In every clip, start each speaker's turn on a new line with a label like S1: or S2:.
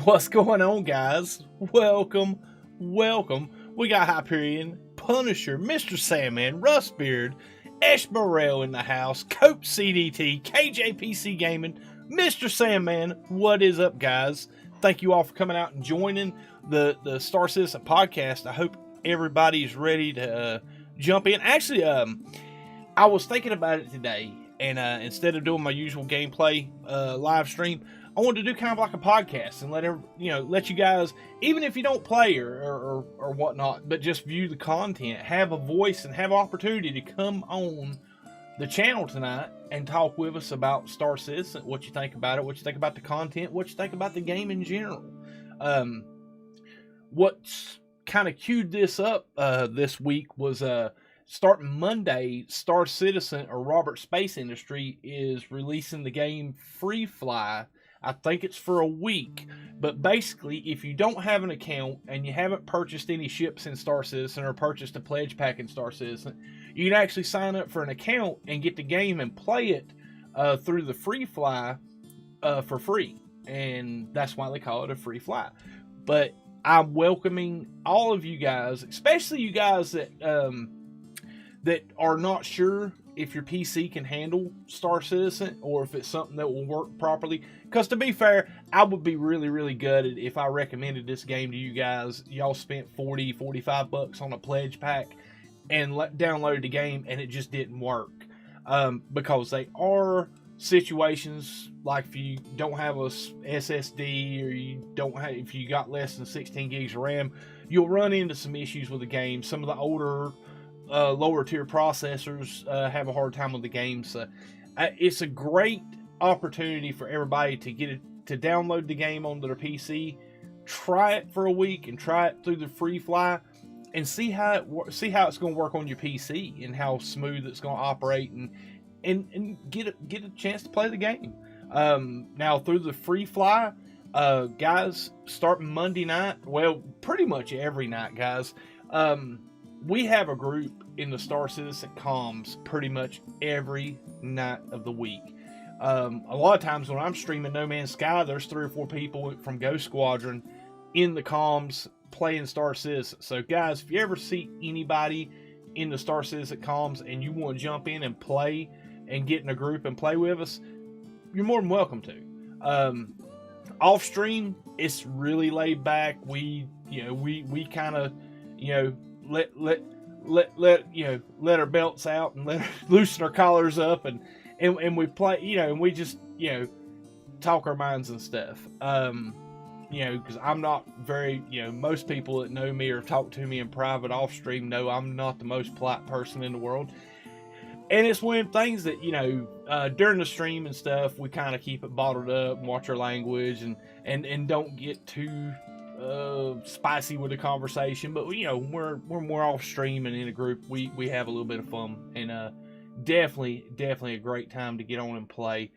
S1: What's going on, guys? Welcome. We got Hyperion, Punisher, Mr. Sandman, Rustbeard, Eshmerel in the house, Cope CDT, KJPC Gaming, Mr. Sandman. What is up, guys? Thank you all for coming out and joining the Star Citizen podcast. I hope everybody's ready to jump in. Actually, I was thinking about it today, and instead of doing my usual gameplay live stream, I wanted to do kind of like a podcast and let you guys, even if you don't play or whatnot, but just view the content, have a voice and have opportunity to come on the channel tonight and talk with us about Star Citizen, what you think about it, what you think about the content, what you think about the game in general. What's kind of queued this up this week was starting Monday, Star Citizen or Robert Space Industry is releasing the game Free Fly. I think it's for a week, but basically, if you don't have an account and you haven't purchased any ships in Star Citizen or purchased a pledge pack in Star Citizen, you can actually sign up for an account and get the game and play it through the Free Fly for free, and that's why they call it a Free Fly. But I'm welcoming all of you guys, especially you guys that are not sure if your PC can handle Star Citizen or if it's something that will work properly. Because to be fair, I would be really, really gutted if I recommended this game to you guys. Y'all spent $40-$45 on a pledge pack and downloaded the game and it just didn't work. Because they are situations like if you don't have a SSD or if you got less than 16 gigs of RAM, you'll run into some issues with the game. Some of the older lower tier processors have a hard time with the game, so it's a great opportunity for everybody to to download the game onto their PC, try it for a week, and try it through the Free Fly, and see how it's going to work on your PC and how smooth it's going to operate, and get a chance to play the game. Now through the Free Fly, guys, starting Monday night, well, pretty much every night, guys. We have a group in the Star Citizen comms pretty much every night of the week. A lot of times when I'm streaming No Man's Sky, there's 3 or 4 people from Ghost Squadron in the comms playing Star Citizen. So guys, if you ever see anybody in the Star Citizen comms and you want to jump in and play and get in a group and play with us, you're more than welcome to. Off stream, it's really laid back. We kind of, let our belts out and loosen our collars up and we play, and we just, talk our minds and stuff. Because I'm not very, most people that know me or talk to me in private off stream know I'm not the most polite person in the world. And it's one of the things that, during the stream and stuff, we kind of keep it bottled up and watch our language and don't get too spicy with the conversation. But we're more off stream and in a group we have a little bit of fun, and definitely a great time to get on and play.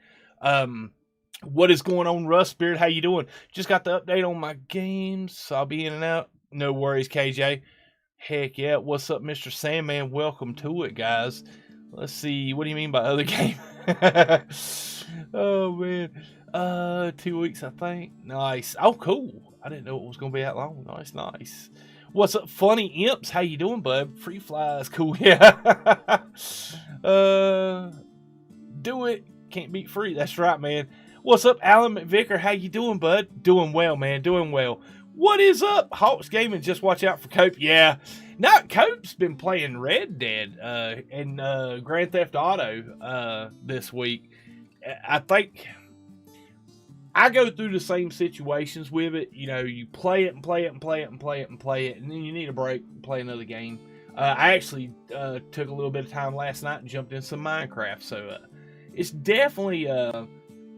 S1: What is going on, Rustbeard? How you doing? Just got the update on my games, so I'll be in and out. No worries, KJ. Heck yeah. What's up, Mr. Sandman? Welcome to it, guys. Let's see, what do you mean by other game? Oh man, 2 weeks I think. Nice. Oh cool, I didn't know it was gonna be that long. Nice. What's up, Funny Imps? How you doing, bud? Free Fly is cool. Yeah. Do it, can't beat free. That's right, man. What's up, Alan McVicker? How you doing, bud? Doing well, man, doing well. What is up, Hawks Gaming? Just watch out for Cope. Yeah, now Cope's been playing Red Dead and Grand Theft Auto this week. I think I go through the same situations with it. You play it and play it and play it and play it and play it, and then you need a break and play another game. I actually took a little bit of time last night and jumped in some Minecraft. So it's definitely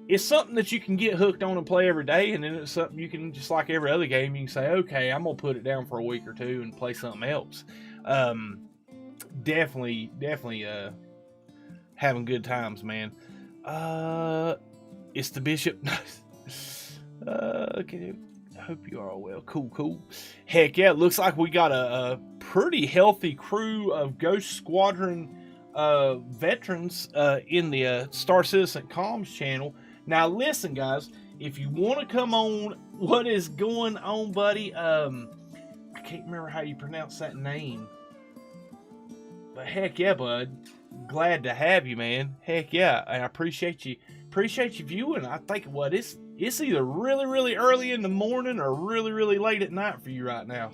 S1: it's something that you can get hooked on and play every day, and then it's something you can, just like every other game, you can say, okay, I'm gonna put it down for a week or two and play something else. Definitely having good times, man. It's the Bishop. Okay, I hope you are all well. Cool. Heck yeah, looks like we got a pretty healthy crew of Ghost Squadron veterans in the Star Citizen comms channel. Now listen, guys, if you want to come on What is going on, buddy? I can't remember how you pronounce that name. But heck yeah, bud. Glad to have you, man. Heck yeah. And I appreciate you viewing. I think it's either really, really early in the morning or really, really late at night for you right now.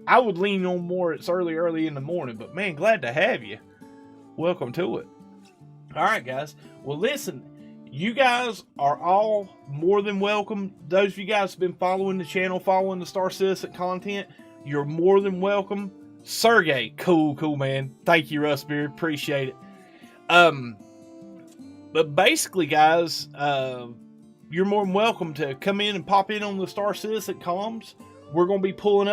S1: I would lean on more it's early in the morning, but man, glad to have you. Welcome to it. All right, guys. Well, listen, you guys are all more than welcome. Those of you guys have been following the channel, following the Star Citizen content, you're more than welcome. Sergey, cool, man. Thank you, Rustbeard. Appreciate it. But basically, guys, you're more than welcome to come in and pop in on the Star Citizen comms. We're going to be pulling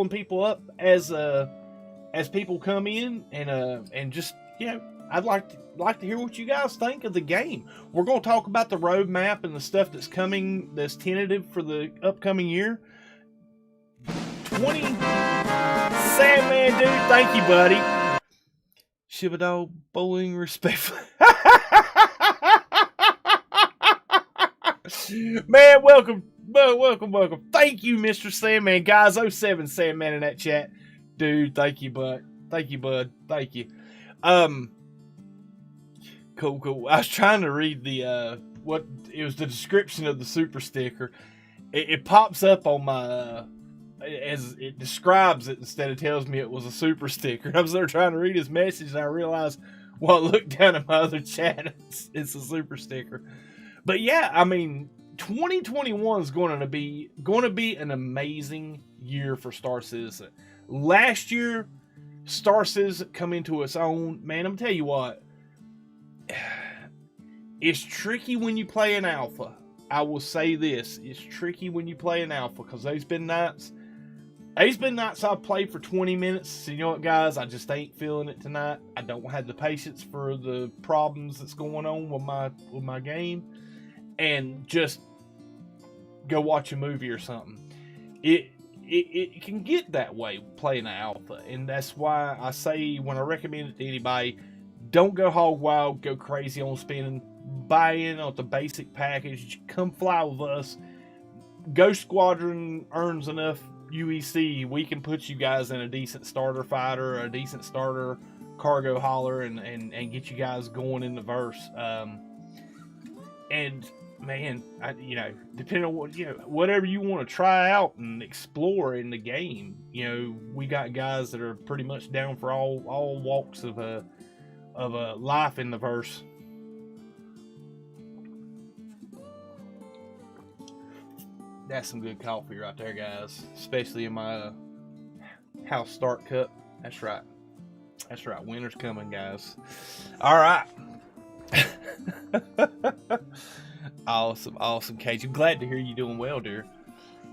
S1: people up as people come in, and just, you know, I'd like to hear what you guys think of the game. We're going to talk about the roadmap and the stuff that's coming, that's tentative for the upcoming year. 20 Sandman, dude, thank you, buddy. Shiba dog bowling respectfully. Man, welcome. Thank you, Mr. Sandman. Guys, 07 Sandman in that chat. Dude, thank you, bud. Thank you. Cool. I was trying to read the what it was, the description of the super sticker. It pops up on my as it describes it instead of tells me it was a super sticker. I was there trying to read his message and I realized, well, I looked down at my other chat, it's a super sticker. But yeah, I mean, 2021 is going to be an amazing year for Star Citizen. Last year, Star Citizen come into its own. Man, I'm gonna tell you what, it's tricky when you play an alpha. I will say this, it's tricky when you play an alpha, because there's been nights I've played for 20 minutes. So you know what, guys? I just ain't feeling it tonight. I don't have the patience for the problems that's going on with my game, and just go watch a movie or something. It can get that way playing an alpha, and that's why I say, when I recommend it to anybody, don't go hog wild, go crazy on spending. Buy in on the basic package. Come fly with us. Ghost Squadron earns enough UEC. We can put you guys in a decent starter fighter, a decent starter cargo hauler, and get you guys going in the verse. And man, depending on what, whatever you want to try out and explore in the game, we got guys that are pretty much down for all walks of life in the verse. That's some good coffee right there, guys. Especially in my house start cup. That's right. Winter's coming, guys. All right. Awesome, Cage. I'm glad to hear you doing well, dear.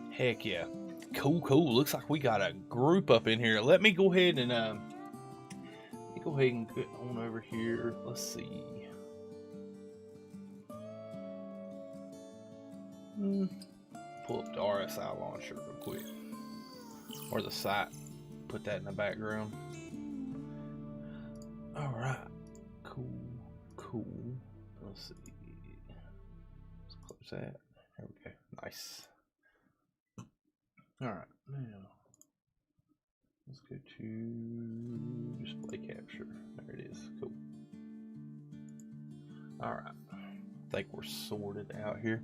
S1: Heck yeah. Cool. Looks like we got a group up in here. Let me go ahead and get on over here. Let's see. Pull up the RSI launcher real quick, or the site. Put that in the background. All right, cool. Let's see. Let's close that. There we go. Nice. All right, now let's go to display capture. There it is. Cool. All right. I think we're sorted out here.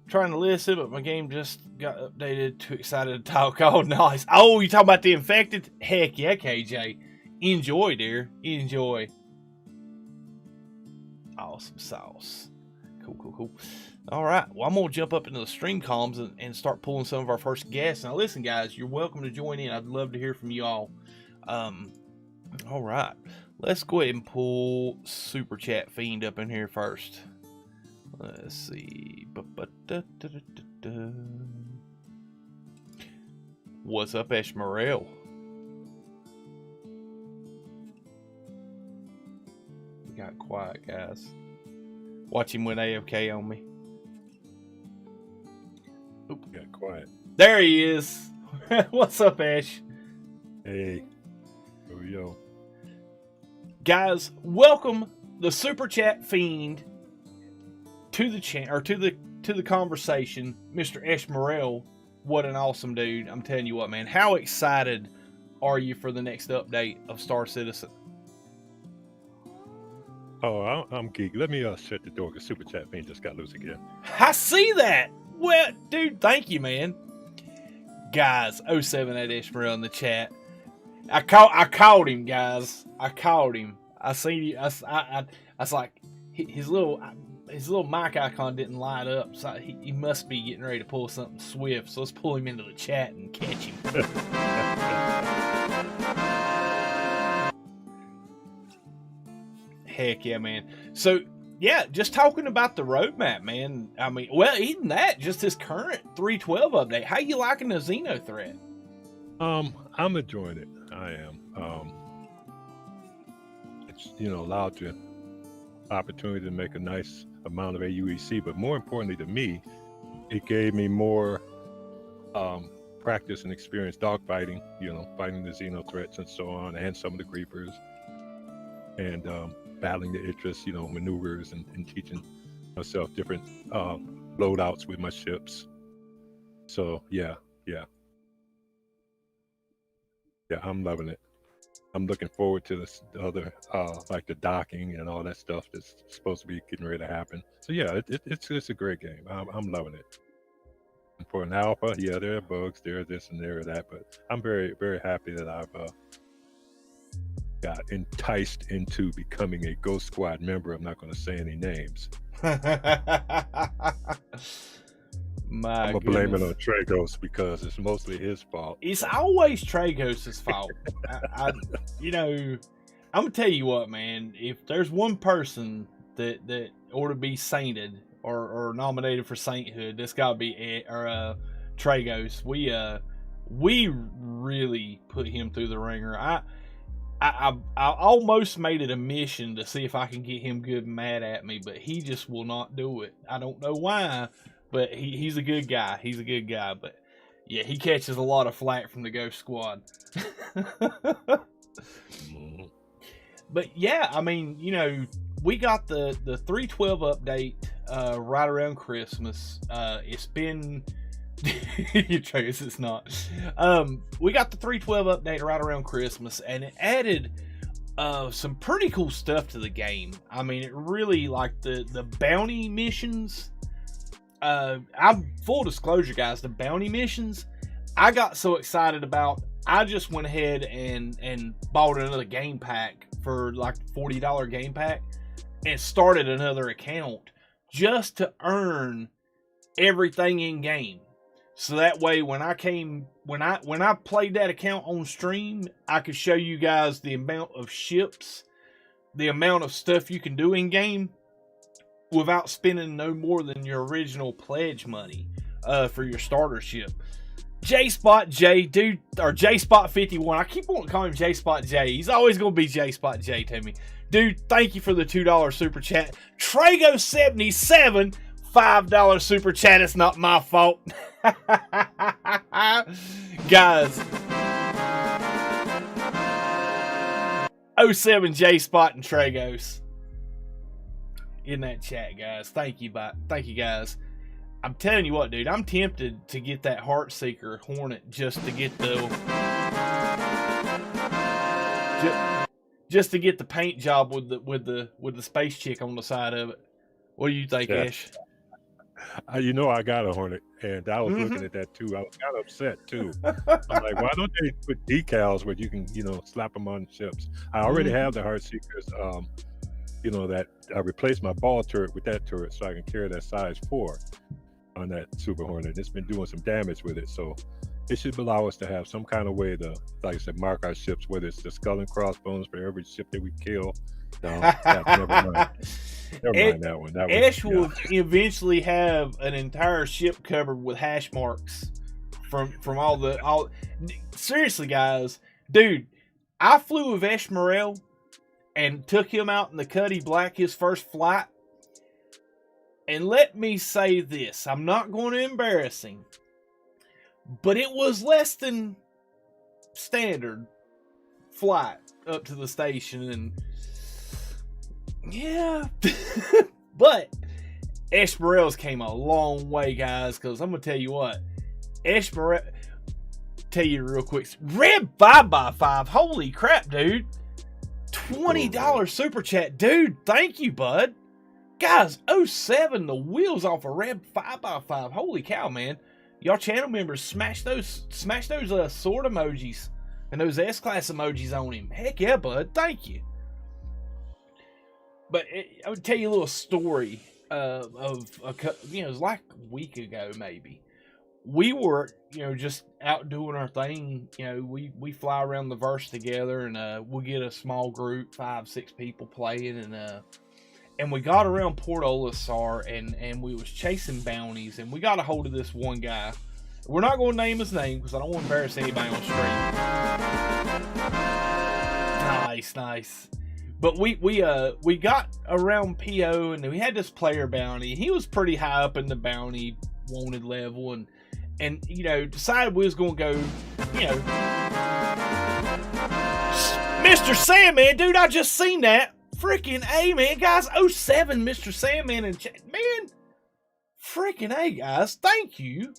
S1: Trying to listen, but my game just got updated. Too excited to talk. Oh, nice. Oh, you talking about the infected? Heck yeah, KJ. Enjoy, dear. Enjoy. Awesome sauce. Cool. All right. Well, I'm going to jump up into the stream comms and start pulling some of our first guests. Now, listen, guys, you're welcome to join in. I'd love to hear from you all. All right. Let's go ahead and pull Super Chat Fiend up in here first. Let's see. What's up, Eshmerel? We got quiet, guys. Watch him went AFK on me.
S2: Oop, got quiet.
S1: There he is. What's up, Ash?
S2: Hey. Here we go.
S1: Guys, welcome the Super Chat Fiend to the channel, or to to the conversation, Mr. Eshmerel. What an awesome dude. I'm telling you what, man. How excited are you for the next update of Star Citizen?
S2: Oh, I'm geek. Let me shut the door because Super Chat Fiend just got loose again.
S1: I see that. Well, dude, thank you, man. Guys, 078 Eshmerel in the chat. I called him, guys. I called him. I seen you. I was like, his little mic icon didn't light up, so he must be getting ready to pull something swift. So let's pull him into the chat and catch him. Heck yeah, man. So yeah, just talking about the roadmap, man. I mean, well, even that, just this current 3.12 update. How you liking the Xeno threat?
S2: I'm enjoying it. I am. It's allowed you opportunity to make a nice amount of AUEC, but more importantly to me, it gave me more practice and experience dogfighting. Fighting the Xeno threats and so on, and some of the creepers, and battling the Idris, maneuvers and teaching myself different loadouts with my ships. So yeah, I'm loving it. I'm looking forward to this other, like the docking and all that stuff that's supposed to be getting ready to happen. So yeah, it's a great game. I'm loving it. And for an alpha, yeah, there are bugs, there are this and there are that, but I'm very, very happy that I've got enticed into becoming a Ghost Squad member. I'm not going to say any names.
S1: My
S2: I'm gonna blame it on Tragos because it's mostly his fault.
S1: It's always Tragos' fault. I'm gonna tell you what, man. If there's one person that ought to be sainted or nominated for sainthood, that's gotta be Tragos. We really put him through the ringer. I almost made it a mission to see if I can get him good and mad at me, but he just will not do it. I don't know why. But he's a good guy. He's a good guy. But yeah, he catches a lot of flack from the Ghost Squad. But yeah, I mean, we got the 3.12 update right around Christmas. It's been Trace, it's not. We got the 3.12 update right around Christmas, and it added some pretty cool stuff to the game. I mean, it really, like the bounty missions. I'm full disclosure, guys. The bounty missions, I got so excited about. I just went ahead and bought another game pack for like $40 game pack, and started another account just to earn everything in game. So that way, when I played that account on stream, I could show you guys the amount of ships, the amount of stuff you can do in game, without spending no more than your original pledge money for your starter ship. J-Spot J, dude, or J-Spot 51. I keep wanting to call him J-Spot J. He's always going to be J-Spot J to me. Dude, thank you for the $2 super chat. Trago77, $5 super chat. It's not my fault. Guys. 07 J-Spot and Tragos in that chat, guys. Thank you guys. I'm telling you what, dude, I'm tempted to get that Heartseeker Hornet just to get the paint job with the space chick on the side of it. What do you think, Ash?
S2: I got a Hornet, and I was looking at that too. I was kind of upset too. I'm like, why don't they put decals where you can, slap them on ships? I already have the Heartseekers. That I replaced my ball turret with that turret so I can carry that size 4 on that Super Hornet. It's been doing some damage with it, so it should allow us to have some kind of way to, like I said, mark our ships, whether it's the skull and crossbones for every ship that we kill. No, never mind. Never mind that one.
S1: Ash will eventually have an entire ship covered with hash marks from all. Seriously, guys, dude, I flew with Eshmerel and took him out in the Cuddy Black his first flight. And let me say this, I'm not going to embarrass him, but it was less than standard flight up to the station, and yeah, but Esmeralda's came a long way, guys, because I'm going to tell you what. Esmeralda, tell you real quick. Red 5x5. Holy crap, dude. $20 super chat. Dude, thank you, bud. Guys, 07, the wheels off a Red 5x5. Holy cow, man. Y'all channel members, smash those sword emojis and those S-class emojis on him. Heck yeah, bud. Thank you. But I would tell you a little story of it was like a week ago, maybe. We were, just out doing our thing. We fly around the verse together, and we'll get a small group, 5-6 people playing, and we got around Port Olisar, and we was chasing bounties, and we got a hold of this one guy. We're not going to name his name because I don't want to embarrass anybody on stream. Nice. But we got around PO, and we had this player bounty. He was pretty high up in the bounty wanted level, and decided we was going to go, Mr. Sandman, dude, I just seen that. Freaking A, man, guys. 07, Mr. Sandman and man. Freaking A, guys. Thank you.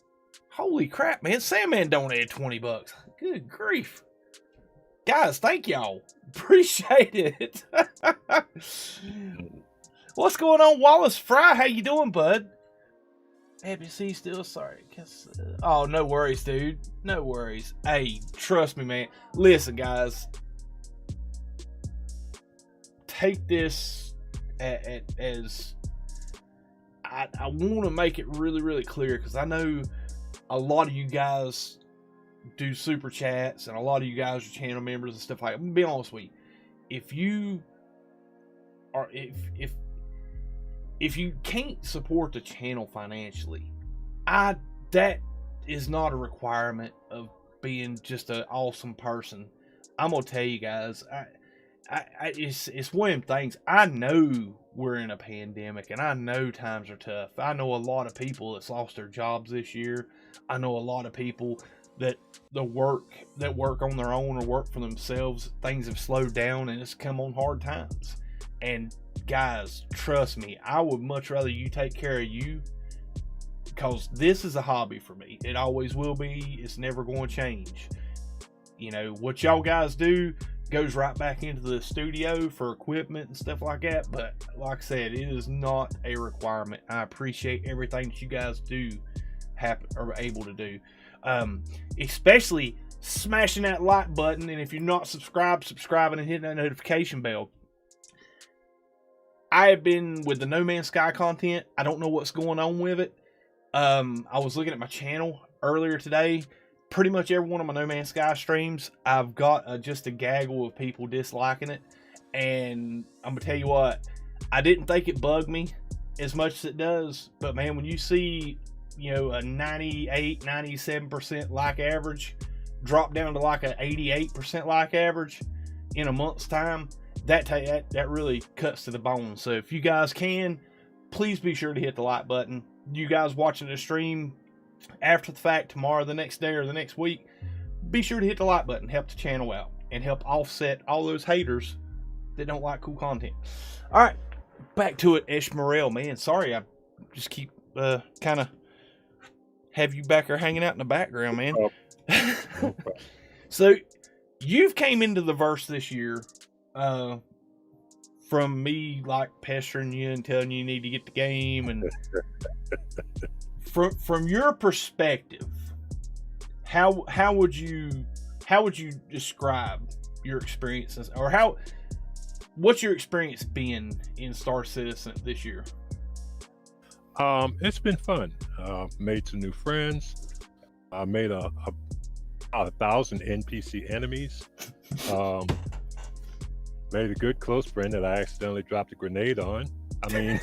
S1: Holy crap, man. Sandman donated $20. Good grief. Guys, thank y'all. Appreciate it. What's going on, Wallace Fry? How you doing, bud? ABC still sorry. Oh, no worries, dude. No worries. Hey, trust me, man. Listen, guys. Take this as I want to make it really, really clear, because I know a lot of you guys do super chats, and a lot of you guys are channel members and stuff like that. I'm gonna be honest with you. If you are, if you can't support the channel financially, that is not a requirement of being just an awesome person. I'm gonna tell you guys, it's one of them things. I know we're in a pandemic, and I know times are tough. I know a lot of people that's lost their jobs this year. I know a lot of people that work on their own or work for themselves. Things have slowed down, and it's come on hard times. And guys, trust me, I would much rather you take care of you, because this is a hobby for me. It always will be. It's never going to change. What y'all guys do goes right back into the studio for equipment and stuff like that. But like I said, it is not a requirement. I appreciate everything that you guys do are able to do. Especially smashing that like button, and if you're not subscribing and hitting that notification bell. I have been with the No Man's Sky content. I don't know what's going on with it. I was looking at my channel earlier today. Pretty much every one of my No Man's Sky streams, I've got just a gaggle of people disliking it. And I'm going to tell you what, I didn't think it bugged me as much as it does. But man, when you see, a 98, 97% like average drop down to like an 88% like average in a month's time, that really cuts to the bone. So if you guys can, please be sure to hit the like button. You guys watching the stream after the fact, tomorrow, the next day, or the next week, be sure to hit the like button. Help the channel out and help offset all those haters that don't like cool content. All right, back to it, Eshmerel, man. Sorry, I just keep kind of have you back there hanging out in the background, man. So you've came into the verse this year from me like pestering you and telling you need to get the game, and from your perspective, how would you describe your experiences, or what's your experience been in Star Citizen this year?
S2: It's been fun. Made some new friends. I made a 1,000 NPC enemies. Made a good close friend that I accidentally dropped a grenade on. I mean,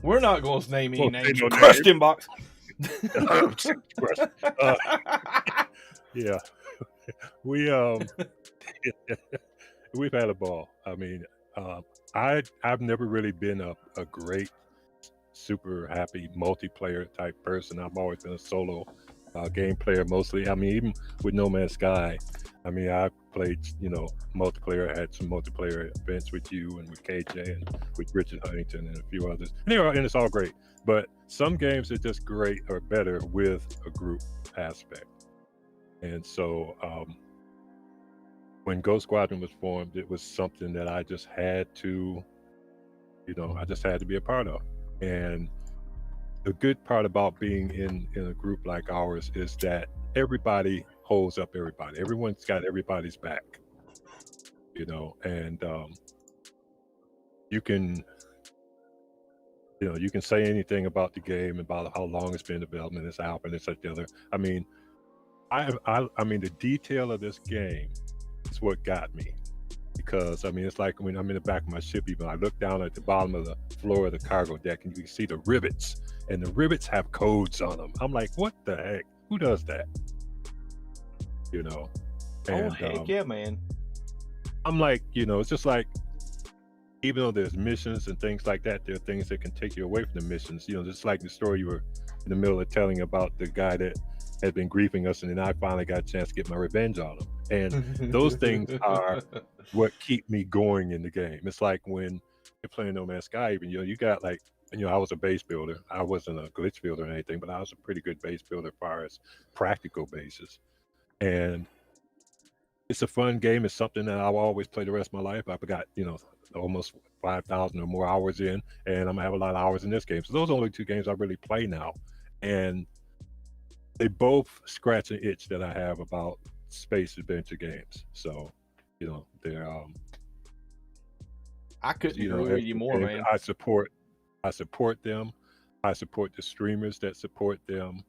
S1: we're not going to name any names. Question box.
S2: Yeah, we've had a ball. I mean, I've never really been a great, super happy multiplayer type person. I've always been a solo game player mostly. I mean, even with No Man's Sky, I mean, I played, multiplayer. I had some multiplayer events with you and with KJ and with Richard Huntington and a few others. And it's all great. But some games are just great or better with a group aspect. And so when Ghost Squadron was formed, it was something that I just had to, I just had to be a part of. And the good part about being in a group like ours is that everybody holds up everybody. Everyone's got everybody's back, and you can you can say anything about the game, about how long it's been in development, it's out, and it's like the other. I mean, I mean, the detail of this game is what got me, because I mean, it's like when I'm in the back of my ship, even I look down at the bottom of the floor of the cargo deck, and you can see the rivets, and the rivets have codes on them. I'm like, what the heck? Who does that? And
S1: heck yeah, man.
S2: I'm like, it's just like, even though there's missions and things like that, there are things that can take you away from the missions. Just like the story you were in the middle of telling about the guy that had been griefing us, and then I finally got a chance to get my revenge on him. And those things are what keep me going in the game. It's like when you're playing No Man's Sky, even you got like, I was a base builder. I wasn't a glitch builder or anything, but I was a pretty good base builder as far as practical bases. And it's a fun game. It's something that I'll always play the rest of my life. I've got, almost 5,000 or more hours in, and I'm gonna have a lot of hours in this game. So those are only two games I really play now. And they both scratch an itch that I have about space adventure games. So, they're
S1: I couldn't agree with you more, man.
S2: I support them. I support the streamers that support them.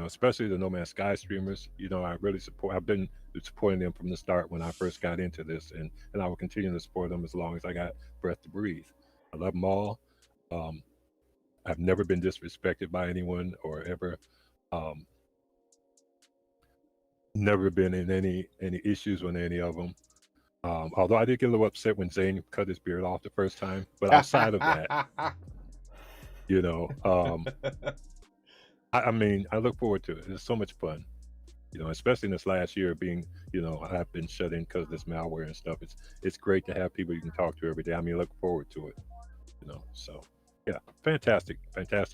S2: Especially the No Man's Sky streamers. I really support. I've been supporting them from the start when I first got into this, and I will continue to support them as long as I got breath to breathe. I love them all. I've never been disrespected by anyone or ever never been in any issues with any of them. Although I did get a little upset when Zane cut his beard off the first time, but outside of that, I mean, I look forward to it. It's so much fun, especially in this last year being, I've been shut in because of this malware and stuff. It's great to have people you can talk to every day. I mean, look forward to it, so yeah, fantastic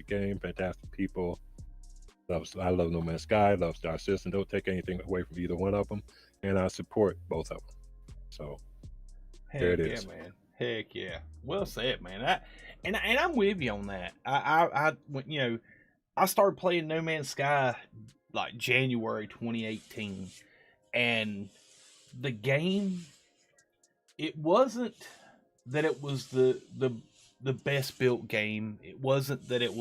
S2: game, fantastic people. I love No Man's Sky, love Star Citizen. Don't take anything away from either one of them, and I support both of them. So there it is.
S1: Yeah, man. Heck yeah. Well said, man. And I'm with you on that. I started playing No Man's Sky like January 2018, and the game, it wasn't that it was the best built game. It wasn't that it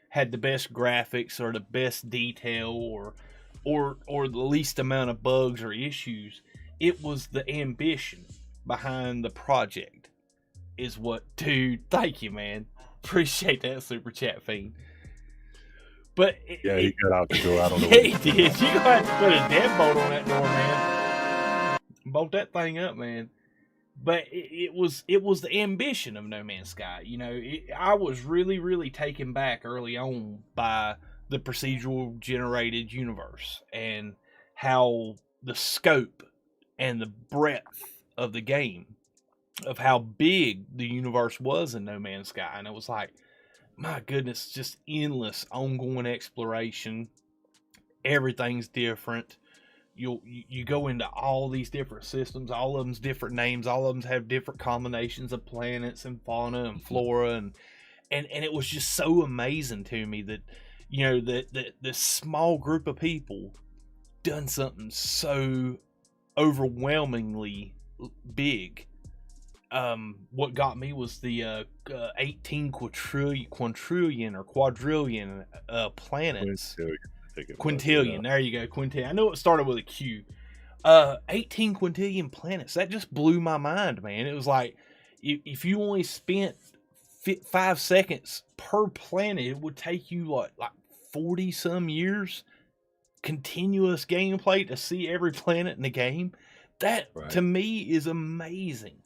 S1: had the best graphics or the best detail or the least amount of bugs or issues. It was the ambition behind the project is what, dude, thank you, man. Appreciate that super chat, Fiend. But
S2: he got out the door. I don't know.
S1: Yeah, he did. You're going to have to put a deadbolt on that door, man. Bolt that thing up, man. But it was the ambition of No Man's Sky. I was really, really taken back early on by the procedural generated universe and how the scope and the breadth of the game, of how big the universe was in No Man's Sky. And it was like, my goodness, just endless ongoing exploration. Everything's different. You go into all these different systems, all of them's different names, all of them have different combinations of planets and fauna and flora, and it was just so amazing to me that that this small group of people done something so overwhelmingly big. What got me was the 18 quadrillion planets. Quintillion. There you go, quintillion. I know it started with a Q. 18 quintillion planets. That just blew my mind, man. It was like, if you only spent 5 seconds per planet, it would take you like 40 some years continuous gameplay to see every planet in the game. That to me is amazing.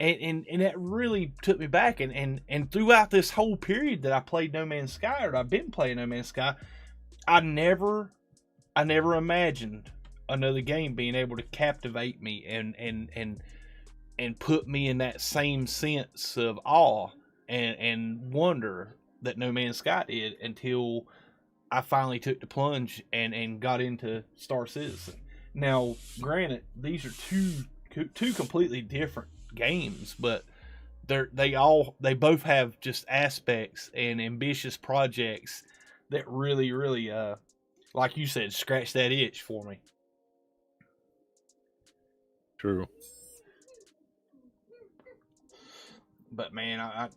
S1: and that really took me back. And throughout this whole period that I played No Man's Sky, or I've been playing No Man's Sky, I never imagined another game being able to captivate me and put me in that same sense of awe and wonder that No Man's Sky did, until I finally took the plunge and got into Star Citizen. Now, granted, these are two completely different games, but they both have just aspects and ambitious projects that really, really, like you said, scratch that itch for me.
S2: True.
S1: But man, I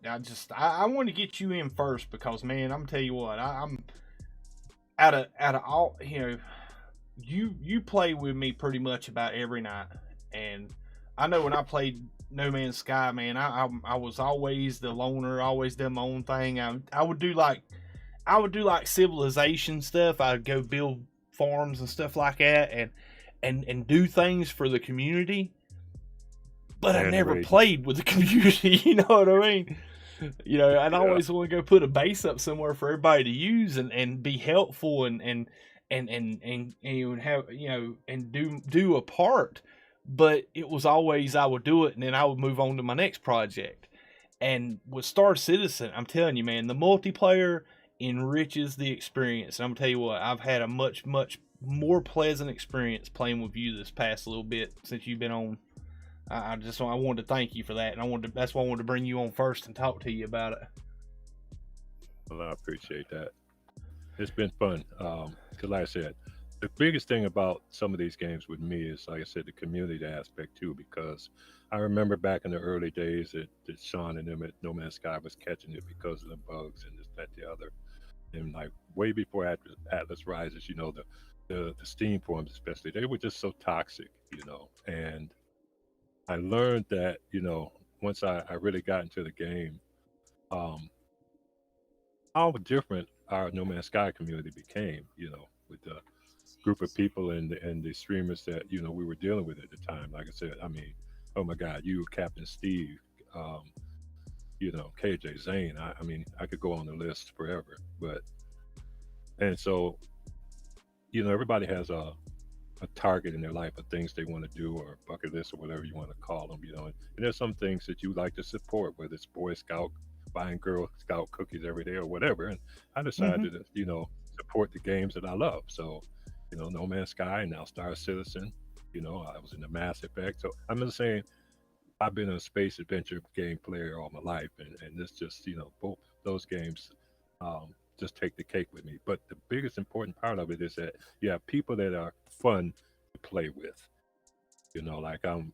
S1: want to get you in first, because man, I'm tell you what, I'm out of all, you play with me pretty much about every night, and I know when I played No Man's Sky, man, I was always the loner, always done my own thing. I would do like civilization stuff. I'd go build farms and stuff like that, and do things for the community. But I never played with the community, you know what I mean? I'd always want to go put a base up somewhere for everybody to use and be helpful and have, and do a part. But it was always, I would do it and then I would move on to my next project. And with Star Citizen, I'm telling you, man, the multiplayer enriches the experience. And I'm gonna tell you what, I've had a much, much more pleasant experience playing with you this past little bit since you've been on. I wanted to thank you for that, and that's why I wanted to bring you on first and talk to you about it.
S2: Well, I appreciate that. It's been fun. Because like I said, the biggest thing about some of these games with me is, like I said, the community aspect too. Because I remember back in the early days that Sean and them at No Man's Sky was catching it because of the bugs and this, that, the other. And like way before Atlas Rises, the Steam forums especially, they were just so toxic, and I learned that, once I really got into the game, how different our No Man's Sky community became, with the group of people and the streamers that, we were dealing with at the time. Like I said, I mean, oh my God, you, Captain Steve, KJ Zane. I mean, I could go on the list forever. And so, everybody has a target in their life of things they want to do, or bucket list, or whatever you want to call them, and there's some things that you like to support, whether it's Boy Scout, buying Girl Scout cookies every day or whatever. And I decided to, support the games that I love. So, No Man's Sky and now Star Citizen, I was in the Mass Effect. So I'm just saying, I've been a space adventure game player all my life, and this just, both those games just take the cake with me. But the biggest important part of it is that you have people that are fun to play with. Like I'm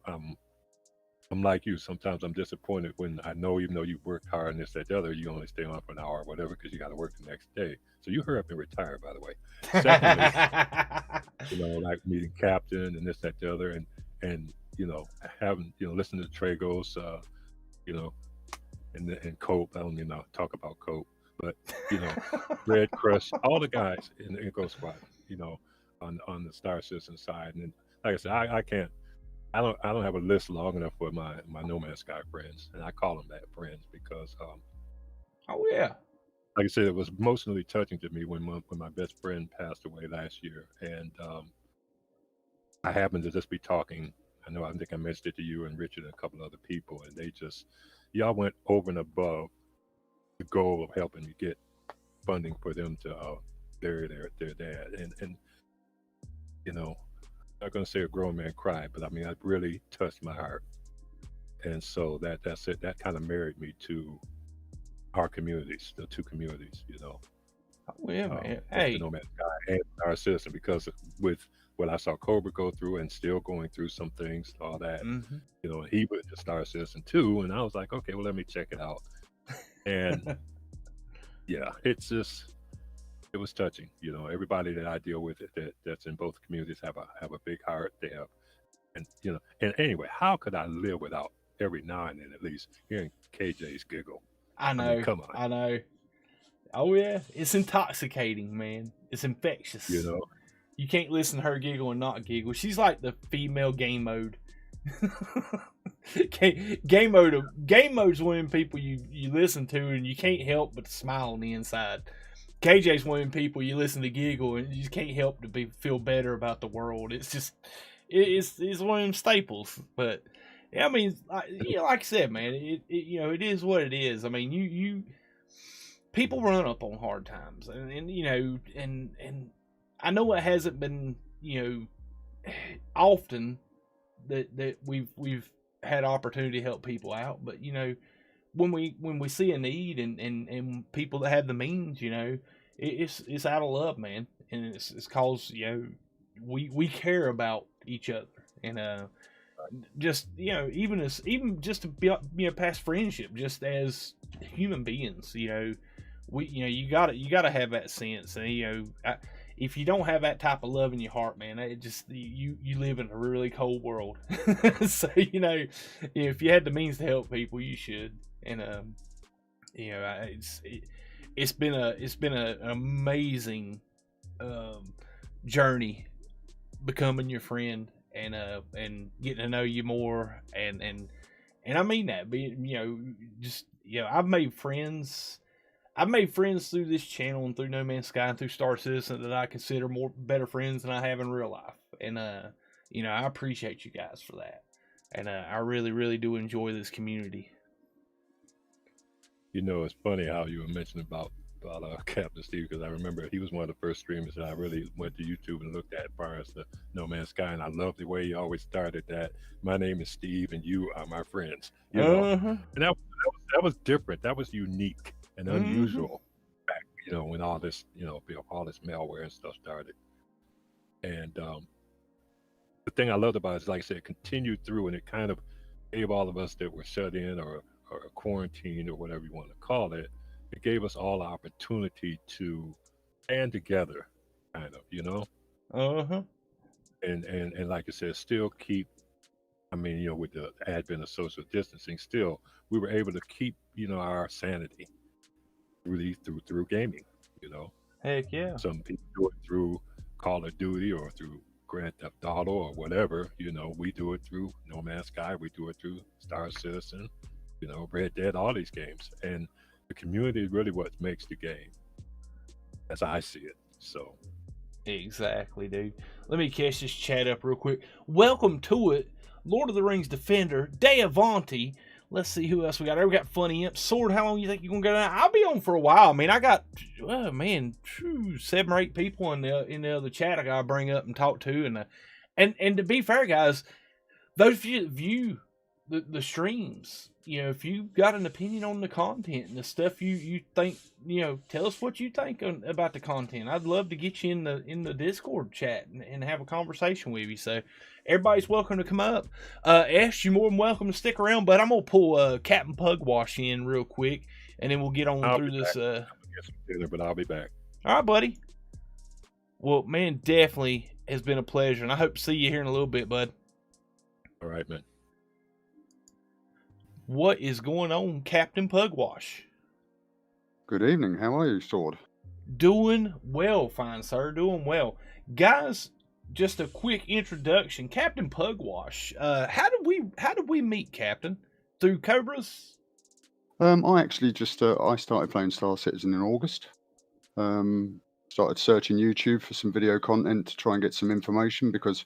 S2: like you. Sometimes I'm disappointed when I know, even though you worked hard and this, that, the other, you only stay on for an hour or whatever because you got to work the next day. So you hurry up and retire, by the way. Secondly, like meeting Captain and this, that, the other, and having listen to Tragos, and Cope. I don't even talk about Cope, but Red Crush, all the guys in Ghost Squadron, on the Star Citizen side. And like I said, I don't have a list long enough for my No Man's Sky friends, and I call them that, friends, because
S1: oh yeah,
S2: like I said, it was emotionally touching to me when my best friend passed away last year, and I happened to just be talking. I think I mentioned it to you and Richard and a couple other people, and y'all went over and above the goal of helping me get funding for them to bury their dad, and I'm not going to say a grown man cried, but I mean, it really touched my heart. And so that's it. That kind of married me to our communities, the two communities,
S1: Oh yeah, man.
S2: The No Man's Sky and Star Citizen, because with what I saw Cobra go through and still going through some things, all that, he went to Star Citizen too, and I was like, okay, well, let me check it out. And yeah, it was touching. Everybody that I deal with that's in both communities have a big heart. They have, and anyway, how could I live without every now and then at least hearing KJ's giggle?
S1: I know.
S2: I mean, come on.
S1: I know. Oh yeah, it's intoxicating, man. It's infectious. You can't listen to her giggle and not giggle. She's like the female game mode. Game mode's one of them people you listen to and you can't help but smile on the inside. KJ's one of them people you listen to giggle and you just can't help to feel better about the world. It's just it's one of them staples. But yeah, I mean, like I said, man, it is what it is. I mean, you people run up on hard times, and I know it hasn't been often that we've had opportunity to help people out, but when we see a need and people that have the means, it's out of love, man, and it's cause we care about each other, and just even just to be past friendship, just as human beings, you gotta have that sense, and if you don't have that type of love in your heart, man, it just you live in a really cold world. So if you had the means to help people, you should. And it's been an amazing journey becoming your friend and getting to know you more, and I mean that. I've made friends. I've made friends through this channel and through No Man's Sky and through Star Citizen that I consider better friends than I have in real life. And I appreciate you guys for that. And I really, really do enjoy this community.
S2: It's funny how you were mentioning about Captain Steve, because I remember he was one of the first streamers that I really went to YouTube and looked at prior to No Man's Sky, and I love the way he always started that. My name is Steve, and you are my friends. And that was different. That was unique and unusual back, when all this, all this malware and stuff started. And the thing I loved about it is, like I said, it continued through, and it kind of gave all of us that were shut in or quarantined or whatever you want to call it, it gave us all the opportunity to stand together, kind of, and like I said, still keep. I mean, with the advent of social distancing, still we were able to keep, our sanity through gaming.
S1: Heck yeah.
S2: Some people do it through Call of Duty or through Grand Theft Auto or whatever. We do it through No Man's Sky. We do it through Star Citizen. Red Dead, all these games, and the community is really what makes the game, as I see it. So
S1: exactly, dude. Let me catch this chat up real quick. Welcome to it, Lord of the Rings Defender, Deavanti. Let's see who else we got there. We got Funny Imp. Sword, how long you think you're gonna go down? I'll be on for a while. I mean, I got 7 or 8 people in the other chat I gotta bring up and talk to, and to be fair, guys, those of you that view the streams, if you've got an opinion on the content and the stuff you think, tell us what you think about the content. I'd love to get you in the Discord chat and have a conversation with you. So everybody's welcome to come up. Ash, you're more than welcome to stick around, but I'm gonna pull Captain Pugwash in real quick, and then we'll get on through this.
S2: I'm gonna get some dinner, but I'll be back.
S1: All right, buddy. Well, man, definitely has been a pleasure, and I hope to see you here in a little bit, bud.
S2: All right, man.
S1: What is going on, Captain Pugwash?
S3: Good evening. How are you, Sword?
S1: Doing well, fine sir. Doing well, guys. Just a quick introduction, Captain Pugwash. How did we meet, Captain? Through Cobras?
S3: I actually just I started playing Star Citizen in August. Started searching YouTube for some video content to try and get some information because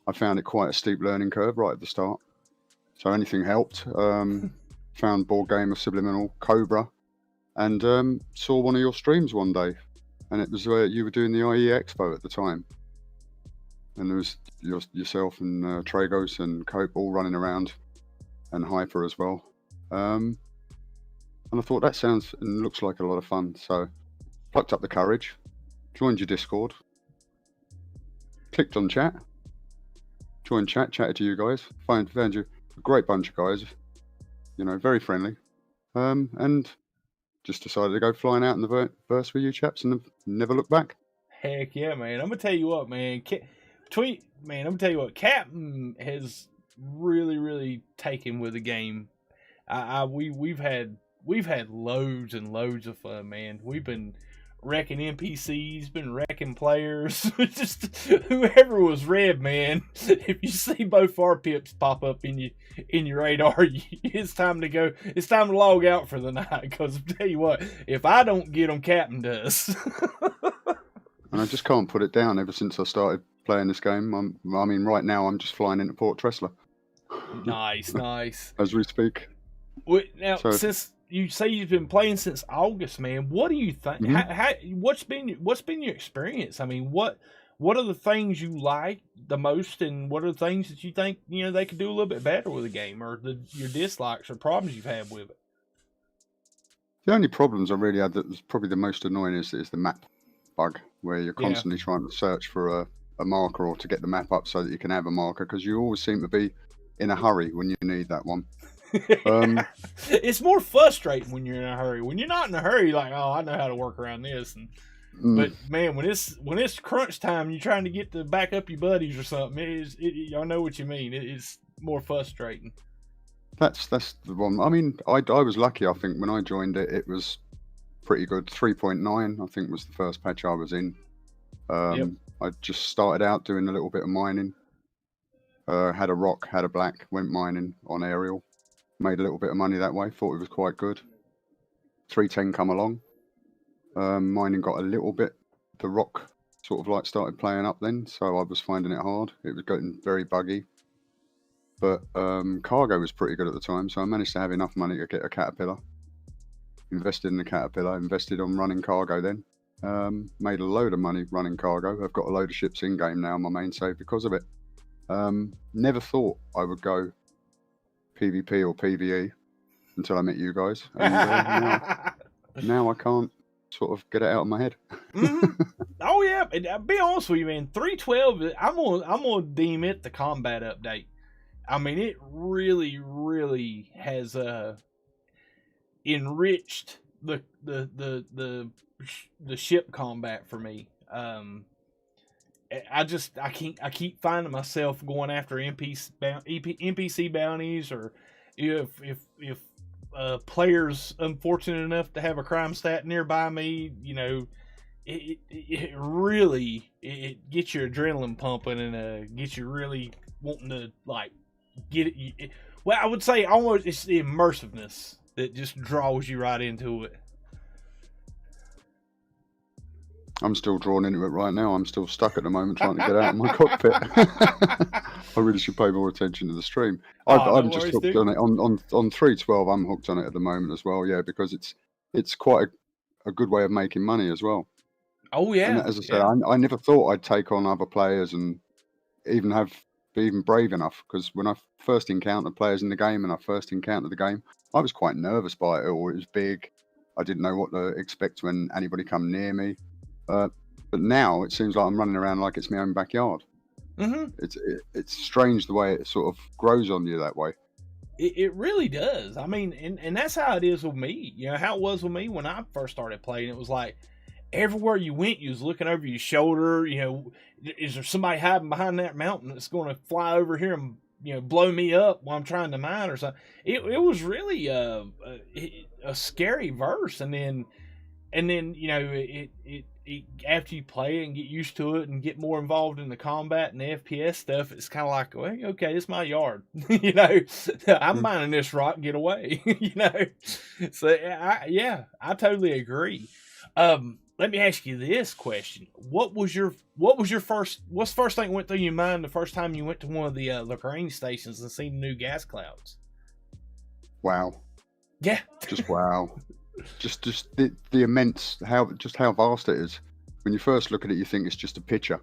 S3: I found it quite a steep learning curve right at the start. So anything helped. Found Board Game of Subliminal, Cobra, and saw one of your streams one day. And it was where you were doing the IE Expo at the time. And there was yourself and Tragos and Cope all running around, and Hyper as well. And I thought that sounds and looks like a lot of fun. So plucked up the courage, joined your Discord, clicked on chat, joined chat, chatted to you guys, found you a great bunch of guys, very friendly, and just decided to go flying out in the verse with you chaps and never look back.
S1: Heck yeah, man. I'm gonna tell you what, man. I'm gonna tell you what, Captain has really, really taken with the game. We've had loads and loads of fun, man. We've been wrecking NPCs, been wrecking players. Just whoever was red, man. If you see both our pips pop up in your radar, it's time to go. It's time to log out for the night. Because I tell you what, if I don't get them, Captain does.
S3: And I just can't put it down ever since I started playing this game. I mean, right now I'm just flying into Port Tressler.
S1: Nice.
S3: As we speak.
S1: Now,
S3: So,
S1: since you say you've been playing since August, man, what do you think? What's been your experience? I mean, what are the things you like the most, and what are the things that you think they could do a little bit better with the game, or your dislikes or problems you've had with it?
S3: the only problems I really had that was probably the most annoying is the map bug, where you're
S1: Yeah.
S3: constantly trying to search for a marker or to get the map up so that you can have a marker, because you always seem to be in a hurry when you need that one.
S1: It's more frustrating when you're in a hurry. When you're not in a hurry, you're like, oh, I know how to work around this. But man, when it's crunch time, you're trying to get to back up your buddies or something. I know what you mean. It's more frustrating.
S3: That's the one. I mean, I was lucky. I think when I joined it, it was pretty good. 3.9, I think, was the first patch I was in.
S1: Yep.
S3: I just started out doing a little bit of mining. Had a rock, had a black, went mining on aerial. Made a little bit of money that way. Thought it was quite good. 3.10 come along. Mining got a little bit. The rock sort of like started playing up then, so I was finding it hard. It was getting very buggy. But cargo was pretty good at the time, so I managed to have enough money to get a Caterpillar. Invested in the Caterpillar, invested on running cargo then. Made a load of money running cargo. I've got a load of ships in game now on my main save because of it. Never thought I would go PvP or PvE until I met you guys. And now I can't sort of get it out of my head.
S1: Oh yeah, and I'll be honest with you, man. 3.12, I'm gonna deem it the combat update. I mean, it really has enriched the ship combat for me. I keep finding myself going after NPC bounties, or if players unfortunate enough to have a crime stat nearby me, it really gets your adrenaline pumping, and gets you really wanting to like get it. Well, I would say almost it's the immersiveness that just draws you right into it.
S3: I'm still drawn into it right now. I'm still stuck at the moment trying to get out of my cockpit. I really should pay more attention to the stream. I'm just hooked on it. On 3.12, I'm hooked on it at the moment as well. Yeah, because it's quite a good way of making money as well.
S1: Oh yeah.
S3: And as I said, I never thought I'd take on other players and be even brave enough, because when I first encountered players in the game and I first encountered the game, I was quite nervous by it all. It was big. I didn't know what to expect when anybody come near me. But now it seems like I'm running around like it's my own backyard.
S1: Mm-hmm.
S3: It's strange the way it sort of grows on you that way.
S1: It really does. I mean, and that's how it is with me. How it was with me when I first started playing. It was like everywhere you went, you was looking over your shoulder. Is there somebody hiding behind that mountain that's going to fly over here and blow me up while I'm trying to mine or something? It was really a scary verse, and then it after you play and get used to it and get more involved in the combat and the FPS stuff, it's kind of like, well, okay, it's my yard. I'm mining this rock, get away. So I totally agree. Let me ask you this question: what's the first thing that went through your mind the first time you went to one of the Lagrange stations and seen the new gas clouds?
S3: Wow.
S1: Yeah.
S3: Just wow. Just the immense, how vast it is. When you first look at it, you think it's just a picture.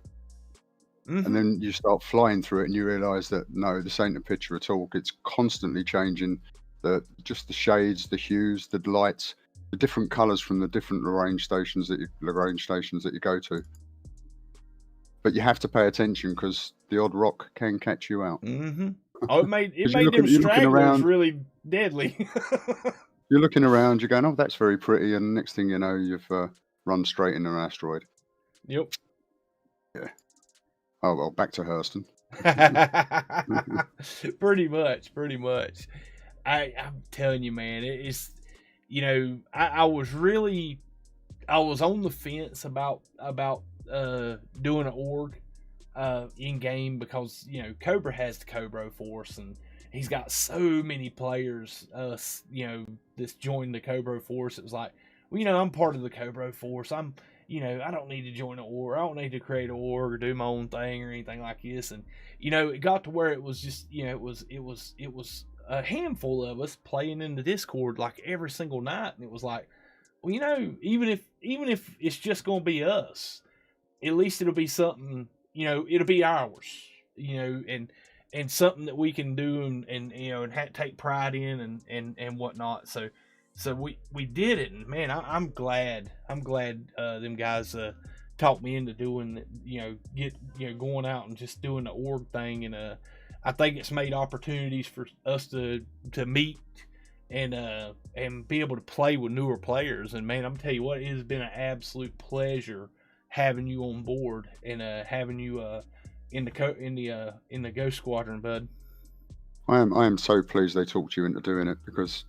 S1: Mm-hmm.
S3: And then you start flying through it and you realize that no, this ain't a picture at all. It's constantly changing the shades, the hues, the lights, the different colors from the different Lagrange stations that you go to. But you have to pay attention, because the odd rock can catch you out.
S1: Mm-hmm. Oh, it made them stragglers really deadly.
S3: You're looking around, you're going, oh, that's very pretty, and the next thing you know, you've run straight into an asteroid.
S1: Yep.
S3: Yeah. Oh, well, back to Hurston.
S1: Pretty much. I'm telling you, man, it's, I was really, was on the fence about doing an org in game, because Cobra has the Cobra Force, and he's got so many players that's joined the Cobra Force. It was like, well, I'm part of the Cobra Force. I don't need to join an org. I don't need to create an org or do my own thing or anything like this. And it got to where it was just it was a handful of us playing in the Discord like every single night, and it was like, well, even if it's just gonna be us, at least it'll be something. It'll be ours. And something that we can do and take pride in and whatnot. So we did it, and man, I'm glad them guys talked me into doing going out and just doing the org thing, and I think it's made opportunities for us to meet and be able to play with newer players. And man, I'm tell you what, it has been an absolute pleasure having you on board and having you in the Ghost Squadron, bud.
S3: I am so pleased they talked you into doing it, because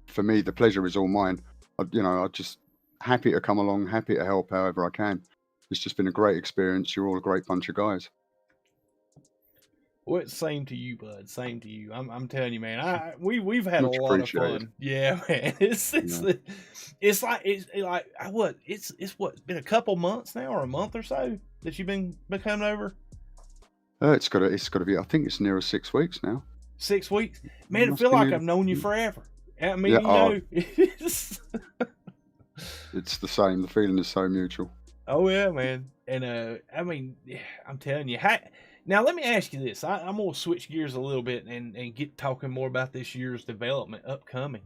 S3: for me the pleasure is all mine. I'm just happy to come along, happy to help however I can. It's just been a great experience. You're all a great bunch of guys.
S1: Well, it's same to you, bud. Same to you. I'm telling you, man. We've had a lot of fun. Yeah, man. It's been a couple months now, or a month or so that you've been coming over.
S3: It's got to be. I think it's nearer 6 weeks now.
S1: 6 weeks, man. I feel like I've known you forever. I mean,
S3: it's the same. The feeling is so mutual.
S1: Oh yeah, man. And I'm telling you. Now, let me ask you this. I'm going to switch gears a little bit and get talking more about this year's development upcoming.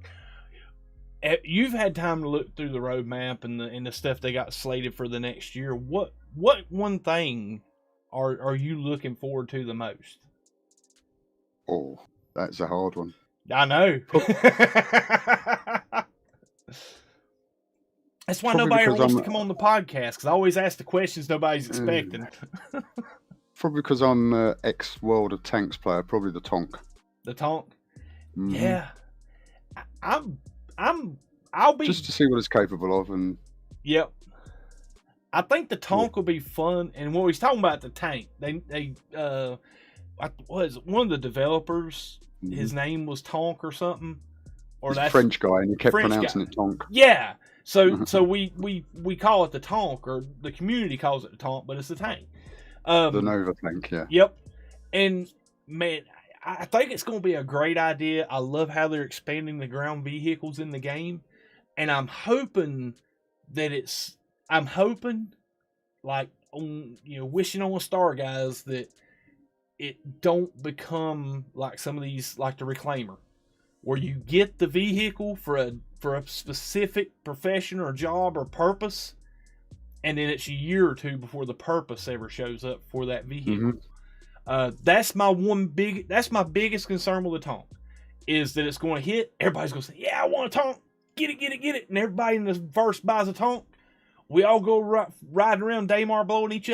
S1: You've had time to look through the roadmap and the stuff they got slated for the next year. What one thing are you looking forward to the most?
S3: Oh, that's a hard one.
S1: I know. That's why nobody ever wants to come on the podcast, because I always ask the questions nobody's expecting.
S3: Probably because I'm an ex-World of Tanks player. Probably the Tonk.
S1: The Tonk?
S3: Mm-hmm.
S1: Yeah. I'll be...
S3: Just to see what it's capable of. And
S1: yep. I think the Tonk will be fun. And when he's talking about the tank, they was one of the developers, his name was Tonk or something. Or
S3: he's a French guy, and he kept pronouncing it Tonk.
S1: Yeah. So we call it the Tonk, or the community calls it the Tonk, but it's the tank.
S3: The Nova tank, yeah.
S1: Yep. And man, I think it's going to be a great idea. I love how they're expanding the ground vehicles in the game, and I'm hoping like on wishing on a star, guys, that it don't become like some of these, like the Reclaimer, where you get the vehicle for a specific profession or job or purpose, and then it's a year or two before the purpose ever shows up for that vehicle. That's my biggest concern with the Tonk, is that it's going to hit. Everybody's going to say, "Yeah, I want a Tonk. Get it!" And everybody in the verse buys a Tonk. We all go riding around Daymar, blowing each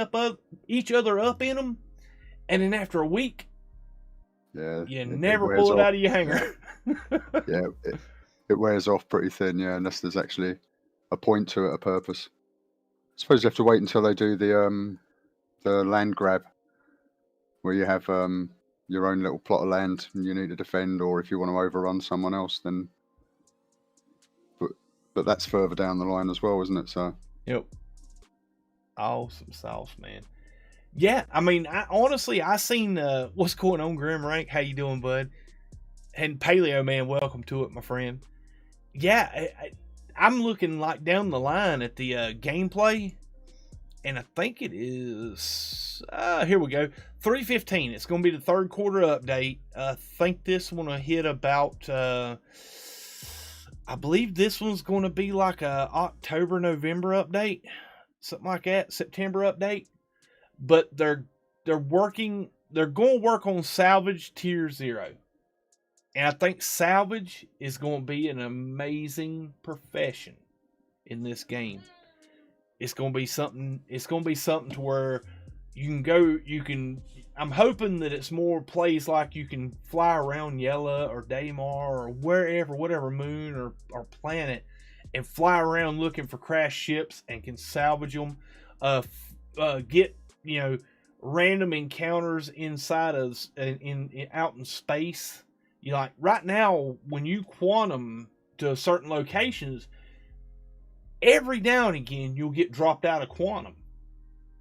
S1: other up in them, and then after a week, you never pull it out of your hanger.
S3: Yeah, it wears off pretty thin. Yeah, unless there's actually a point to it, a purpose. I suppose you have to wait until they do the land grab, where you have your own little plot of land and you need to defend, or if you want to overrun someone else, then. But that's further down the line as well, isn't it? So.
S1: Yep. Awesome sauce, man. Yeah, I mean, I seen what's going on, Grim Rank. How you doing, bud? And Paleo Man, welcome to it, my friend. Yeah, I'm looking like down the line at the gameplay, and I think it is here we go, 3:15. It's going to be the third quarter update. I think this one will hit about I believe this one's going to be like a October, November update, something like that, September update. But they're going to work on salvage tier 0. And I think salvage is going to be an amazing profession in this game. It's going to be something to where I'm hoping that it's more plays like you can fly around Yella or Daymar or whatever moon or planet, and fly around looking for crashed ships and can salvage them. Get random encounters inside of in out in space. You like right now when you quantum to certain locations, every now and again you'll get dropped out of quantum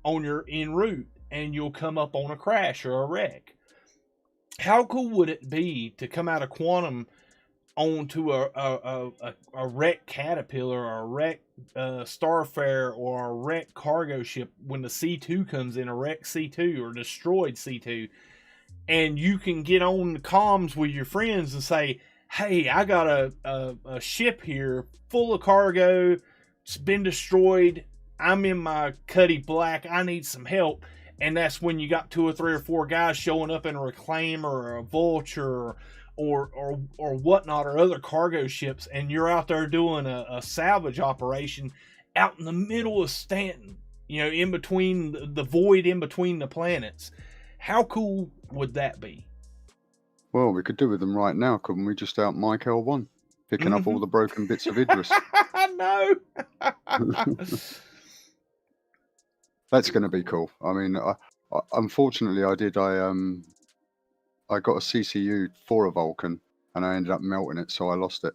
S1: on your en route, and you'll come up on a crash or a wreck. How cool would it be to come out of quantum onto a wrecked caterpillar or a wrecked starfare or a wrecked cargo ship when the C2 comes in, a wrecked C2 or destroyed C2, and you can get on the comms with your friends and say, hey, I got a ship here full of cargo, it's been destroyed, I'm in my Cuddy Black, I need some help. And that's when you got 2 or 3 or 4 guys showing up in a Reclaimer or a Vulture or whatnot, or other cargo ships, and you're out there doing a salvage operation out in the middle of Stanton, in between the void, in between the planets. How cool would that be?
S3: Well, we could do with them right now, couldn't we? Just out Mike L1, picking up all the broken bits of Idris.
S1: I know.
S3: That's going to be cool. I mean, unfortunately, I got a CCU for a Vulcan, and I ended up melting it, so I lost it.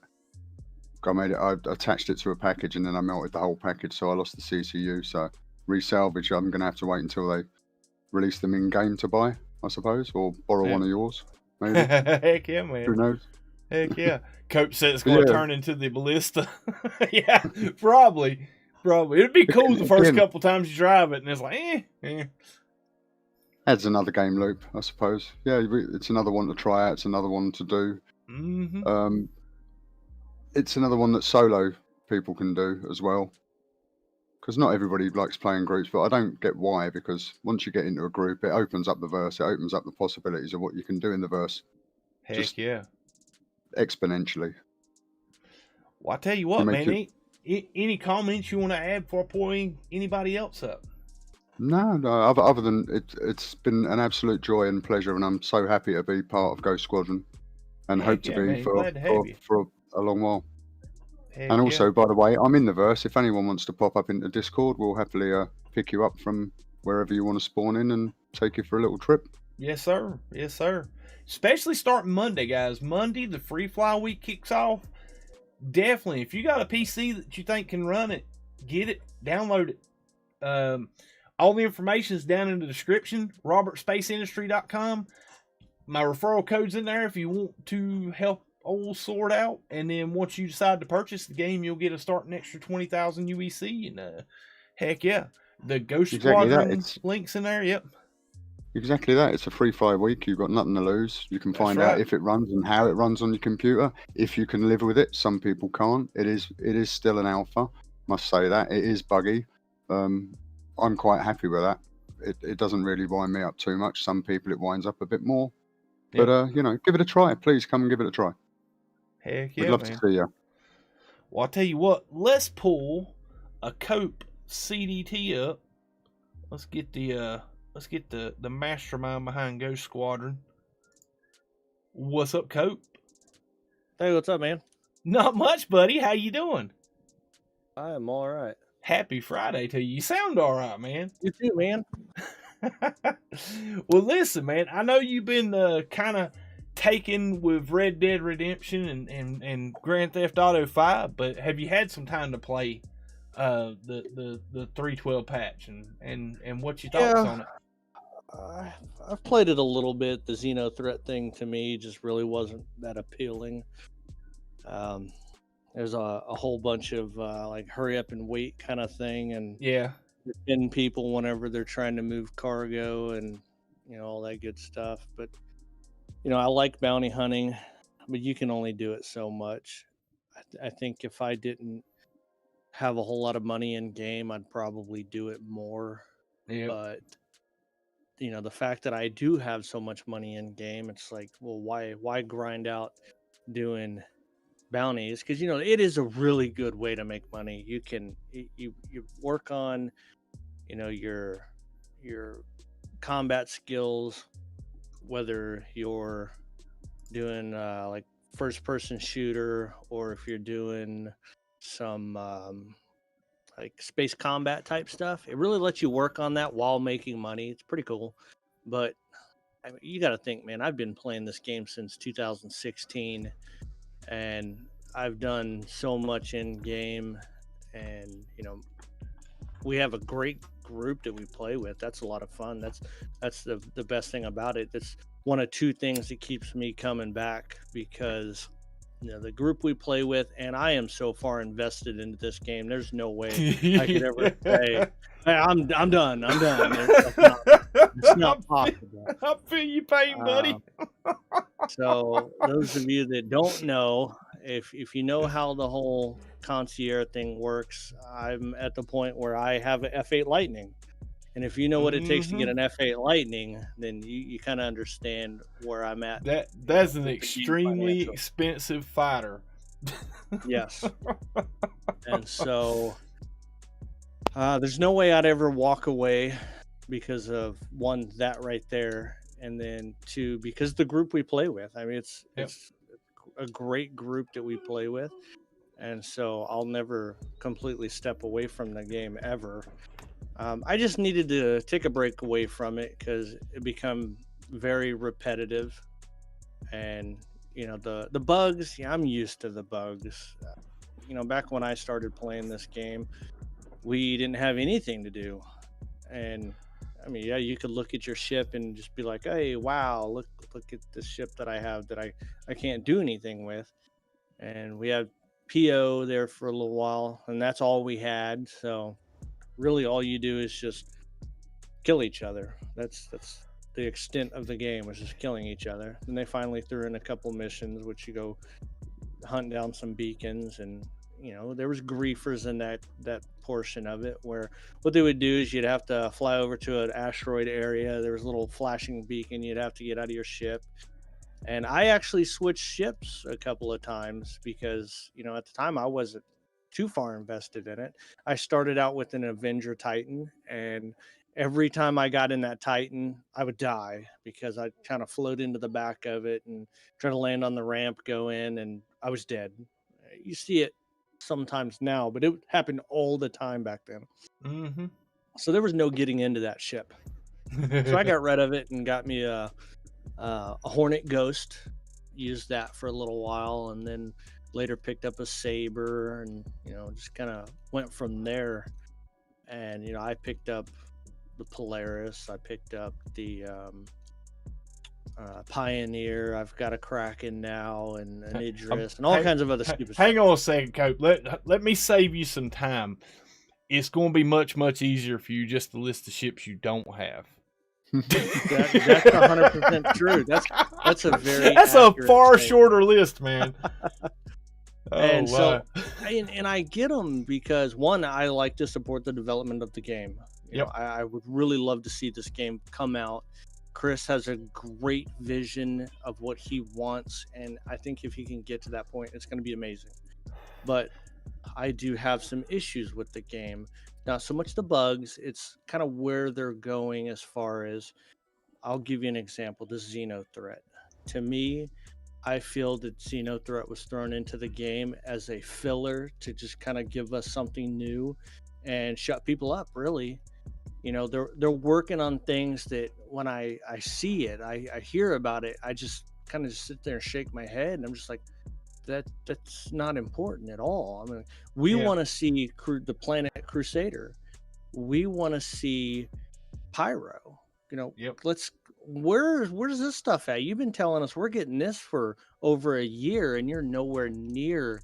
S3: I attached it to a package, and then I melted the whole package, so I lost the CCU. So resalvage, I'm going to have to wait until they release them in game to buy, I suppose, or borrow one of yours, maybe.
S1: Heck yeah, man.
S3: Who knows?
S1: Heck yeah. Cope said it's going to turn into the ballista. Yeah, probably. It'd be cool the first couple times you drive it, and it's like,
S3: Adds another game loop, I suppose. Yeah, it's another one to try out. It's another one to do. It's another one that solo people can do as well. Because not everybody likes playing groups, but I don't get why. Because once you get into a group, it opens up the verse. It opens up the possibilities of what you can do in the verse.
S1: Heck yeah.
S3: Exponentially.
S1: Well, I tell you what, man. Any comments you want to add before pulling anybody else up?
S3: No. Other than it's been an absolute joy and pleasure, and I'm so happy to be part of Ghost Squadron, and hope to be for a long while. And also, by the way, I'm in the verse. If anyone wants to pop up into Discord, we'll happily pick you up from wherever you want to spawn in and take you for a little trip.
S1: Yes, sir. Yes, sir. Especially starting Monday, guys. Monday, the free fly week kicks off. Definitely, if you got a PC that you think can run it, get it, download it. All the information is down in the description, robertspaceindustrry.com. My referral code's in there if you want to help old Sword out. And then once you decide to purchase the game, you'll get a starting extra 20,000 UEC. And heck yeah, the Ghost Squadron links in there. Yep.
S3: Exactly that. It's a free 5 week. You've got nothing to lose. You can find out if it runs and how it runs on your computer. If you can live with it. Some people can't. It is still an alpha. Must say that. It is buggy. I'm quite happy with that. It doesn't really wind me up too much. Some people it winds up a bit more. Yep. But give it a try. Please come and give it a try.
S1: Heck yeah,
S3: we'd love to see you.
S1: Well, I'll tell you what. Let's pull a Cope CDT up. Let's get the mastermind behind Ghost Squadron. What's up, Cope?
S4: Hey, what's up, man?
S1: Not much, buddy. How you doing?
S4: I am all right.
S1: Happy Friday to you. You sound all right, man.
S4: You too, man.
S1: Well, listen, man. I know you've been kind of taken with Red Dead Redemption and Grand Theft Auto 5, but have you had some time to play the 3.12 patch and what you thoughts on it?
S4: I've played it a little bit. The Xeno threat thing to me just really wasn't that appealing. There's a whole bunch of like hurry up and wait kind of thing, and pin people whenever they're trying to move cargo and all that good stuff. But I like bounty hunting, but you can only do it so much. I think if I didn't have a whole lot of money in game, I'd probably do it more. But the fact that I do have so much money in game, it's like, well, why grind out doing bounties? Because it is a really good way to make money. You can you work on your combat skills, whether you're doing like first person shooter or if you're doing some like space combat type stuff. It really lets you work on that while making money. It's pretty cool. But I mean, you got to think, man, I've been playing this game since 2016, and I've done so much in game, and we have a great group that we play with. That's a lot of fun. That's the best thing about it. That's one of two things that keeps me coming back, because the group we play with, and I am so far invested into this game. There's no way I could ever say, hey, I'm done. It's not possible.
S1: I feel you pain, buddy.
S4: So those of you that don't know, if you know how the whole concierge thing works, I'm at the point where I have an F8 Lightning. And if you know what it takes to get an F8 Lightning, then you kind of understand where I'm at.
S1: That's an extremely expensive fighter.
S4: Yes. And so there's no way I'd ever walk away because of, one, that right there, and then two, because the group we play with. I mean, it's a great group that we play with, and so I'll never completely step away from the game ever. I just needed to take a break away from it because it become very repetitive, and the bugs. Yeah, I'm used to the bugs. Back when I started playing this game, we didn't have anything to do, and I mean, yeah, you could look at your ship and just be like, "Hey, wow, look at this ship that I have that I can't do anything with," and we had PO there for a little while, and that's all we had. So really all you do is just kill each other. That's the extent of the game, was just killing each other. And they finally threw in a couple missions, which you go hunt down some beacons, and there was griefers in that portion of it, where what they would do is you'd have to fly over to an asteroid area. There was a little flashing beacon. You'd have to get out of your ship. And I actually switched ships a couple of times because, at the time I wasn't too far invested in it. I started out with an Avenger Titan, and every time I got in that Titan, I would die because I kind of float into the back of it and try to land on the ramp, go in, and I was dead. You see it sometimes now, but it happened all the time back then.
S1: Mm-hmm.
S4: So there was no getting into that ship. So I got rid of it and got me a Hornet Ghost, used that for a little while, and then later picked up a Saber, and just kind of went from there. And I picked up the Polaris, I picked up the Pioneer, I've got a Kraken now, and an Idris, and all kinds of other stupid
S1: stuff. Hang on a second, Cope. Let me save you some time. It's going to be much, much easier for you just to list the ships you don't have.
S4: That's 100% true. That's
S1: a far shorter list, man.
S4: And so, and I get them because, one, I like to support the development of the game. I would really love to see this game come out. Chris has a great vision of what he wants, and I think if he can get to that point, it's going to be amazing. But I do have some issues with the game. Not so much the bugs, it's kind of where they're going as far as, I'll give you an example, the Xeno threat. To me, I feel that Xeno threat was thrown into the game as a filler to just kind of give us something new and shut people up, really. They're working on things that when I see it, I hear about it, I just kind of sit there and shake my head, and I'm just like, that's not important at all. I mean, we want to see the Planet Crusader. We want to see Pyro. Where's this stuff at? You've been telling us we're getting this for over a year, and you're nowhere near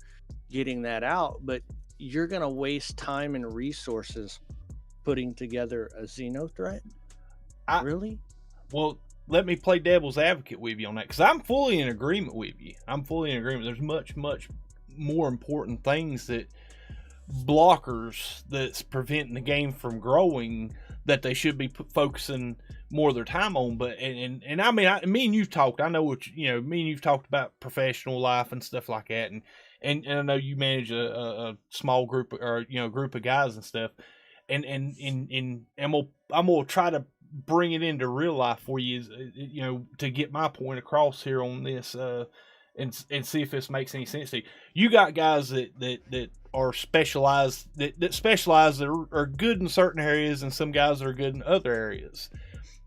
S4: getting that out, but you're going to waste time and resources putting together a Xeno threat? Really?
S1: Well, let me play devil's advocate with you on that, because I'm fully in agreement with you. There's much, much more important things that blockers that's preventing the game from growing that they should be focusing more of their time on. But and I mean, me and you've talked. I know what me and you've talked about professional life and stuff like that, and I know you manage a small group or group of guys and stuff, and I'm gonna try to bring it into real life for you, to get my point across here on this, and see if this makes any sense to you. You got guys that are specialized, that specialize, that are good in certain areas, and some guys that are good in other areas.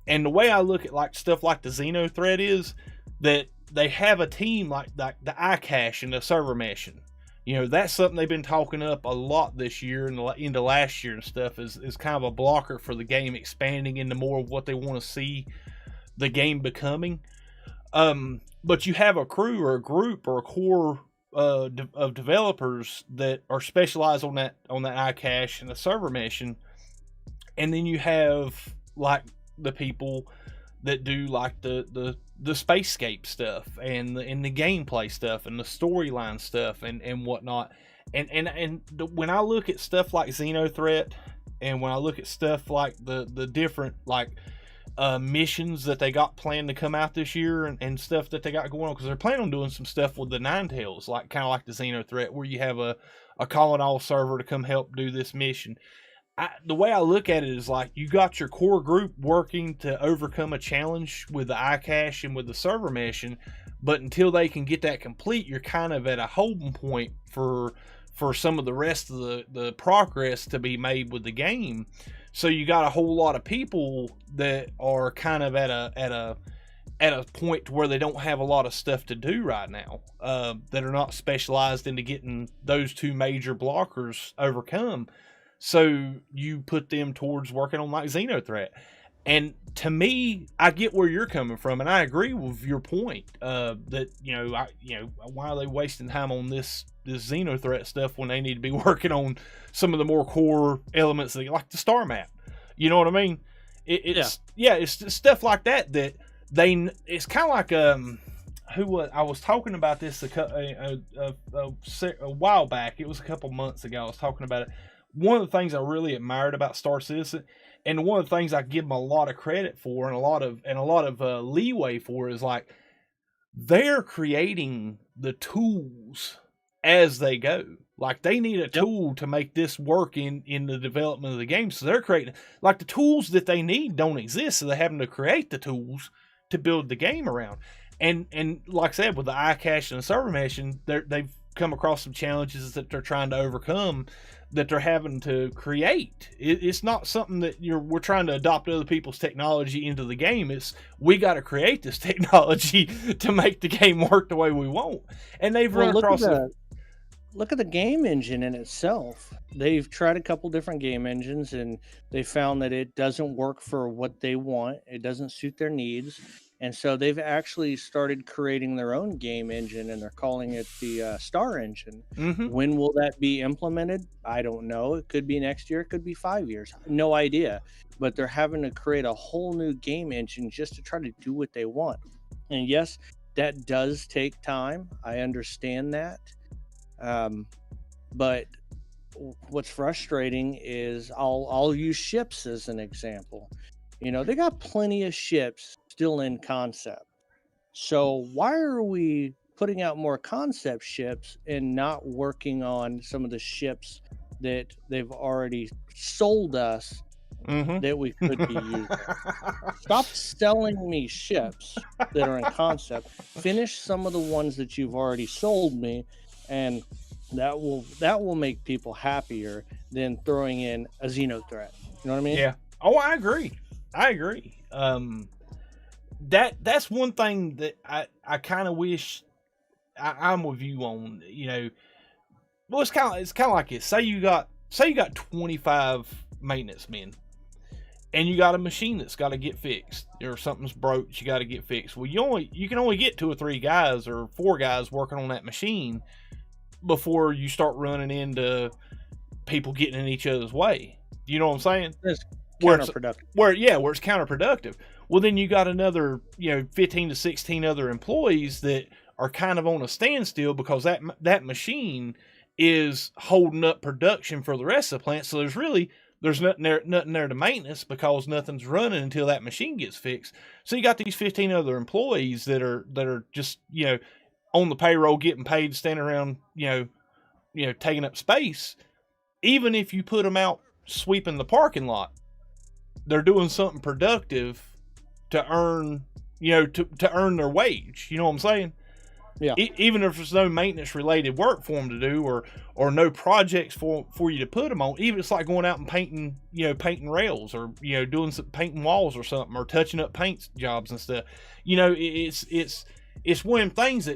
S1: And the way I look at like stuff like the Xeno threat is that they have a team like the iCache and the server meshing. You know, that's something they've been talking up a lot this year and into last year and stuff, is kind of a blocker for the game expanding into more of what they want to see the game becoming. But you have a crew or a group or a core of developers that are specialized on that iCache and the server meshing, and then you have like the people that do like the spacescape stuff and the gameplay stuff and the storyline stuff and whatnot. And when I look at stuff like Xenothreat, and when I look at stuff like the different like missions that they got planned to come out this year and stuff that they got going on, because they're planning on doing some stuff with the Ninetales, like kind of like the Xenothreat, where you have a calling all server to come help do this mission. The way I look at it is like you got your core group working to overcome a challenge with the iCache and with the server meshing, but until they can get that complete, you're kind of at a holding point for some of the rest of the progress to be made with the game. So you got a whole lot of people that are kind of at a point to where they don't have a lot of stuff to do right now, that are not specialized into getting those two major blockers overcome. So you put them towards working on like Xenothreat. And to me, I get where you're coming from, and I agree with your point that why are they wasting time on this Xenothreat stuff when they need to be working on some of the more core elements like the star map? You know what I mean? It's stuff like that it's kind of like I was talking about this a while back. It was a couple months ago. I was talking about it. One of the things I really admired about Star Citizen, and one of the things I give them a lot of credit for and a lot of leeway for, is like they're creating the tools as they go. Like they need a tool to make this work in the development of the game, so they're creating like the tools that they need don't exist, so they're having to create the tools to build the game around. And like I said, with the iCache and the server meshing, they've come across some challenges that they're trying to overcome, that they're having to create. It's not something that we're trying to adopt other people's technology into the game. It's we got to create this technology to make the game work the way we want. And they've run across it.
S4: Look at the game engine in itself. They've tried a couple different game engines, and they found that it doesn't work for what they want. It doesn't suit their needs. And so they've actually started creating their own game engine, and they're calling it the Star Engine.
S1: Mm-hmm.
S4: When will that be implemented? I don't know. It could be next year. It could be 5 years. No idea. But they're having to create a whole new game engine just to try to do what they want. And yes, that does take time. I understand that. But what's frustrating is I'll use ships as an example. They got plenty of ships still in concept. So why are we putting out more concept ships and not working on some of the ships that they've already sold us that we could be using? Stop selling me ships that are in concept. Finish some of the ones that you've already sold me, and that will make people happier than throwing in a Xenothreat. You know what I mean?
S1: Yeah. Oh, I agree. That's one thing that I kind of wish I'm with you on. Well, it's kind of like this. Say you got 25 maintenance men, and you got a machine that's got to get fixed, or something's broke, you got to get fixed. Well, you can only get 2 or 3 guys or 4 guys working on that machine before you start running into people getting in each other's way. You know what I'm saying?
S4: It's counterproductive.
S1: Where it's counterproductive. Well, then you got another 15 to 16 other employees that are kind of on a standstill because that machine is holding up production for the rest of the plant. So there's nothing there to maintenance, because nothing's running until that machine gets fixed. So you got these 15 other employees that are just on the payroll, getting paid, standing around taking up space. Even if you put them out sweeping the parking lot, they're doing something productive to earn to earn their wage. You know what I'm saying?
S4: Yeah.
S1: Even if there's no maintenance related work for them to do, or no projects for you to put them on, even it's like going out and painting, painting rails, or doing some painting walls or something, or touching up paint jobs and stuff. It's one of them things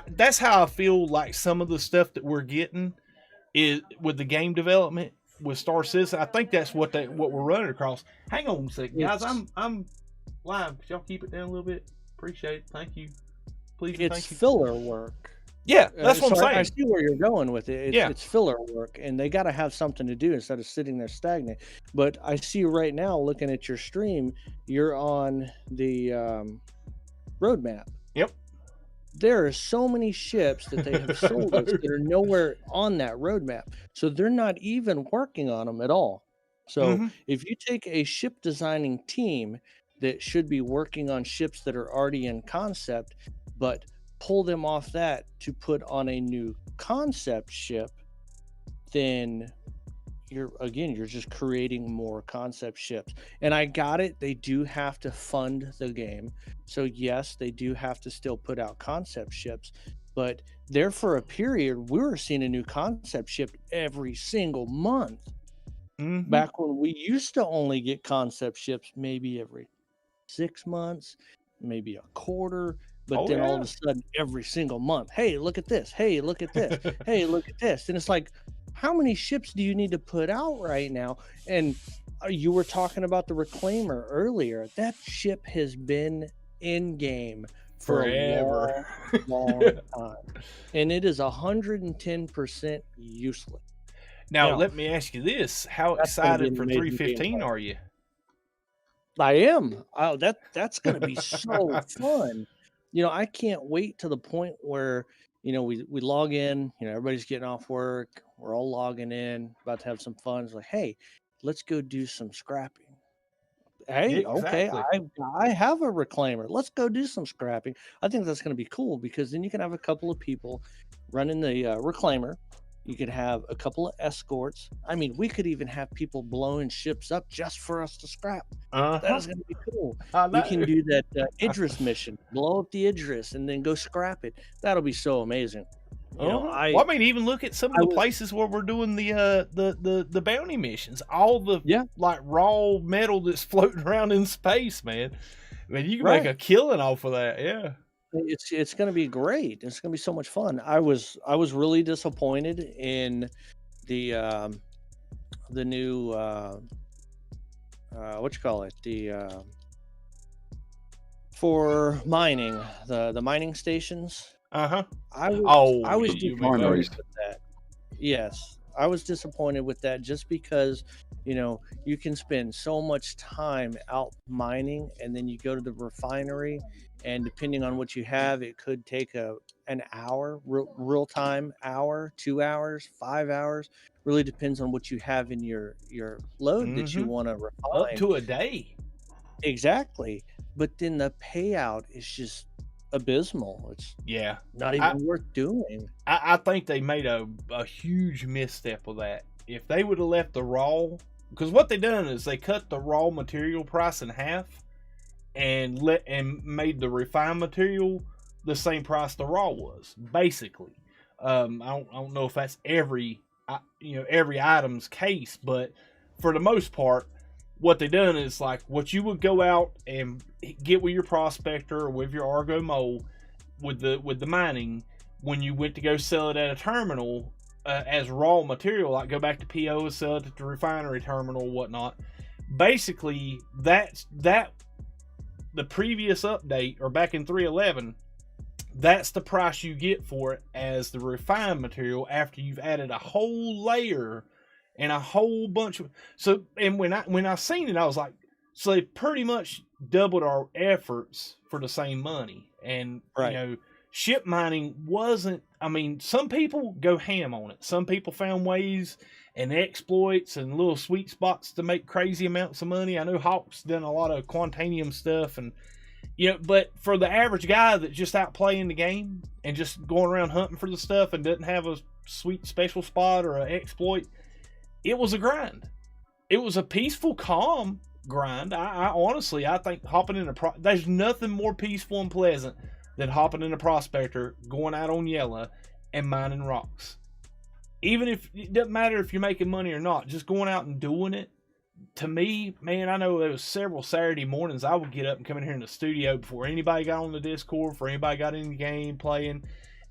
S1: that's how I feel like some of the stuff that we're getting is with the game development with Star Citizen. I think that's what we're running across. Hang on a second, guys. I'm live. Could y'all keep it down a little bit? Appreciate it. Thank you. Please.
S4: It's
S1: thank you.
S4: filler work.
S1: Yeah, that's what I'm saying.
S4: I see where you're going with it.
S1: Yeah.
S4: It's filler work, and they got to have something to do instead of sitting there stagnant. But I see right now, looking at your stream, you're on the roadmap.
S1: Yep.
S4: There are so many ships that they have sold us that are nowhere on that roadmap. So they're not even working on them at all. So if you take a ship designing team that should be working on ships that are already in concept, but pull them off that to put on a new concept ship, then you're just creating more concept ships. And I got it. They do have to fund the game. So yes, they do have to still put out concept ships, but there for a period, we were seeing a new concept ship every single month. Back when we used to only get concept ships maybe every 6 months, maybe a quarter, but all of a sudden every single month, hey, look at this, hey, look at this, hey, look at this. And it's like, how many ships do you need to put out right now? And you were talking about the Reclaimer earlier. That ship has been in game for
S1: forever,
S4: a long time, and it is 110% useless.
S1: Now, let me ask you this: how excited for 315 are you?
S4: I am. Oh, that's going to be so fun. I can't wait to the point where, we log in, everybody's getting off work. We're all logging in, about to have some fun. It's like, hey, let's go do some scrapping. Hey,
S1: Yeah, exactly.
S4: Okay, I have a Reclaimer. Let's go do some scrapping. I think that's going to be cool because then you can have a couple of people running the Reclaimer. You could have a couple of escorts. I mean, we could even have people blowing ships up just for us to scrap. That is going to be cool. We can do that Idris mission, blow up the Idris, and then go scrap it. That'll be so amazing.
S1: I mean, even look at some of the places where we're doing the bounty missions. All the like raw metal that's floating around in space, man. I mean, you can make a killing off of that. Yeah.
S4: It's going to be great. It's going to be so much fun. I was really disappointed in the new for mining, the mining stations. I was disappointed with that. Yes, I was disappointed with that just because you can spend so much time out mining, and then you go to the refinery. And depending on what you have, it could take an hour, real time hour, 2 hours, 5 hours. Really depends on what you have in your load that you want to refine.
S1: Up to a day.
S4: Exactly. But then the payout is just abysmal. It's not even worth doing.
S1: I think they made a huge misstep with that. If they would have left the raw, because what they done is they cut the raw material price in half. And made the refined material the same price the raw was, basically. I don't know if that's every item's case, but for the most part, what they done is like what you would go out and get with your prospector or with your Argo mole with the mining when you went to go sell it at a terminal as raw material, like go back to PO and sell it at the refinery terminal or whatnot. Basically, that's the previous update, or back in 3.11, that's the price you get for it as the refined material after you've added a whole layer and a whole bunch of. So, and when I seen it, I was like, so they pretty much doubled our efforts for the same money. And ship mining wasn't. I mean, some people go ham on it. Some people found ways and exploits and little sweet spots to make crazy amounts of money. I know Hawk's done a lot of Quantanium stuff, and but for the average guy that's just out playing the game and just going around hunting for the stuff and doesn't have a sweet special spot or an exploit, it was a grind. It was a peaceful, calm grind. I honestly, I think hopping in there's nothing more peaceful and pleasant than hopping in a prospector, going out on Yella, and mining rocks. Even if it doesn't matter if you're making money or not, just going out and doing it. To me, man, I know there was several Saturday mornings I would get up and come in here in the studio before anybody got on the Discord, before anybody got in the game playing,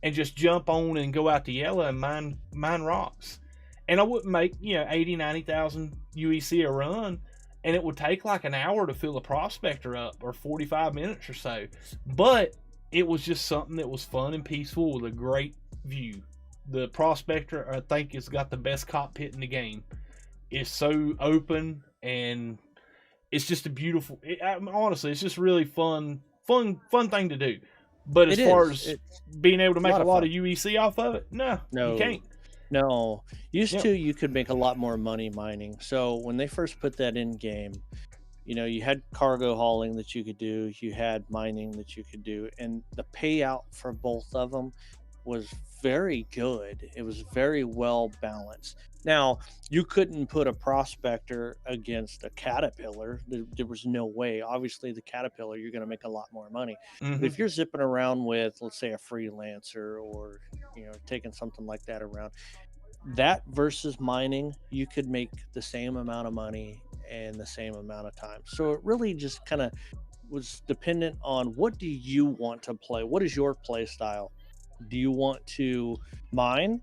S1: and just jump on and go out to Yella and mine rocks. And I wouldn't make, 80, 90,000 UEC a run, and it would take like an hour to fill a prospector up, or 45 minutes or so. But it was just something that was fun and peaceful with a great view. The prospector, I think, has got the best cockpit in the game. It's so open, and it's just a beautiful. Honestly, it's just really fun thing to do. But as far as being able to make a lot of UEC off of it, no, you can't.
S4: No, used to you could make a lot more money mining. So when they first put that in game, you had cargo hauling that you could do, you had mining that you could do, and the payout for both of them was very good. It was very well balanced. Now, you couldn't put a prospector against a caterpillar. There was no way. Obviously, the caterpillar, you're going to make a lot more money.
S1: Mm-hmm.
S4: But if you're zipping around with, let's say, a freelancer, or taking something like that around, that versus mining, you could make the same amount of money in the same amount of time. So it really just kind of was dependent on, what do you want to play? What is your play style? Do you want to mine?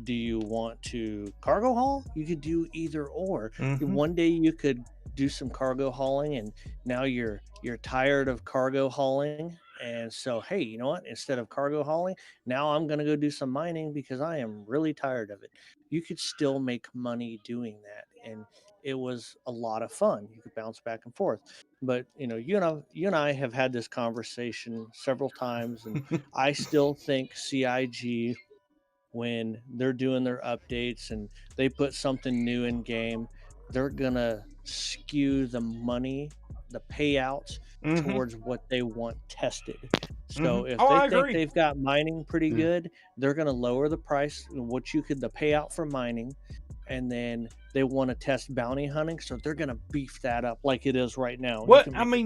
S4: Do you want to cargo haul? You could do either or.
S1: Mm-hmm.
S4: One day you could do some cargo hauling, and now you're tired of cargo hauling, and so, hey, you know what? Instead of cargo hauling, now I'm going to go do some mining because I am really tired of it. You could still make money doing that, and it was a lot of fun. You could bounce back and forth. But you and I have had this conversation several times, and I still think CIG, when they're doing their updates and they put something new in game, they're gonna skew the money, the payouts towards what they want tested. So if they think they've got mining pretty good, they're gonna lower the price, the payout for mining, and then they want to test bounty hunting, so they're gonna beef that up like it is right now.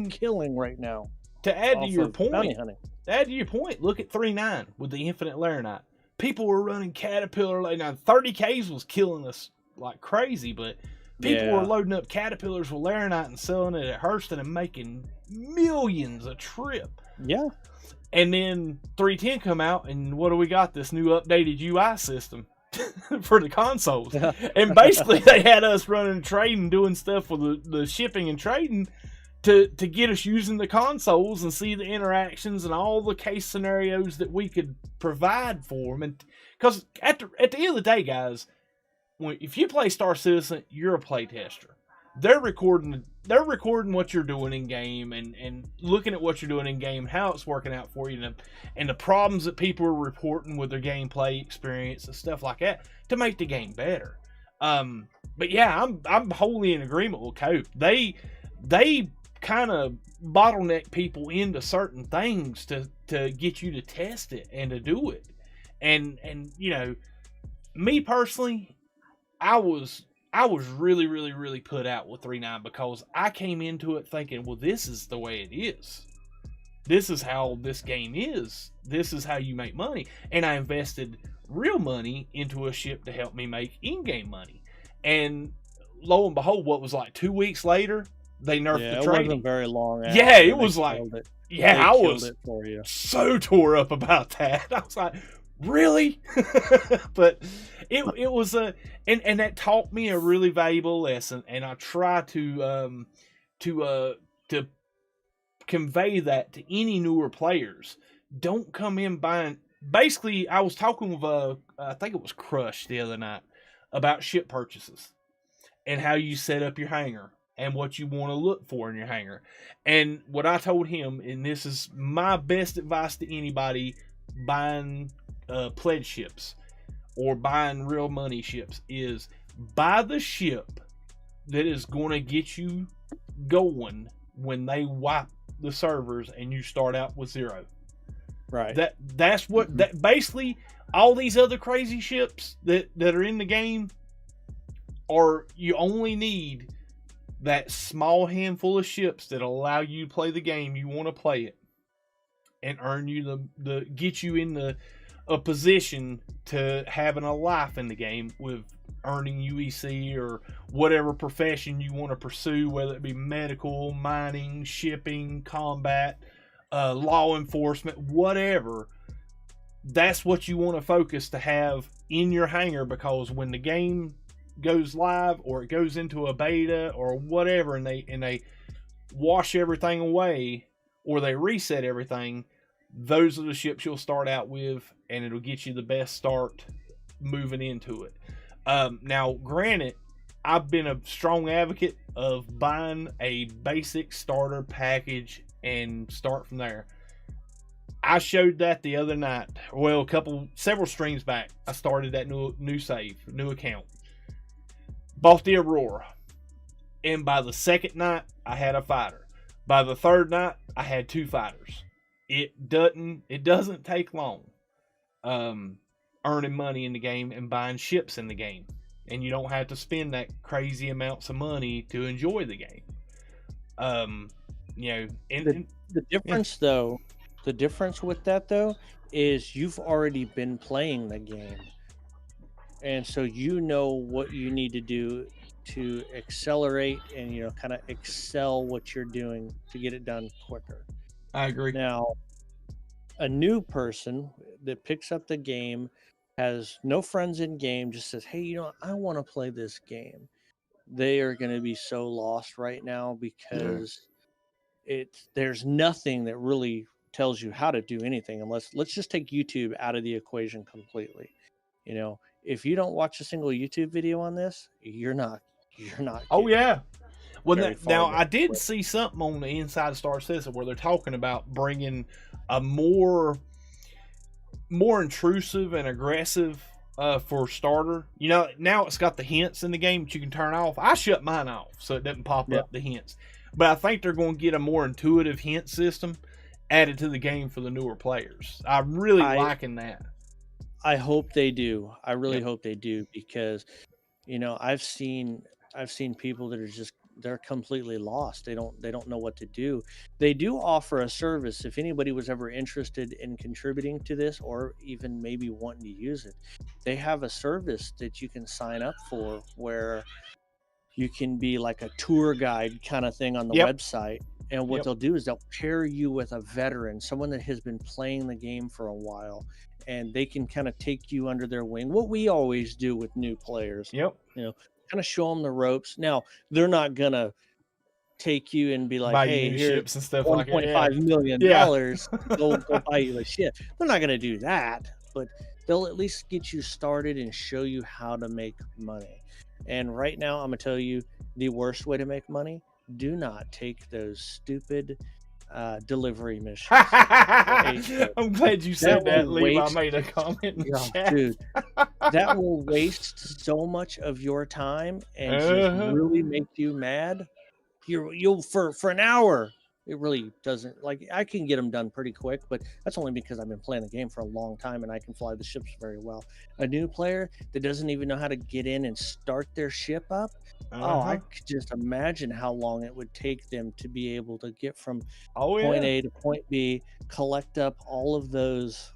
S4: Killing right now.
S1: To add to your point, look at 3.9 with the Infinite Laranite. People were running Caterpillar. Now 30Ks was killing us like crazy, but people were loading up Caterpillars with Laranite and selling it at Hurston and making millions a trip.
S4: Yeah.
S1: And then 310 come out, and what do we got? This new updated UI system for the consoles. And basically they had us running trading, doing stuff with the shipping and trading to get us using the consoles and see the interactions and all the case scenarios that we could provide for them. And because at the end of the day, guys, if you play Star Citizen, you're a play tester. They're recording what you're doing in game, and looking at what you're doing in game, how it's working out for you, and the problems that people are reporting with their gameplay experience and stuff like that to make the game better. But yeah, I'm wholly in agreement with Cope. They kind of bottleneck people into certain things to get you to test it and to do it. And me personally, I was really, really, really put out with 3.9 because I came into it thinking, well, this is the way it is. This is how this game is. This is how you make money. And I invested real money into a ship to help me make in-game money. And lo and behold, what was like 2 weeks later, they nerfed the trading.
S4: It wasn't very long after.
S1: Yeah, it was like, I was so tore up about that. I was like, really? But it was and that taught me a really valuable lesson, and I try to convey that to any newer players. Don't come in buying. Basically, I was talking with I think it was Crush the other night about ship purchases and how you set up your hangar and what you want to look for in your hangar. And what I told him, and this is my best advice to anybody buying pledge ships or buying real money ships, is buy the ship that is going to get you going when they wipe the servers and you start out with zero.
S4: Right.
S1: That's what that basically all these other crazy ships that are in the game are, you only need that small handful of ships that allow you to play the game you want to play it. and earn you the get you in a position to having a life in the game with earning UEC or whatever profession you want to pursue, whether it be medical, mining, shipping, combat, law enforcement, whatever. That's what you want to focus to have in your hangar, because when the game goes live or it goes into a beta or whatever, and they wash everything away or they reset everything, those are the ships you'll start out with, and it'll get you the best start moving into it. Now, granted, I've been a strong advocate of buying a basic starter package and start from there. I showed that the other night. Well, several streams back, I started that new account. Bought the Aurora. And by the second night, I had a fighter. By the third night, I had 2 fighters. It doesn't take long earning money in the game and buying ships in the game. And you don't have to spend that crazy amounts of money to enjoy the game.
S4: The difference though, the difference with that though is you've already been playing the game. And so you know what you need to do to accelerate and kind of excel what you're doing to get it done quicker.
S1: I agree.
S4: Now, a new person that picks up the game, has no friends in game, just says, hey, I want to play this game. They are going to be so lost right now because there's nothing that really tells you how to do anything, unless let's just take YouTube out of the equation completely. If you don't watch a single YouTube video on this, you're not.
S1: Oh yeah. Well, now I did see something on the Inside of Star Citizen where they're talking about bringing a more intrusive and aggressive for starter. Now it's got the hints in the game that you can turn off. I shut mine off so it doesn't pop up the hints. But I think they're going to get a more intuitive hint system added to the game for the newer players. I'm really liking that.
S4: I hope they do. I really hope they do, because I've seen people that are they're completely lost. They don't know what to do. They do offer a service if anybody was ever interested in contributing to this, or even maybe wanting to use it. They have a service that you can sign up for where you can be like a tour guide kind of thing on the website. And what they'll do is they'll pair you with a veteran, someone that has been playing the game for a while, and they can kind of take you under their wing. What we always do with new players. Kind of show them the ropes. Now, they're not going to take you and be like,
S1: buy
S4: hey, here's
S1: ships and stuff like
S4: $1.5 million. Go buy you a ship. They're not going to do that, but they'll at least get you started and show you how to make money. And right now, I'm going to tell you the worst way to make money: do not take those stupid delivery missions.
S1: I'm glad you said that, Lee. I made a comment in the chat.
S4: Dude, that will waste so much of your time and just really make you mad. You'll for an hour. It really doesn't. Like, I can get them done pretty quick, but that's only because I've been playing the game for a long time and I can fly the ships very well. A new player that doesn't even know how to get in and start their ship up, I could just imagine how long it would take them to be able to get from point A to point B, collect up all of those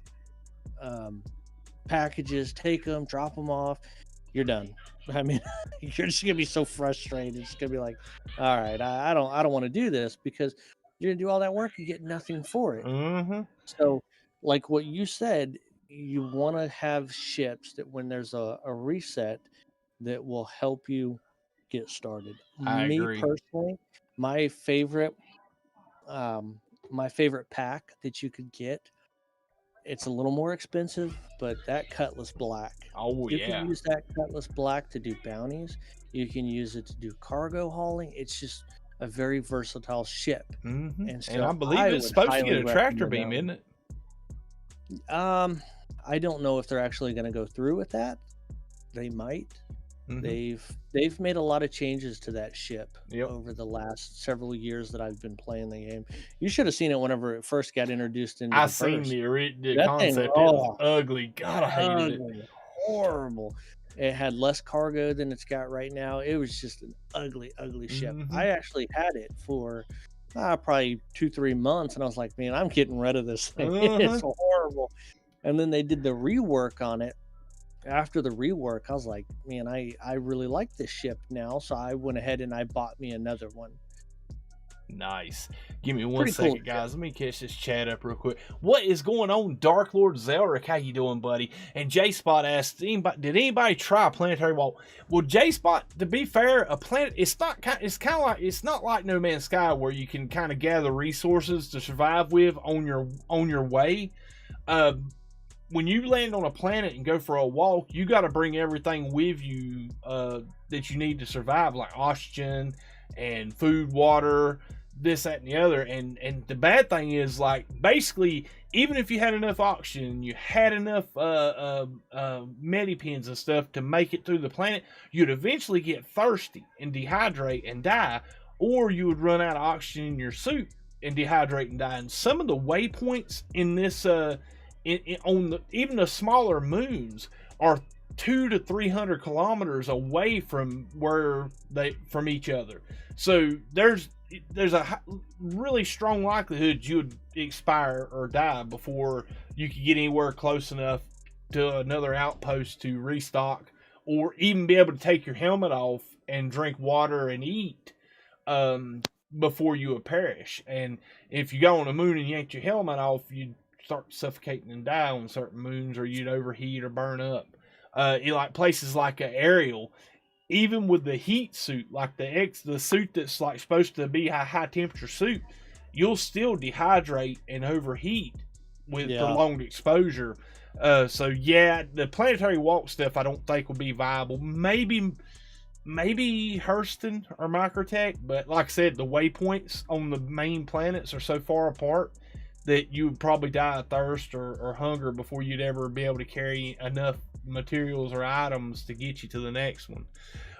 S4: packages, take them, drop them off. You're done. I mean, you're just gonna be so frustrated. It's gonna be like, all right, I don't want to do this, because you're gonna do all that work and get nothing for it. So, like what you said, you want to have ships that when there's a reset, that will help you get started.
S1: I agree.
S4: Personally, my favorite pack that you could get, it's a little more expensive, but that Cutlass Black. You can use that Cutlass Black to do bounties. You can use it to do cargo hauling. It's just a very versatile ship.
S1: And I believe it's supposed to get a tractor beam, isn't it?
S4: I don't know if they're actually going to go through with that. They might. They've made a lot of changes to that ship over the last several years that I've been playing the game. You should have seen it whenever it first got introduced into
S1: I seen the concept. It was ugly. God, I hated it.
S4: Horrible. It had less cargo than it's got right now. It was just an ugly ship. I actually had it for probably 2-3 months, and I was like, man, I'm getting rid of this thing. It's horrible. And then they did the rework on it. After the rework, I was like, man, I really like this ship now, so I went ahead and I bought me another one.
S1: Nice. Give me one
S4: Pretty
S1: second,
S4: cool,
S1: guys. Let me catch this chat up real quick. What is going on, Dark Lord Zelric? How you doing, buddy? And J Spot asked, did anybody try a planetary walk? Well, J Spot, to be fair, a planet it's not like No Man's Sky where you can kind of gather resources to survive with on your way. When you land on a planet and go for a walk, you got to bring everything with you that you need to survive, like oxygen and food, water, this, that, and the other. And the bad thing is, like, basically, even if you had enough oxygen, you had enough medipens and stuff to make it through the planet, you'd eventually get thirsty and dehydrate and die, or you would run out of oxygen in your suit and dehydrate and die. And some of the waypoints in this even the smaller moons are 200 to 300 kilometers away from from each other. So there's a really strong likelihood you would expire or die before you could get anywhere close enough to another outpost to restock, or even be able to take your helmet off and drink water and eat before you would perish. And if you go on the moon and yank your helmet off, you'd start suffocating and die on certain moons, or you'd overheat or burn up. Like places like Ariel, even with the heat suit, like the suit that's like supposed to be a high temperature suit, you'll still dehydrate and overheat with prolonged exposure. So yeah, the planetary walk stuff I don't think will be viable. Maybe Hurston or Microtech, but like I said, the waypoints on the main planets are so far apart that you would probably die of thirst or hunger before you'd ever be able to carry enough materials or items to get you to the next one.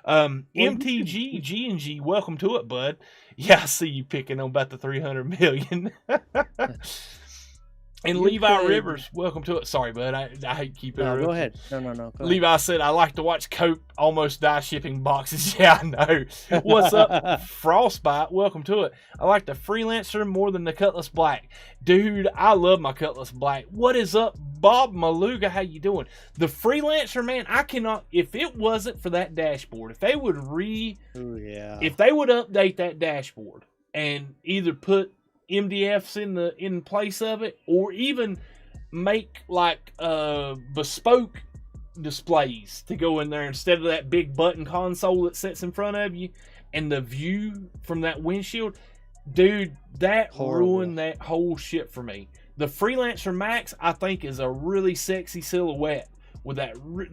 S1: MTG G&G, welcome to it, bud. Yeah, I see you picking on about the 300 million. And Levi Rivers, welcome to it. Sorry, bud. I hate keeping it.
S4: Go ahead. No.
S1: Levi said, I like to watch Cope almost die shipping boxes. Yeah, I know. What's up, Frostbite? Welcome to it. I like the Freelancer more than the Cutlass Black. Dude, I love my Cutlass Black. What is up, Bob Maluga? How you doing? The Freelancer, man, I cannot, if it wasn't for that dashboard, if they would if they would update that dashboard and either put MDFs in place of it, or even make like bespoke displays to go in there instead of that big button console that sits in front of you and the view from that windshield, dude, that ruined that whole shit for me. The Freelancer Max, I think, is a really sexy silhouette with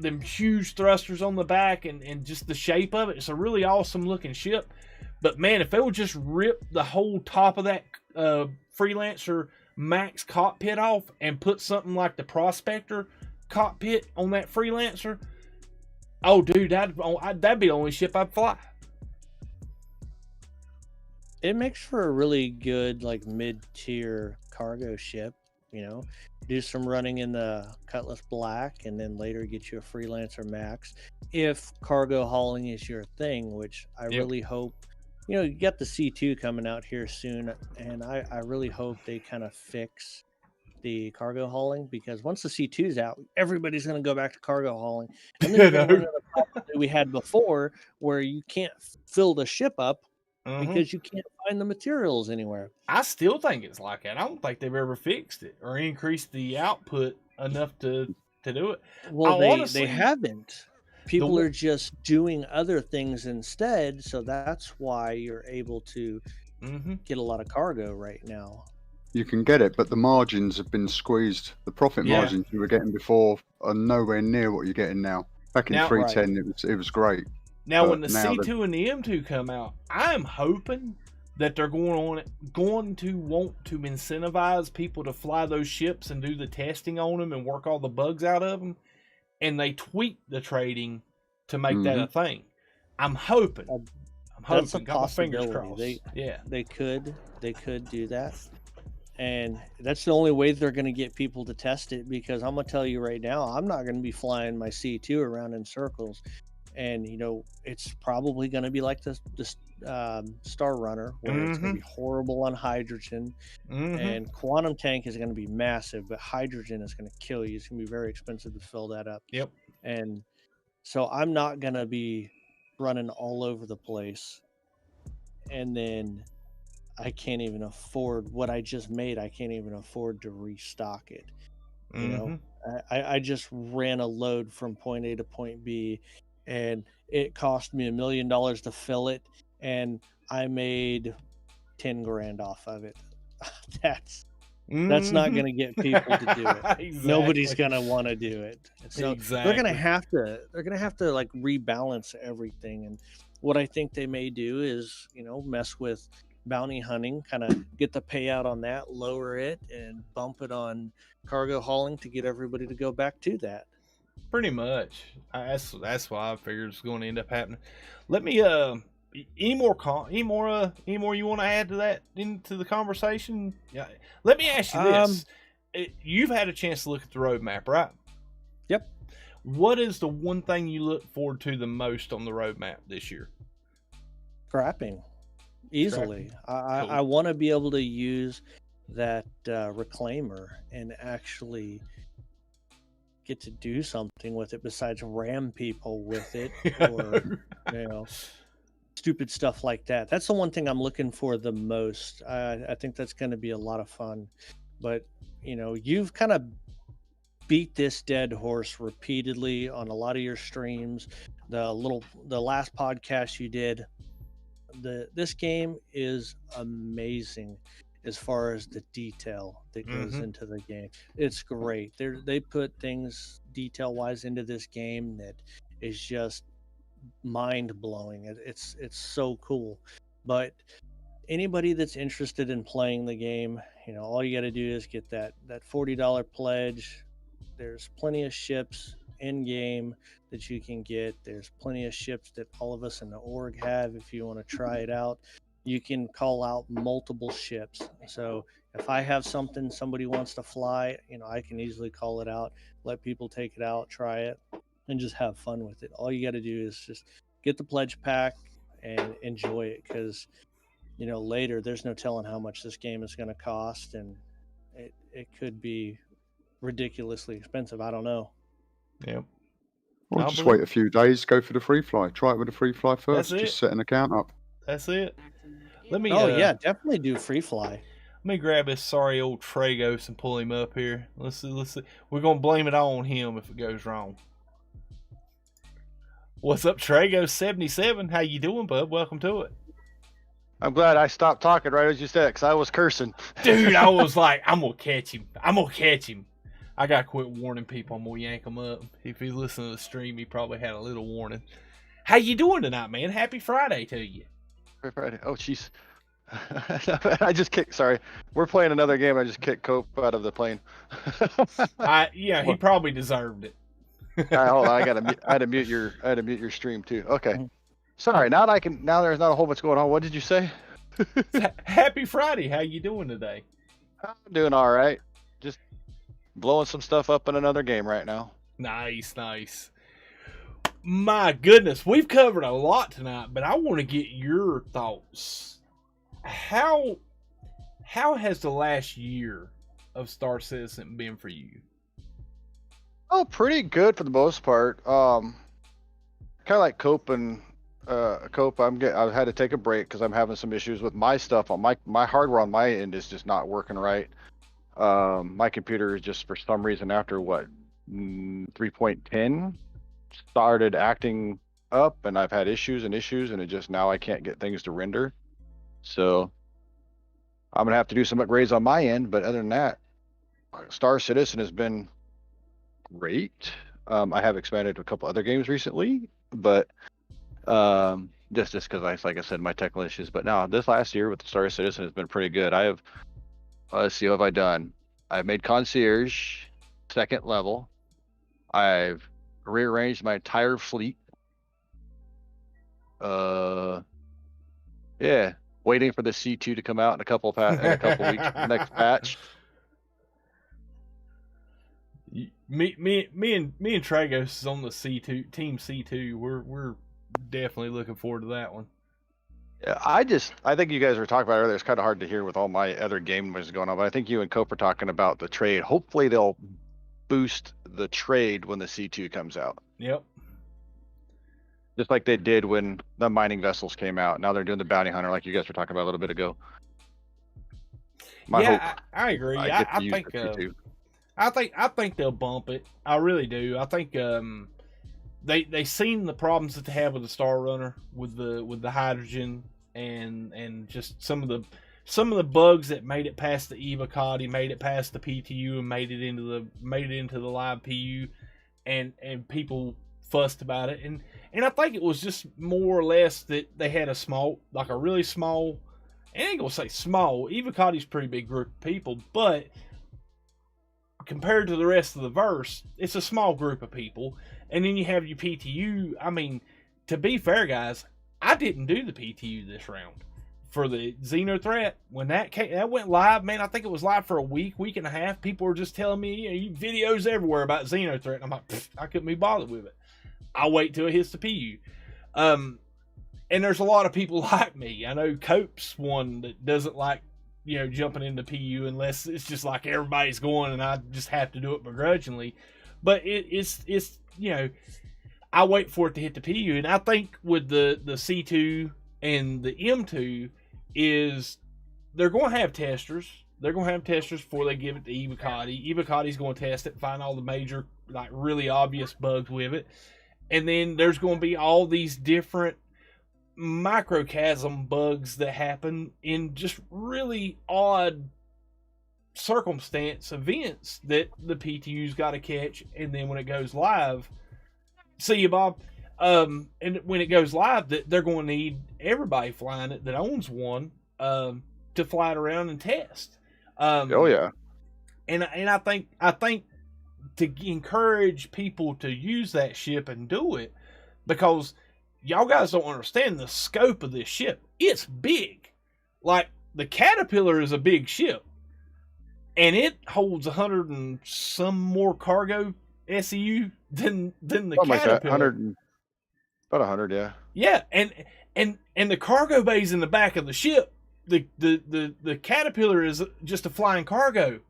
S1: them huge thrusters on the back and just the shape of it. It's a really awesome looking ship. But man, if they would just rip the whole top of that Freelancer Max cockpit off and put something like the Prospector cockpit on that Freelancer, oh dude, that'd be the only ship I'd fly.
S4: It makes for a really good like mid-tier cargo ship, you know. Do some running in the Cutlass Black and then later get you a Freelancer Max if cargo hauling is your thing, which I really hope. You know, you got the C2 coming out here soon, and I really hope they kind of fix the cargo hauling, because once the C2's out, everybody's going to go back to cargo hauling. And then the problem that we had before, where you can't fill the ship up because you can't find the materials anywhere.
S1: I still think it's like that. I don't think they've ever fixed it or increased the output enough to do it.
S4: Well, they haven't. People are just doing other things instead, so that's why you're able to get a lot of cargo right now.
S3: You can get it, but the margins have been squeezed. The profit margins you were getting before are nowhere near what you're getting now. Back in 310, it was great.
S1: Now, when the C2 and the M2 come out, I'm hoping that they're going to want to incentivize people to fly those ships and do the testing on them and work all the bugs out of them. And they tweak the trading to make that a thing. I'm hoping.
S4: That's a
S1: got my fingers
S4: possibility.
S1: crossed.
S4: They could do that, and that's the only way they're going to get people to test it. Because I'm going to tell you right now, I'm not going to be flying my C2 around in circles. And it's probably going to be like the Star Runner, where it's going to be horrible on hydrogen, and Quantum Tank is going to be massive, but hydrogen is going to kill you. It's going to be very expensive to fill that up.
S1: Yep.
S4: And so I'm not going to be running all over the place, and then I can't even afford what I just made. I can't even afford to restock it. I just ran a load from point A to point B, and it cost me $1 million to fill it, and I made 10 grand off of it. That's not going to get people to do it.
S1: Exactly.
S4: Nobody's going to want to do it. So
S1: exactly.
S4: they're going to have to like rebalance everything. And what I think they may do is, mess with bounty hunting, kind of get the payout on that, lower it, and bump it on cargo hauling to get everybody to go back to that.
S1: Pretty much. That's why I figured it's going to end up happening. Let me any more you want to add to that into the conversation? Yeah. Let me ask you this. You've had a chance to look at the roadmap, right?
S4: Yep.
S1: What is the one thing you look forward to the most on the roadmap this year?
S4: Scrapping. Easily. I want to be able to use that reclaimer and actually get to do something with it besides ram people with it or stupid stuff like that. That's the one thing I'm looking for the most. I think that's going to be a lot of fun. But you've kind of beat this dead horse repeatedly on a lot of your streams. The last podcast you did, this game is amazing as far as the detail that goes into the game. It's great. They put things detail wise into this game that is just mind blowing. It's so cool. But anybody that's interested in playing the game, all you got to do is get that $40 pledge. There's plenty of ships in game that you can get. There's plenty of ships that all of us in the org have. If you want to try it out, you can call out multiple ships. So if I have something somebody wants to fly, I can easily call it out, let people take it out, try it, and just have fun with it. All you got to do is just get the pledge pack and enjoy it, because later there's no telling how much this game is going to cost, and it could be ridiculously expensive. I don't know.
S1: Yep.
S3: Well, just wait a few days, go for the free fly. Try it with the free fly first. Just set an account up.
S1: That's it. Let me.
S4: Yeah, definitely do free fly.
S1: Let me grab this sorry old Tragos and pull him up here. Let's see. We're gonna blame it all on him if it goes wrong. What's up, Tragos77? How you doing, bud? Welcome to it.
S5: I'm glad I stopped talking right as you said, because I was cursing.
S1: Dude, I was like, I'm gonna catch him. I gotta quit warning people. I'm gonna yank him up. If he listened to the stream, he probably had a little warning. How you doing tonight, man? Happy Friday to you.
S5: Happy Friday. Oh, jeez. I just kicked. Sorry, we're playing another game. I just kicked Cope out of the plane.
S1: He probably deserved it.
S5: All right, hold on. I had to mute your stream too. Okay. Sorry. Now there's not a whole bunch going on. What did you say?
S1: Happy Friday. How you doing today?
S5: I'm doing all right. Just blowing some stuff up in another game right now.
S1: Nice. My goodness, we've covered a lot tonight, but I want to get your thoughts. How has the last year of Star Citizen been for you?
S5: Oh, pretty good for the most part. Kind of like Cope and Cope. I've had to take a break because I'm having some issues with my stuff on my hardware on my end is just not working right. My computer is just for some reason after 3.10 started acting up, and I've had issues, and it just now I can't get things to render. So I'm gonna have to do some upgrades on my end. But other than that, Star Citizen has been great. I have expanded to a couple other games recently, but just because like I said, my technical issues. But now this last year with the Star Citizen has been pretty good. I have let's see, what have I done? I've made Concierge 2nd level. I've rearranged my entire fleet. Yeah, waiting for the C2 to come out in a couple weeks, next patch.
S1: Me and Tragos is on the C2 team C2. We're definitely looking forward to that one.
S5: Yeah, I think you guys were talking about earlier. It's kind of hard to hear with all my other game noise going on, but I think you and Cope are talking about the trade. Hopefully they'll boost the trade when the C2 comes out.
S1: Yep.
S5: Just like they did when the mining vessels came out. Now they're doing the bounty hunter, like you guys were talking about a little bit ago.
S1: I agree. I think they'll bump it. I really do. I think they seen the problems that they have with the Star Runner with the hydrogen and just some of the bugs that made it past the Eva Coddy, made it past the PTU, and made it into the live PU, and people fussed about it, and I think it was just more or less that they had a really small, I ain't gonna say small, Eva Coddy's a pretty big group of people, but compared to the rest of the verse, it's a small group of people. And then you have your PTU. I mean, to be fair, guys, I didn't do the PTU this round for the Xeno threat. When that went live, man, I think it was live for a week and a half. People were just telling me, videos everywhere about Xeno threat. And I'm like, I couldn't be bothered with it. I'll wait till it hits the PU. And there's a lot of people like me. I know Cope's one that doesn't like, jumping into PU unless it's just like everybody's going and I just have to do it begrudgingly. But it's I wait for it to hit the PU, and I think with the C2 and the M2 is they're going to have testers. They're going to have testers before they give it to Eva Coddy. Eva Coddy's going to test it, find all the major, like really obvious bugs with it, and then there's going to be all these different microchasm bugs that happen in just really odd circumstance events that the PTU's got to catch, and then when it goes live, see you, Bob. And when it goes live, that they're going to need everybody flying it that owns one to fly it around and test.
S5: Oh yeah,
S1: and I think to encourage people to use that ship and do it, because y'all guys don't understand the scope of this ship. It's big. Like, the Caterpillar is a big ship, and it holds 100 and some more cargo SEU than the
S5: something
S1: Caterpillar.
S5: like that. 100, about 100, yeah.
S1: Yeah, and the cargo bay's in the back of the ship. The Caterpillar is just a flying cargo.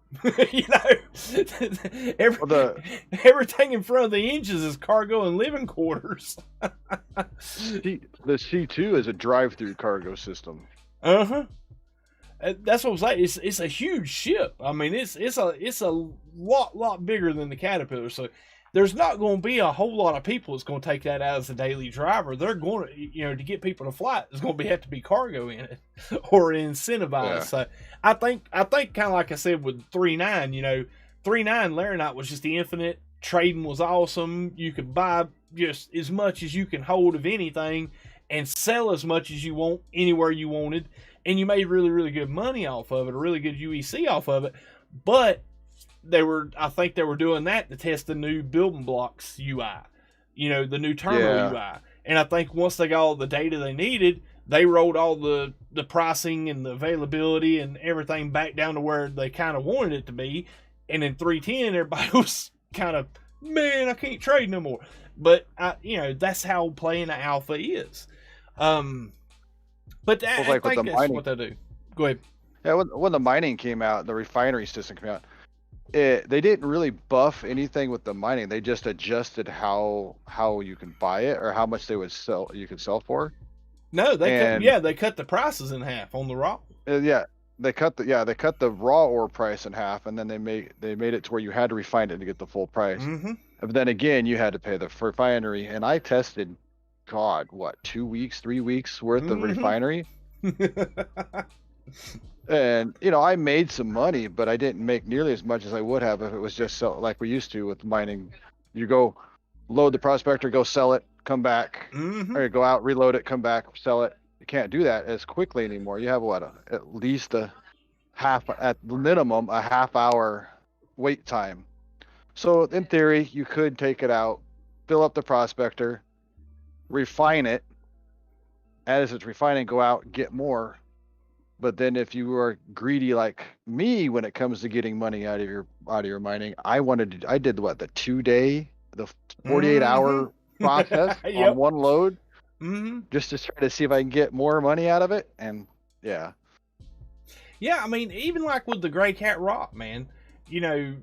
S1: Everything in front of the engines is cargo and living quarters.
S5: The C2 is a drive-through cargo system.
S1: That's what I'm saying. It's a huge ship. I mean, it's a lot bigger than the Caterpillar. So there's not going to be a whole lot of people that's going to take that out as a daily driver. They're going to, to get people to fly it, there's going to have to be cargo in it or incentivized. Yeah. So I think kind of like I said with 3.9, 3.9 Laranite was just the infinite. Trading was awesome. You could buy just as much as you can hold of anything and sell as much as you want anywhere you wanted. And you made really, really good money off of it, a really good UEC off of it. But I think they were doing that to test the new building blocks UI, the new terminal UI. And I think once they got all the data they needed, they rolled all the pricing and the availability and everything back down to where they kind of wanted it to be. And in 3.10, everybody was kind of, man, I can't trade no more. But that's how playing the alpha is. But I think that's mining, what they do. Go ahead.
S5: Yeah, when the mining came out, the refinery system came out, they didn't really buff anything with the mining. They just adjusted how you can buy it or how much you could sell for.
S1: No, they cut the prices in half on the raw.
S5: They cut the raw ore price in half, and then they made it to where you had to refine it to get the full price.
S1: Mm-hmm.
S5: But then again, you had to pay the refinery, and I tested, 2 weeks, 3 weeks worth of refinery. And I made some money, but I didn't make nearly as much as I would have if it was just like we used to with mining. You go load the prospector, go sell it, come back, or go out, reload it, come back, sell it. You can't do that as quickly anymore. You have at least at minimum a half hour wait time. So in theory, you could take it out, fill up the prospector, refine it. As it's refining, go out, get more. But then if you are greedy like me when it comes to getting money out of your mining, I did what, the 2-day, the 48-hour process on one load, just to try to see if I can get more money out of it. And yeah.
S1: Yeah, I mean, even like with the Gray Cat Rock, man, you know,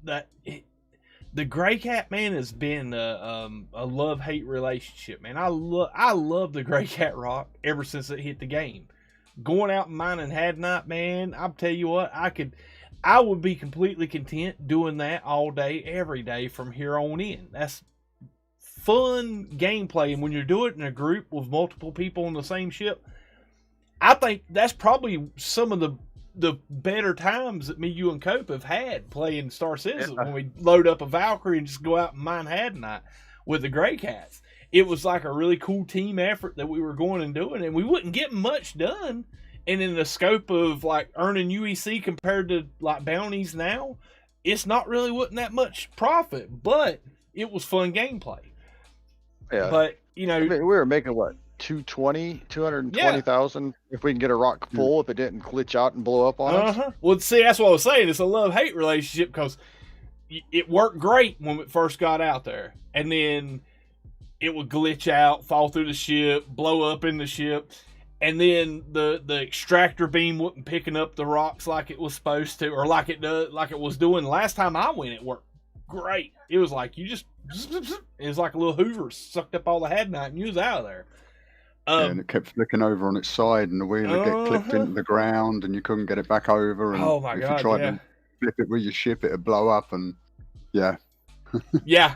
S1: the Gray Cat, man, has been a love-hate relationship, man. I love the Gray Cat Rock ever since it hit the game. Going out and mining Hadnot, man, I'll tell you what, I would be completely content doing that all day, every day from here on in. That's fun gameplay, and when you're doing it in a group with multiple people on the same ship, I think that's probably some of the better times that me, you, and Cope have had playing Star Citizen, when we load up a Valkyrie and just go out and mine Hadnot with the Gray Cats. It was like a really cool team effort that we were going and doing, and we wouldn't get much done. And in the scope of like earning UEC compared to like bounties now, it's not really wasn't that much profit, but it was fun gameplay.
S5: Yeah.
S1: But you know,
S5: I mean, we were making what, 220,000 if we can get a rock full, if it didn't glitch out and blow up on us.
S1: Well, see, that's what I was saying. It's a love-hate relationship because it worked great when it first got out there, and then it would glitch out, fall through the ship, blow up in the ship, and then the extractor beam wasn't picking up the rocks like it was supposed to, or like it was doing last time I went. It worked great. It was like it was like a little Hoover sucked up all the Hadnot and you was out of there.
S3: And it kept flicking over on its side, and the wheel would get clipped into the ground, and you couldn't get it back over. And
S1: oh my God!
S3: If you tried to flip it with your ship, it'd blow up, and yeah.
S1: Yeah.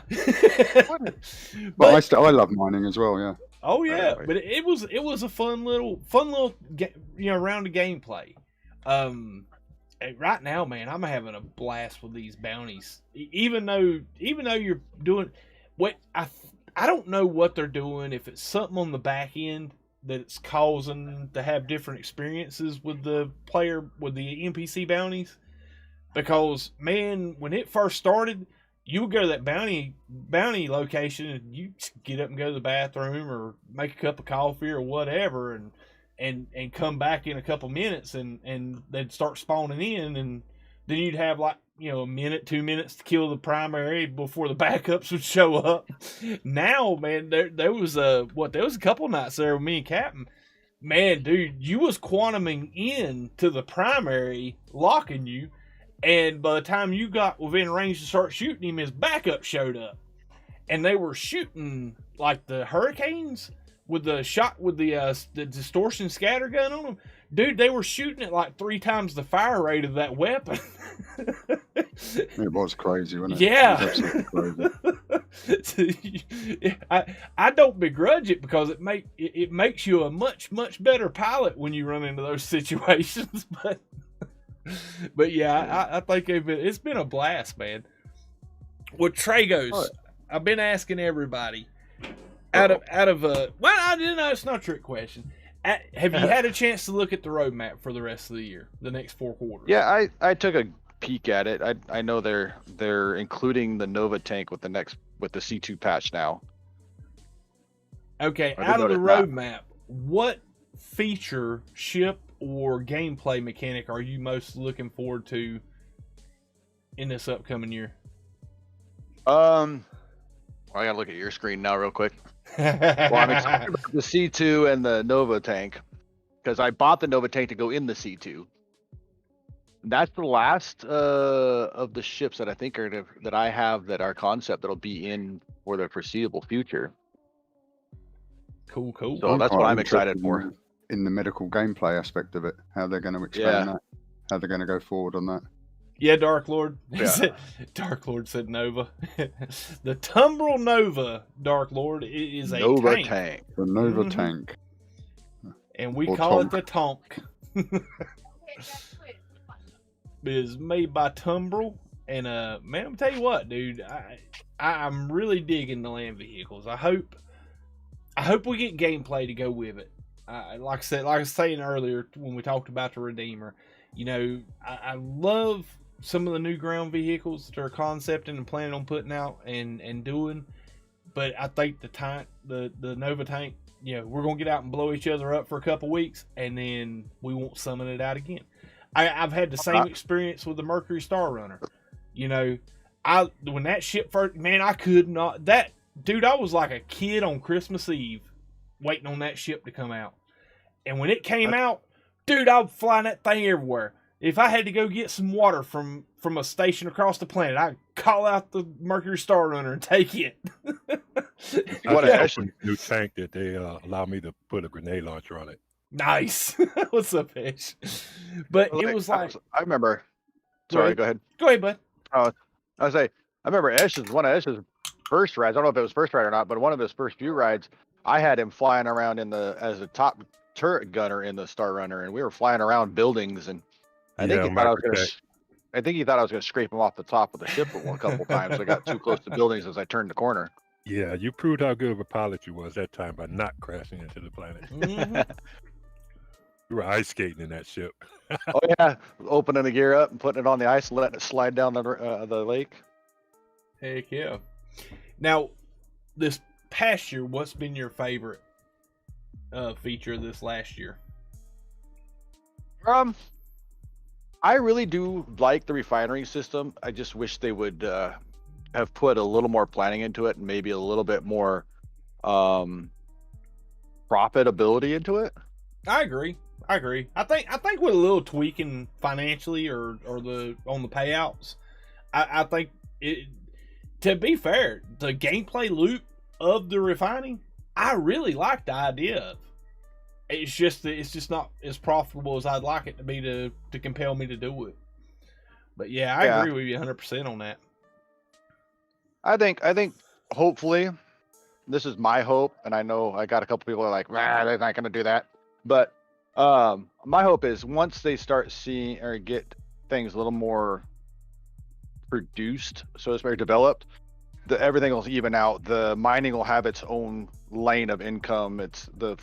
S3: But I love mining as well. Yeah.
S1: Oh yeah, but it was a fun little round of gameplay. Right now, man, I'm having a blast with these bounties. Even though you're doing what I don't know what they're doing, if it's something on the back end that it's causing to have different experiences with the player, with the NPC bounties. Because, man, when it first started, you would go to that bounty location and you get up and go to the bathroom or make a cup of coffee or whatever and come back in a couple minutes and they'd start spawning in, and then you'd have like, a minute, 2 minutes to kill the primary before the backups would show up. Now, man, there was a couple nights there with me and Captain. Man, dude, you was quantuming in to the primary, locking you, and by the time you got within range to start shooting him, his backup showed up. And they were shooting like the Hurricanes with the distortion scatter gun on them. Dude, they were shooting at like 3 times the fire rate of that weapon.
S3: It was crazy, wasn't it?
S1: Yeah.
S3: It was absolutely
S1: crazy. I don't begrudge it because it makes you a much, much better pilot when you run into those situations. But yeah, I think it's been a blast, man. With Tragos, I've been asking everybody out of I didn't know, it's not a trick question. Have you had a chance to look at the roadmap for the rest of the year, the next 4 quarters?
S5: Yeah, I took a peek at it. I know they're including the Nova tank with the C2 patch now.
S1: Okay, out of the roadmap, what feature, ship, or gameplay mechanic are you most looking forward to in this upcoming year?
S5: I gotta look at your screen now real quick. Well, I'm excited about the C2 and the Nova tank because I bought the Nova tank to go in the C2. That's the last of the ships that I think that I have that are concept that'll be in for the foreseeable future.
S1: Cool.
S5: So that's what I'm excited for.
S3: In the medical gameplay aspect of it, how they're going to expand that, how they're going to go forward on that.
S1: Yeah, Dark Lord. Dark Lord said Nova. The Tumbril Nova, Dark Lord, is a
S5: Nova
S1: tank.
S3: The Nova tank.
S1: And we call it the Tonk. It is made by Tumbril. And man, I'm gonna tell you what, dude, I'm really digging the land vehicles. I hope we get gameplay to go with it. Like I was saying earlier when we talked about the Redeemer, I love some of the new ground vehicles that are concepting and planning on putting out and doing, but I think the Nova tank we're gonna get out and blow each other up for a couple weeks, and then we won't summon it out again. I've had the same experience with the Mercury Star Runner. When that ship first, man, I could not. Dude, I was like a kid on Christmas Eve, waiting on that ship to come out. And when it came out, dude, I was flying that thing everywhere. If I had to go get some water from a station across the planet, I'd call out the Mercury Star Runner and take it.
S2: What a new tank that they allow me to put a grenade launcher on it.
S1: Nice. What's up, Ash? But it was like
S5: I remember. Sorry, go ahead.
S1: Go ahead, bud.
S5: I remember one of Ash's first rides. I don't know if it was first ride or not, but one of his first few rides, I had him flying around as a top turret gunner in the Star Runner, and we were flying around buildings, and I think he thought I was gonna scrape him off the top of the ship a couple times. I got too close to buildings as I turned the corner.
S2: Yeah, you proved how good of a pilot you was that time by not crashing into the planet.
S1: Mm-hmm.
S2: You were ice skating in that ship.
S5: Oh yeah, opening the gear up and putting it on the ice and letting it slide down the lake.
S1: Heck yeah. Now, this past year, what's been your favorite feature this last year?
S5: I really do like the refinery system. I just wish they would have put a little more planning into it and maybe a little bit more profitability into it.
S1: I agree. I think with a little tweaking financially or on the payouts, I think it. To be fair, the gameplay loop of the refining, I really like the idea of. It's just not as profitable as I'd like it to be to compel me to do it. But yeah, I agree with you 100% on that.
S5: I think hopefully, this is my hope, and I know I got a couple people are like, they're not going to do that. But my hope is once they start seeing or get things a little more produced, so to speak, developed, everything will even out. The mining will have its own lane of income. It's the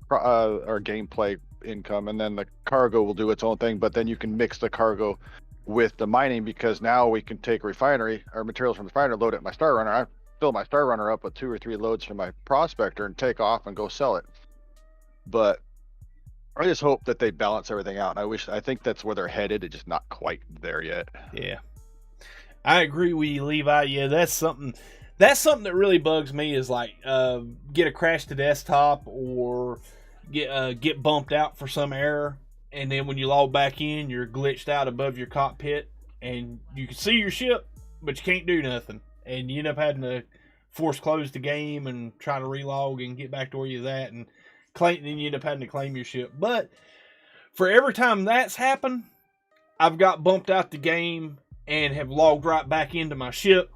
S5: or gameplay income, and then the cargo will do its own thing. But then you can mix the cargo with the mining, because now we can take refinery or materials from the refinery, load it in my Star Runner. I fill my Star Runner up with 2 or 3 loads from my Prospector and take off and go sell it. But I just hope that they balance everything out, and I think that's where they're headed. It's just not quite there yet.
S1: Yeah, I agree with you, Levi. Yeah, that's something that really bugs me is like get a crash to desktop or get bumped out for some error, and then when you log back in, you're glitched out above your cockpit, and you can see your ship, but you can't do nothing, and you end up having to force close the game and try to relog and get back to where you're at, and then you end up having to claim your ship. But for every time that's happened, I've got bumped out the game and have logged right back into my ship,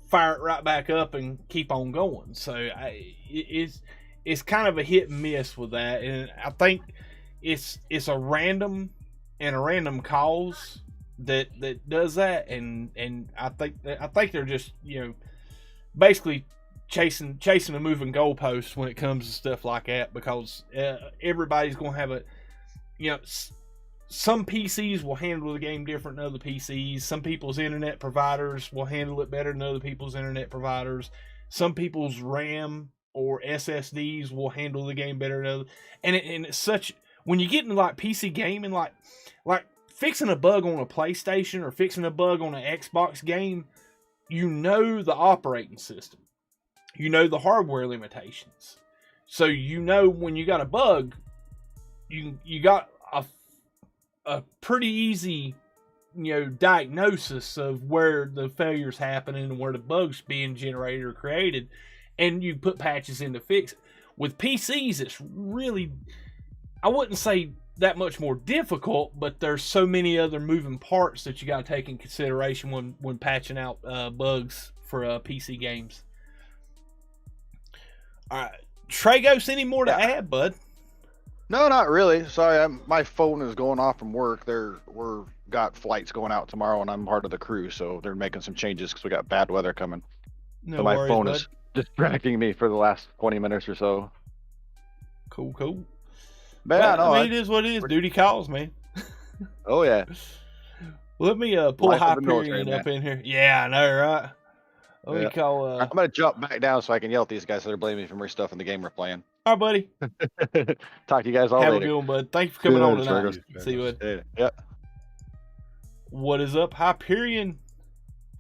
S1: fire it right back up, and keep on going. So it's kind of a hit and miss with that, and I think it's a random cause that does that, and I think they're just basically chasing a moving goalpost when it comes to stuff like that, because everybody's going to have some PCs will handle the game different than other PCs. Some people's internet providers will handle it better than other people's internet providers. Some people's RAM or SSDs will handle the game better than others. And it's such, when you get into like PC gaming, like fixing a bug on a PlayStation or fixing a bug on an Xbox game, the operating system. The hardware limitations. So when you got a bug, you got a pretty easy diagnosis of where the failure's happening and where the bugs being generated or created, and you put patches in to fix it. With PCs, it's really, I wouldn't say that much more difficult, but there's so many other moving parts that you got to take in consideration when patching out bugs for PC games. All right, Tragos, any more to add, bud?
S5: No, not really. Sorry, my phone is going off from work. We're got flights going out tomorrow, and I'm part of the crew, so they're making some changes because we got bad weather coming.
S1: No
S5: so my
S1: worries,
S5: phone
S1: bud.
S5: is distracting me for the last 20 minutes or so.
S1: Cool.
S5: But yeah, no,
S1: it is what it is. Duty calls, man.
S5: Oh yeah.
S1: Let me pull
S5: Life of the
S1: Hyperion
S5: military,
S1: up in here. Yeah, I know, right? Let me
S5: Yeah.
S1: call.
S5: I'm gonna jump back down so I can yell at these guys so they're blaming me for more stuff in the game we're playing.
S1: All right, buddy.
S5: Talk to you guys all
S1: Have
S5: later.
S1: a good one, bud. Thank you for coming on
S3: later,
S1: tonight.
S3: Dragos.
S1: See you, bud.
S5: Later. Yep.
S1: What is up, Hyperion?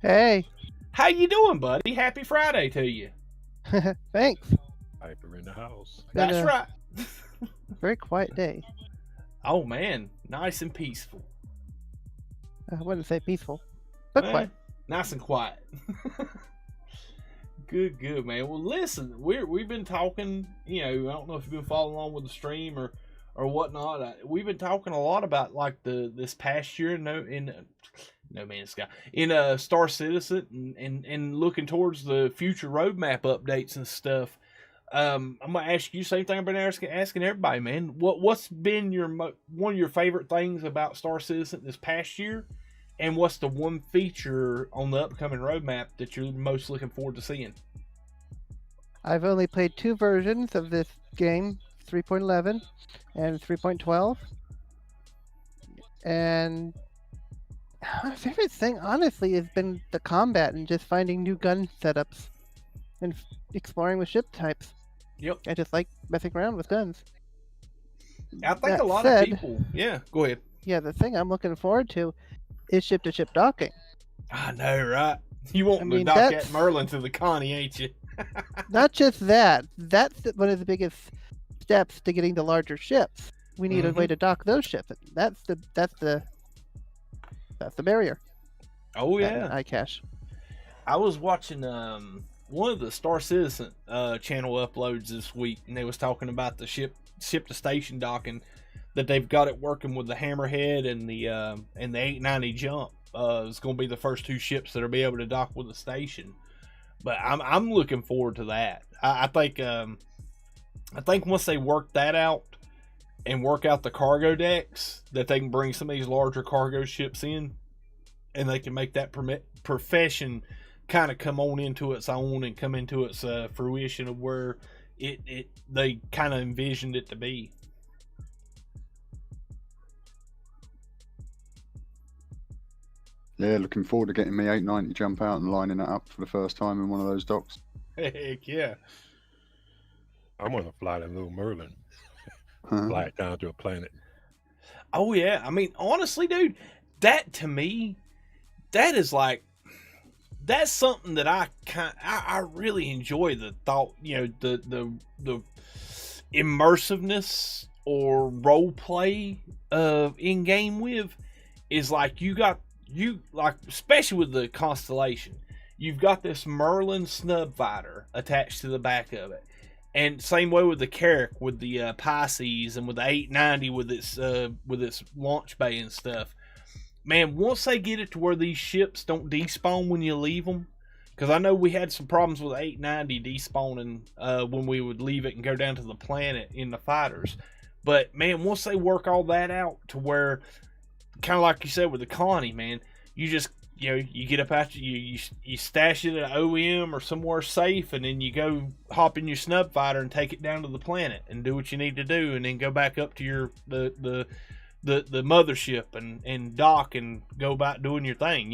S6: Hey.
S1: How you doing, buddy? Happy Friday to you.
S6: Thanks.
S2: Hyper in the house.
S1: That's right.
S6: Very quiet day.
S1: Oh, man. Nice and peaceful.
S6: I wouldn't say peaceful, but quiet.
S1: Nice and quiet. Good, man. Well, listen, we've been talking, I don't know if you've been following along with the stream or whatnot. We've been talking a lot about, like, this past year in No Man's Sky, in Star Citizen, and looking towards the future roadmap updates and stuff. I'm gonna ask you the same thing I've been asking everybody, man. What's been one of your favorite things about Star Citizen this past year, and what's the one feature on the upcoming roadmap that you're most looking forward to seeing?
S6: I've only played 2 versions of this game, 3.11 and 3.12, and my favorite thing, honestly, has been the combat and just finding new gun setups and exploring with ship types.
S1: Yep.
S6: I just like messing around with guns.
S1: I think a lot of people. Yeah, go ahead.
S6: Yeah, the thing I'm looking forward to is ship-to-ship docking.
S1: I know, right? You want to dock that Merlin to the Connie, ain't you?
S6: Not just that. That's one of the biggest steps to getting the larger ships. We need a way to dock those ships. That's the barrier.
S1: Oh yeah,
S6: iCache.
S1: I was watching one of the Star Citizen channel uploads this week, and they was talking about the ship to station docking that they've got it working with the Hammerhead and the 890 Jump. It's going to be the first 2 ships that'll be able to dock with the station. But I'm looking forward to that. I think once they work that out and work out the cargo decks, that they can bring some of these larger cargo ships in, and they can make that profession kind of come on into its own and come into its fruition of where they kind of envisioned it to be.
S3: Yeah, looking forward to getting me 890 jump out and lining it up for the first time in one of those docks.
S1: Heck yeah.
S2: I'm going to fly that little Merlin. Fly it down to a planet.
S1: Oh, yeah. I mean, honestly, dude, that to me, that is like, that's something that I really enjoy the thought, the immersiveness or role play in game with is like especially with the Constellation, you've got this Merlin snub fighter attached to the back of it. And same way with the Carrack, with the Pisces, and with the 890 with its launch bay and stuff. Man, once they get it to where these ships don't despawn when you leave them, because I know we had some problems with 890 despawning when we would leave it and go down to the planet in the fighters. But man, once they work all that out to where, kind of like you said with the Connie, man, you just you get up after you stash it at OEM or somewhere safe, and then you go hop in your snub fighter and take it down to the planet and do what you need to do, and then go back up to your the mothership and dock and go about doing your thing,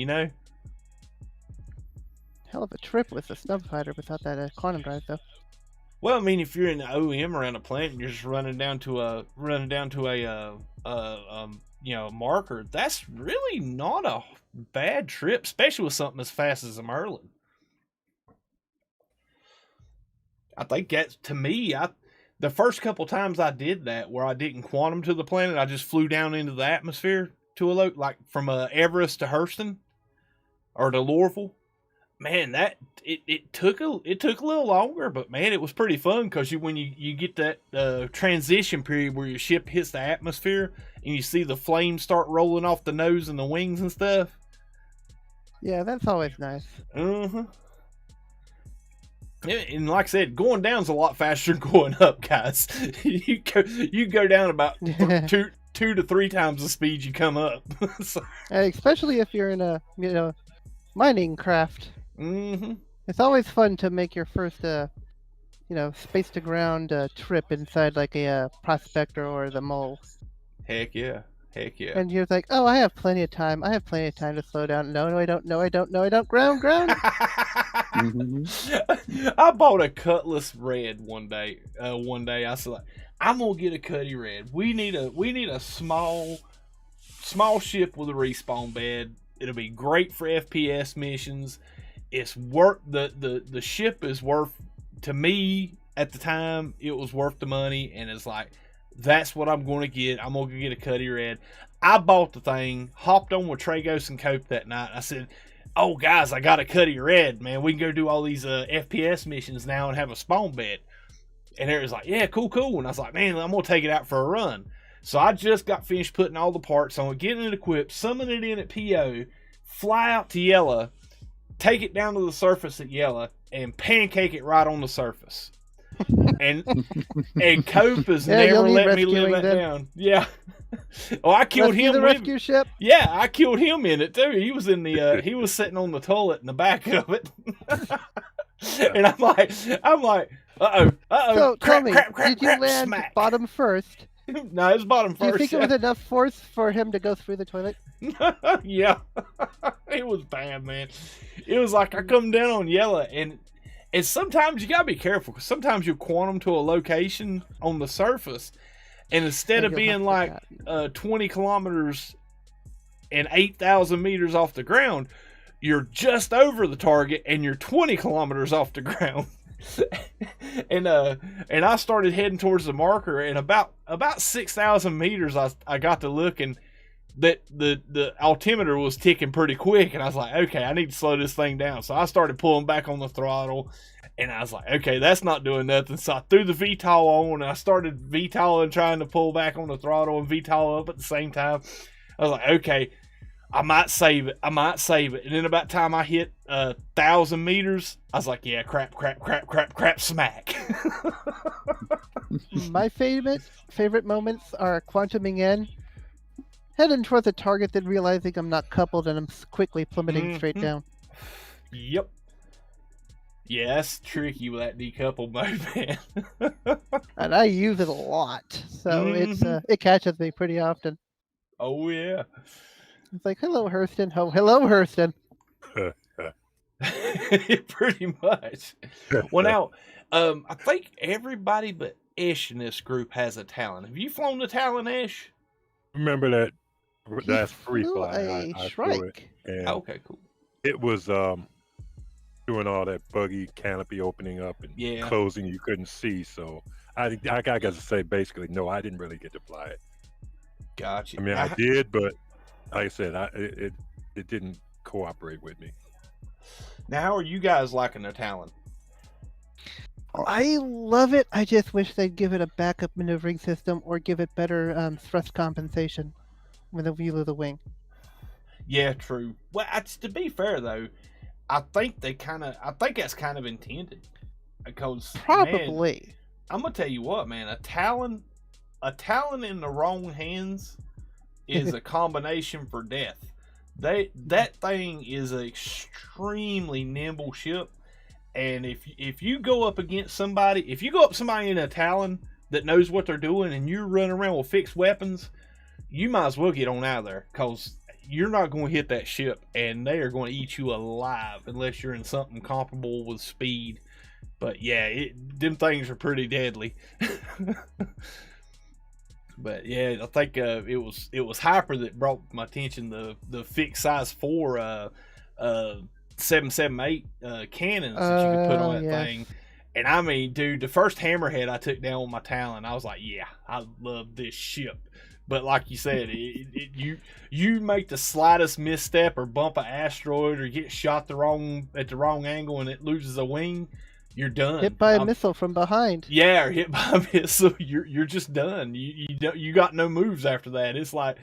S6: Hell of a trip with the snub fighter without that quantum drive, though.
S1: Well, I mean, if you're in the OEM around a planet and you're just running down to a marker, that's really not a bad trip, especially with something as fast as a Merlin. I think that's, to me, the first couple times I did that, where I didn't quantum to the planet, I just flew down into the atmosphere to like from Everest to Hurston or to Lorville. Man, that it took a little longer, but man, it was pretty fun because when you get that transition period where your ship hits the atmosphere and you see the flames start rolling off the nose and the wings and stuff.
S6: Yeah, that's always nice.
S1: Yeah, and like I said, going down's a lot faster than going up, guys. you go down about 2 to 3 times the speed you come up. So.
S6: Especially if you're in a mining craft. It's always fun to make your first space to ground trip inside like a prospector or the mole.
S1: Heck yeah.
S6: And you're like, oh, I have plenty of time to slow down. No, I don't. Ground.
S1: I bought a Cutlass Red one day. I said, like, I'm gonna get a Cutty Red. We need a small ship with a respawn bed. It'll be great for FPS missions. It's worth the ship is worth, to me at the time, it was worth the money, and it's like, that's what I'm going to get. I'm going to get a Cutty Red. I bought the thing, hopped on with Tragos and Cope that night. I said, oh, guys, I got a Cutty Red, man. We can go do all these FPS missions now and have a spawn bed. And Eric was like, yeah, cool. And I was like, man, I'm going to take it out for a run. So I just got finished putting all the parts on, getting it equipped, summon it in at PO, fly out to Yella, take it down to the surface at Yella, and pancake it right on the surface. and Cope has never let me live that down. Yeah. Oh, I killed him.
S6: The rescue ship.
S1: Yeah, I killed him in it too. He was in the. He was sitting on the toilet in the back of it. And I'm like, uh oh.
S6: So tell me,
S1: did
S6: you land
S1: smack.
S6: Bottom first?
S1: No, it was bottom first.
S6: Do you think it was enough force for him to go through the toilet?
S1: Yeah, it was bad, man. It was like I come down on Yella, and sometimes you gotta be careful, because sometimes you quantum to a location on the surface, and instead of being like 20 kilometers and 8,000 meters off the ground, you're just over the target and you're 20 kilometers off the ground. and I started heading towards the marker, and about 6,000 meters I got to looking that the altimeter was ticking pretty quick, and I was like, okay, I need to slow this thing down. So I started pulling back on the throttle, and I was like, okay, that's not doing nothing. So I threw the VTOL on, and I started VTOLing, trying to pull back on the throttle and VTOL up at the same time. I was like, okay, I might save it. And then about time I hit 1,000 meters, I was like, yeah, crap, smack.
S6: My favorite moments are quantuming in, heading towards the target, then realizing I'm not coupled, and I'm quickly plummeting straight down.
S1: Yep. Yeah, that's tricky with that decouple mode, man.
S6: And I use it a lot, so it catches me pretty often.
S1: Oh yeah.
S6: It's like, hello, Hurston. Oh, hello, Hurston.
S1: Pretty much. Well, now, I think everybody but Ish in this group has a Talon. Have you flown the Talon, Ish?
S2: Remember that? That's free fly.
S6: I flew it.
S2: And
S1: okay, cool.
S2: It was doing all that buggy canopy opening up and closing you couldn't see. So I got to say, basically, no, I didn't really get to fly it.
S1: Gotcha.
S2: I mean, I did, but like I said, it didn't cooperate with me.
S1: Now, how are you guys liking the Talon?
S6: I love it. I just wish they'd give it a backup maneuvering system, or give it better thrust compensation with the view of the wing.
S1: Yeah, true. Well, to be fair though, I think that's kind of intended, because
S6: probably.
S1: Man, I'm gonna tell you what, man, a Talon in the wrong hands is a combination for death. That thing is an extremely nimble ship, and if you go up against somebody, in a Talon that knows what they're doing, and you're running around with fixed weapons, you might as well get on out of there, because you're not going to hit that ship, and they are going to eat you alive unless you're in something comparable with speed. But yeah, them things are pretty deadly. But yeah, I think it was Hyper that brought my attention the fixed size 4 778 cannons that you could put on that thing. And I mean, dude, the first hammerhead I took down with my Talon, I was like, yeah, I love this ship. But like you said, you make the slightest misstep or bump an asteroid or get shot at the wrong angle and it loses a wing, you're done.
S6: Hit by a missile from behind.
S1: Yeah, or hit by a missile, you're just done. You got no moves after that. It's like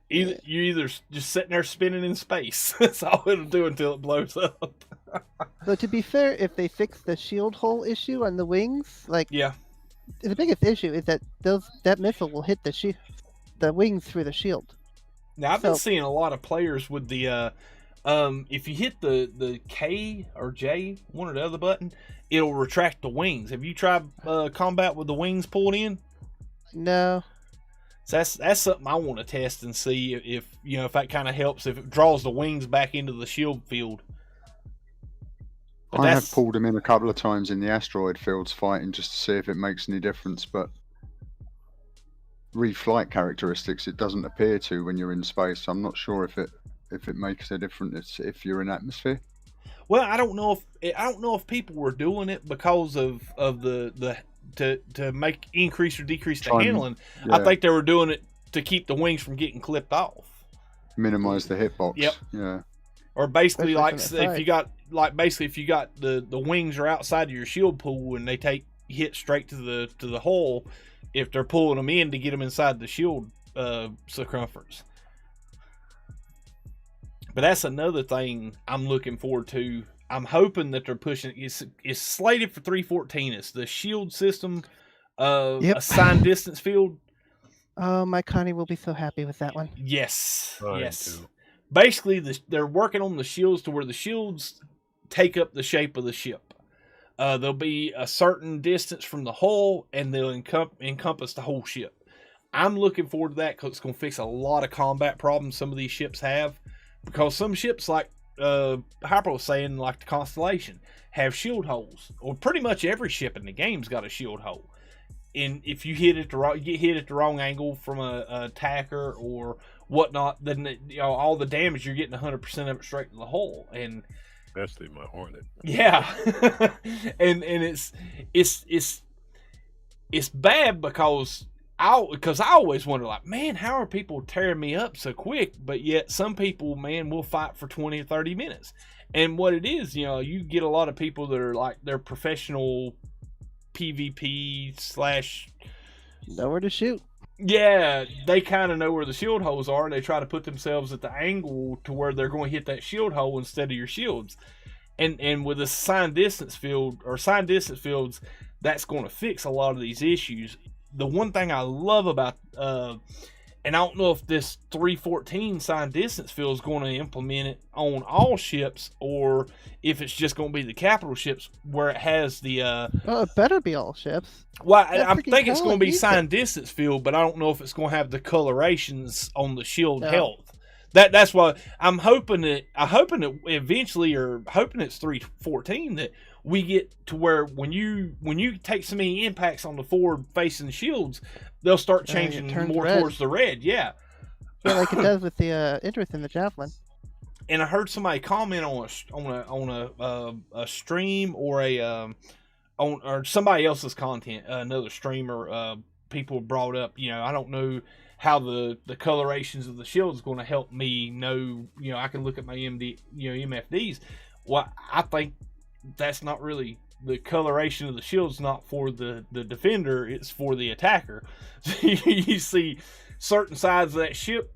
S1: you're either just sitting there spinning in space. That's all it'll do until it blows up.
S6: So to be fair, if they fix the shield hole issue on the wings, the biggest issue is that that missile will hit the wings through the shield.
S1: Now I've been seeing a lot of players with the if you hit the K or J, one or the other button, it'll retract the wings. Have you tried combat with the wings pulled in?
S6: No.
S1: So that's something I want to test and see if that kind of helps, if it draws the wings back into the shield field.
S3: I have pulled him in a couple of times in the asteroid fields fighting just to see if it makes any difference, but reflight characteristics it doesn't appear to when you're in space. I'm not sure if it makes a difference if you're in atmosphere.
S1: Well, I don't know if people were doing it because of the to make increase or decrease the handling. Yeah. I think they were doing it to keep the wings from getting clipped off.
S3: Minimize the hitbox.
S1: Yep.
S3: Yeah.
S1: Or basically, if you got the wings are outside of your shield pool and they hit straight to the hull, if they're pulling them in to get them inside the shield circumference. But that's another thing I'm looking forward to. I'm hoping that they're pushing. It's slated for 314. It's the shield system, assigned distance field.
S6: Oh, my Connie will be so happy with that one.
S1: Yes, yes.
S2: Too.
S1: Basically, they're working on the shields to where the shields take up the shape of the ship. There'll be a certain distance from the hull, and they'll encompass the whole ship. I'm looking forward to that because it's going to fix a lot of combat problems some of these ships have. Because some ships, like Hyper was saying, like the Constellation, have shield holes. Or pretty much every ship in the game's got a shield hole. And if you get hit at the wrong angle from a attacker or whatnot, then all the damage you're getting 100% of it straight to the hull. And
S2: especially my Hornet.
S1: Yeah, and it's bad because I always wonder, like, man, how are people tearing me up so quick? But yet some people, man, will fight for 20 or 30 minutes. And what it is, you get a lot of people that are like, they're professional PvP /
S6: nowhere to shoot.
S1: Yeah, they kind of know where the shield holes are, and they try to put themselves at the angle to where they're going to hit that shield hole instead of your shields. And with a assigned distance field or assigned distance fields, that's going to fix a lot of these issues. The one thing I love about, and I don't know if this 314 assigned distance field is going to implement it on all ships or if it's just going to be the capital ships where it has the.
S6: Well, it better be all ships.
S1: Well, I think it's going to be assigned distance field, but I don't know if it's going to have the colorations on the shield health. That's why I'm hoping it eventually, or hoping it's 314 that we get to where when you take so many impacts on the forward facing shields, they'll start changing more towards the red. Yeah,
S6: like it does with the interest in the javelin.
S1: And I heard somebody comment on a stream or or somebody else's content, another streamer. People brought up, I don't know how the colorations of the shield is going to help me know, I can look at my MFDs. Well, I think that's not really the coloration of the shield's not for the defender, it's for the attacker. So you see certain sides of that ship,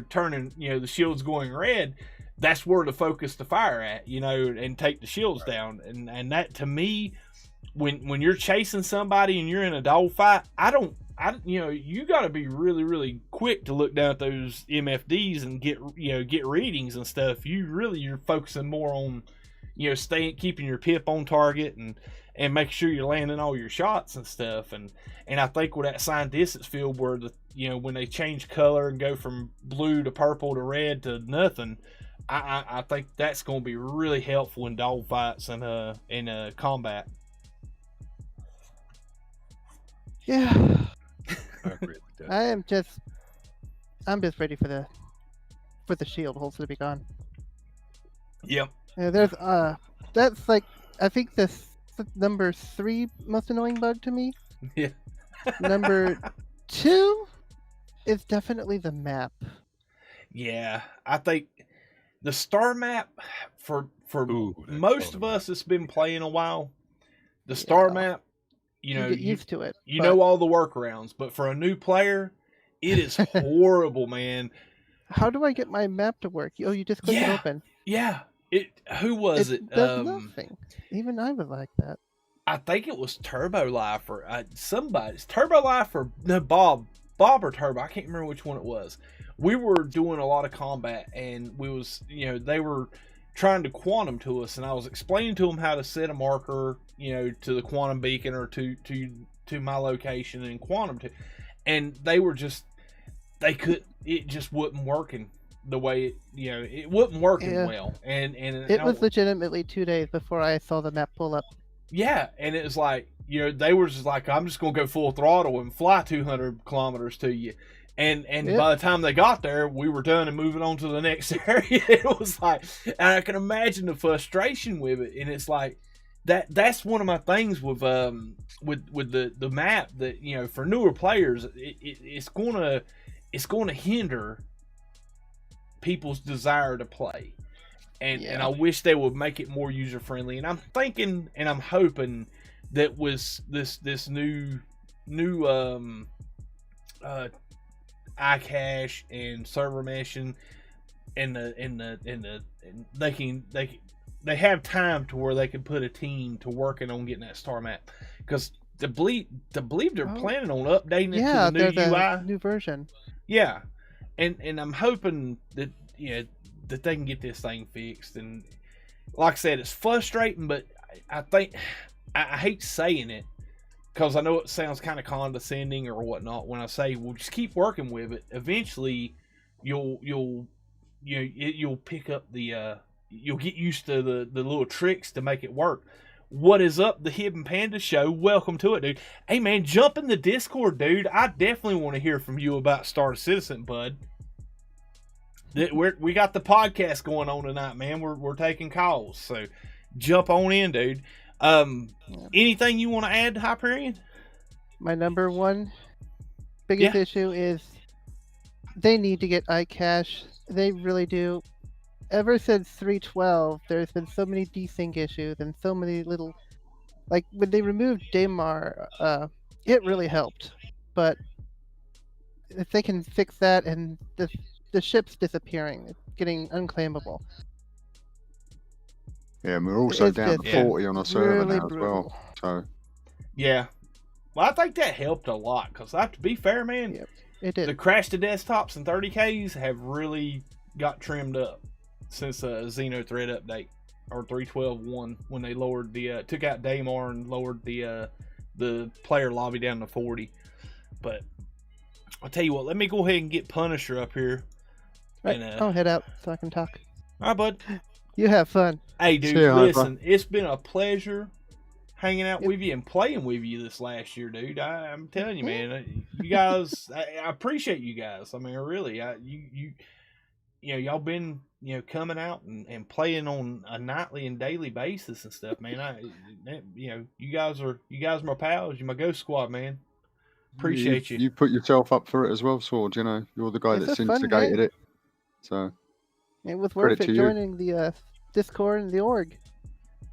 S1: turning, the shield's going red. That's where to focus the fire at, and take the shields down. And that, to me, when you're chasing somebody and you're in a dogfight, you got to be really, really quick to look down at those MFDs and get readings and stuff. You're focusing more on, keeping your pip on target and making sure you're landing all your shots and stuff. And I think with that assigned distance field where when they change color and go from blue to purple to red to nothing, I think that's going to be really helpful in dogfights and in combat.
S6: Yeah.
S2: I agree with that.
S6: I'm just ready for the shield holes to be gone.
S1: Yep.
S6: There's that's like, I think this number 3 most annoying bug to me.
S1: Yeah. Number
S6: 2 is definitely the map.
S1: Yeah, I think the star map for most of us that's been playing a while, the star map,
S6: you get used to it.
S1: You know all the workarounds, but for a new player, it is horrible, man.
S6: How do I get my map to work? Oh, you just click it open.
S1: Yeah. Who was it?
S6: It does nothing. Even I was like that.
S1: I think it was Turbo Life or somebody's Turbo Life or no, Bob or Turbo. I can't remember which one it was. We were doing a lot of combat, and we was they were trying to quantum to us, and I was explaining to them how to set a marker, to the quantum beacon or to my location and quantum to, and it just wasn't working. the way it wasn't working well, and
S6: it was legitimately 2 days before I saw the map pull up.
S1: Yeah, and it was like they were just like, I'm just gonna go full throttle and fly 200 kilometers to you, and by the time they got there, we were done and moving on to the next area. It was like, and I can imagine the frustration with it, and it's like that's one of my things with the map that for newer players, it's gonna hinder people's desire to play. And I wish they would make it more user friendly. And I'm thinking and I'm hoping that with this new iCache and server meshing and they have time to where they can put a team to working on getting that star map, because to believe they're planning on updating it to the new UI,
S6: new version.
S1: Yeah, and I'm hoping that that they can get this thing fixed. And like I said, it's frustrating, but I think I hate saying it because I know it sounds kind of condescending or whatnot when I say, well, just keep working with it. Eventually, you'll pick up you'll get used to the little tricks to make it work. What is up, the Hidden Panda Show? Welcome to it, dude. Hey, man, jump in the Discord, dude. I definitely want to hear from you about Star Citizen, bud. We got the podcast going on tonight, man. We're taking calls, so jump on in, dude. Anything you want to add to Hyperion?
S6: My number one biggest issue is they need to get iCache. They really do. Ever since 3.12, there's been so many desync issues and so many little, like when they removed Daymar, it really helped. But if they can fix that, and the ship's disappearing, it's getting unclaimable.
S3: Yeah, and we're also down to 40 on our server now as well. So
S1: yeah, well, I think that helped a lot because, to be fair, man,
S6: it did.
S1: The crash to desktops and 30Ks have really got trimmed up since Xeno Thread update or 3.12.1 when they lowered took out Daymar and lowered the player lobby down to 40. But I'll tell you what, let me go ahead and get Punisher up here.
S6: Right, I'll head out so I can talk.
S1: All right, bud.
S6: You have fun.
S1: Hey, dude, listen, it's been a pleasure hanging out with you and playing with you this last year, dude. I'm telling you, man, you guys, I appreciate you guys. I mean, really, y'all been coming out and playing on a nightly and daily basis and stuff, man. You guys are my pals. You're my Ghost Squad, man. Appreciate you.
S3: You put yourself up for it as well, Sword. You're the guy that's instigated it. So
S6: it was worth it joining the Discord and the org.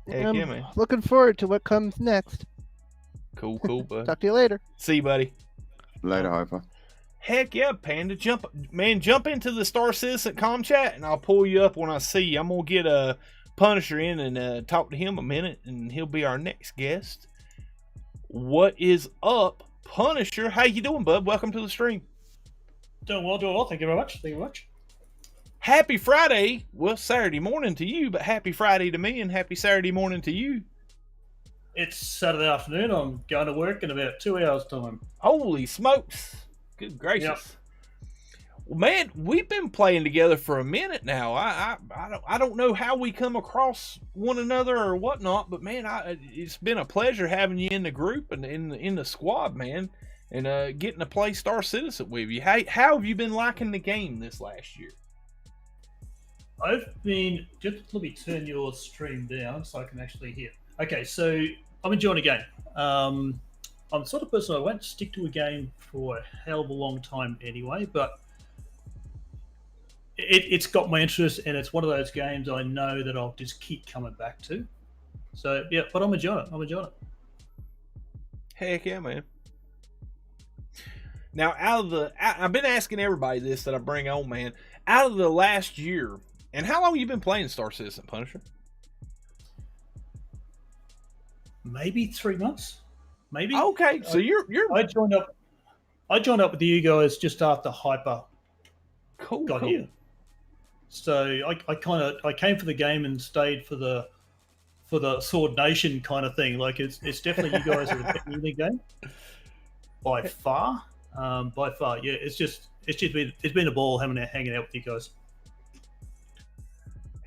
S1: Heck yeah, man.
S6: Looking forward to what comes next.
S1: Cool, bud.
S6: Talk to you later.
S1: See you, buddy.
S3: Later, Hyper.
S1: Heck yeah, Panda. Jump into the Star Citizen comm chat, and I'll pull you up when I see you. I'm going to get a Punisher in and talk to him a minute, and he'll be our next guest. What is up, Punisher? How you doing, bud? Welcome to the stream.
S7: Doing well. Thank you very much.
S1: Happy Friday. Well, Saturday morning to you, but happy Friday to me, and happy Saturday morning to you.
S7: It's Saturday afternoon. I'm going to work in about 2 hours' time.
S1: Holy smokes. Good gracious. Yep. Well, man, we've been playing together for a minute now. I don't know how we come across one another or whatnot, but man, it's been a pleasure having you in the group and in the squad, man, and getting to play Star Citizen with you. How have you been liking the game this last year?
S7: Let me turn your stream down so I can actually hear. Okay, so I'm enjoying the game. I'm the sort of person I won't stick to a game for a hell of a long time anyway, but it's got my interest, and it's one of those games I know that I'll just keep coming back to. So yeah, but I'm enjoying it.
S1: Heck yeah, man. Now, I've been asking everybody this that I bring on, man. Out of the last year, and how long have you been playing Star Citizen, Punisher?
S7: Maybe 3 months. Maybe.
S1: Okay, so you're.
S7: I joined up with you guys just after Hyper got here. So I came for the game and stayed for the Sword Nation kind of thing. Like it's definitely you guys are the the game by far. Yeah. It's been a ball hanging out with you guys.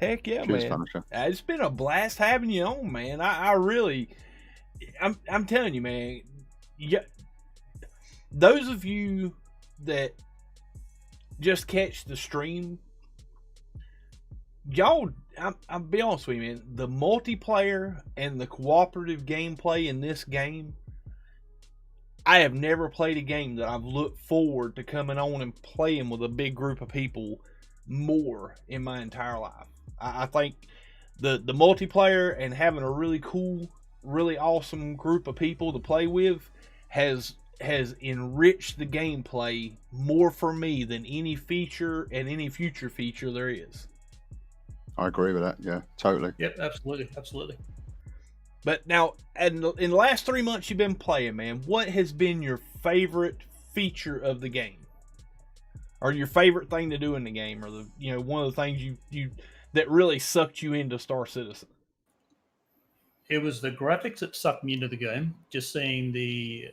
S1: Heck yeah,
S3: Cheers,
S1: man.
S3: Punisher.
S1: It's been a blast having you on, man. I'm telling you, man. Those of you that just catch the stream, y'all, I'll be honest with you, man. The multiplayer and the cooperative gameplay in this game, I have never played a game that I've looked forward to coming on and playing with a big group of people more in my entire life. I think the multiplayer and having a really cool, really awesome group of people to play with has enriched the gameplay more for me than any feature and any future feature there is.
S3: I agree with that. Yeah, totally.
S7: Yep, absolutely.
S1: But now, in the last 3 months you've been playing, man, what has been your favorite feature of the game, or your favorite thing to do in the game, or one of the things you that really sucked you into Star Citizen?
S7: It was the graphics that sucked me into the game. Just seeing the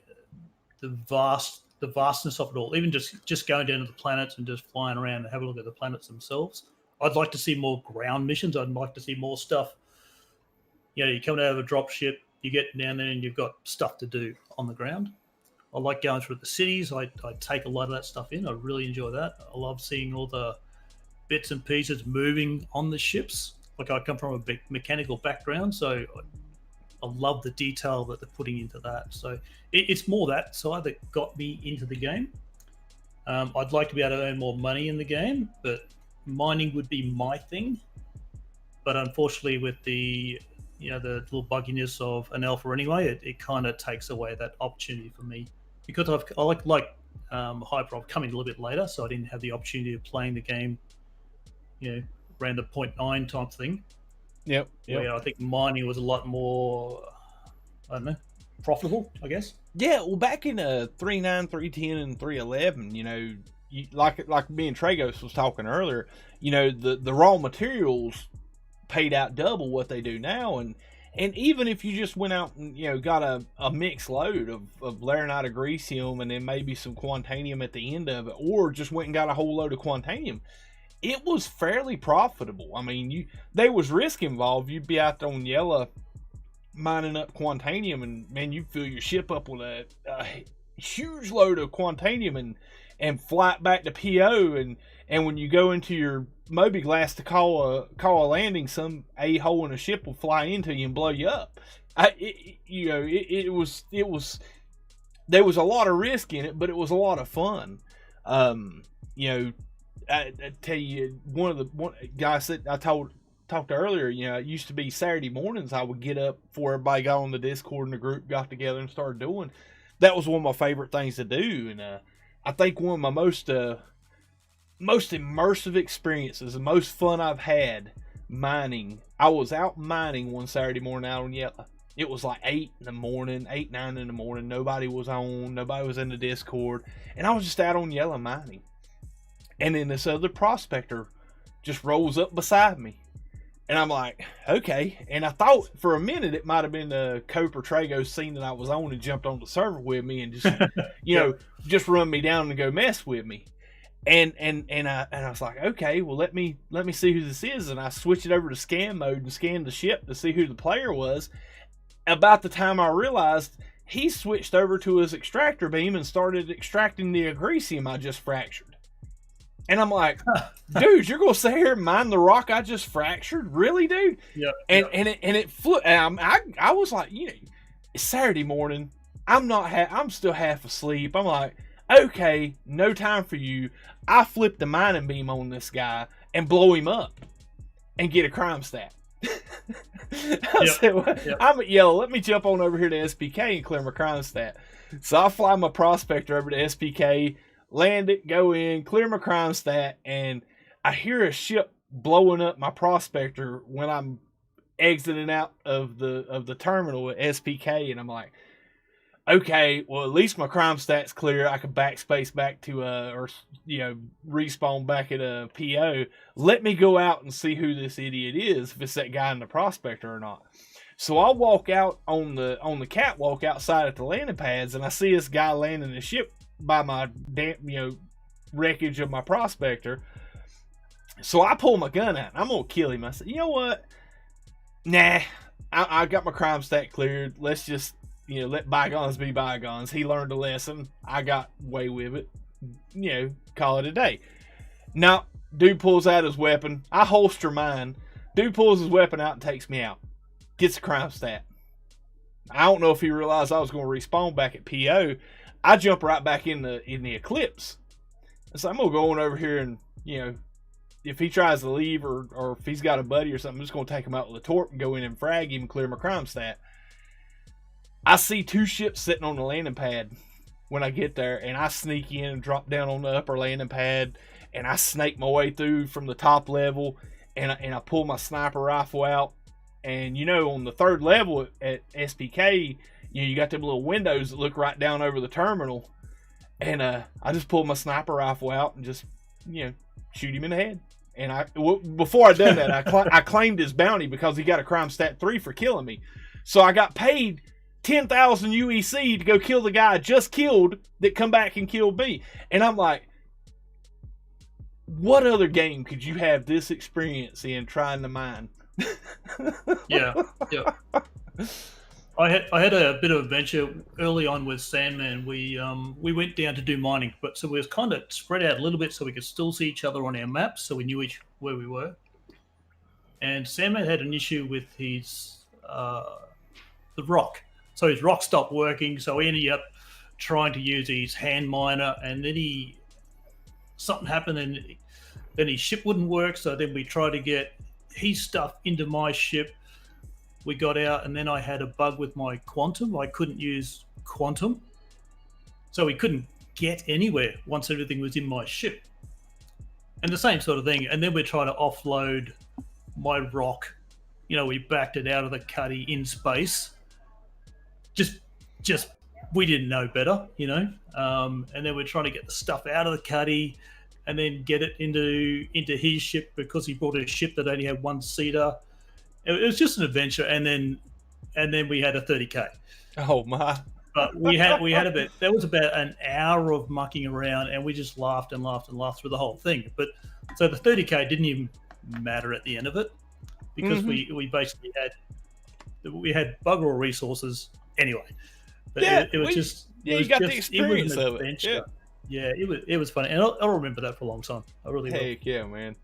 S7: vastness of it all. Even just going down to the planets and just flying around and have a look at the planets themselves. I'd like to see more ground missions. I'd like to see more stuff. You're coming out of a drop ship, you get down there and you've got stuff to do on the ground. I like going through the cities. I take a lot of that stuff in. I really enjoy that. I love seeing all the bits and pieces moving on the ships. Like, I come from a big mechanical background, so I love the detail that they're putting into that. So it's more that side that got me into the game. I'd like to be able to earn more money in the game, but mining would be my thing. But unfortunately, with the little bugginess of an alpha anyway, it kind of takes away that opportunity for me. Because I like Hyper, I've come in a little bit later, so I didn't have the opportunity of playing the game, around the 0.9 type thing.
S1: Yep.
S7: Where I think mining was a lot more, I don't know, profitable, I guess.
S1: Yeah, well, back in 3.9, 3.10, and 3.11, like me and Tragos was talking earlier, the raw materials paid out double what they do now, and even if you just went out and got a mixed load of laranite agricium and then maybe some quantanium at the end of it, or just went and got a whole load of quantanium, it was fairly profitable. I mean, there was risk involved. You'd be out on Yella mining up quantanium, and man, you'd fill your ship up with a huge load of quantanium and fly it back to PO, and when you go into your Moby Glass to call a landing, some a-hole in a ship will fly into you and blow you up. It was there was a lot of risk in it, but it was a lot of fun. I tell you, one guys that I talked earlier, it used to be Saturday mornings I would get up before everybody got on the Discord and the group got together and started doing. That was one of my favorite things to do, and I think one of my most immersive experiences, the most fun I've had mining. I was out mining one Saturday morning out on Yella. It was like 8, 9 in the morning. Nobody was on. Nobody was in the Discord. And I was just out on Yella mining. And then this other prospector just rolls up beside me. And I'm like, okay. And I thought for a minute it might have been the Cope or Trago scene that I was on and jumped on the server with me and just, just run me down and go mess with me. And I was like, okay, well let me see who this is, and I switched it over to scan mode and scanned the ship to see who the player was. About the time I realized, he switched over to his extractor beam and started extracting the agricium I just fractured. And I'm like, dude, you're gonna sit here and mine the rock I just fractured? Really, dude?
S7: Yeah.
S1: And it flew. I was like, it's Saturday morning. I'm still half asleep. I'm like, okay, no time for you. I flip the mining beam on this guy and blow him up and get a crime stat. I'm at Yellow. Let me jump on over here to SPK and clear my crime stat. So I fly my prospector over to SPK, land it, go in, clear my crime stat, and I hear a ship blowing up my prospector when I'm exiting out of the terminal at SPK, and I'm like, okay, well, at least my crime stat's clear. I can backspace back to respawn back at a PO. Let me go out and see who this idiot is, if it's that guy in the prospector or not. So I walk out on the catwalk outside at the landing pads, and I see this guy landing the ship by my wreckage of my prospector. So I pull my gun out. I'm going to kill him. I said, you know what? Nah, I got my crime stat cleared. Let's just, let bygones be bygones. He learned a lesson. I got away with it. Call it a day. Now, dude pulls out his weapon. I holster mine. Dude pulls his weapon out and takes me out. Gets a crime stat. I don't know if he realized I was going to respawn back at PO. I jump right back in the Eclipse. So I'm going to go on over here and, if he tries to leave or if he's got a buddy or something, I'm just going to take him out with a torp and go in and frag him and clear my crime stat. I see 2 ships sitting on the landing pad when I get there, and I sneak in and drop down on the upper landing pad, and I snake my way through from the top level, and I pull my sniper rifle out. And, on the 3rd level at SPK, you got them little windows that look right down over the terminal. And I just pulled my sniper rifle out and just, shoot him in the head. And before I done that, I claimed his bounty because he got a crime stat 3 for killing me. So I got paid 10,000 UEC to go kill the guy I just killed that come back and killed me. And I'm like, what other game could you have this experience in trying to mine?
S7: Yeah. I had a bit of adventure early on with Sandman. We went down to do mining, but so we was kind of spread out a little bit so we could still see each other on our maps, so we knew where we were. And Sandman had an issue with his the rock, so his rock stopped working. So he ended up trying to use his hand miner, and then something happened, and then his ship wouldn't work. So then we tried to get his stuff into my ship. We got out, and then I had a bug with my quantum. I couldn't use quantum, so we couldn't get anywhere once everything was in my ship. And the same sort of thing. And then we're trying to offload my rock. We backed it out of the cuddy in space. Just we didn't know better, And then we're trying to get the stuff out of the cuddy, and then get it into his ship because he brought a ship that only had 1 seater. It was just an adventure, and then we had a 30K.
S1: Oh my!
S7: But we had a bit. That was about an hour of mucking around, and we just laughed and laughed and laughed through the whole thing. But so the 30K didn't even matter at the end of it because we basically had bugger all resources anyway. But it was just
S1: you got the experience of it.
S7: Yeah, it was funny, and I'll remember that for a long time. I really will.
S1: Heck yeah, man.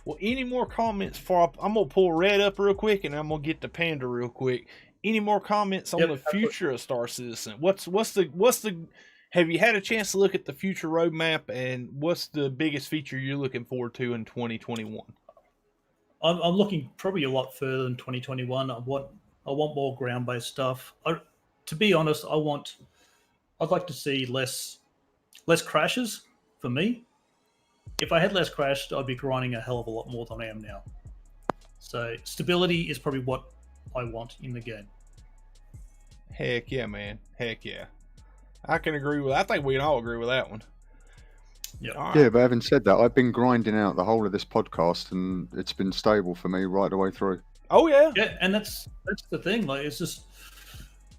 S1: Well, any more comments I'm going to pull Red up real quick, and I'm going to get to Panda real quick. Any more comments on the future of Star Citizen? What's the have you had a chance to look at the future roadmap, and what's the biggest feature you're looking forward to in 2021?
S7: I'm looking probably a lot further than 2021. I want more ground-based stuff. To be honest, I'd like to see less crashes for me. If I had less crashed, I'd be grinding a hell of a lot more than I am now. So stability is probably what I want in the game.
S1: Heck yeah, man. Heck yeah. I can agree with that. I think we can all agree with that one.
S7: Yeah.
S3: Right. Yeah, but having said that, I've been grinding out the whole of this podcast, and it's been stable for me right the way through.
S1: Oh yeah.
S7: Yeah, and that's the thing. Like, it's just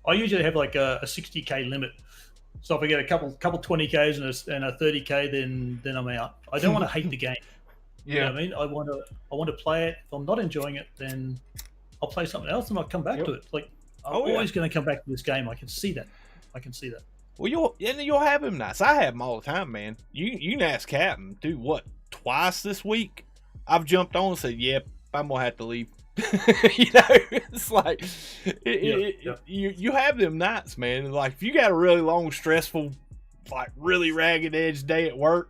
S7: I usually have like a 60K limit. So if I get a couple 20Ks and a 30K, then I'm out. I don't want to hate the game.
S1: Yeah.
S7: You know what I mean? I want to play it. If I'm not enjoying it, then I'll play something else and I'll come back to it. Like, I'm always going to come back to this game. I can see that. Well,
S1: you'll have him nice. I have him all the time, man. You can ask Captain, do what, twice this week? I've jumped on and said, yep, I'm going to have to leave. It's like you have them nights, man. Like, if you got a really long, stressful, like really ragged edge day at work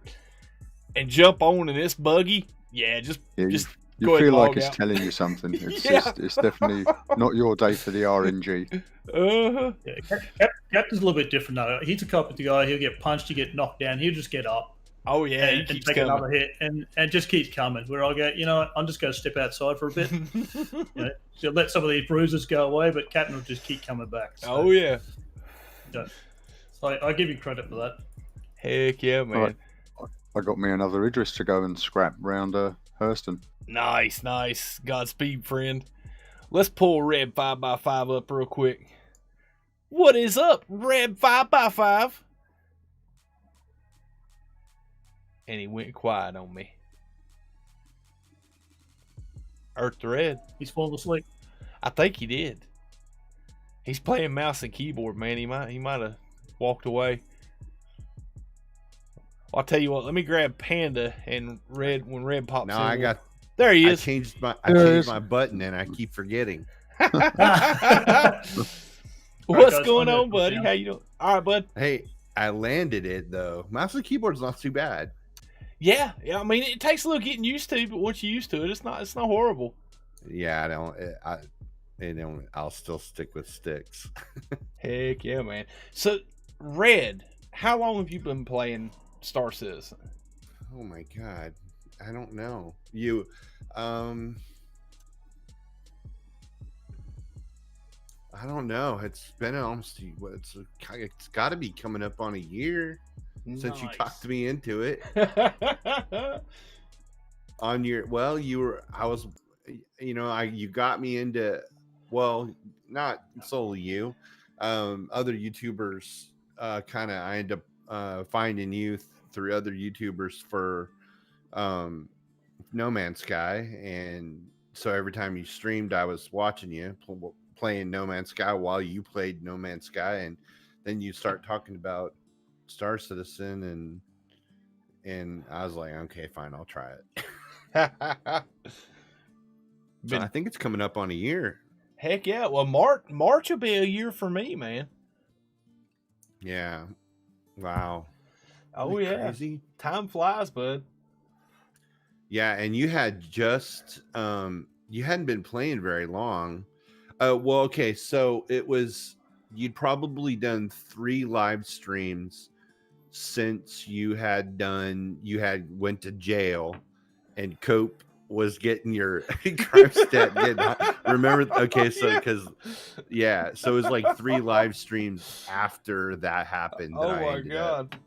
S1: and jump on in this buggy, just
S3: you feel like it's telling you something. It's it's definitely not your day for the RNG.
S7: Captain's a little bit different though. He's a carpenter guy. He'll get punched, he get knocked down. He'll just get up.
S1: Oh yeah,
S7: and take another hit and just keeps coming. Where I go, I'm just going to step outside for a bit. So let some of these bruises go away, but Captain will just keep coming back. So,
S1: oh yeah.
S7: So I give you credit for that.
S1: Heck yeah, man.
S3: Right. I got me another Idris to go and scrap round Hurston.
S1: Nice. Godspeed, friend. Let's pull Red 5x5 up real quick. What is up, Red 5x5? And he went quiet on me. Earth to Red.
S7: He's fallen asleep.
S1: I think he did. He's playing mouse and keyboard, man. He might have walked away. I'll tell you what. Let me grab Panda and Red when Red pops in.
S8: No, I got.
S1: There he
S8: I
S1: is.
S8: changed my button and I keep forgetting.
S1: What's going on, buddy? How you doing? All right, bud.
S8: Hey, I landed it though. Mouse and keyboard's not too bad.
S1: Yeah. I mean, it takes a little getting used to, but once you're used to it, it's not horrible.
S8: Yeah, I'll still stick with sticks.
S1: Heck yeah, man. So, Red, how long have you been playing Star Citizen?
S8: Oh my god, I don't know. I don't know. It's been almost it's got to be coming up on a year since you talked me into it. You got me into, well, not solely you, other YouTubers. I end up finding you through other YouTubers for No Man's Sky, and so every time you streamed, I was watching you playing No Man's Sky while you played No Man's Sky, and then you start talking about Star Citizen, and I was like, okay, fine, I'll try it. So I think it's coming up on a year.
S1: Heck yeah! Well, March will be a year for me, man.
S8: Yeah. Wow.
S1: Oh yeah. Crazy. Time flies, bud.
S8: Yeah, and you had just you hadn't been playing very long. Well, okay, so you'd probably done 3 live streams since you went to jail, and Cope was getting your crime stat remember? Okay, so because so it was like 3 live streams after that happened.
S1: Oh my god!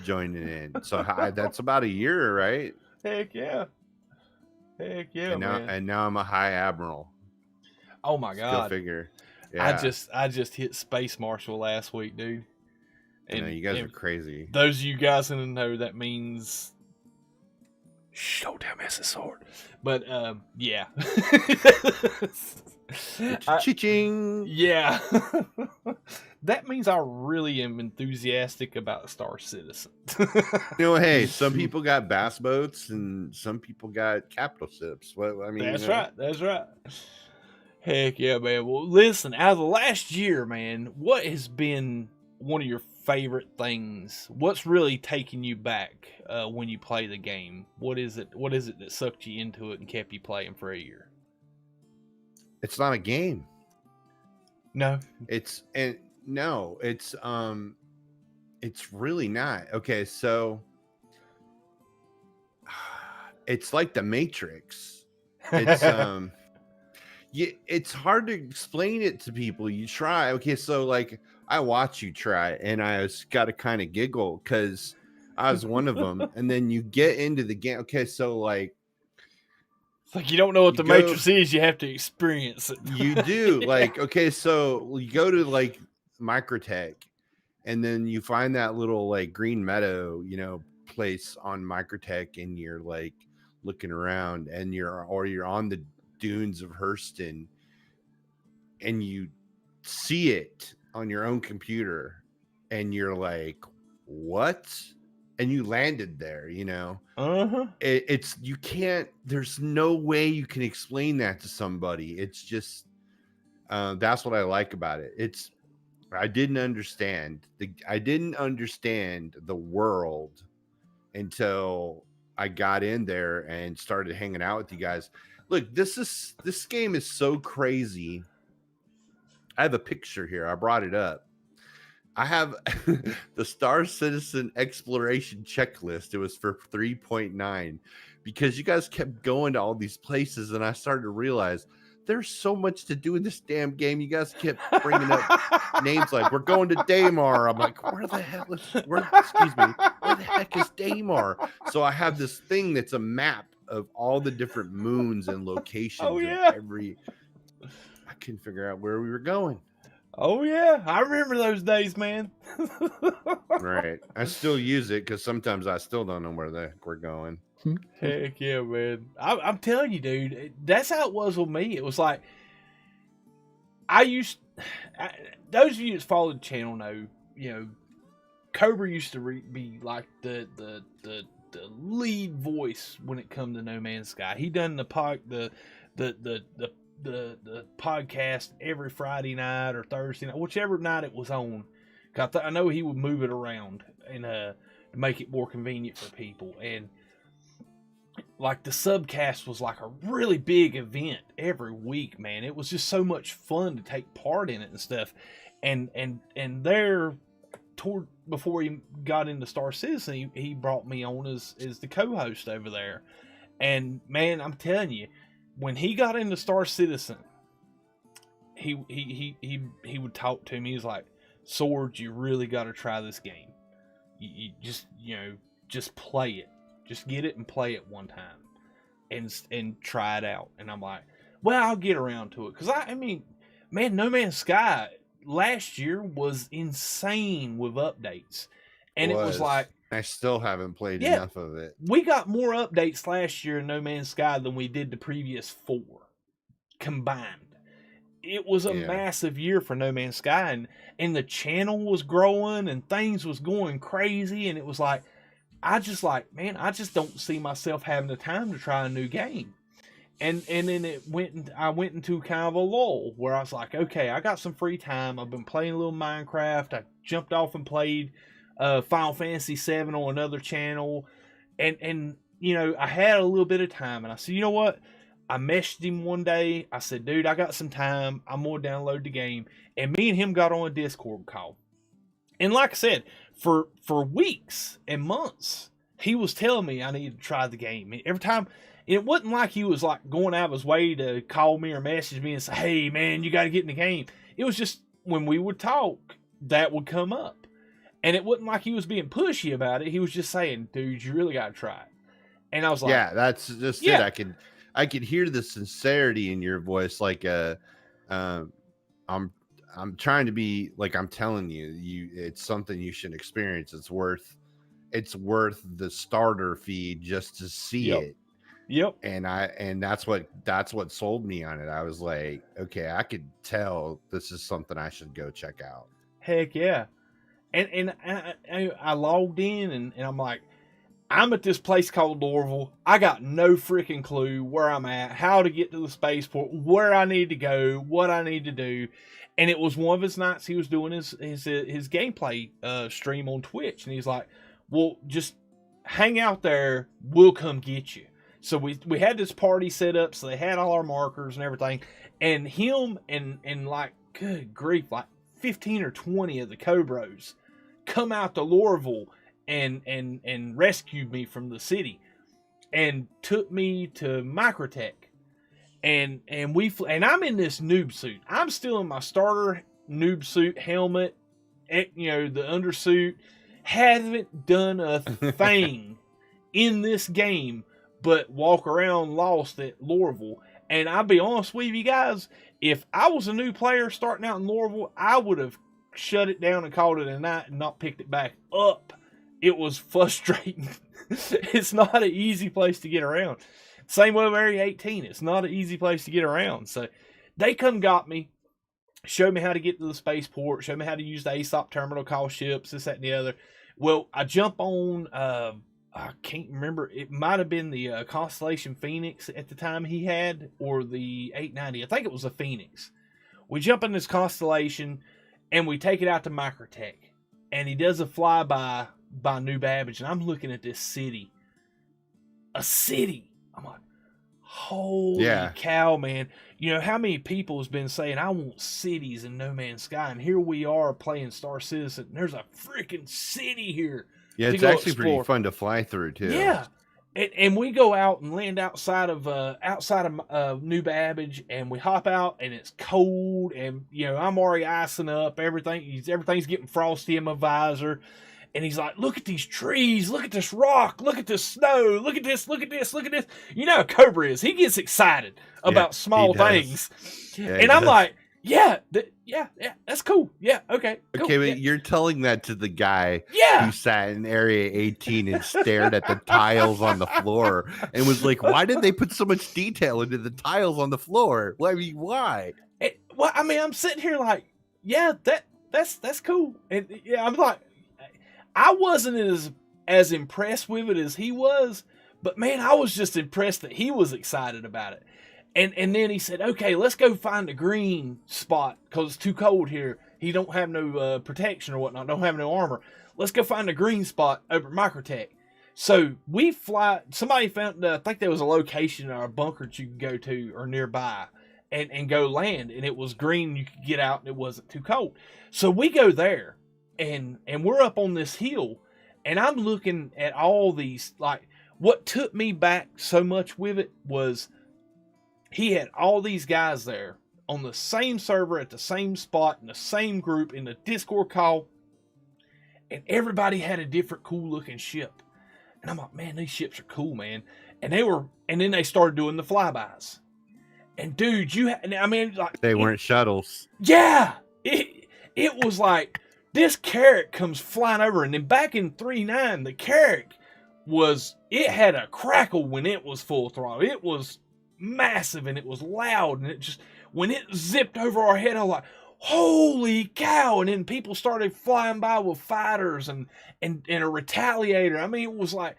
S8: Joining in, so that's about a year, right?
S1: Heck yeah! Heck yeah!
S8: And now I'm a high admiral.
S1: Oh my god!
S8: Still figure. Yeah.
S1: I just hit Space Marshal last week, dude.
S8: And you guys are crazy.
S1: Those of you guys in the know, that means Showdown has a sword. But yeah.
S8: Ching.
S1: Yeah. That means I really am enthusiastic about Star Citizen.
S8: Hey, some people got bass boats and some people got capital ships.
S1: That's right. That's right. Heck yeah, man. Well, listen, out of the last year, man, what has been one of your favorite things? What's really taking you back when you play the game? What is it that sucked you into it and kept you playing for a year?
S8: It's not a game.
S1: No.
S8: It's really not. Okay, so it's like the Matrix. It's it's hard to explain it to people. You try. Okay, so like I watch you try, and I was got to kind of giggle because I was one of them. And then you get into the game. Okay, so like
S1: it's like you don't know what the Matrix is. You have to experience it.
S8: You do. Like, okay, so you go to like Microtech, and then you find that little like Green Meadow, place on Microtech, and you're like looking around, and you're on the dunes of Hurston, and you see it on your own computer, and you're like, what? And you landed there, it's you can't, there's no way you can explain that to somebody. It's just that's what I like about it. I didn't understand the world until I got in there and started hanging out with you guys. Look, this game is so crazy. I have a picture here. I brought it up. I have the Star Citizen exploration checklist. It was for 3.9 because you guys kept going to all these places, and I started to realize there's so much to do in this damn game. You guys kept bringing up names like, we're going to Daymar. I'm like, where the heck is Daymar? So I have this thing that's a map of all the different moons and locations.
S1: Oh yeah.
S8: I couldn't figure out where we were going.
S1: Oh yeah, I remember those days, man.
S8: Right. I still use it because sometimes I still don't know where the heck we're going.
S1: Heck yeah, man. I'm telling you, dude, that's how it was with me. It was like, those of you that follow the channel know, Cobra used to be like the lead voice when it come to No Man's Sky. He done the podcast every Friday night or Thursday night, whichever night it was on. I know he would move it around and to make it more convenient for people. And like the subcast was like a really big event every week, man. It was just so much fun to take part in it and stuff. And there, before he got into Star Citizen, he brought me on as the co-host over there. And man, I'm telling you, when he got into Star Citizen, he would talk to me. He's like, Swords, you really got to try this game. You just play it. Just get it and play it one time and try it out. And I'm like, well, I'll get around to it. Because, I mean, man, No Man's Sky last year was insane with updates. And it was like...
S8: I still haven't played enough of it.
S1: We got more updates last year in No Man's Sky than we did the previous 4 combined. It was a massive year for No Man's Sky. And the channel was growing and things was going crazy. And it was like... I just don't see myself having the time to try a new game. And then I went into kind of a lull where I was like, okay, I got some free time. I've been playing a little Minecraft. I jumped off and played Final Fantasy VII on another channel. And I had a little bit of time. And I said, you know what? I messaged him one day. I said, dude, I got some time. I'm going to download the game. And me and him got on a Discord call. And like I said, for weeks and months, he was telling me I needed to try the game. Every time, it wasn't like he was like going out of his way to call me or message me and say, hey, man, you got to get in the game. It was just when we would talk, that would come up. And it wasn't like he was being pushy about it. He was just saying, dude, you really got to try it. And I was like,
S8: yeah, that's just it. I could hear the sincerity in your voice. Like, I'm trying to be like, I'm telling you, it's something you should experience. It's worth the starter fee just to see it.
S1: Yep.
S8: And that's what sold me on it. I was like, okay, I could tell this is something I should go check out.
S1: Heck yeah. And I logged in and I'm like, I'm at this place called Lorville. I got no freaking clue where I'm at, how to get to the spaceport, where I need to go, what I need to do. And it was one of his nights he was doing his gameplay stream on Twitch. And he's like, well, just hang out there. We'll come get you. So we had this party set up. So they had all our markers and everything. And him and like, good grief, like 15 or 20 of the Cobros come out to Lorville and rescued me from the city and took me to Microtech. And I'm in this noob suit. I'm still in my starter noob suit, helmet, the undersuit. Haven't done a thing in this game but walk around lost at Lorville. And I'll be honest with you guys, if I was a new player starting out in Lorville, I would have shut it down and called it a night and not picked it back up. It was frustrating. It's not an easy place to get around. Same with Area 18. It's not an easy place to get around. So they come got me, showed me how to get to the spaceport, showed me how to use the ASOP terminal, call ships, this, that, and the other. Well, I jump on, I can't remember. It might have been the Constellation Phoenix at the time he had, or the 890. I think it was a Phoenix. We jump in this Constellation, and we take it out to Microtech. And he does a flyby by New Babbage, and I'm looking at this city. A city. I'm like, holy cow, man. You know, how many people has been saying, I want cities in No Man's Sky, and here we are playing Star Citizen, and there's a freaking city here.
S3: Yeah, it's actually pretty fun to fly through, too.
S1: Yeah. And we go out and land outside of New Babbage, and we hop out, and it's cold, and, I'm already icing up. Everything's getting frosty in my visor. And he's like, look at these trees, look at this rock, look at this snow, look at this, look at this, look at this. You know how Cobra is. He gets excited about small things. Yeah, and I'm like, Yeah, yeah, that's cool. Yeah, okay. Cool.
S8: Okay, but
S1: yeah.
S8: you're telling that to the guy
S1: Yeah.
S8: who sat in Area 18 and stared at the tiles on the floor and was like, "Why did they put so much detail into the tiles on the floor? Well, I mean, why?"
S1: Well, I mean, I'm sitting here like, yeah, that's cool, and yeah, I'm like, I wasn't as impressed with it as he was, but man, I was just impressed that he was excited about it. And then he said, okay, let's go find a green spot because it's too cold here. He don't have no protection or whatnot, don't have no armor. Let's go find a green spot over at Microtech. So we fly, somebody found, I think there was a location or a bunker that you could go to or nearby and go land. And it was green, you could get out and it wasn't too cold. So we go there and we're up on this hill and I'm looking at all these, like what took me back so much with it was he had all these guys there on the same server at the same spot in the same group in the Discord call, and everybody had a different cool looking ship. And I'm like, man, these ships are cool, man. And then they started doing the flybys. And dude, like
S8: they weren't shuttles.
S1: Yeah, it was like this Carrack comes flying over, and then back in 3.9, the Carrack it had a crackle when it was full throttle. It was massive and it was loud, and it just when it zipped over our head, I was like, holy cow. And then people started flying by with fighters and a retaliator. I mean, it was like,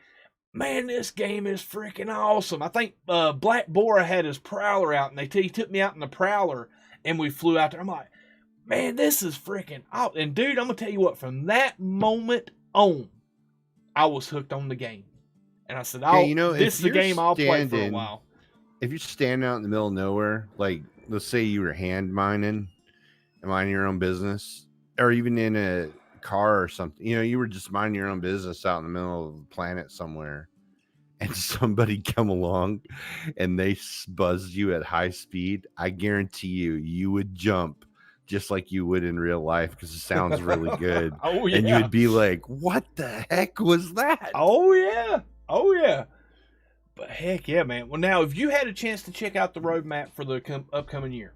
S1: man, this game is freaking awesome. I think Black Bora had his Prowler out, and he took me out in the Prowler and we flew out there. I'm like, man, this is freaking awesome. And dude, I'm gonna tell you what, from that moment on, I was hooked on the game. And I said, this is a game I'll play for a while.
S8: If you're standing out in the middle of nowhere, like let's say you were hand mining and minding your own business, or even in a car or something, you were just minding your own business out in the middle of the planet somewhere, and somebody come along and they buzz you at high speed, I guarantee you would jump just like you would in real life because it sounds really good.
S1: Oh yeah.
S8: And you'd be like, what the heck was that?
S1: Oh yeah. But heck yeah, man. Well, now, have you had a chance to check out the roadmap for the upcoming year?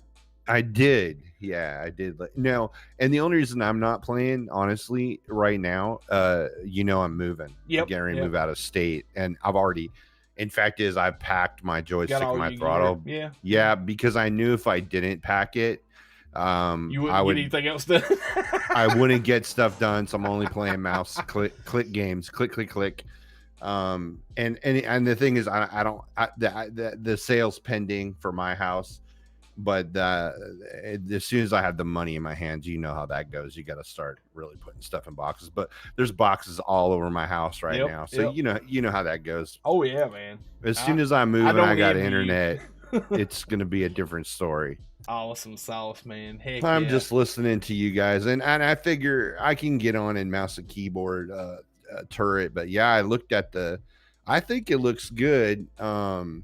S8: I did. Yeah, I did. No, and the only reason I'm not playing, honestly, right now, I'm moving.
S1: Yep.
S8: I'm getting ready to move out of state. And I've already, in fact, I've packed my joystick and my throttle.
S1: Gear.
S8: Yeah, because I knew if I didn't pack it,
S1: you wouldn't get anything else done.
S8: I wouldn't get stuff done. So I'm only playing mouse click games, click. And the thing is, the sale's pending for my house, but as soon as I have the money in my hands, you know how that goes. You got to start really putting stuff in boxes. But there's boxes all over my house right now, so you know how that goes.
S1: Oh yeah, man.
S8: As soon as I move and I got internet, it's gonna be a different story.
S1: Awesome sauce, man. Heck
S8: I'm just listening to you guys, and I figure I can get on and mouse and keyboard turret, but yeah, I looked at I think it looks good. I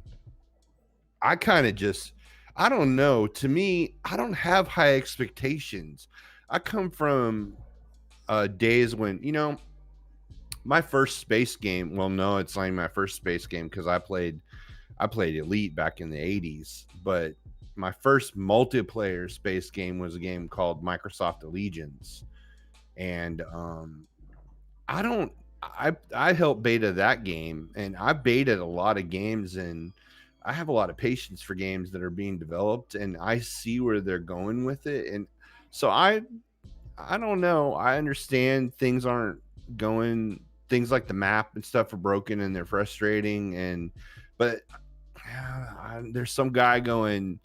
S8: kind of I don't know. To me, I don't have high expectations. I come from days when, my first space game, well, no, it's not even my first space game because I played Elite back in the 80s, but my first multiplayer space game was a game called Microsoft Allegiance. And I helped beta that game, and I betaed a lot of games, and I have a lot of patience for games that are being developed, and I see where they're going with it. And so I don't know. I understand things aren't going, things like the map and stuff are broken and they're frustrating. But there's some guy going,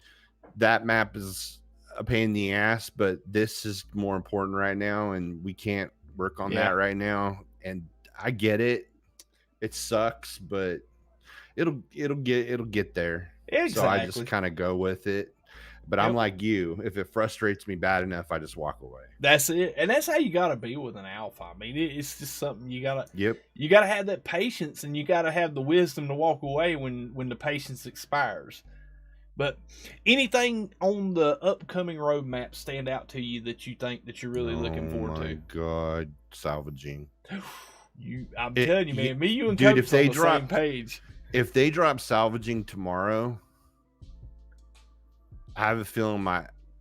S8: that map is a pain in the ass, but this is more important right now, and we can't work on that right now. And I get it. It sucks, but it'll get there.
S1: Exactly.
S8: So I just kind of go with it. But I'm like you. If it frustrates me bad enough, I just walk away.
S1: That's it. And that's how you got to be with an alpha. I mean, it's just something you got to.
S8: Yep.
S1: You got to have that patience, and you got to have the wisdom to walk away when the patience expires. But anything on the upcoming roadmap stand out to you that you think that you're really looking forward to?
S8: Oh my God, salvaging.
S1: I'm telling you, man. You and Coach on the same page.
S8: If they drop salvaging tomorrow, I have a feeling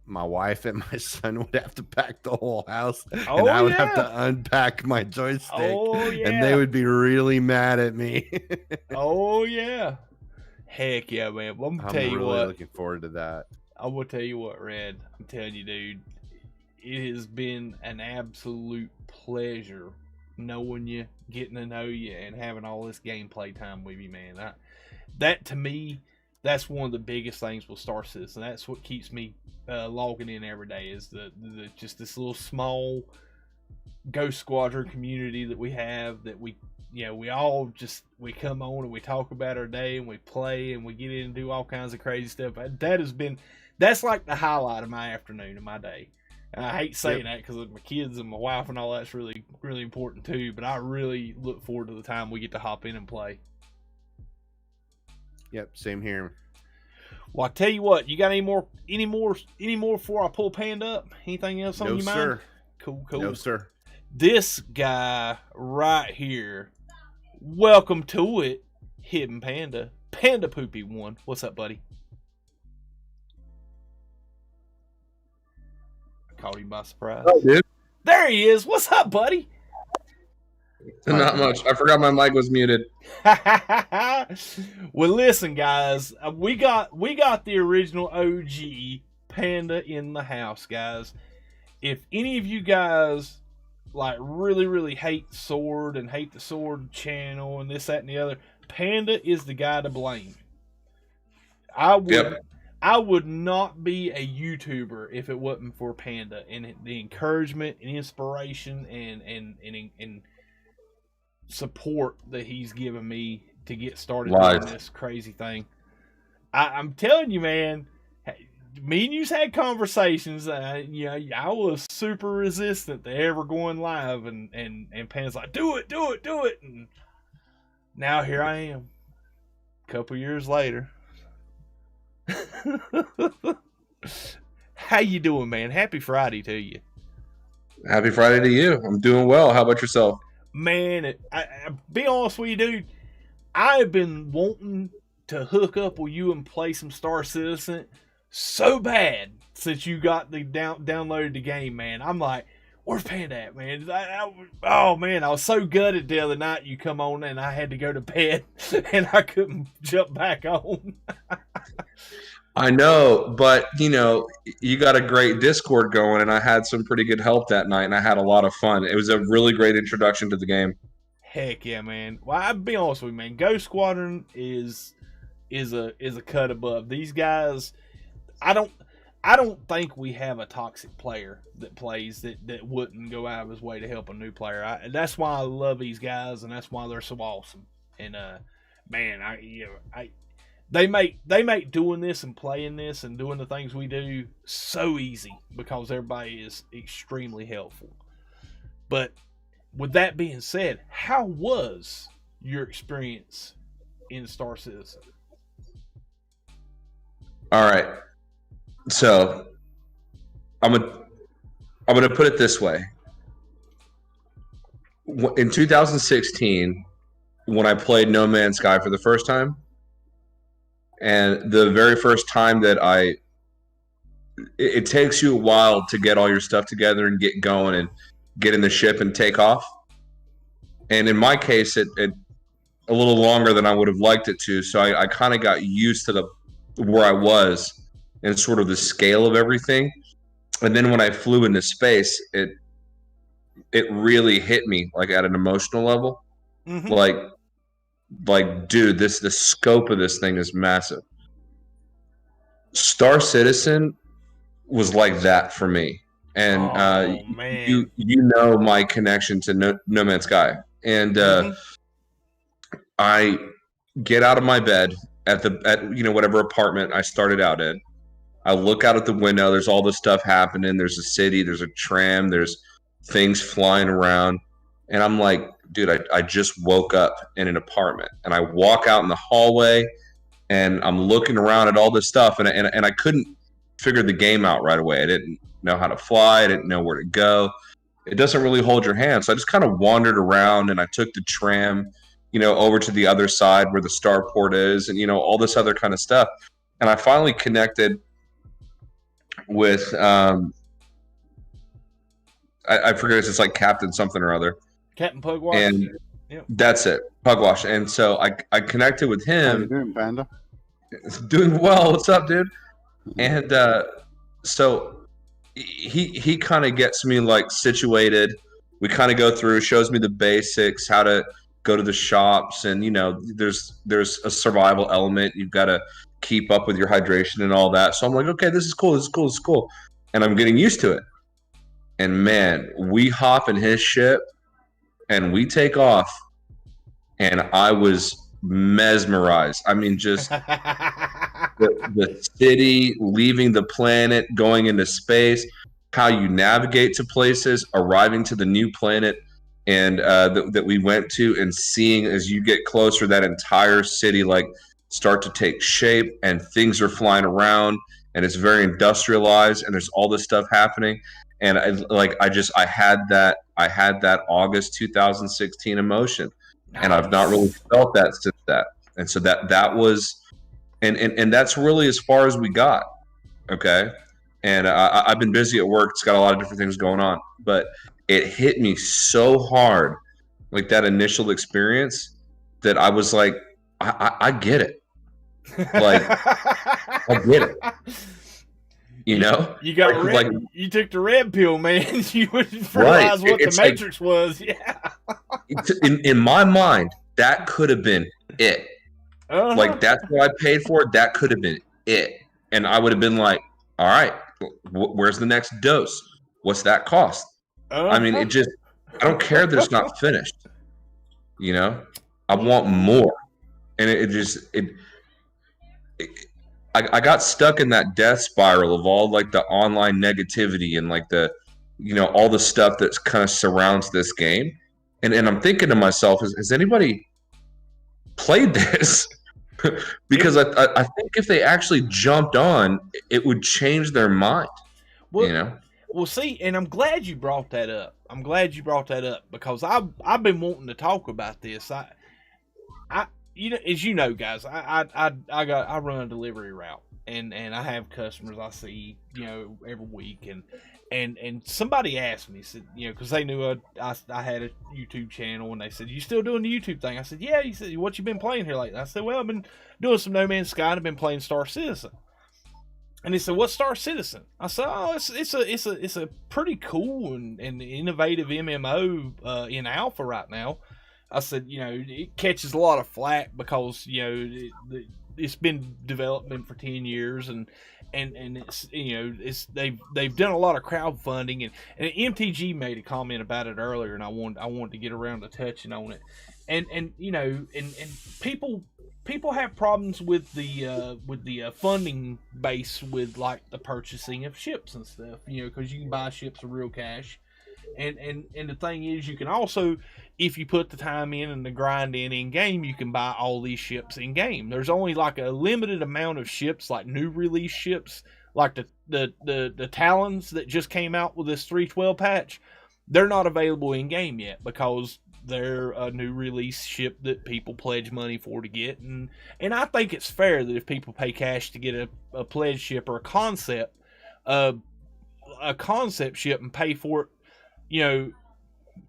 S8: my wife and my son would have to pack the whole house,
S1: Oh,
S8: and I would have
S1: yeah.
S8: to unpack my joystick,
S1: Oh,
S8: and they
S1: yeah.
S8: would be really mad at me.
S1: Oh, yeah. Heck yeah, man. Well, I'm gonna tell
S8: I'm
S1: you
S8: really
S1: what.
S8: looking forward to that.
S1: I will tell you what, Red. I'm telling you, dude. It has been an absolute pleasure knowing you, getting to know you, and having all this gameplay time with you, man. That to me, that's one of the biggest things with Star Citizen. That's what keeps me logging in every day. Is the just this little small Ghost Squadron community that we have. That we all just we come on and we talk about our day and we play and we get in and do all kinds of crazy stuff. That's like the highlight of my afternoon and my day. And I hate saying that because my kids and my wife and all that's really, really important too. But I really look forward to the time we get to hop in and play.
S8: Yep, same here.
S1: Well, I tell you what, you got any more before I pull Panda up? Anything else on your mind?
S8: Sir.
S1: Cool.
S8: No, sir.
S1: This guy right here, welcome to it, Hidden Panda, Panda Poopy 1. What's up, buddy? Caught him by surprise.
S9: Oh, dude.
S1: There he is. What's up, buddy?
S9: Not much. I forgot my mic was muted.
S1: Well, listen, guys. We got the original OG Panda in the house, guys. If any of you guys like really, really hate Sword and hate the Sword channel and this, that, and the other, Panda is the guy to blame. I would not be a YouTuber if it wasn't for Panda and the encouragement and inspiration and support that he's given me to get started doing this crazy thing. I'm telling you, man, me and you had conversations. I was super resistant to ever going live, and Panda's like, do it. And now here I am, a couple years later. How you doing, man? Happy Friday to you.
S9: Happy Friday to you. I'm doing well. How about yourself?
S1: Man, I be honest with you, dude. I've been wanting to hook up with you and play some Star Citizen so bad since you got the downloaded the game, man. I'm like, where's Panda at, man? Oh man, I was so gutted the other night you come on and I had to go to bed and I couldn't jump back on.
S9: I know, but you got a great Discord going, and I had some pretty good help that night, and I had a lot of fun. It was a really great introduction to the game.
S1: Heck yeah, man. Well, I'll be honest with you, man. Ghost Squadron is a cut above. These guys, I don't think we have a toxic player that plays that wouldn't go out of his way to help a new player. That's why I love these guys, and that's why they're so awesome. And man, they make doing this and playing this and doing the things we do so easy because everybody is extremely helpful. But with that being said, how was your experience in Star Citizen?
S9: All right. So I'm gonna put it this way. In 2016, when I played No Man's Sky for the first time, and the very first time that it takes you a while to get all your stuff together and get going and get in the ship and take off. And in my case, it a little longer than I would have liked it to. So I kind of got used to where I was and sort of the scale of everything. And then when I flew into space, it really hit me like at an emotional level. Mm-hmm. Like, dude, the scope of this thing is massive. Star Citizen was like that for me. And you know my connection to No Man's Sky. And I get out of my bed at whatever apartment I started out in. I look out at the window. There's all this stuff happening. There's a city. There's a tram. There's things flying around. And I'm like, dude, I just woke up in an apartment. And I walk out in the hallway, and I'm looking around at all this stuff. And I couldn't figure the game out right away. I didn't know how to fly. I didn't know where to go. It doesn't really hold your hand. So I just kind of wandered around, and I took the tram, over to the other side where the starport is, and, all this other kind of stuff. And I finally connected with I forget, it's like Captain something or other.
S1: Captain Pugwash.
S9: And that's it, Pugwash. And so I connected with him.
S3: How you doing, Panda?
S9: Doing well. What's up, dude? And so he kind of gets me like situated. We kind of go through, shows me the basics, how to go to the shops, and there's a survival element. You've got to keep up with your hydration and all that. So I'm like, okay, this is cool, and I'm getting used to it. And man, we hop in his ship and we take off, and I was mesmerized. I mean, just the city, leaving the planet, going into space, how you navigate to places, arriving to the new planet and that we went to, and seeing as you get closer that entire city like start to take shape, and things are flying around, and it's very industrialized, and there's all this stuff happening. And I had that August 2016 emotion, and I've not really felt that since that. And so that was, and that's really as far as we got. Okay. And I've been busy at work. It's got a lot of different things going on, but it hit me so hard, like that initial experience, that I was like, I get it. Like, I get it. You know,
S1: you got red, you took the red pill, man. You wouldn't realize what the Matrix was. Yeah.
S9: In my mind, that could have been it. Like, that's what I paid for. That could have been it. And I would have been like, all right, where's the next dose? What's that cost? I mean, I don't care that it's not finished. I want more. And I got stuck in that death spiral of all like the online negativity and like the, all the stuff that kind of surrounds this game. And I'm thinking to myself, has anybody played this? Because I think if they actually jumped on, it would change their mind.
S1: Well, well, see, and I'm glad you brought that up. Because I've been wanting to talk about this. As you know, guys, I run a delivery route, and I have customers I see, every week, and somebody asked me, said, because they knew I had a YouTube channel, and they said, "You still doing the YouTube thing?" I said, "Yeah." He said, "What you been playing here lately?" I said, "Well, I've been doing some No Man's Sky, and I've been playing Star Citizen." And he said, "What's Star Citizen?" I said, "Oh, it's a pretty cool and innovative MMO in alpha right now." I said, it catches a lot of flack because, it's been development for 10 years and it's, they've done a lot of crowdfunding, and MTG made a comment about it earlier, and I wanted to get around to touching on it. And people have problems with the funding base with like the purchasing of ships and stuff, because you can buy ships for real cash. And the thing is, you can also, if you put the time in and the grind in game, you can buy all these ships in game. There's only like a limited amount of ships, like new release ships, like the Talons that just came out with this 3.12 patch. They're not available in game yet because they're a new release ship that people pledge money for to get. And I think it's fair that if people pay cash to get a pledge ship or a concept ship and pay for it,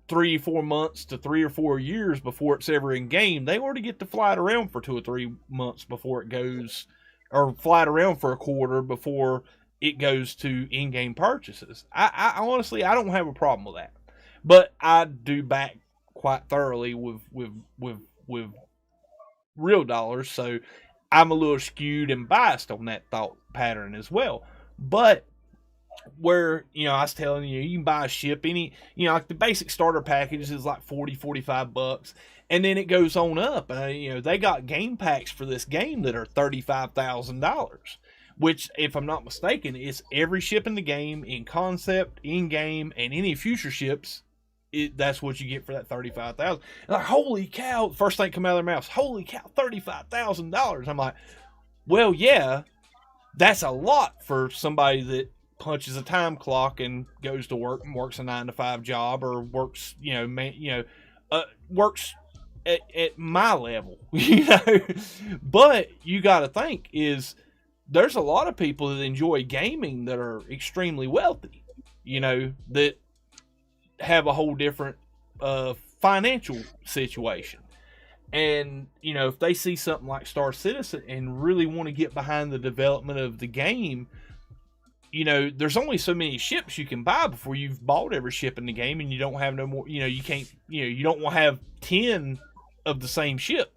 S1: 3 or 4 months to 3 or 4 years before it's ever in game, they already get to fly it around for 2 or 3 months before it goes, or fly it around for a quarter before it goes to in-game purchases. I honestly, I don't have a problem with that, but I do back quite thoroughly with real dollars, so I'm a little skewed and biased on that thought pattern as well. But where, I was telling you, you can buy a ship, like the basic starter package is like $40-$45, and then it goes on up. They got game packs for this game that are $35,000, which, if I'm not mistaken, is every ship in the game, in concept, in game, and any future ships. That's what you get for that $35,000. Like, holy cow! First thing come out of their mouths, holy cow, $35,000. I'm like, well, yeah, that's a lot for somebody that punches a time clock and goes to work and works a 9-to-5 job, or works, works at my level, But you got to think is there's a lot of people that enjoy gaming that are extremely wealthy, that have a whole different financial situation. And, if they see something like Star Citizen and really want to get behind the development of the game, there's only so many ships you can buy before you've bought every ship in the game, and you don't have no more, you can't, you don't want to have 10 of the same ship,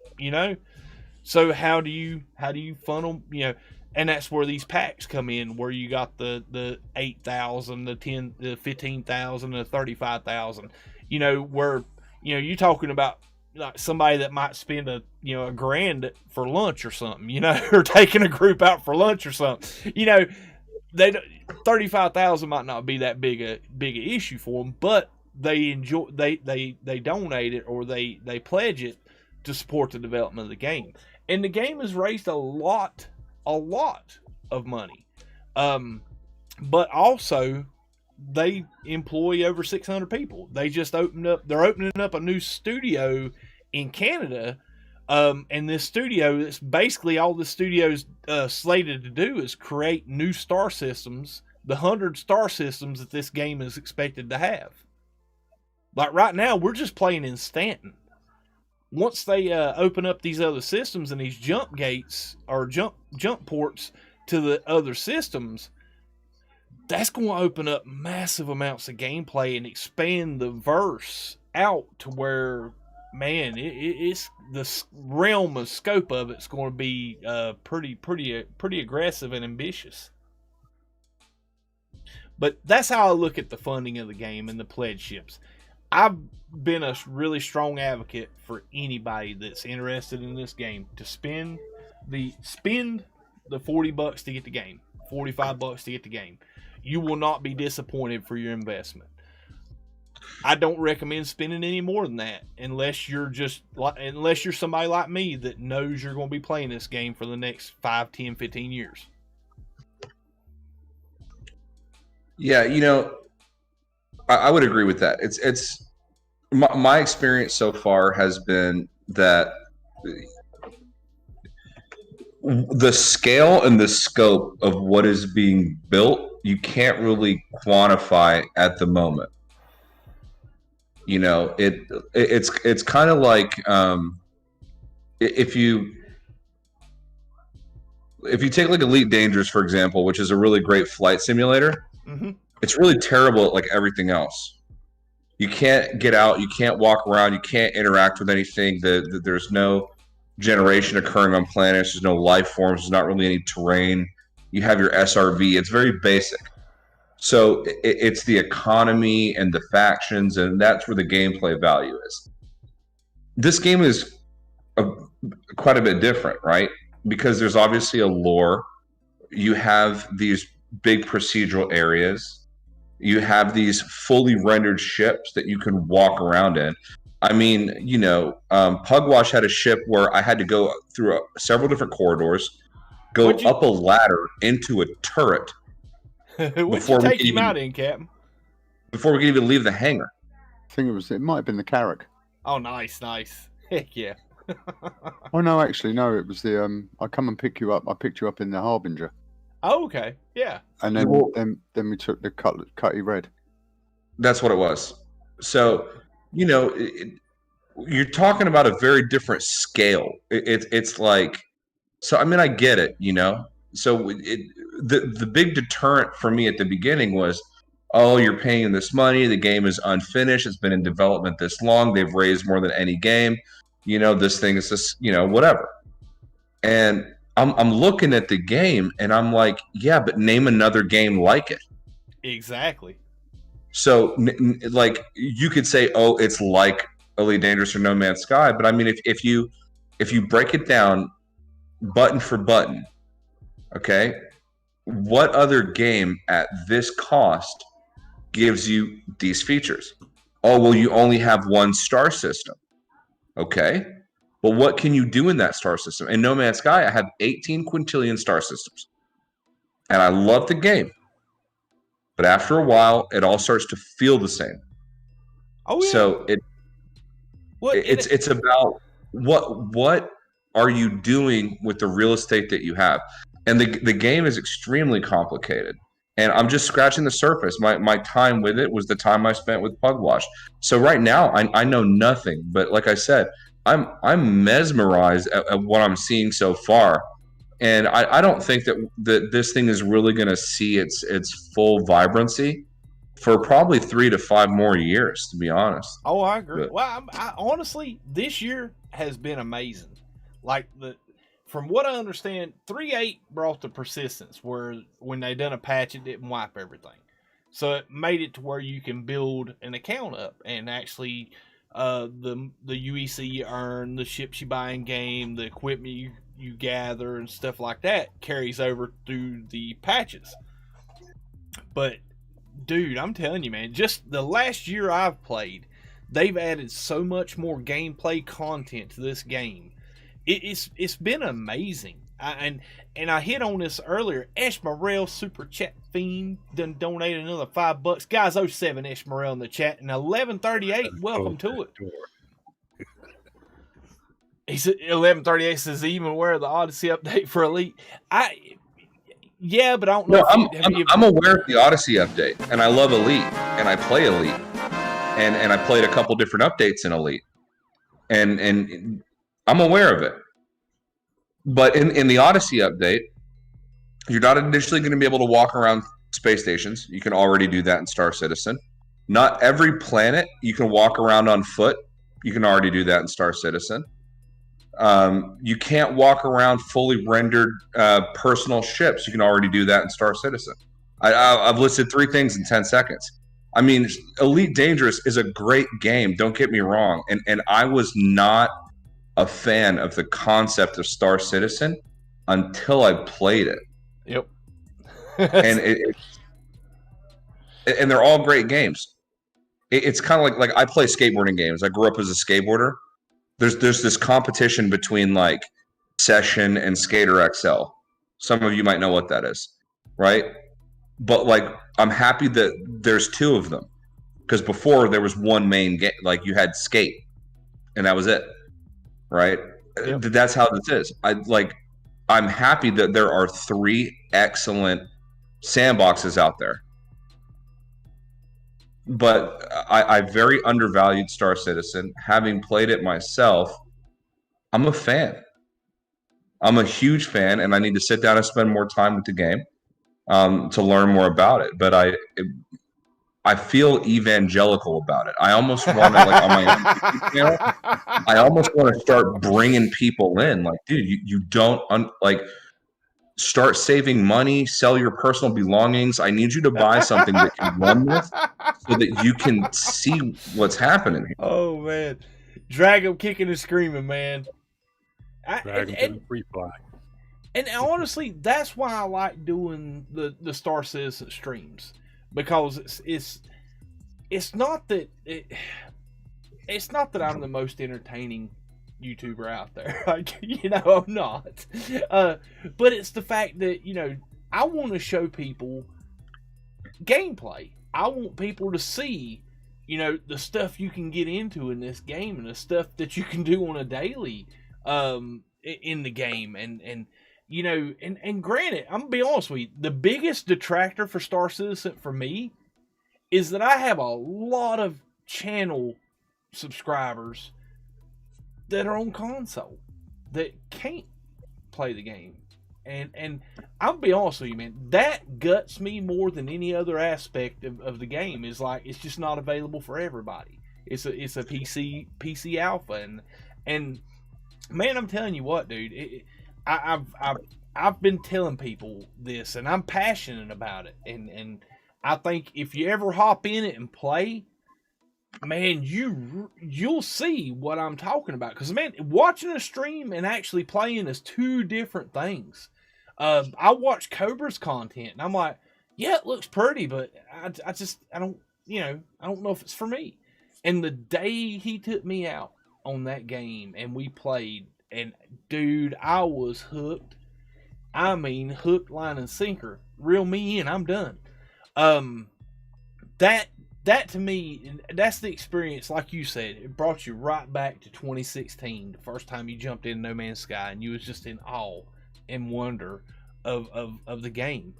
S1: So how do you funnel, and that's where these packs come in, where you got the 8,000, the 15,000, the 35,000, where, you're talking about like somebody that might spend a $1,000 for lunch or something, or taking a group out for lunch or something, they 35,000 might not be that big a issue for them, but they enjoy, they donate it, or they pledge it to support the development of the game. And the game has raised a lot of money. But also they employ over 600 people. They're opening up a new studio in Canada. And this studio, it's basically all the studio's slated to do is create new star systems, the 100 star systems that this game is expected to have. Like right now, we're just playing in Stanton. Once they open up these other systems and these jump gates or jump ports to the other systems, that's going to open up massive amounts of gameplay and expand the verse out to where, man, it's the realm of scope of it's going to be pretty aggressive and ambitious. But that's how I look at the funding of the game and the pledge ships. I've been a really strong advocate for anybody that's interested in this game to spend the $40 to get the game, $45 to get the game. You will not be disappointed for your investment. I don't recommend spending any more than that unless you're somebody like me that knows you're going to be playing this game for the next 5, 10, 15 years.
S9: Yeah, I would agree with that. It's my experience so far has been that the scale and the scope of what is being built, you can't really quantify at the moment. It's kind of like if you take like Elite Dangerous, for example, which is a really great flight simulator.
S1: Mm-hmm.
S9: It's really terrible at like everything else. You can't get out, you can't walk around, you can't interact with anything. There's no generation occurring on planets, there's no life forms, there's not really any terrain. You have your SRV, it's very basic. So it's the economy and the factions, and that's where the gameplay value is. This game is quite a bit different, right? Because there's obviously a lore. You have these big procedural areas. You have these fully rendered ships that you can walk around in. I mean, Pugwash had a ship where I had to go through several different corridors, go up a ladder into a turret.
S1: What'd you take him out in, Captain?
S9: Before we could even leave the hangar.
S3: I think it might have been the Carrack.
S1: Oh, nice. Heck yeah.
S3: Oh no, actually no, it was the I come and pick you up. I picked you up in the Harbinger.
S1: Oh, okay. Yeah.
S3: And then we took the Cutty Red.
S9: That's what it was. So, you're talking about a very different scale. It's like, so I mean, I get it, So the big deterrent for me at the beginning was, oh, you're paying this money. The game is unfinished. It's been in development this long. They've raised more than any game. This thing is just, whatever. And I'm looking at the game and I'm like, yeah, but name another game like it.
S1: Exactly.
S9: So, like, you could say, oh, it's like Elite Dangerous or No Man's Sky. But I mean, if you break it down button for button, okay, what other game at this cost gives you these features? Oh, well, you only have one star system. Okay. Well, what can you do in that star system? In No Man's Sky, I have 18 quintillion star systems. And I love the game. But after a while, it all starts to feel the same.
S1: Oh, yeah.
S9: So it's about what are you doing with the real estate that you have? and the game is extremely complicated. And I'm just scratching the surface. My time with it was the time I spent with Pugwash. So right now, I know nothing. But like I said, I'm mesmerized at what I'm seeing so far. And I don't think that this thing is really going to see its full vibrancy for probably 3 to 5 more years, to be honest.
S1: Oh, I agree. But, well, I honestly, this year has been amazing. Like from what I understand, 3.8 brought the persistence where when they done a patch, it didn't wipe everything. So it made it to where you can build an account up and actually the UEC you earn, the ships you buy in game, the equipment you gather and stuff like that carries over through the patches. But dude, I'm telling you, man, just the last year I've played, they've added so much more gameplay content to this game. It's been amazing. And I hit on this earlier. Eshmerel Super Chat Fiend done donated another $5. Guys, 07 Eshmerel in the chat. And 1138, welcome to it. He said 1138 says even aware of the Odyssey update for Elite. Yeah, but I don't know.
S9: No, I'm aware of the Odyssey update, and I love Elite, and I play Elite, and I played a couple different updates in Elite, and I'm aware of it. But in the Odyssey update, you're not initially going to be able to walk around space stations. You can already do that in Star Citizen. Not every planet you can walk around on foot. You can already do that in Star Citizen. You can't walk around fully rendered personal ships. You can already do that in Star Citizen. I've listed 3 things in 10 seconds. I mean, Elite Dangerous is a great game. Don't get me wrong. And I was not a fan of the concept of Star Citizen until I played it.
S1: Yep.
S9: And and they're all great games. It's kind of like I play skateboarding games. I grew up as a skateboarder. There's this competition between like Session and Skater XL. Some of you might know what that is, right? But like, I'm happy that there's 2 of them, because before there was one main game. Like you had Skate, and that was it, right? Yep. That's how this is. I'm happy that there are 3 excellent sandboxes out there. But I very undervalued Star Citizen. Having played it myself, I'm a fan. I'm a huge fan, and I need to sit down and spend more time with the game to learn more about it. But I feel evangelical about it. I almost want to, like on my own YouTube channel, I almost want to start bringing people in. Like, dude, you don't start saving money, sell your personal belongings. I need you to buy something that can run this so that you can see what's happening here.
S1: Oh, man. Drag him kicking and screaming, man.
S2: Drag him to the free fly.
S1: And honestly, that's why I like doing the Star Citizen streams. Because it's not that it's not that I'm the most entertaining YouTuber out there. Like, I'm not. But it's the fact that, I want to show people gameplay. I want people to see, the stuff you can get into in this game and the stuff that you can do on a daily in the game. And granted, I'm going to be honest with you, the biggest detractor for Star Citizen for me is that I have a lot of channel subscribers that are on console that can't play the game. And I'll be honest with you, man, that guts me more than any other aspect of the game. Is like, it's just not available for everybody. It's a PC alpha, and man, I'm telling you what, dude, I've been telling people this, and I'm passionate about it, and I think if you ever hop in it and play, man, you'll see what I'm talking about. Because, man, watching a stream and actually playing is 2 different things. I watch Cobra's content, and I'm like, yeah, it looks pretty, but I don't know if it's for me. And the day he took me out on that game and we played, and dude, I was hooked. I mean, hook, line, and sinker. Reel me in, I'm done. That to me, that's the experience. Like you said, it brought you right back to 2016, the first time you jumped in No Man's Sky, and you was just in awe and wonder of the game.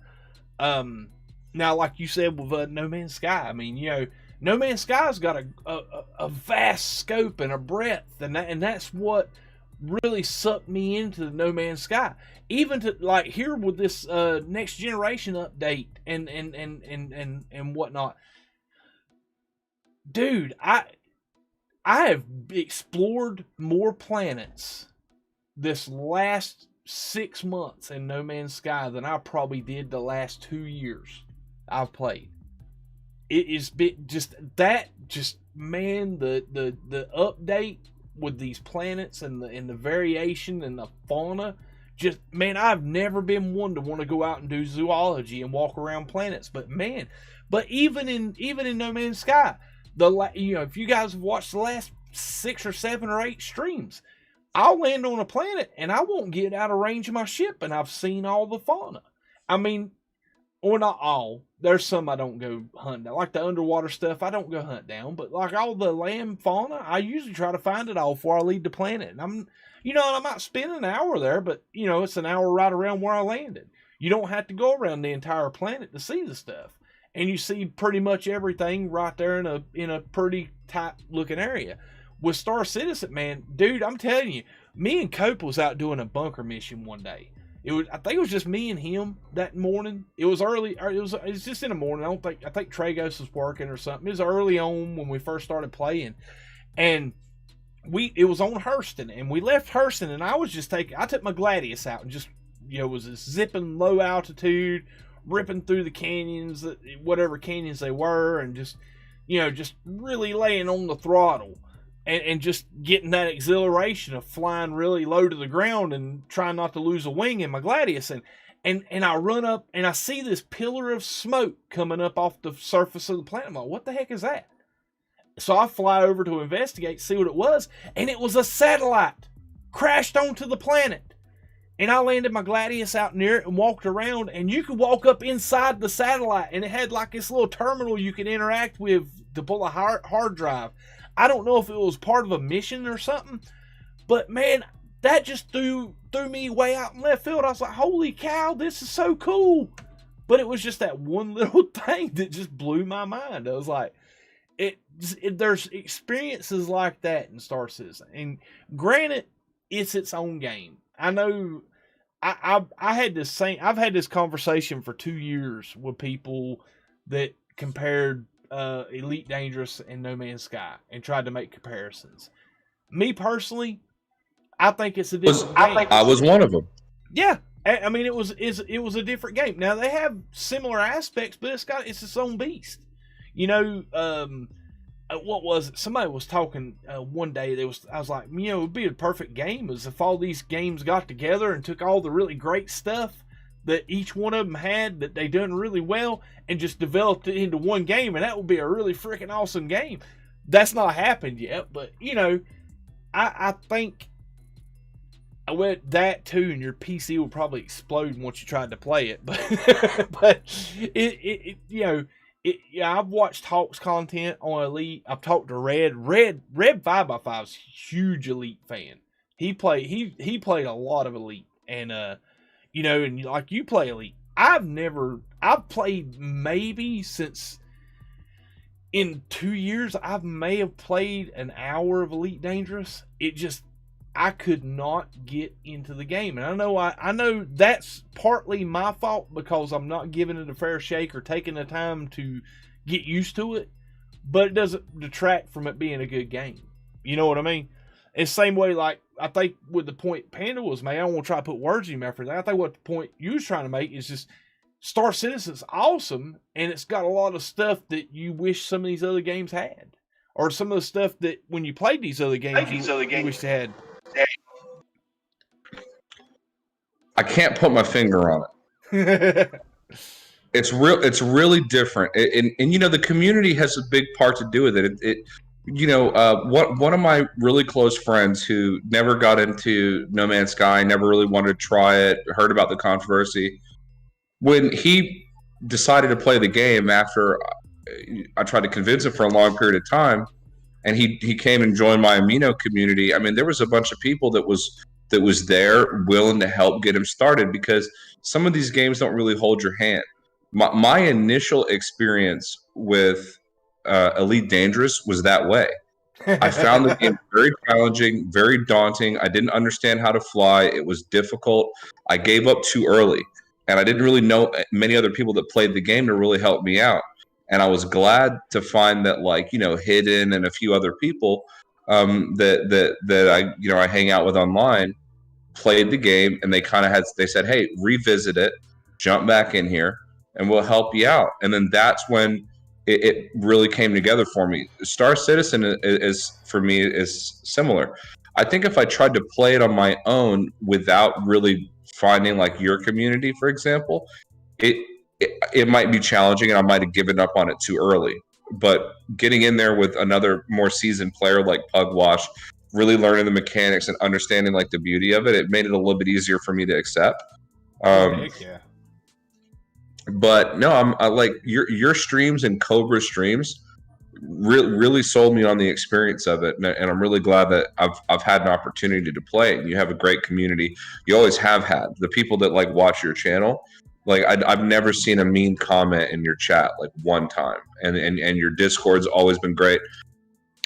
S1: Now, like you said with No Man's Sky, I mean, No Man's Sky's got a vast scope and a breadth, and that's what really sucked me into the No Man's Sky. Even to like here with this next generation update and whatnot, dude, I have explored more planets this last 6 months in No Man's Sky than I probably did the last 2 years I've played. It is man, the update with these planets and the variation and the fauna, just man, I've never been one to want to go out and do zoology and walk around planets, but even in No Man's Sky, if you guys have watched the last 6 or 7 or 8 streams, I'll land on a planet and I won't get out of range of my ship, and I've seen all the fauna. I mean, or not all. There's some I don't go hunt down. Like the underwater stuff, I don't go hunt down. But like all the land fauna, I usually try to find it all before I leave the planet. And I might spend an hour there, but it's an hour right around where I landed. You don't have to go around the entire planet to see the stuff. And you see pretty much everything right there in a pretty tight looking area. With Star Citizen, man, dude, I'm telling you, me and Cope was out doing a bunker mission one day. I think it was just me and him that morning. It was early. It was just in the morning. I think Tragos was working or something. It was early on when we first started playing, and it was on Hurston, and we left Hurston, and I took my Gladius out and just was zipping low altitude, ripping through the canyons, whatever canyons they were, and just really laying on the throttle. And just getting that exhilaration of flying really low to the ground and trying not to lose a wing in my Gladius. And I run up and I see this pillar of smoke coming up off the surface of the planet. I'm like, what the heck is that? So I fly over to investigate, see what it was. And it was a satellite crashed onto the planet. And I landed my Gladius out near it and walked around. And you could walk up inside the satellite. And it had like this little terminal you could interact with to pull a hard drive. I don't know if it was part of a mission or something, but man, that just threw me way out in left field. I was like, holy cow, this is so cool. But it was just that one little thing that just blew my mind. I was like, there's experiences like that in Star Citizen. And granted, it's its own game. I know I've had this conversation for 2 years with people that compared Elite Dangerous and No Man's Sky and tried to make comparisons. Me personally, I think it's a different game.
S9: I was one of them.
S1: Yeah, I mean it was a different game. Now they have similar aspects, but it's its own beast. What was it? Somebody was talking one day. I was like, it would be a perfect game is if all these games got together and took all the really great stuff that each one of them had that they done really well and just developed it into one game, and that would be a really freaking awesome game. That's not happened yet, but I think with that too, and your PC will probably explode once you tried to play it. But I've watched Hawk's content on Elite. I've talked to Red 5x5 is a huge Elite fan. He played a lot of Elite, and and like you play Elite. I've played maybe since in 2 years, I may have played an hour of Elite Dangerous. I could not get into the game. And I know that's partly my fault because I'm not giving it a fair shake or taking the time to get used to it, but it doesn't detract from it being a good game. You know what I mean? It's the same way, like, I think with the point Panda was made, I don't want to try to put words in your mouth for that. I think what the point you was trying to make is just Star Citizen's awesome, and it's got a lot of stuff that you wish some of these other games had. Or some of the stuff that when you played these other games, you wish they had.
S9: I can't put my finger on it. It's really different. And the community has a big part to do with it. One of my really close friends who never got into No Man's Sky, never really wanted to try it, heard about the controversy. When he decided to play the game after I tried to convince him for a long period of time, and he came and joined my Amino community, I mean, there was a bunch of people that was there willing to help get him started, because some of these games don't really hold your hand. My initial experience with Elite Dangerous was that way. I found the game very challenging, very daunting. I didn't understand how to fly. It was difficult. I gave up too early, and I didn't really know many other people that played the game to really help me out. And I was glad to find that, like, you know, Hidden and a few other people that I hang out with online played the game, and they said, hey, revisit it, jump back in here, and we'll help you out. And then that's when it really came together for me. Star Citizen is for me is similar. I think if I tried to play it on my own without really finding like your community, for example, it might be challenging, and I might have given up on it too early. But getting in there with another more seasoned player like Pugwash, really learning the mechanics and understanding like the beauty of it, it made it a little bit easier for me to accept.
S1: Heck yeah.
S9: But no, I like your streams and Cobra streams really sold me on the experience of it, and I'm really glad that I've had an opportunity to play it. And you have a great community. You always have had the people that like watch your channel. Like I've never seen a mean comment in your chat like one time, and your Discord's always been great.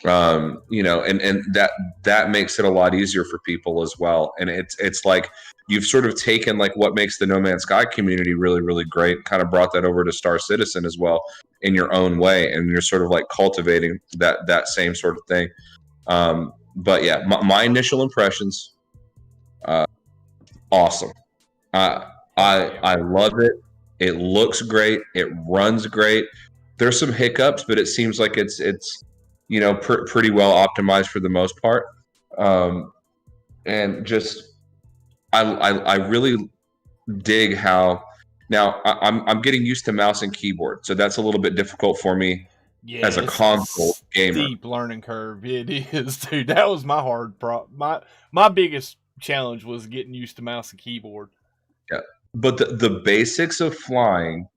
S9: You know, and that makes it a lot easier for people as well. And it's like you've sort of taken like what makes the No Man's Sky community really, really great, kind of brought that over to Star Citizen as well in your own way, and you're sort of like cultivating that same sort of thing. But yeah, my initial impressions, awesome. I love it. It looks great. It runs great. There's some hiccups, but it seems like it's you know, pretty well optimized for the most part. And just I really dig how now I'm getting used to mouse and keyboard, so that's a little bit difficult for me as a console gamer.
S1: Steep learning curve, it is, dude. That was my hard my biggest challenge was getting used to mouse and keyboard.
S9: Yeah, but the basics of flying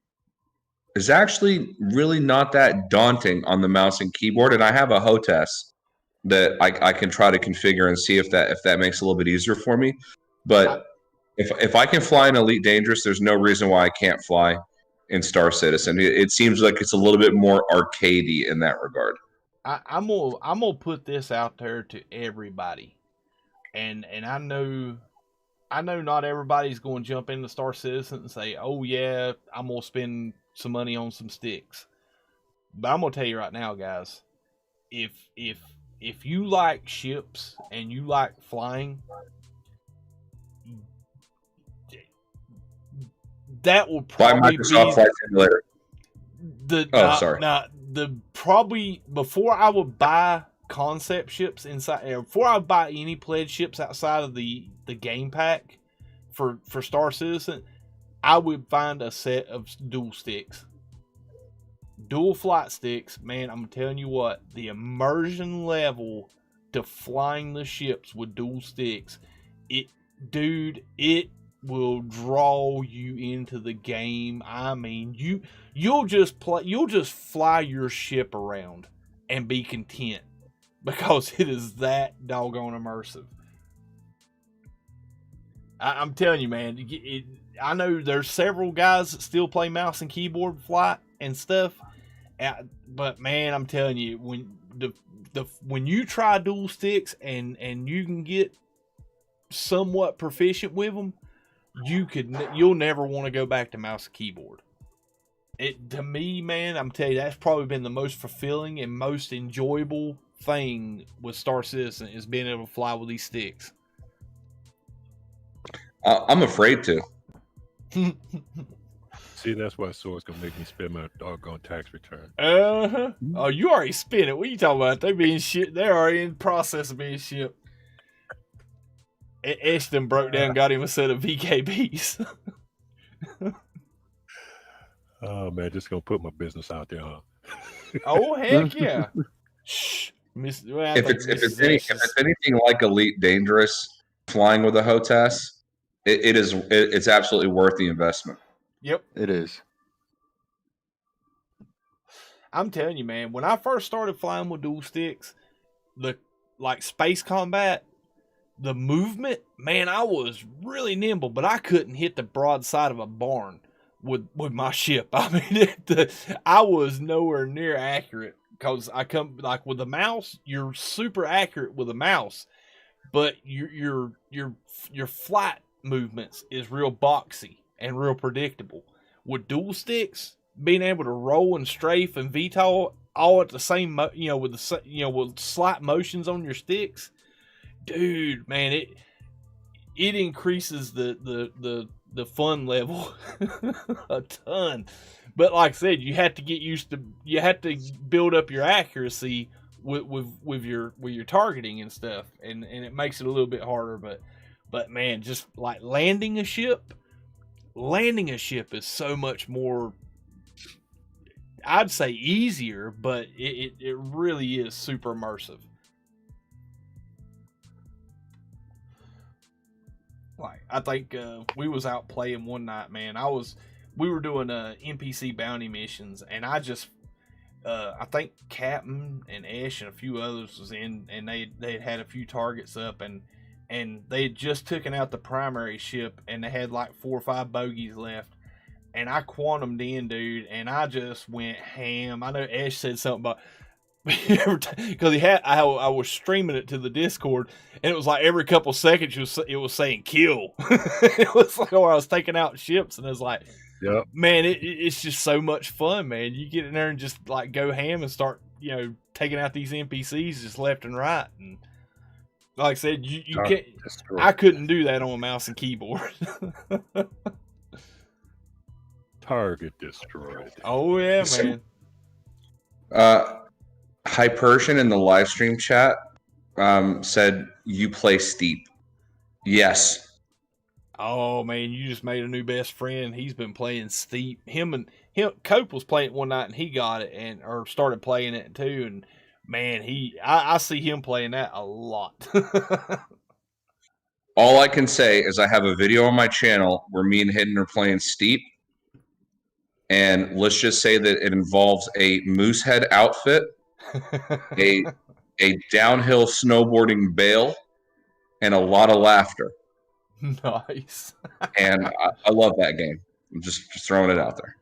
S9: is actually really not that daunting on the mouse and keyboard, and I have a hostess that I can try to configure and see if that makes it a little bit easier for me. But if I can fly in Elite Dangerous, there's no reason why I can't fly in Star Citizen. It seems like it's a little bit more arcadey in that regard.
S1: I'm gonna put this out there to everybody, and I know not everybody's going to jump into Star Citizen and say, oh yeah, I'm gonna spend some money on some sticks. But I'm gonna tell you right now, guys, if you like ships and you like flying, that will probably be
S9: Microsoft Flight Simulator.
S1: Probably before I would buy concept ships inside, before I would buy any pledge ships outside of the game pack for Star Citizen, I would find a set of dual sticks. Dual flight sticks, man, I'm telling you what, the immersion level to flying the ships with dual sticks, it will draw you into the game. I mean, you'll just fly your ship around and be content because it is that doggone immersive. I'm telling you, man, I know there's several guys that still play mouse and keyboard flight and stuff, but man, I'm telling you, when you try dual sticks and you can get somewhat proficient with them, you'll never want to go back to mouse and keyboard. To me, man, I'm telling you, that's probably been the most fulfilling and most enjoyable thing with Star Citizen is being able to fly with these sticks.
S9: I'm afraid to.
S2: See, that's why Sword's gonna make me spend my doggone tax return.
S1: Oh, you already spent it. What are you talking about? They being shipped. They're already in the process of being shipped. Ashton broke down, got him a set of VKBs.
S2: Oh man, just gonna put my business out there, huh?
S1: Oh heck yeah! Shh,
S9: if it's anything like Elite Dangerous, flying with a hostess, it's absolutely worth the investment.
S1: Yep,
S3: it is.
S1: I'm telling you, man. When I first started flying with dual sticks, like space combat, the movement, man, I was really nimble, but I couldn't hit the broadside of a barn with my ship. I mean, I was nowhere near accurate because I come like with the mouse. You're super accurate with a mouse, but your flight movements is real boxy and real predictable. With dual sticks, being able to roll and strafe and VTOL all at the same, with the with slight motions on your sticks, dude, man, it increases the fun level a ton. But like I said, you have to build up your accuracy with your targeting and stuff, and it makes it a little bit harder. But man, just like landing a ship is so much more, I'd say, easier, but it really is super immersive. Like, I think we was out playing one night, man. We were doing NPC bounty missions, and I think Captain and Ash and a few others was in, and they had a few targets up, and they had just taken out the primary ship, and they had like 4 or 5 bogeys left, and I quantumed in, dude, and I just went ham. I know Ash said something about, because I was streaming it to the Discord, and it was like every couple seconds it was saying kill. It was like, I was taking out ships, and it was like,
S2: yep.
S1: Man, it's just so much fun, man. You get in there and just like go ham and start, taking out these NPCs just left and right. And like I said, you can't. I couldn't do that on a mouse and keyboard.
S2: Target destroyed.
S1: Oh yeah, man.
S9: Hypersion in the live stream chat said you play Steep. Yes.
S1: Oh man, you just made a new best friend. He's been playing Steep. Him Cope was playing it one night and he got it or started playing it too. And man, I see him playing that a lot.
S9: All I can say is I have a video on my channel where me and Hidden are playing Steep. And let's just say that it involves a moose head outfit, a downhill snowboarding bail, and a lot of laughter.
S1: Nice.
S9: And I love that game. I'm just throwing it out there.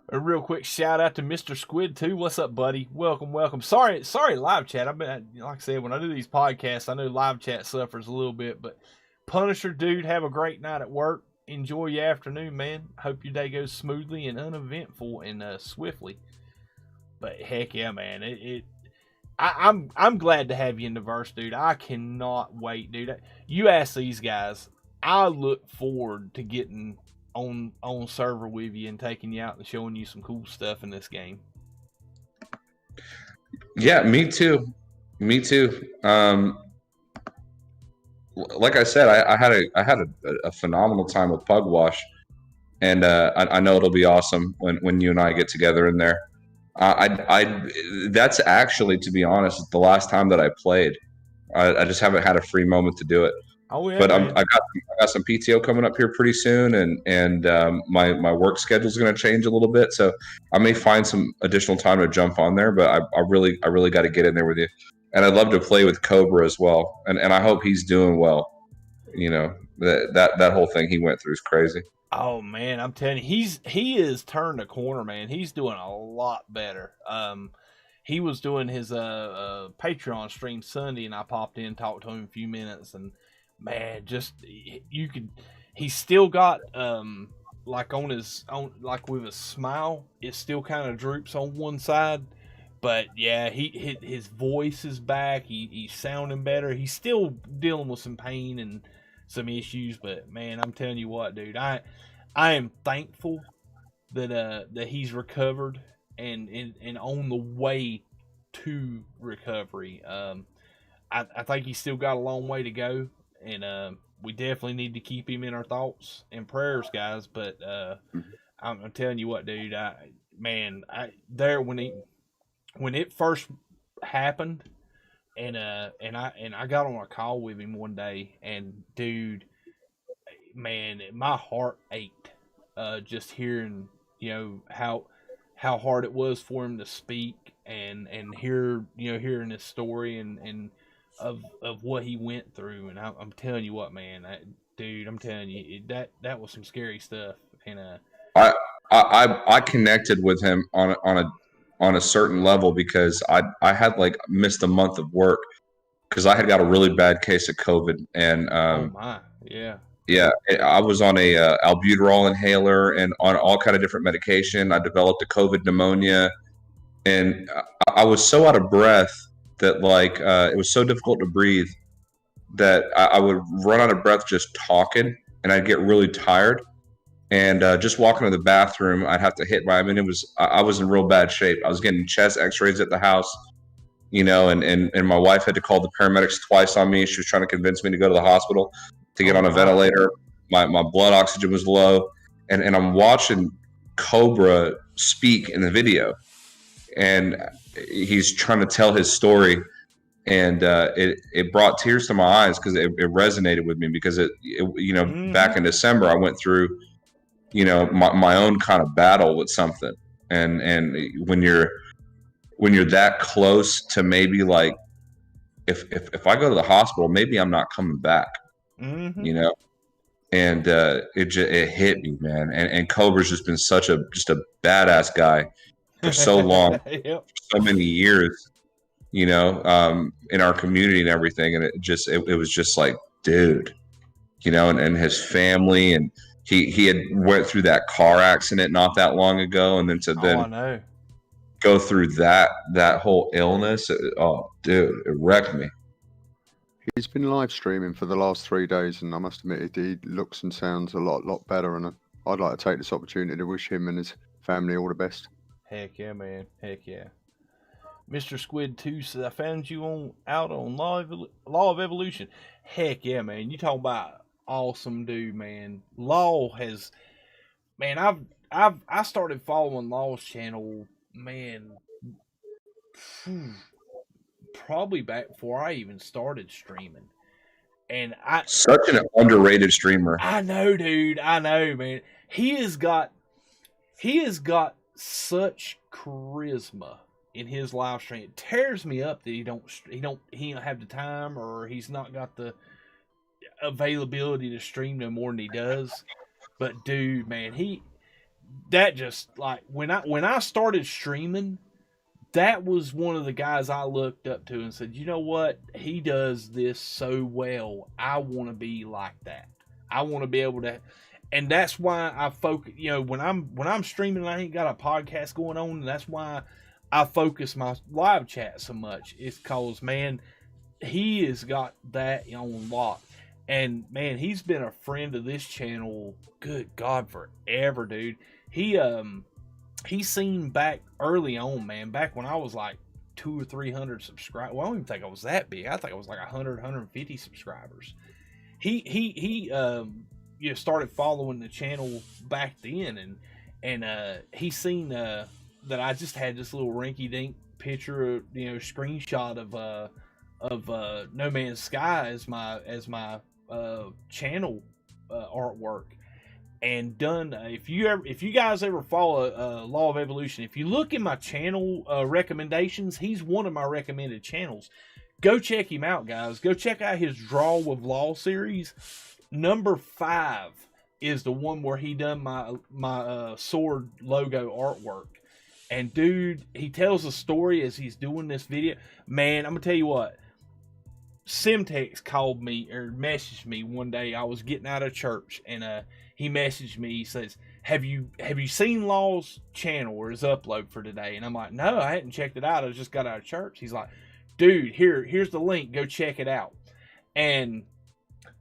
S1: A real quick shout out to Mr. Squid too. What's up, buddy? Welcome. Sorry, live chat. I've been, like I said, when I do these podcasts, I know live chat suffers a little bit, but Punisher, dude, have a great night at work. Enjoy your afternoon, man. Hope your day goes smoothly and uneventful and swiftly. But heck yeah, man. I'm glad to have you in the verse, dude. I cannot wait, dude. You ask these guys. I look forward to getting on server with you and taking you out and showing you some cool stuff in this game.
S9: Yeah, me too. Like I said, I had a phenomenal time with Pugwash, and I know it'll be awesome when you and I get together in there. That's actually, to be honest, the last time that I played. I just haven't had a free moment to do it.
S1: Oh yeah,
S9: but I got some PTO coming up here pretty soon, and my work schedule is going to change a little bit, so I may find some additional time to jump on there. But I really got to get in there with you, and I'd love to play with Cobra as well, and I hope he's doing well. That whole thing he went through is crazy.
S1: Oh man, I'm telling you, he has turned a corner, man. He's doing a lot better. He was doing his Patreon stream Sunday, and I popped in, talked to him a few minutes, and man, just he's still got like with his smile, it still kind of droops on one side, but yeah, his voice is back. He's sounding better. He's still dealing with some pain and some issues, but man, I'm telling you what, dude, I am thankful that he's recovered and on the way to recovery. I think he's still got a long way to go, and we definitely need to keep him in our thoughts and prayers, guys. But I'm telling you what, dude, when it first happened, and I got on a call with him one day, and dude, man, my heart ached just hearing how hard it was for him to speak and hearing his story and of what he went through, and I'm telling you what, man, dude, I'm telling you that was some scary stuff. And
S9: I connected with him on a certain level because I had like missed a month of work because I had got a really bad case of COVID, and
S1: oh my, yeah.
S9: Yeah, I was on a albuterol inhaler and on all kind of different medication. I developed a COVID pneumonia, and I was so out of breath that like it was so difficult to breathe that I would run out of breath just talking, and I'd get really tired. And just walking to the bathroom, I'd have to hit my. I mean, I was in real bad shape. I was getting chest X-rays at the house, you know, and my wife had to call the paramedics twice on me. She was trying to convince me to go to the hospital to get on a ventilator. My blood oxygen was low, and I'm watching Cobra speak in the video, and he's trying to tell his story, and it brought tears to my eyes because it resonated with me because it you know, back in December I went through, you know, my own kind of battle with something, and when you're that close to maybe like if I go to the hospital, maybe I'm not coming back, you know. And it hit me, man. And Cobra's just been such a badass guy for so long, for so many years, you know, in our community and everything. And it was just like, dude, you know, and his family, and he had went through that car accident not that long ago, and then
S1: I know.
S9: Go through that whole illness. Oh, dude, it wrecked me.
S3: He's been live streaming for the last 3 days, and I must admit, he looks and sounds a lot better. And I'd like to take this opportunity to wish him and his family all the best.
S1: Heck yeah, man. Heck yeah. Mr. Squid 2 says, I found you out on Law of Evolution. Heck yeah, man. You talking about awesome dude, man. Law has, man, I started following Law's channel, man, probably back before I even started streaming. And
S9: such an underrated streamer.
S1: I know, dude. I know, man. He has got such charisma in his live stream. It tears me up that he don't have the time, or he's not got the availability to stream no more than he does. But dude, man, that just like when I started streaming, that was one of the guys I looked up to and said, you know what? He does this so well. I want to be like that. I want to be able to, and that's why I focus, you know, when I'm streaming and I ain't got a podcast going on, and that's why I focus my live chat so much. It's cause, man, he has got that on lock. And man, he's been a friend of this channel, good God, forever, dude. He's seen back early on, man, back when I was like 200 or 300 subscribers. Well, I don't even think I was that big. I think I was like 100, 150 subscribers. He you know, started following the channel back then, and he seen that I just had this little rinky-dink picture, you know, screenshot of No Man's Sky as my channel artwork. And done. If you guys ever follow Law of Evolution, if you look in my channel recommendations, he's one of my recommended channels. Go check him out, guys. Go check out his Draw with Law series. Number 5 is the one where he done my sword logo artwork. And dude, he tells a story as he's doing this video. Man, I'm gonna tell you what. Simtex called me or messaged me one day. I was getting out of church, and he messaged me. He says, have you seen Law's channel or his upload for today? And I'm like, no, I hadn't checked it out. I just got out of church. He's like, dude, here's the link. Go check it out. And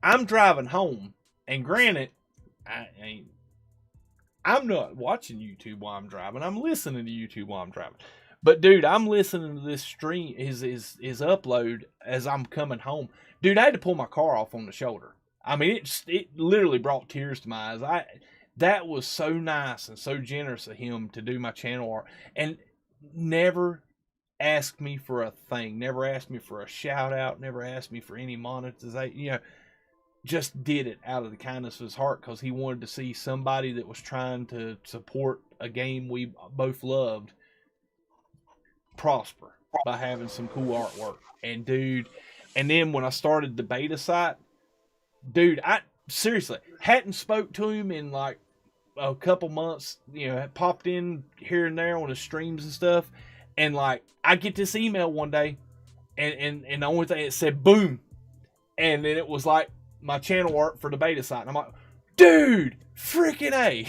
S1: I'm driving home, and granted, I'm not watching YouTube while I'm driving. I'm listening to YouTube while I'm driving. But dude, I'm listening to this stream, his upload as I'm coming home. Dude, I had to pull my car off on the shoulder. I mean, it literally brought tears to my eyes. That was so nice and so generous of him to do my channel art, and never asked me for a thing, never asked me for a shout out, never asked me for any monetization. You know, just did it out of the kindness of his heart because he wanted to see somebody that was trying to support a game we both loved prosper by having some cool artwork. And dude, And then when I started the beta site, dude, I seriously hadn't spoke to him in like a couple months. Had popped in here and there on his streams and stuff. And like, I get this email one day, and the only thing it said, boom. And then it was like my channel art for the beta site. And I'm like, dude, freaking A.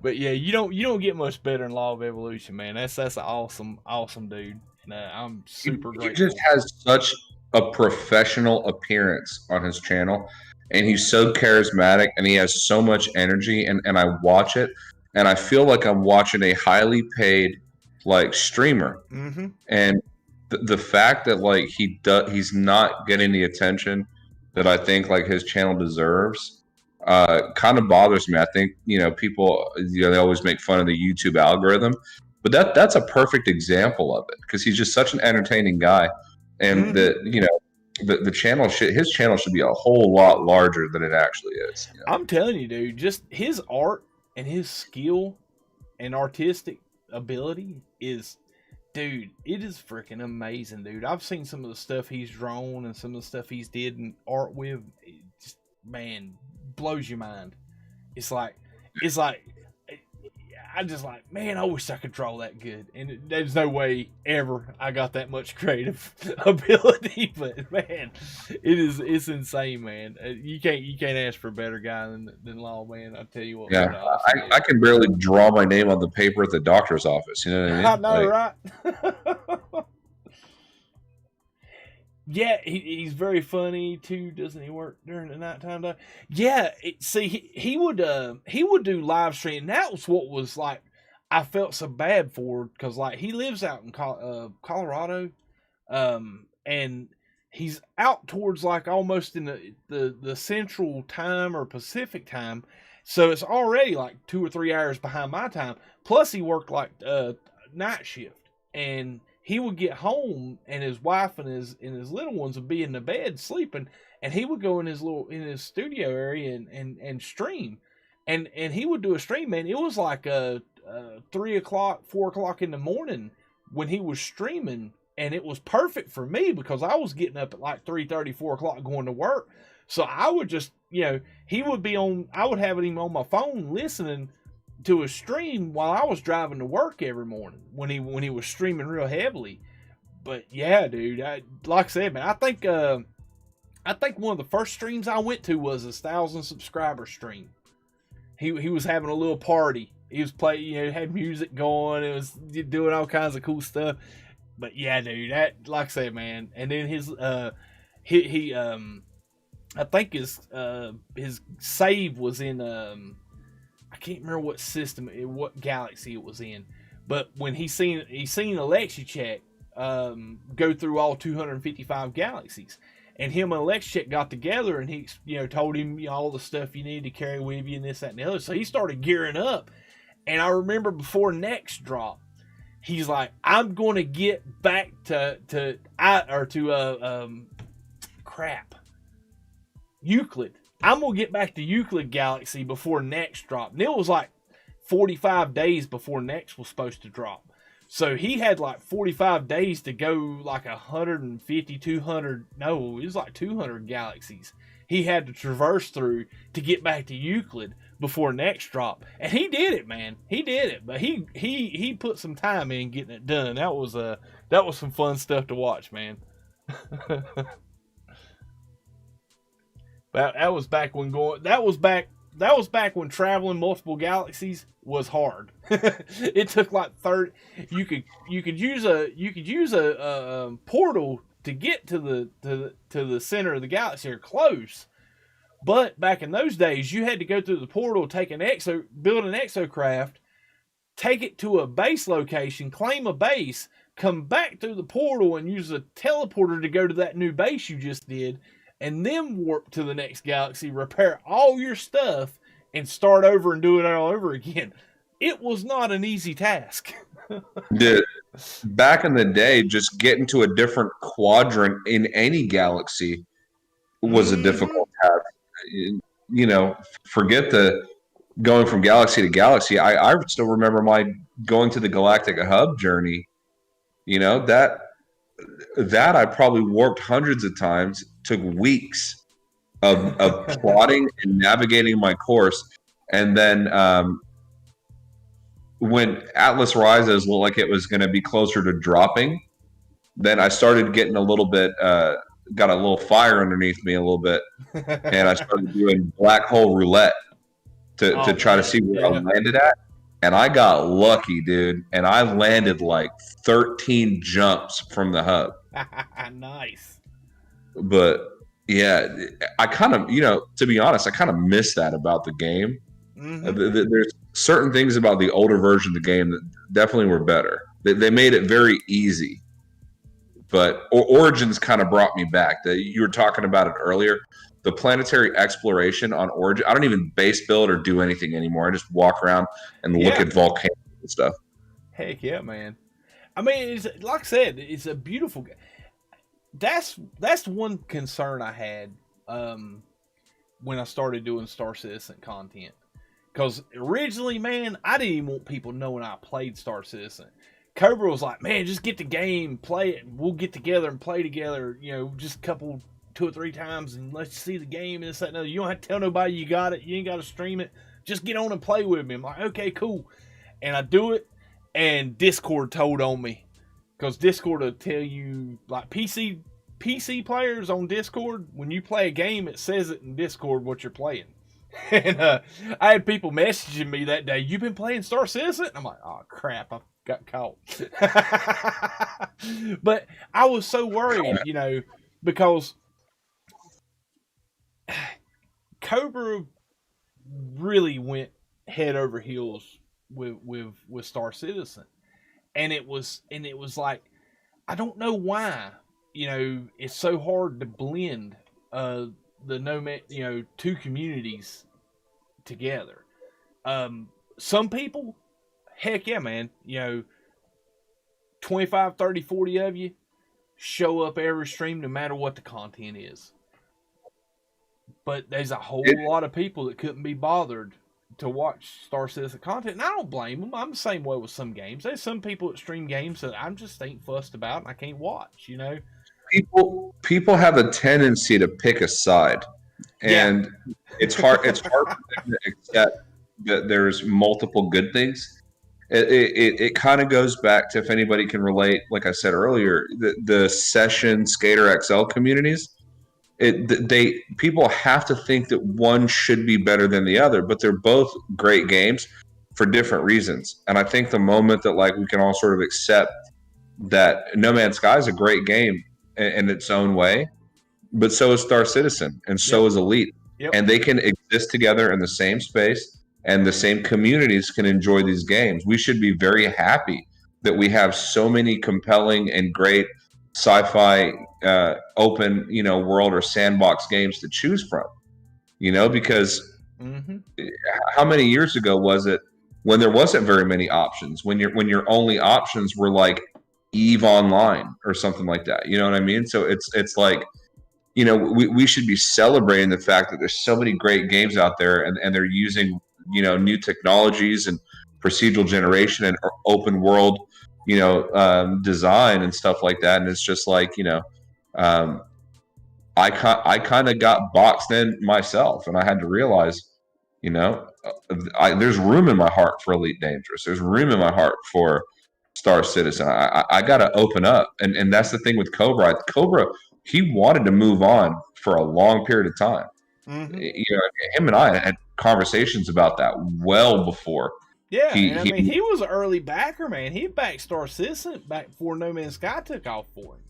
S1: But yeah, you don't get much better in Law of Evolution, man. That's an awesome dude. And I'm super grateful.
S9: He just has such a professional appearance on his channel, and he's so charismatic, and he has so much energy, and I watch it, and I feel like I'm watching a highly paid like streamer.
S1: Mm-hmm.
S9: And the fact that like he's not getting the attention that I think like his channel deserves kind of bothers me. I think people they always make fun of the YouTube algorithm, but that's a perfect example of it, because he's just such an entertaining guy, and the channel his channel should be a whole lot larger than it actually is.
S1: I'm telling you, dude, just his art and his skill and artistic ability is. Dude, it is freaking amazing, dude. I've seen some of the stuff he's drawn and some of the stuff he's did in art with. It just, man, blows your mind. It's like, I just like, man, I wish I could draw that good. And there's no way ever I got that much creative ability. But man, it's insane, man. You can't ask for a better guy than Law, man. I tell you what.
S9: Yeah, I can barely draw my name on the paper at the doctor's office. You know what I mean?
S1: I know, right? Yeah, he's very funny too. Doesn't he work during the nighttime though? Yeah, he would do live stream. And that was what was like. I felt so bad for, because like he lives out in Colorado, and he's out towards like almost in the Central Time or Pacific Time, so it's already like 2 or 3 hours behind my time. Plus he worked like night shift, and he would get home, and his wife and his little ones would be in the bed sleeping, and he would go in his studio area and stream, and he would do a stream, man. It was like 3 o'clock, 4 o'clock in the morning when he was streaming, and it was perfect for me because I was getting up at like 3:30, 4 o'clock going to work. So I would just, he would be on. I would have him on my phone listening to a stream while I was driving to work every morning when he was streaming real heavily. But yeah, dude, like I said, man, I think one of the first streams I went to was his 1,000 subscriber stream. He was having a little party. He was playing, had music going. It was doing all kinds of cool stuff. But yeah, dude, that, like I said, man. And then his I think his save was in I can't remember what system, what galaxy it was in, but when he seen Alexicheck go through all 255 galaxies, and him and Alexicheck got together, and he told him all the stuff you need to carry with you and this, that, and the other. So he started gearing up, and I remember before next drop, he's like, I'm going to get back to Euclid. I'm going to get back to Euclid Galaxy before next drop. And it was like 45 days before next was supposed to drop. So he had like 45 days to go, like 150, 200, no, it was like 200 galaxies he had to traverse through to get back to Euclid before next drop. And he did it, man. He did it. But he put some time in getting it done. That was some fun stuff to watch, man. That was back when traveling multiple galaxies was hard. It took like 30. You could use a portal to get to the center of the galaxy, or close. But back in those days, you had to go through the portal, build an exocraft, take it to a base location, claim a base, come back through the portal, and use a teleporter to go to that new base you just did, and then warp to the next galaxy, repair all your stuff, and start over and do it all over again. It was not an easy task.
S9: Back in the day, just getting to a different quadrant in any galaxy was a difficult task. Forget the going from galaxy to galaxy. I still remember my going to the Galactic Hub journey. That that I probably warped hundreds of times, took weeks of plotting and navigating my course. And then when Atlas Rises looked like it was going to be closer to dropping, then I started getting a little bit, got a little fire underneath me a little bit. And I started doing black hole roulette to try to see where I landed at. And I got lucky, dude. And I landed like 13 jumps from the hub.
S1: Nice.
S9: But yeah, I kind of, to be honest, I kind of miss that about the game. Mm-hmm. There's certain things about the older version of the game that definitely were better. They made it very easy. But Origins kind of brought me back. You were talking about it earlier. The planetary exploration on Origin, I don't even base build or do anything anymore. I just walk around and look at volcanoes and stuff.
S1: Heck yeah, man. I mean, it's, like I said, it's a beautiful game. That's one concern I had when I started doing Star Citizen content. Because originally, man, I didn't even want people knowing I played Star Citizen. Cobra was like, man, just get the game, play it. We'll get together and play together, just a 2 or 3 times and let's see the game and this, that, and other. You don't have to tell nobody you got it. You ain't got to stream it. Just get on and play with me. I'm like, okay, cool. And I do it, and Discord told on me. Because Discord will tell you, like PC players on Discord, when you play a game, it says it in Discord what you're playing. And I had people messaging me that day, you been playing Star Citizen? I'm like, oh, crap, I got caught. But I was so worried, because Cobra really went head over heels with Star Citizen, and it was like, I don't know why, it's so hard to blend the Nomad, two communities together. Some people, heck yeah, man, 25, 30, 40 of you show up every stream no matter what the content is. But there's a whole lot of people that couldn't be bothered to watch Star Citizen content. And I don't blame them. I'm the same way with some games. There's some people that stream games that I'm just ain't fussed about and I can't watch,
S9: People have a tendency to pick a side. And it's hard for them to accept that there's multiple good things. It kind of goes back to, if anybody can relate, like I said earlier, the Session Skater XL communities. People have to think that one should be better than the other, but they're both great games for different reasons. And I think the moment that we can all sort of accept that No Man's Sky is a great game in its own way, but so is Star Citizen, and so is Elite, and they can exist together in the same space, and the same communities can enjoy these games. We should be very happy that we have so many compelling and great sci-fi open world or sandbox games to choose from, because how many years ago was it when there wasn't very many options, when your only options were like EVE Online or something like that, you know what I mean? So it's like, we should be celebrating the fact that there's so many great games out there, and they're using new technologies and procedural generation and open world design and stuff like that. And it's just like, I kind of got boxed in myself, and I had to realize, there's room in my heart for Elite Dangerous. There's room in my heart for Star Citizen. I got to open up. And that's the thing with Cobra. Cobra, he wanted to move on for a long period of time. Mm-hmm. Him and I had conversations about that well before.
S1: Yeah, he was an early backer, man. He backed Star Citizen back before No Man's Sky took off for him.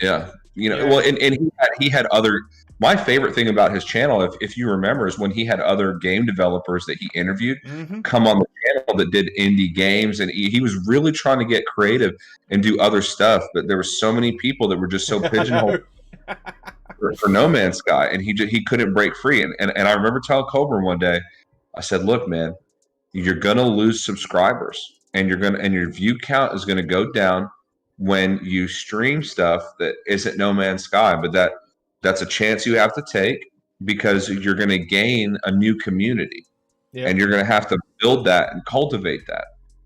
S9: Yeah, well, and he had other. My favorite thing about his channel, if you remember, is when he had other game developers that he interviewed come on the channel that did indie games, and he was really trying to get creative and do other stuff. But there were so many people that were just so pigeonholed for No Man's Sky, and he couldn't break free. And I remember telling Cobra one day, I said, "Look, man, you're gonna lose subscribers, and your view count is gonna go down when you stream stuff that isn't No Man's Sky, but that's a chance you have to take, because you're going to gain a new community, and you're going to have to build that and cultivate that."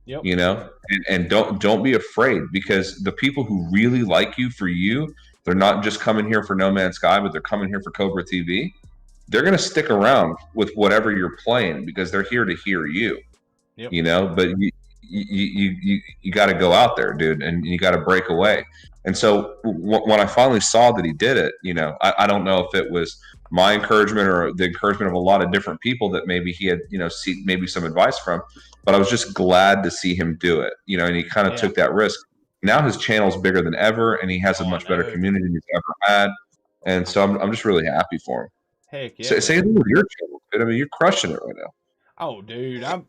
S1: Yep.
S9: You know, and don't be afraid, because the people who really like you for you, they're not just coming here for No Man's Sky, but they're coming here for Cobra TV. They're going to stick around with whatever you're playing because they're here to hear you.
S1: Yep.
S9: You know, but you got to go out there, dude, and you got to break away. And so when I finally saw that he did it, you know, I don't know if it was my encouragement or the encouragement of a lot of different people that maybe he had, you know, maybe some advice from, but I was just glad to see him do it, you know, and he kind of took that risk. Now his channel's bigger than ever, and he has a much better community than he's ever had. And so I'm just really happy for him.
S1: Heck yeah.
S9: Same thing with your channel, dude. I mean, you're crushing it right now.
S1: Oh, dude, I'm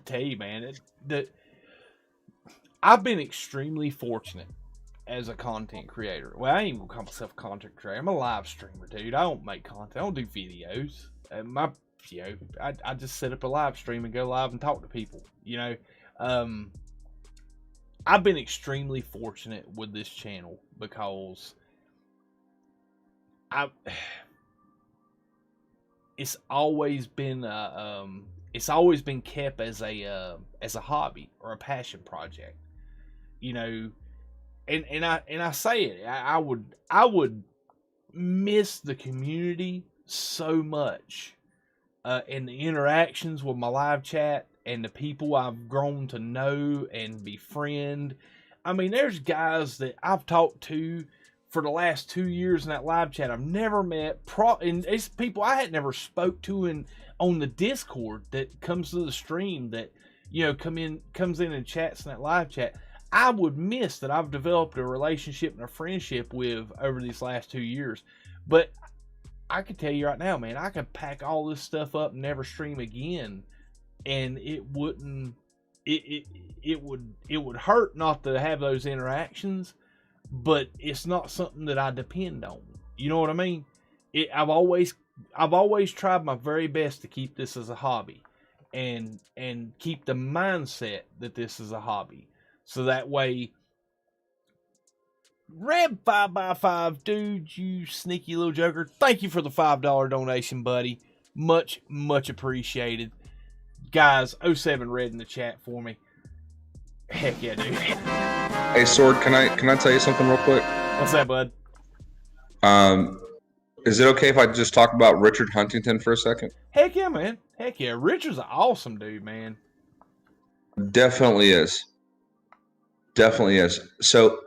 S1: tell you, man, that I've been extremely fortunate as a content creator. Well, I ain't gonna call myself a content creator. I'm a live streamer, dude. I don't make content. I don't do videos. I just set up a live stream and go live and talk to people. You know, I've been extremely fortunate with this channel because it's always been kept as a hobby or a passion project, you know, and I say it, I would miss the community so much, and the interactions with my live chat and the people I've grown to know and befriend. I mean, there's guys that I've talked to for the last 2 years in that live chat I've never met, and it's people I had never spoke to on the Discord that comes to the stream that, you know, comes in and chats in that live chat. I would miss that I've developed a relationship and a friendship with over these last 2 years. But I can tell you right now, man, I could pack all this stuff up and never stream again, and it would hurt not to have those interactions. But it's not something that I depend on. You know what I mean? I've always tried my very best to keep this as a hobby, and keep the mindset that this is a hobby. So that way, Red 5x5, dude, you sneaky little joker. Thank you for the $5 donation, buddy. Much appreciated. Guys, 07 Red in the chat for me. Heck yeah, dude.
S9: Hey, Sword, can I tell you something real quick?
S1: What's that, bud?
S9: Is it okay if I just talk about Richard Huntington for a second?
S1: Heck yeah, man. Heck yeah. Richard's an awesome dude, man.
S9: Definitely is. Definitely is. So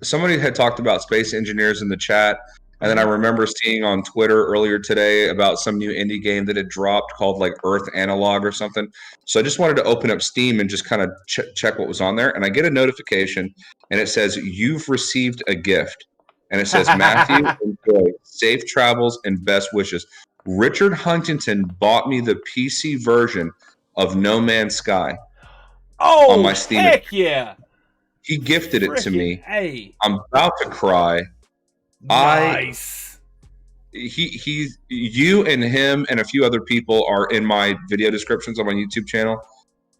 S9: somebody had talked about space engineers in the chat, and then I remember seeing on Twitter earlier today about some new indie game that had dropped called like Earth Analog or something. So I just wanted to open up Steam and just kind of check what was on there. And I get a notification, and it says, "You've received a gift." And it says, "Matthew, enjoy. Safe travels and best wishes." Richard Huntington bought me the PC version of No Man's Sky.
S1: Oh,
S9: on my Steam
S1: heck
S9: account.
S1: yeah.
S9: He gifted it to me.
S1: Hey.
S9: I'm about to cry.
S1: Nice.
S9: You and him and a few other people are in my video descriptions on my YouTube channel,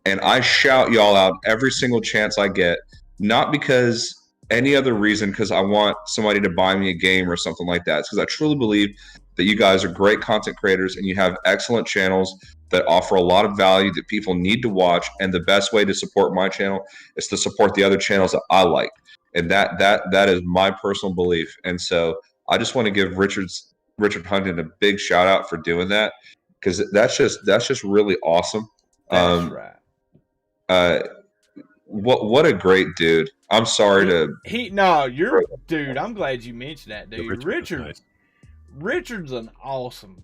S9: and I shout y'all out every single chance I get, not because any other reason, because I want somebody to buy me a game or something like that. It's because I truly believe that you guys are great content creators and you have excellent channels that offer a lot of value that people need to watch, and the best way to support my channel is to support the other channels that I like. And that is my personal belief. And so I just want to give Richard Huntington a big shout out for doing that, because that's just really awesome.
S1: That's right.
S9: What a great dude. I'm sorry
S1: dude. I'm glad you mentioned that, dude. Richard's an awesome.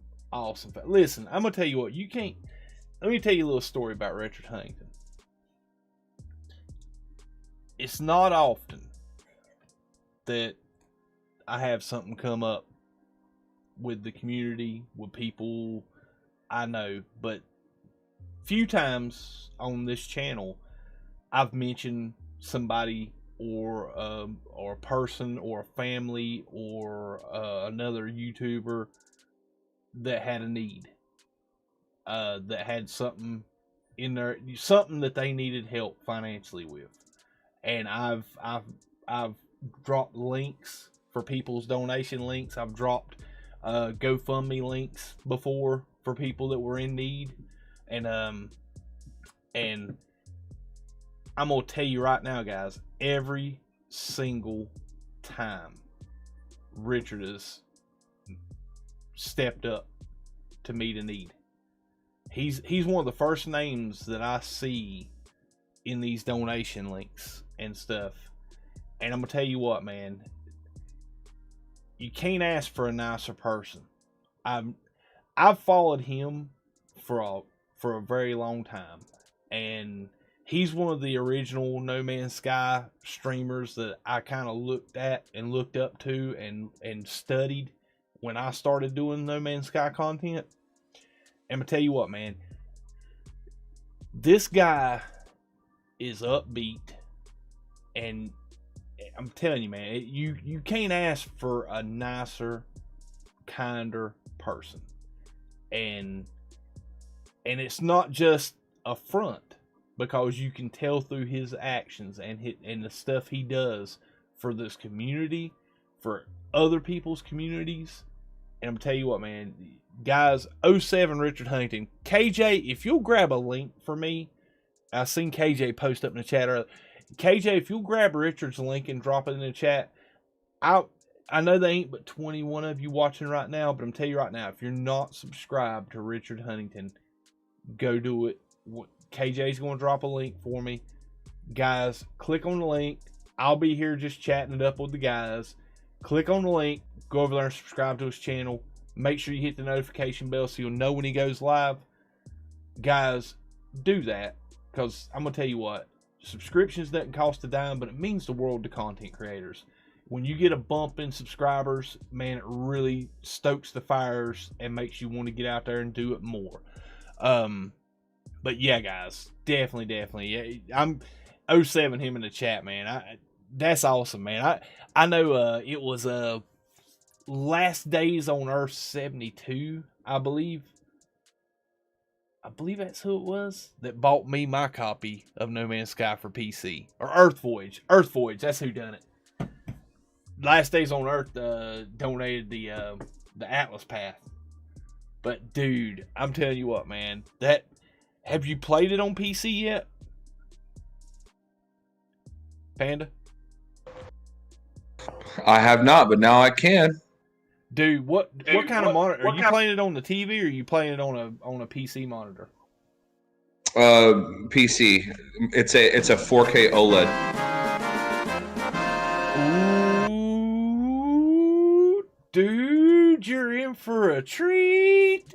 S1: Listen, I'm gonna tell you what. Let me tell you a little story about Richard Huntington. It's not often that I have something come up with the community, with people I know, but few times on this channel I've mentioned somebody or a person or a family or another YouTuber that had a need, that had something in there, something that they needed help financially with, and I've dropped links for people's donation links. I've dropped GoFundMe links before for people that were in need, and And I'm going to tell you right now, guys, every single time Richard has stepped up to meet a need. He's one of the first names that I see in these donation links and stuff. And I'm going to tell you what, man, you can't ask for a nicer person. I've followed him for a very long time, and he's one of the original No Man's Sky streamers that I kind of looked at and looked up to and studied when I started doing No Man's Sky content. And I'm gonna tell you what, man, this guy is upbeat, and I'm telling you, man, you can't ask for a nicer, kinder person. And it's not just a front, because you can tell through his actions and the stuff he does for this community, for other people's communities. And I'm gonna tell you what, man, guys, 07 Richard Huntington, KJ, if you'll grab a link for me, I seen KJ post up in the chat earlier. KJ, if you'll grab Richard's link and drop it in the chat, I know they ain't but 21 of you watching right now, but I'm telling you right now, if you're not subscribed to Richard Huntington, go do it. KJ's going to drop a link for me. Guys, click on the link. I'll be here just chatting it up with the guys. Click on the link. Go over there and subscribe to his channel. Make sure you hit the notification bell so you'll know when he goes live. Guys, do that, because I'm going to tell you what, subscriptions doesn't cost a dime, but it means the world to content creators. When you get a bump in subscribers, man, it really stokes the fires and makes you want to get out there and do it more. But yeah, guys, definitely. Yeah, I'm 07 him in the chat, man. That's awesome, man. I know it was Last Days on Earth 72, I believe. I believe that's who it was that bought me my copy of No Man's Sky for PC. Or Earth Voyage, that's who done it. Last Days on Earth donated the Atlas Path. But dude, I'm telling you what, man, have you played it on PC yet? Panda?
S9: I have not, but now I can.
S1: Dude, what kind of monitor? Are you playing it on the TV or are you playing it on a PC monitor?
S9: PC. It's a 4K OLED.
S1: Ooh, dude, you're in for a treat.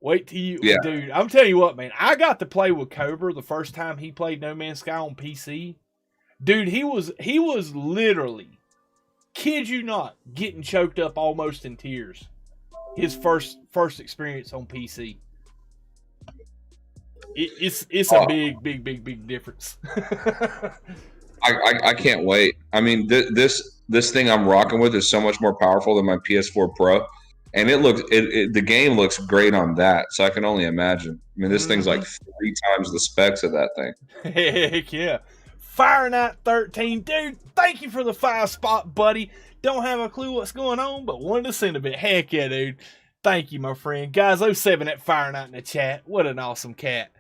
S1: Wait till you,
S9: yeah.
S1: Dude, I'm telling you what, man. I got to play with Cobra the first time he played No Man's Sky on PC. Dude, he was literally, kid you not, getting choked up almost in tears. His first experience on PC. It's a big difference.
S9: I can't wait. I mean, this thing I'm rocking with is so much more powerful than my PS4 Pro, and the game looks great on that. So I can only imagine. I mean, this thing's like 3 times the specs of that thing.
S1: Heck yeah. Fire Knight 13, dude, thank you for the 5 spot, buddy. Don't have a clue what's going on, but wanted to send a bit. Heck yeah, dude. Thank you, my friend. Guys, 07 at Fire Knight in the chat. What an awesome cat.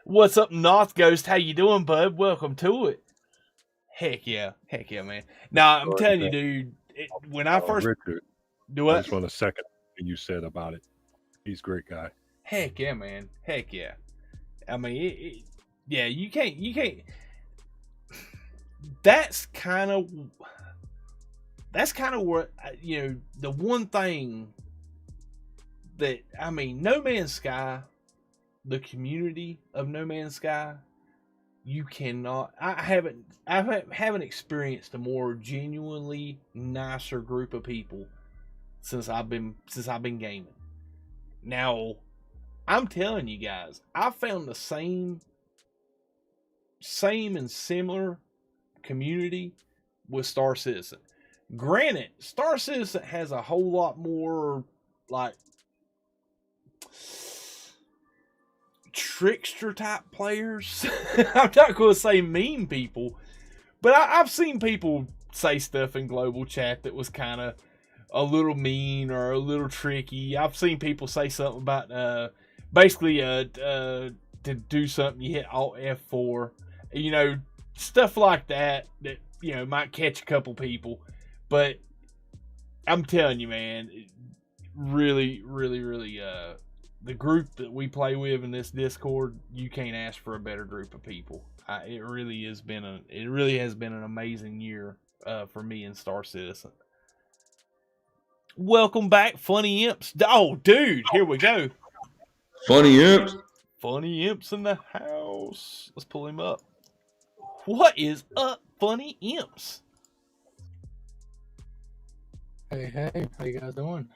S1: What's up, North Ghost? How you doing, bud? Welcome to it. Heck yeah, man. Now, I'm telling you, dude, when I first...
S2: Richard,
S1: do what?
S2: I just want to second what you said about it. He's a great guy.
S1: Heck yeah, man. Heck yeah. I mean, yeah, you can't... That's kind of what, you know, the one thing that, I mean, No Man's Sky, the community of No Man's Sky, you cannot, I haven't experienced a more genuinely nicer group of people since I've been gaming. Now, I'm telling you guys, I found the same and similar community with Star Citizen. Granted, Star Citizen has a whole lot more like trickster type players. I'm not going to say mean people, but I've seen people say stuff in global chat that was kind of a little mean or a little tricky. I've seen people say something about basically to do something, you hit Alt F4, you know, stuff like that you know might catch a couple people, but I'm telling you, man, really the group that we play with in this Discord, you can't ask for a better group of people. It really has been an amazing year for me in Star Citizen. Welcome back, Funny Imps. Oh, dude, here we go.
S9: Funny Imps.
S1: Funny Imps in the house. Let's pull him up. What is up, Funny Imps?
S10: Hey, how you guys doing?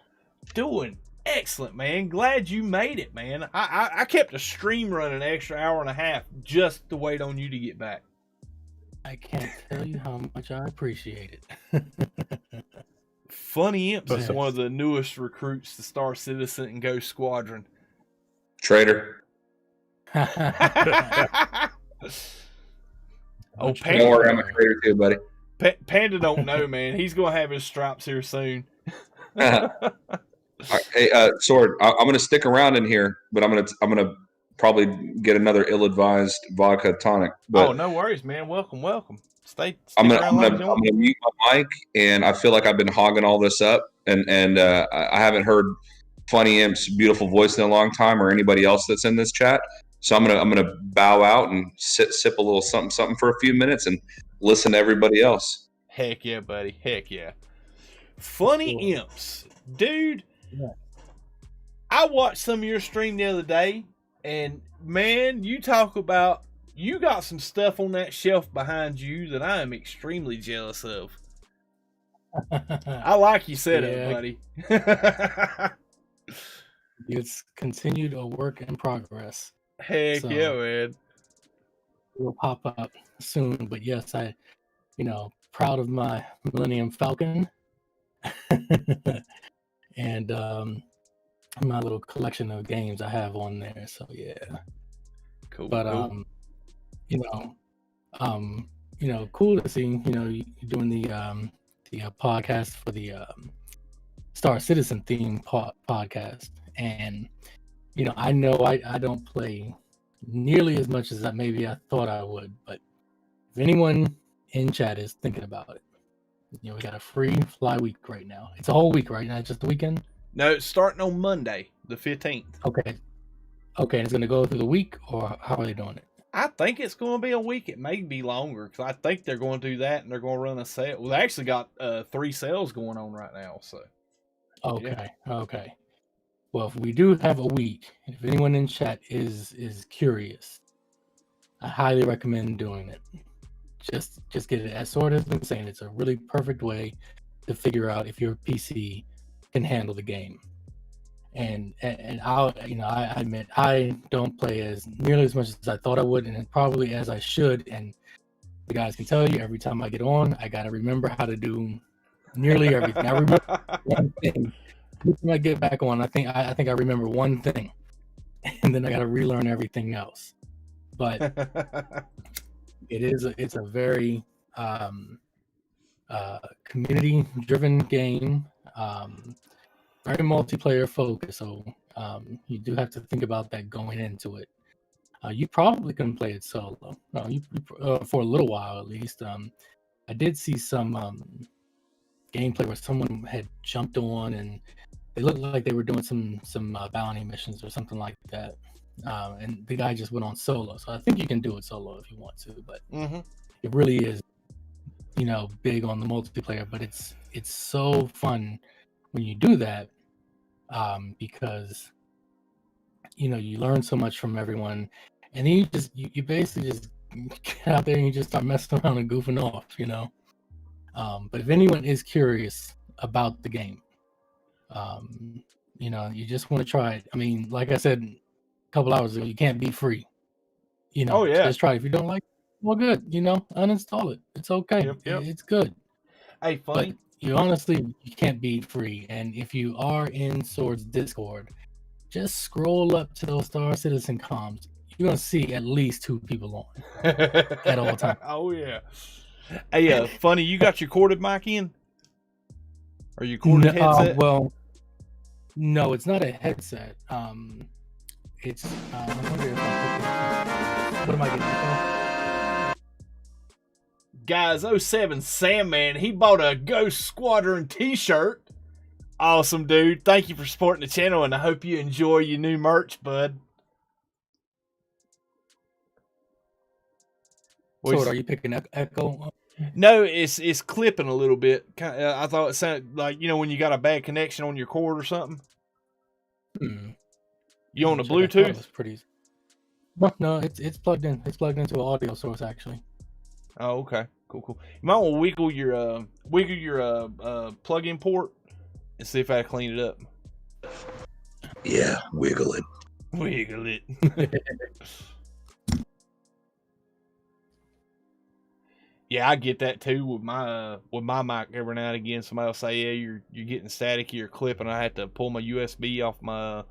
S1: Doing excellent, man. Glad you made it, man. I kept a stream running an extra hour and a half just to wait on you to get back.
S10: I can't tell you how much I appreciate it.
S1: Funny Imps is one of the newest recruits to Star Citizen and Ghost Squadron.
S9: Traitor.
S1: Oh, Panda.
S9: Don't worry, I'm a traitor too, buddy.
S1: Panda don't know, man. He's gonna have his stripes here soon.
S9: Right, hey, Sword, I'm gonna stick around in here, but I'm gonna probably get another ill-advised vodka tonic. But
S1: oh, no worries, man. Welcome. Stick
S9: I'm
S1: around.
S9: gonna mute my mic, and I feel like I've been hogging all this up, and I haven't heard Funny Imp's beautiful voice in a long time, or anybody else that's in this chat. So I'm gonna bow out and sip a little something for a few minutes and listen to everybody else.
S1: Heck yeah, buddy. Heck yeah. Funny Imps, dude.
S10: Yeah.
S1: I watched some of your stream the other day, and man, you talk about you got some stuff on that shelf behind you that I am extremely jealous of. I like you said it, buddy.
S10: It's continued a work in progress.
S1: Heck yeah, man.
S10: Will pop up soon, but yes, proud of my Millennium Falcon and my little collection of games I have on there. So yeah,
S1: cool.
S10: But cool to see you doing the podcast for the Star Citizen theme podcast, and I know I don't play nearly as much as maybe I thought I would, but if anyone in chat is thinking about it, we got a free fly week right now. It's a whole week, right? Not just the weekend?
S1: No, it's starting on Monday, the 15th.
S10: Okay, and it's going to go through the week, or how are they doing it?
S1: I think it's going to be a week. It may be longer, because I think they're going to do that, and they're going to run a sale. Well, they actually got 3 sales going on right now, so.
S10: Okay. Well, if we do have a week, if anyone in chat is curious, I highly recommend doing it. Just get it. As Sword has been saying, it's a really perfect way to figure out if your PC can handle the game. And I admit I don't play as nearly as much as I thought I would, and probably as I should. And the guys can tell you, every time I get on, I got to remember how to do nearly everything. I remember one thing. When I get back on, I think I remember one thing, and then I got to relearn everything else. But it's a very community-driven game, very multiplayer focused. So you do have to think about that going into it. You probably can play it solo, for a little while at least. I did see some gameplay where someone had jumped on and they looked like they were doing some bounty missions or something like that, and the guy just went on solo. So I think you can do it solo if you want to, but it really is big on the multiplayer. But it's so fun when you do that, because you learn so much from everyone, and then you basically just get out there and you just start messing around and goofing off, but if anyone is curious about the game, you just want to try it. I mean, like I said a couple hours ago, you can't be free.
S1: Oh yeah,
S10: just try it. If you don't like it, well, good. Uninstall it. It's okay.
S1: Yep.
S10: It's good.
S1: Hey, funny.
S10: But you can't be free. And if you are in Sword's Discord, just scroll up to those Star Citizen comms. You're gonna see at least 2 people on at all times.
S1: Oh yeah. Hey, funny, you got your corded mic in? Or your corded headset?
S10: Well, no, it's not a headset. it's. I wonder if what am I getting?
S1: Guys, 07 Sandman, he bought a Ghost Squadron t-shirt. Awesome, dude. Thank you for supporting the channel, and I hope you enjoy your new merch, bud.
S10: So, are you picking up echo?
S1: No, it's clipping a little bit. I thought it sounded like, when you got a bad connection on your cord or something. You on the Bluetooth?
S10: It's pretty. No, it's plugged in. It's plugged into an audio source actually.
S1: Oh, okay, cool. You might want to wiggle your plug-in port and see if I clean it up.
S9: Yeah, wiggle it.
S1: Wiggle it. Yeah, I get that too with my mic. Every now and again, somebody will say, "Yeah, you're getting staticky or clipping." I have to pull my USB off my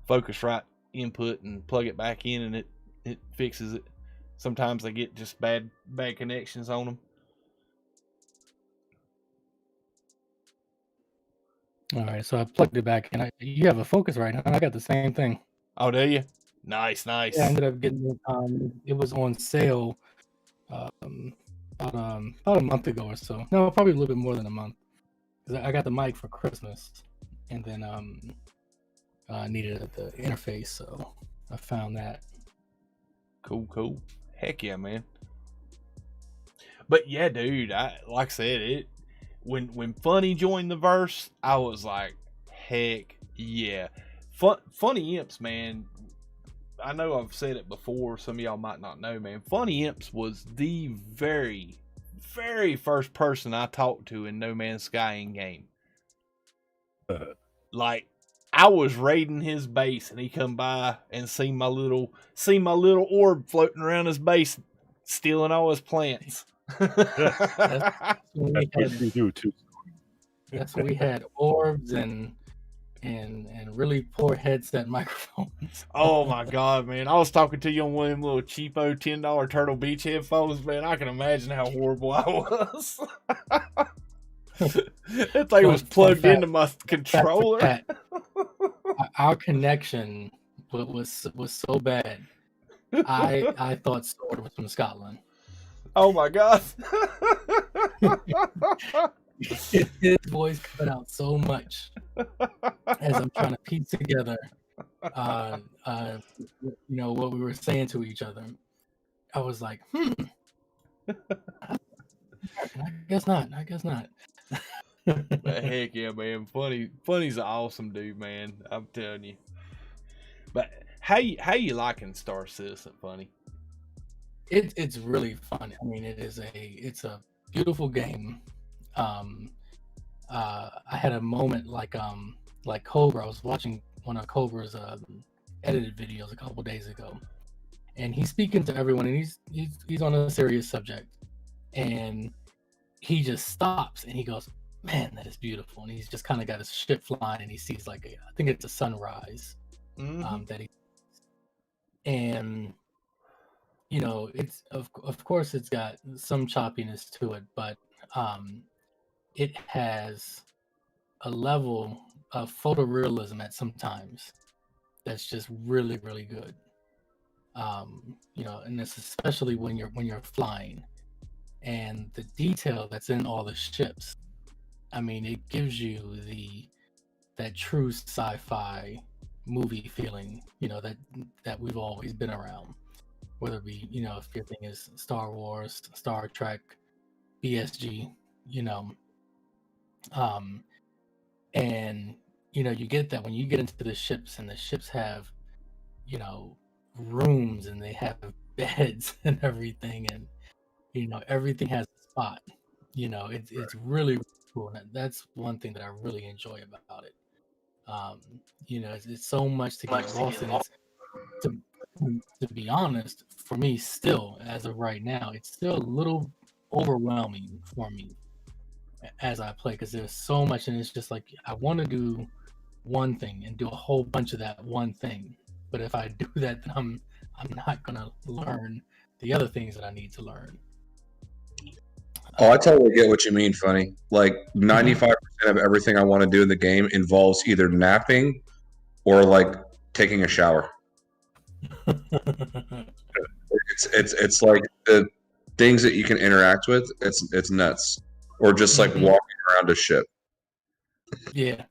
S1: Focusrite input and plug it back in, and it fixes it. Sometimes I get just bad connections on them.
S10: All right, so I plugged it back in. You have a Focusrite now. I got the same thing.
S1: Oh, do you? Nice.
S10: Yeah, I ended up getting it. It was on sale. About a month ago or so. No, probably a little bit more than a month. Because I got the mic for Christmas, and then I needed the interface, so I found that.
S1: Cool. Heck yeah, man. But yeah, dude, like I said, when Funny joined the verse, I was like, heck yeah. Funny Imps, man. I know I've said it before. Some of y'all might not know, man. Funny Imps was the very, very first person I talked to in No Man's Sky in game. Like, I was raiding his base, and he come by and seen my little orb floating around his base, stealing all his plants.
S10: That's when we had orbs and really poor headset microphones.
S1: Oh my god, man. I was talking to you on one of them little cheapo $10 Turtle Beach headphones, man. I can imagine how horrible I was. That thing was plugged into my controller.
S10: Our connection was so bad. I thought Sword was from Scotland.
S1: Oh my god.
S10: His voice cut out so much as I'm trying to piece together what we were saying to each other. I was like, I guess not.
S1: But heck yeah, man. Funny's an awesome dude, man. I'm telling you. But how you liking Star Citizen, Funny?
S10: It's really fun. I mean, it's a beautiful game. I had a moment like Cobra. I was watching one of Cobra's edited videos a couple days ago, and he's speaking to everyone, and he's on a serious subject, and he just stops and he goes, "Man, that is beautiful," and he's just kind of got his ship flying, and he sees I think it's a sunrise that he, and it's of course it's got some choppiness to it, but it has a level of photorealism at some times that's just really, really good. And it's especially when you're flying, and the detail that's in all the ships. I mean, it gives you that true sci-fi movie feeling, that we've always been around. Whether it be, if your thing is Star Wars, Star Trek, BSG, and you get that when you get into the ships, and the ships have rooms, and they have beds and everything, and everything has a spot. It's really cool, and that's one thing that I really enjoy about it. It's so much to get lost in. To be honest, for me, still as of right now, it's still a little overwhelming for me as I play, because there's so much, and it's just like I want to do one thing and do a whole bunch of that one thing, but if I do that, then I'm not gonna learn the other things that I need to learn.
S9: Oh, I totally get what you mean, Funny. Like 95% of everything I want to do in the game involves either napping or like taking a shower. It's like the things that you can interact with. It's nuts. Or just like walking around a ship.
S10: Yeah.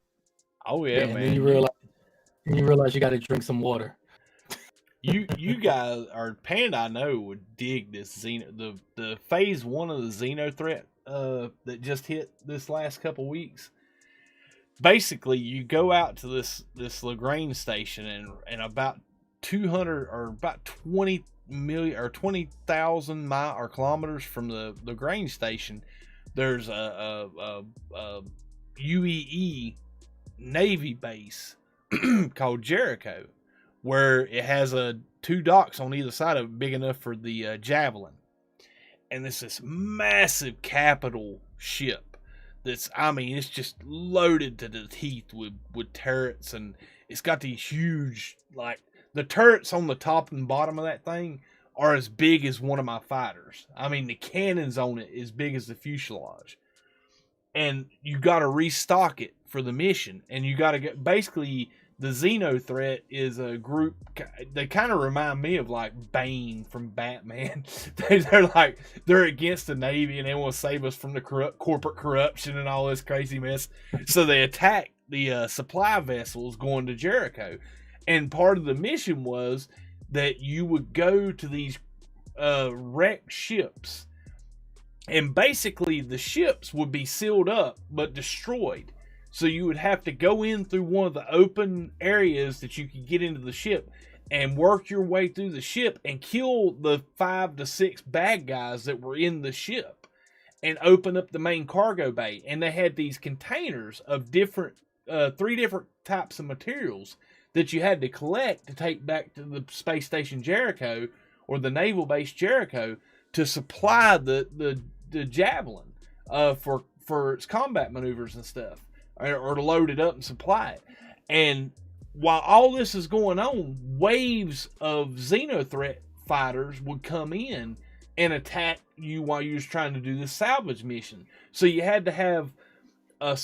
S1: Oh yeah, man.
S10: And then you realize you got to drink some water.
S1: You guys, or Panda, I know would dig this the phase 1 of the Xeno threat that just hit this last couple weeks. Basically, you go out to this Lagrange station, and about 200 or about 20 million or 20,000 miles or kilometers from the Lagrange station, there's a UEE Navy base called Jericho, where it has two docks on either side of it, big enough for the Javelin, and it's this massive capital ship. It's just loaded to the teeth with turrets, and it's got these huge, like, the turrets on the top and bottom of that thing are as big as one of my fighters. I mean, the cannons on it as big as the fuselage. And you got to restock it for the mission, and you got to get, basically, the Xeno threat is a group. They kind of remind me of like Bane from Batman. they're against the Navy, and they want to save us from the corporate corruption and all this crazy mess. So they attack the supply vessels going to Jericho, and part of the mission was that you would go to these wrecked ships, and basically the ships would be sealed up but destroyed. So you would have to go in through one of the open areas that you could get into the ship and work your way through the ship and kill the 5 to 6 bad guys that were in the ship and open up the main cargo bay. And they had these containers of 3 different types of materials that you had to collect to take back to the space station Jericho or the naval base Jericho to supply the Javelin for its combat maneuvers and stuff. Or to load it up and supply it. And while all this is going on, waves of Xenothreat fighters would come in and attack you while you was trying to do this salvage mission. So you had to have a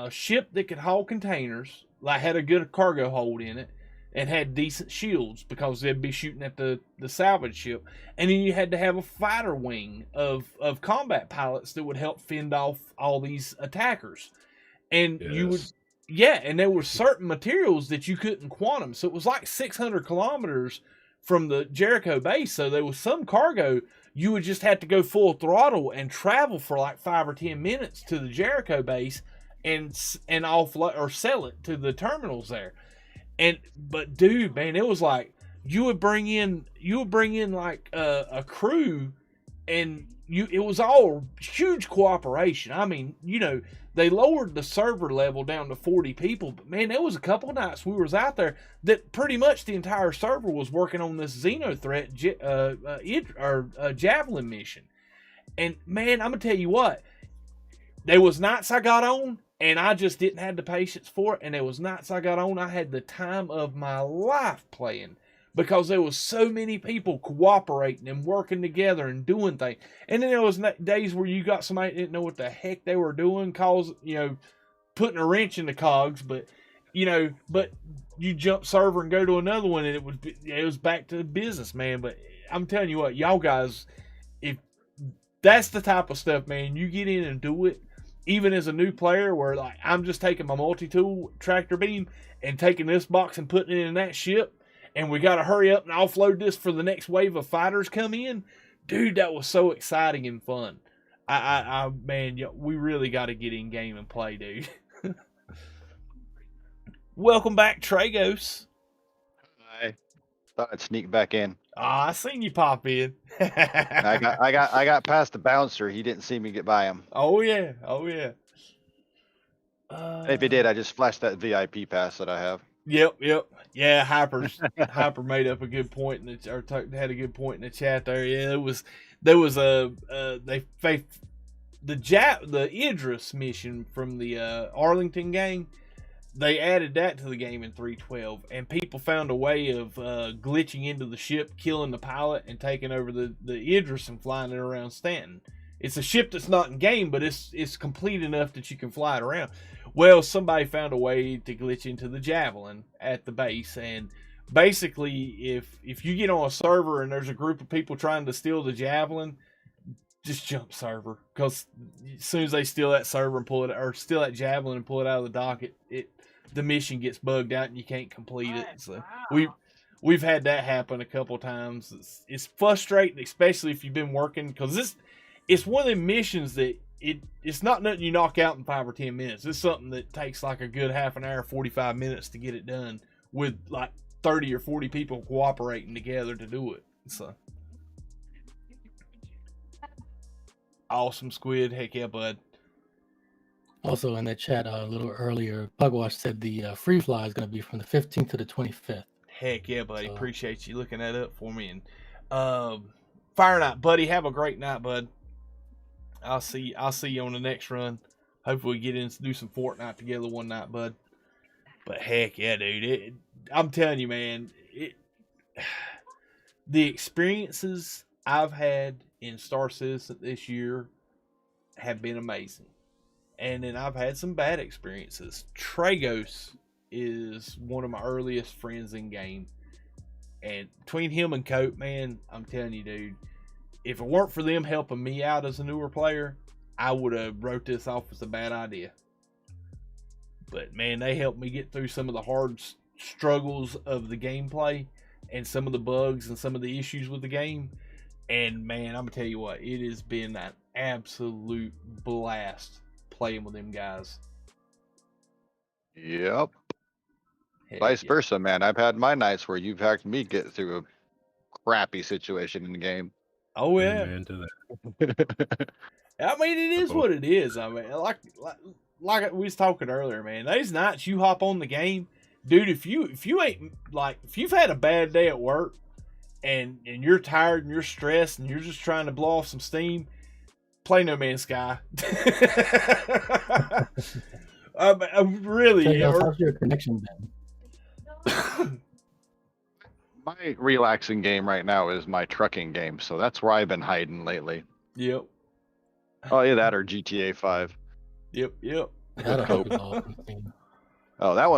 S1: ship that could haul containers, like had a good cargo hold in it, and had decent shields because they'd be shooting at the salvage ship. And then you had to have a fighter wing of combat pilots that would help fend off all these attackers. And you would, and there were certain materials that you couldn't quantum. So it was like 600 kilometers from the Jericho base. So there was some cargo you would just have to go full throttle and travel for like 5 or 10 minutes to the Jericho base and offload or sell it to the terminals there. But dude, man, it was like you would bring in like a crew, and it was all huge cooperation. I mean, they lowered the server level down to 40 people, but man, there was a couple of nights we was out there that pretty much the entire server was working on this Xenothreat Javelin mission. And man, I'm gonna tell you what, there was nights I got on and I just didn't have the patience for it, and there was nights I got on I had the time of my life playing, because there was so many people cooperating and working together and doing things. And then there was days where you got somebody that didn't know what the heck they were doing, putting a wrench in the cogs, but you jump server and go to another one, and it was back to business, man. But I'm telling you what, y'all guys, if that's the type of stuff, man, you get in and do it, even as a new player, where like I'm just taking my multi-tool tractor beam and taking this box and putting it in that ship, and we got to hurry up and offload this for the next wave of fighters come in. Dude, that was so exciting and fun. Man, we really got to get in game and play, dude. Welcome back, Tragos.
S5: I thought I'd sneak back in.
S1: I seen you pop in.
S5: I got past the bouncer. He didn't see me get by him.
S1: Oh yeah.
S5: If he did, I just flashed that VIP pass that I have.
S1: Yep. Yeah, Hyper made up a good point had a good point in the chat there. Yeah, there was the Idris mission from the Arlington gang. They added that to the game in 3.12, and people found a way of glitching into the ship, killing the pilot, and taking over the Idris and flying it around Stanton. It's a ship that's not in game, but it's complete enough that you can fly it around. Well, somebody found a way to glitch into the Javelin at the base, and basically, if you get on a server and there's a group of people trying to steal the javelin, just jump server, because as soon as they steal that server and pull it, or steal that javelin and pull it out of the dock, the mission gets bugged out and you can't complete it. So we've had that happen a couple times. It's frustrating, especially if you've been working, because it's one of the missions that it's not nothing you knock out in 5 or 10 minutes. It's something that takes like a good half an hour, 45 minutes to get it done, with like 30 or 40 people cooperating together to do it. So awesome, Squid. Heck yeah, bud.
S10: Also in the chat a little earlier, Pugwash said the free fly is going to be from the 15th to the 25th.
S1: Heck yeah, buddy. Appreciate you looking that up for me. And Fire Night, buddy, have a great night, bud. I'll see you on the next run. Hopefully we get in to do some Fortnite together one night, bud. But heck yeah, dude. I'm telling you, man, the experiences I've had in Star Citizen this year have been amazing. And then I've had some bad experiences. Tragos is one of my earliest friends in game. And between him and Cope, man, I'm telling you, dude, if it weren't for them helping me out as a newer player, I would have wrote this off as a bad idea. But man, they helped me get through some of the hard struggles of the gameplay and some of the bugs and some of the issues with the game. And man, I'm gonna tell you what, it has been an absolute blast playing with them guys.
S5: Yep.
S1: Heck
S5: Vice
S1: yeah.
S5: versa, man. I've had my nights where you've helped me get through a crappy situation in the game.
S1: Oh yeah.
S2: Amen to that.
S1: I mean, it is what it is. I mean, like we was talking earlier, man. Those nights you hop on the game, dude. If you ain't like, if you've had a bad day at work and you're tired and you're stressed and you're just trying to blow off some steam, play No Man's Sky. Really.
S10: How's your connection been?
S5: My relaxing game right now is my trucking game, so that's where I've been hiding lately.
S1: Yep.
S5: Oh yeah, that or GTA 5.
S1: Yep.
S10: That'll help you all.
S5: Oh, that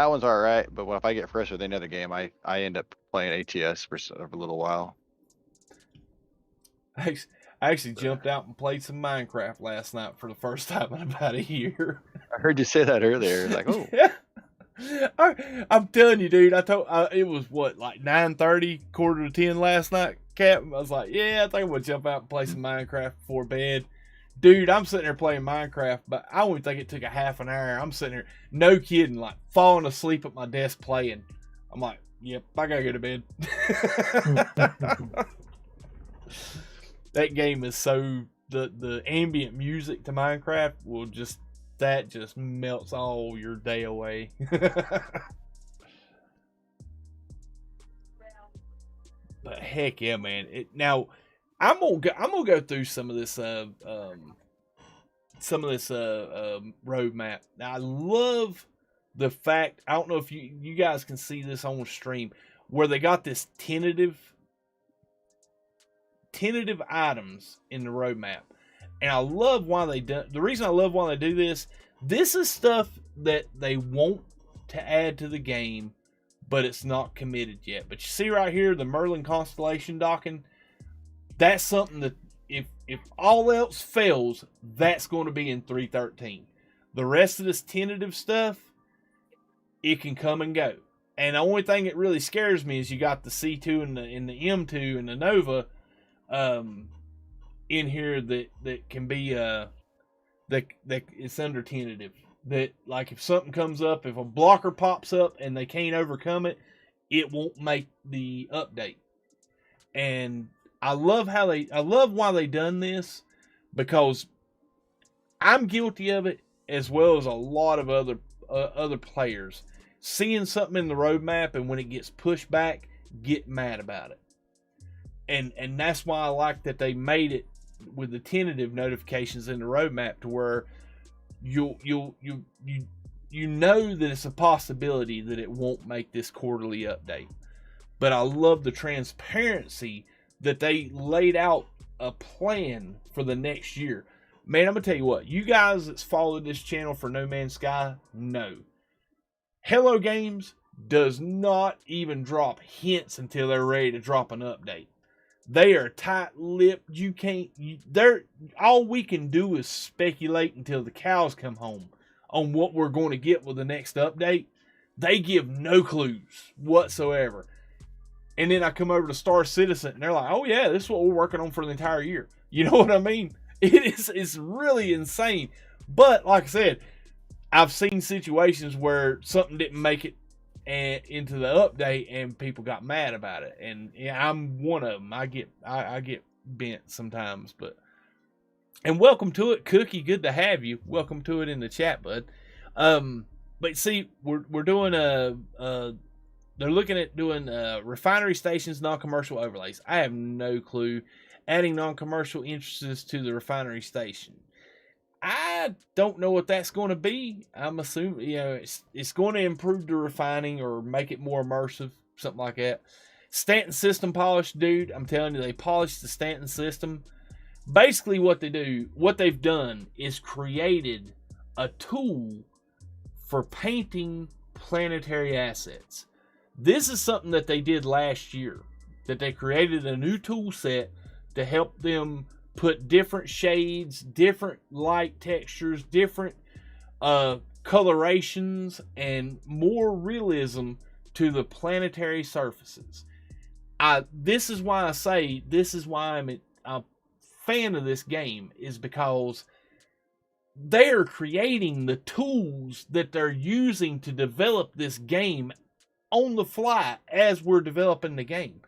S5: one's all right. But if I get frustrated with another game, I end up playing ATS for a little while.
S1: I actually jumped out and played some Minecraft last night for the first time in about a year.
S5: I heard you say that earlier. Like, oh.
S1: Yeah. I'm telling you, dude. It was what, like 9:30, 9:45 last night, Cap. I was like, yeah, I think I'm gonna jump out and play some Minecraft before bed. Dude, I'm sitting there playing Minecraft, but I don't even think it took a half an hour. I'm sitting there, no kidding, like falling asleep at my desk playing. I'm like, yep, I gotta go to bed. That game is so, the ambient music to Minecraft will just melts all your day away. But heck yeah, man. Now I'm gonna go through some of this roadmap. Now I love the fact, I don't know if you guys can see this on stream, where they got this tentative items in the roadmap. And I love why they do. The reason I love why they do this is stuff that they want to add to the game, but it's not committed yet. But you see right here, the Merlin Constellation docking. That's something that if all else fails, that's going to be in 3.13. The rest of this tentative stuff, it can come and go. And the only thing that really scares me is you got the C2 and the M2 and the Nova in here that can be that it's under tentative. That, like, if something comes up, if a blocker pops up and they can't overcome it, it won't make the update. And I love why they done this, because I'm guilty of it, as well as a lot of other players. Seeing something in the roadmap, and when it gets pushed back, get mad about it. And that's why I like that they made it with the tentative notifications in the roadmap, to where you know that it's a possibility that it won't make this quarterly update. But I love the transparency that they laid out a plan for the next year. Man, I'm gonna tell you what, you guys that's followed this channel for No Man's Sky know. Hello Games does not even drop hints until they're ready to drop an update. They are tight-lipped. All we can do is speculate until the cows come home on what we're going to get with the next update. They give no clues whatsoever. And then I come over to Star Citizen, and they're like, oh yeah, this is what we're working on for the entire year. You know what I mean? It's really insane. But like I said, I've seen situations where something didn't make it into the update and people got mad about it. And yeah, I'm one of them. I get bent sometimes, and welcome to it, Cookie. Good to have you. Welcome to it in the chat, bud. But see, we're doing they're looking at doing refinery stations, non-commercial overlays. I have no clue. Adding non-commercial interests to the refinery station. I don't know what that's going to be. I'm assuming, it's going to improve the refining or make it more immersive, something like that. Stanton system polish, dude. I'm telling you, they polished the Stanton system. Basically, what they've done is created a tool for painting planetary assets. This is something that they did last year. That they created a new tool set to help them put different shades, different light textures, different colorations, and more realism to the planetary surfaces. This is why I say, this is why I'm a fan of this game, is because they're creating the tools that they're using to develop this game on the fly as we're developing the game.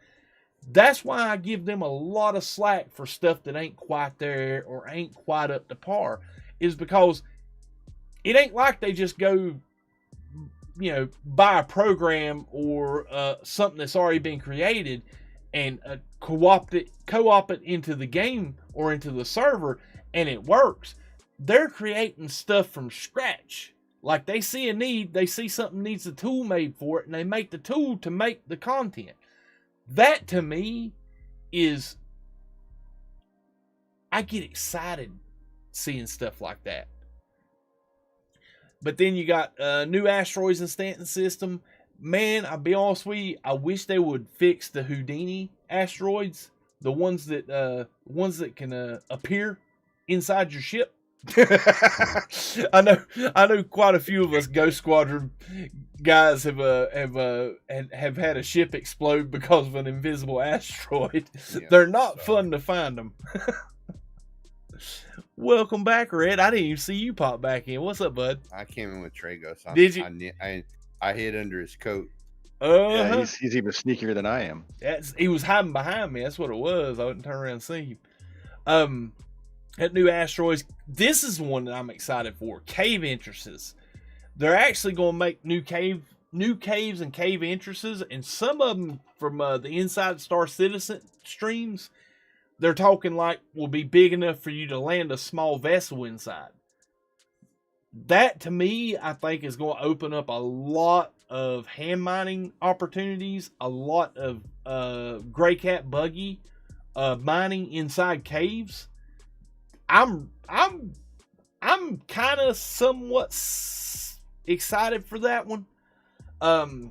S1: That's why I give them a lot of slack for stuff that ain't quite there or ain't quite up to par, is because it ain't like they just go, buy a program or something that's already been created and co-op it into the game or into the server and it works. They're creating stuff from scratch. Like they see a need, they see something needs a tool made for it, and they make the tool to make the content. That to me is, I get excited seeing stuff like that. But then you got new asteroids in Stanton system. Man, I'll be honest with you, I wish they would fix the Houdini asteroids, the ones that can appear inside your ship. I know quite a few of us Ghost Squadron guys have had a ship explode because of an invisible asteroid. Yeah, they're not fun to find them. Welcome back, Red. I didn't even see you pop back in. What's up, bud?
S8: I came in with Trago. So
S1: did you?
S8: I hid under his coat.
S5: Yeah, he's even sneakier than I am.
S1: He was hiding behind me. That's what it was. I wouldn't turn around and see him. At new asteroids, this is one that I'm excited for. Cave entrances. They're actually going to make new caves and cave entrances, and some of them from the Inside Star Citizen streams, they're talking like will be big enough for you to land a small vessel inside. That to me, I think is going to open up a lot of hand mining opportunities, a lot of gray cat buggy mining inside caves. I'm kind of somewhat excited for that one. I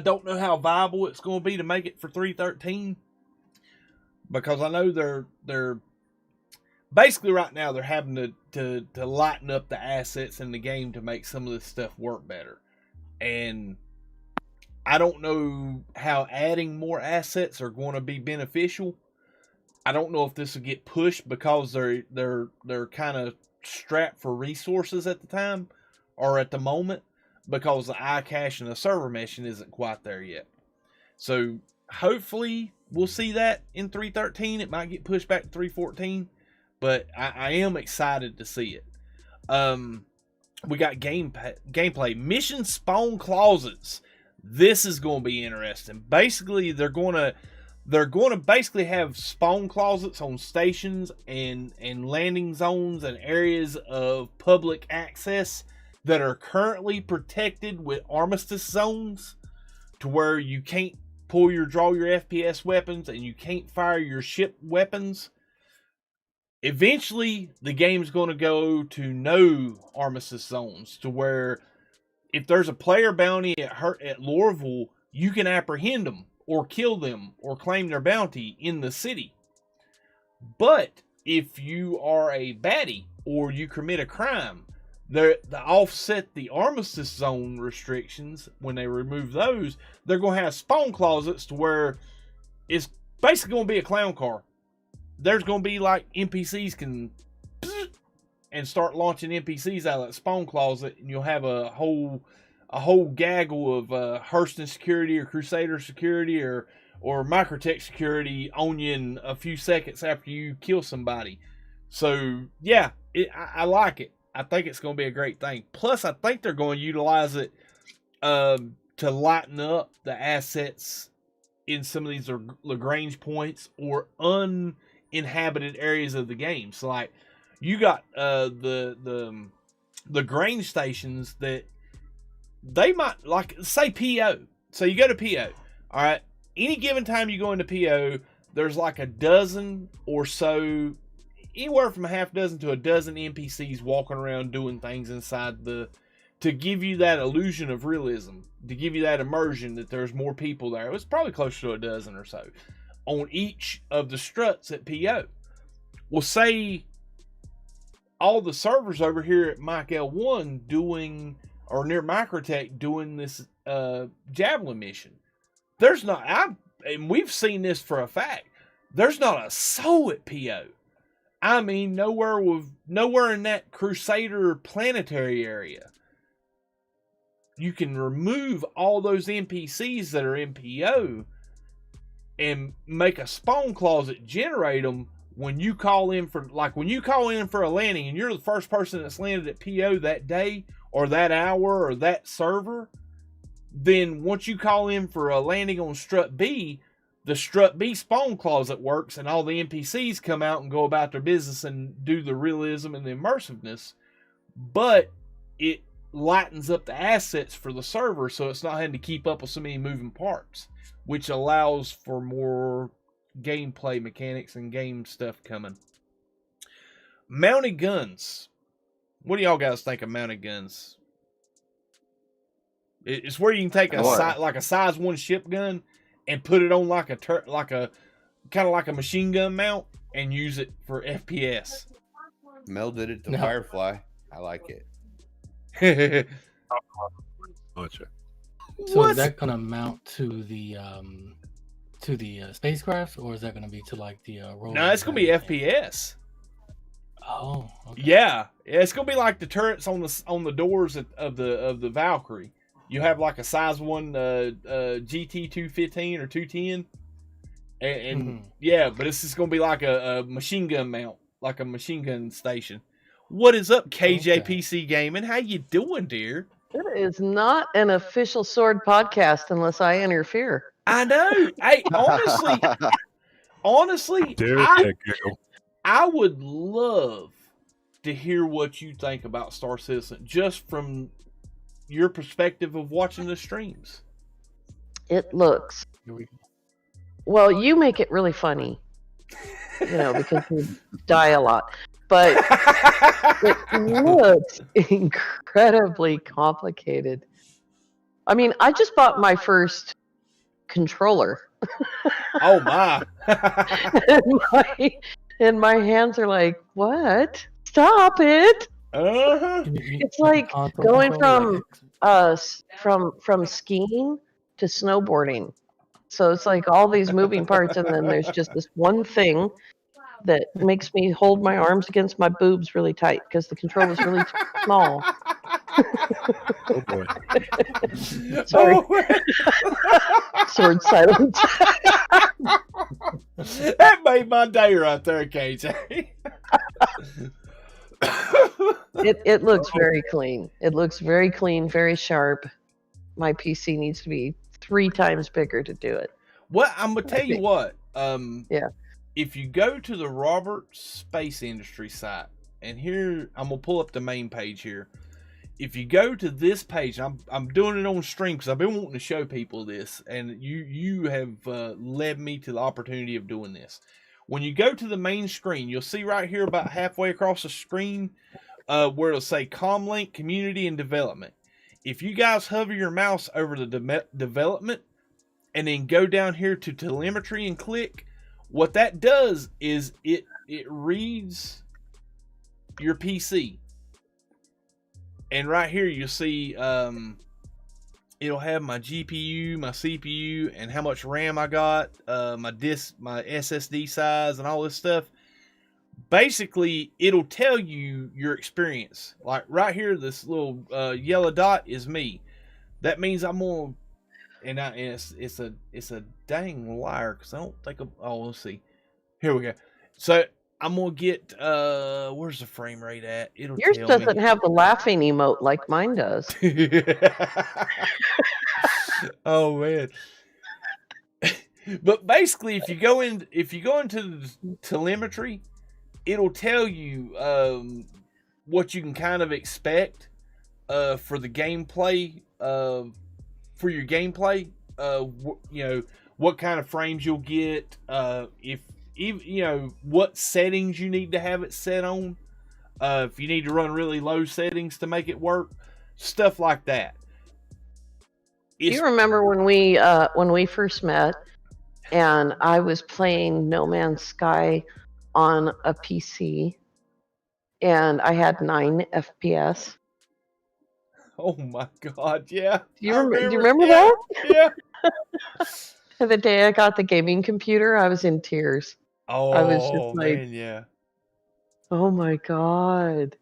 S1: don't know how viable it's going to be to make it for 3.13, because I know they're basically right now they're having to lighten up the assets in the game to make some of this stuff work better. And I don't know how adding more assets are going to be beneficial. I don't know if this will get pushed because they're kind of strapped for resources at the time or at the moment, because the iCache and the server meshing isn't quite there yet. So hopefully we'll see that in 3.13. It might get pushed back to 3.14, but I am excited to see it. We got gameplay. Mission spawn closets. This is going to be interesting. Basically, they're going to basically have spawn closets on stations and landing zones and areas of public access that are currently protected with armistice zones, to where you can't draw your FPS weapons and you can't fire your ship weapons. Eventually, the game's going to go to no armistice zones, to where if there's a player bounty at Lorville, you can apprehend them or kill them or claim their bounty in the city. But if you are a baddie or you commit a crime, they offset the armistice zone restrictions. When they remove those, they're going to have spawn closets to where it's basically going to be a clown car. There's going to be like NPCs can and start launching NPCs out of that spawn closet, and you'll have a whole gaggle of Hurston security or Crusader security or Microtech security on you in a few seconds after you kill somebody. So yeah, I like it. I think it's going to be a great thing. Plus, I think they're going to utilize it to lighten up the assets in some of these Lagrange points or uninhabited areas of the game. So like, you got the Grange stations that they might, like, say PO. So you go to PO. All right. Any given time you go into PO, there's like a dozen or so, anywhere from a half dozen to a dozen NPCs walking around doing things inside to give you that illusion of realism, to give you that immersion that there's more people there. It's probably closer to a dozen or so on each of the struts at PO. Well, say all the servers over here at Mike L1 doing, or near Microtech doing this Javelin mission. There's not, and we've seen this for a fact, there's not a soul at PO. I mean, nowhere in that Crusader planetary area. You can remove all those NPCs that are in PO and make a spawn closet, generate them when you call in for, like, when you call in for a landing and you're the first person that's landed at PO that day or that hour or that server, then once you call in for a landing on Strut B, the Strut B spawn closet works and all the NPCs come out and go about their business and do the realism and the immersiveness, but it lightens up the assets for the server so it's not having to keep up with so many moving parts, which allows for more gameplay mechanics and game stuff coming. Mounted guns. What do y'all guys think of mounted guns? It's where you can take a size 1 ship gun and put it on like a kind of like a machine gun mount and use it for FPS.
S8: Mel did it to Firefly. I like it.
S10: So is that gonna mount to the spacecraft, or is that gonna be to like the rover?
S1: No, it's gonna be FPS.
S10: Oh, okay.
S1: Yeah, it's gonna be like the turrets on the doors of the Valkyrie. You have like a size 1 GT 215 or 210, and yeah, but it's just gonna be like a machine gun mount, like a machine gun station. What is up, KJPC Gaming? How you doing, dear?
S11: It is not an official sword podcast unless I interfere.
S1: I know. Hey, honestly, I would love to hear what you think about Star Citizen, just from your perspective of watching the streams.
S11: It looks, well, you make it really funny, because you die a lot. But it looks incredibly complicated. I mean, I just bought my first controller.
S1: Oh my.
S11: and my hands are like, what? Stop it. It's like going from skiing to snowboarding. So it's like all these moving parts, and then there's just this one thing that makes me hold my arms against my boobs really tight because the control is really small.
S2: Oh boy.
S11: Sorry. Sword silence.
S1: That made my day right there, KJ.
S11: It looks very clean. It looks very clean, very sharp. My PC needs to be 3 times bigger to do it.
S1: Well, I'm gonna tell you what.
S11: Yeah.
S1: If you go to the Roberts Space Industry site, and here I'm gonna pull up the main page here. If you go to this page, I'm doing it on stream because I've been wanting to show people this, and you have led me to the opportunity of doing this. When you go to the main screen, you'll see right here about halfway across the screen where it'll say Comlink Community and Development. if you guys hover your mouse over the development and then go down here to telemetry and click, what that does is it reads your PC. And right here you'll see it'll have my GPU, my CPU, and how much RAM I got, my disk, my SSD size, and all this stuff. Basically, it'll tell you your experience. Like right here, this little yellow dot is me. That means I'm on, and it's a dang liar because I don't think let's see. Here we go. So I'm gonna get where's the frame rate at? It'll
S11: Yours
S1: tell
S11: doesn't
S1: me.
S11: have the laughing emote like mine does.
S1: Oh man. But basically, if you go into the telemetry, it'll tell you what you can kind of expect for the gameplay, for your gameplay. What kind of frames you'll get, if what settings you need to have it set on. If you need to run really low settings to make it work, stuff like that.
S11: Do you remember when we first met, and I was playing No Man's Sky on a PC, and I had 9 FPS?
S1: Oh my God! Yeah.
S11: Do you remember that?
S1: Yeah.
S11: The day I got the gaming computer, I was in tears.
S1: Oh,
S11: I was just like,
S1: man, yeah.
S11: oh my God.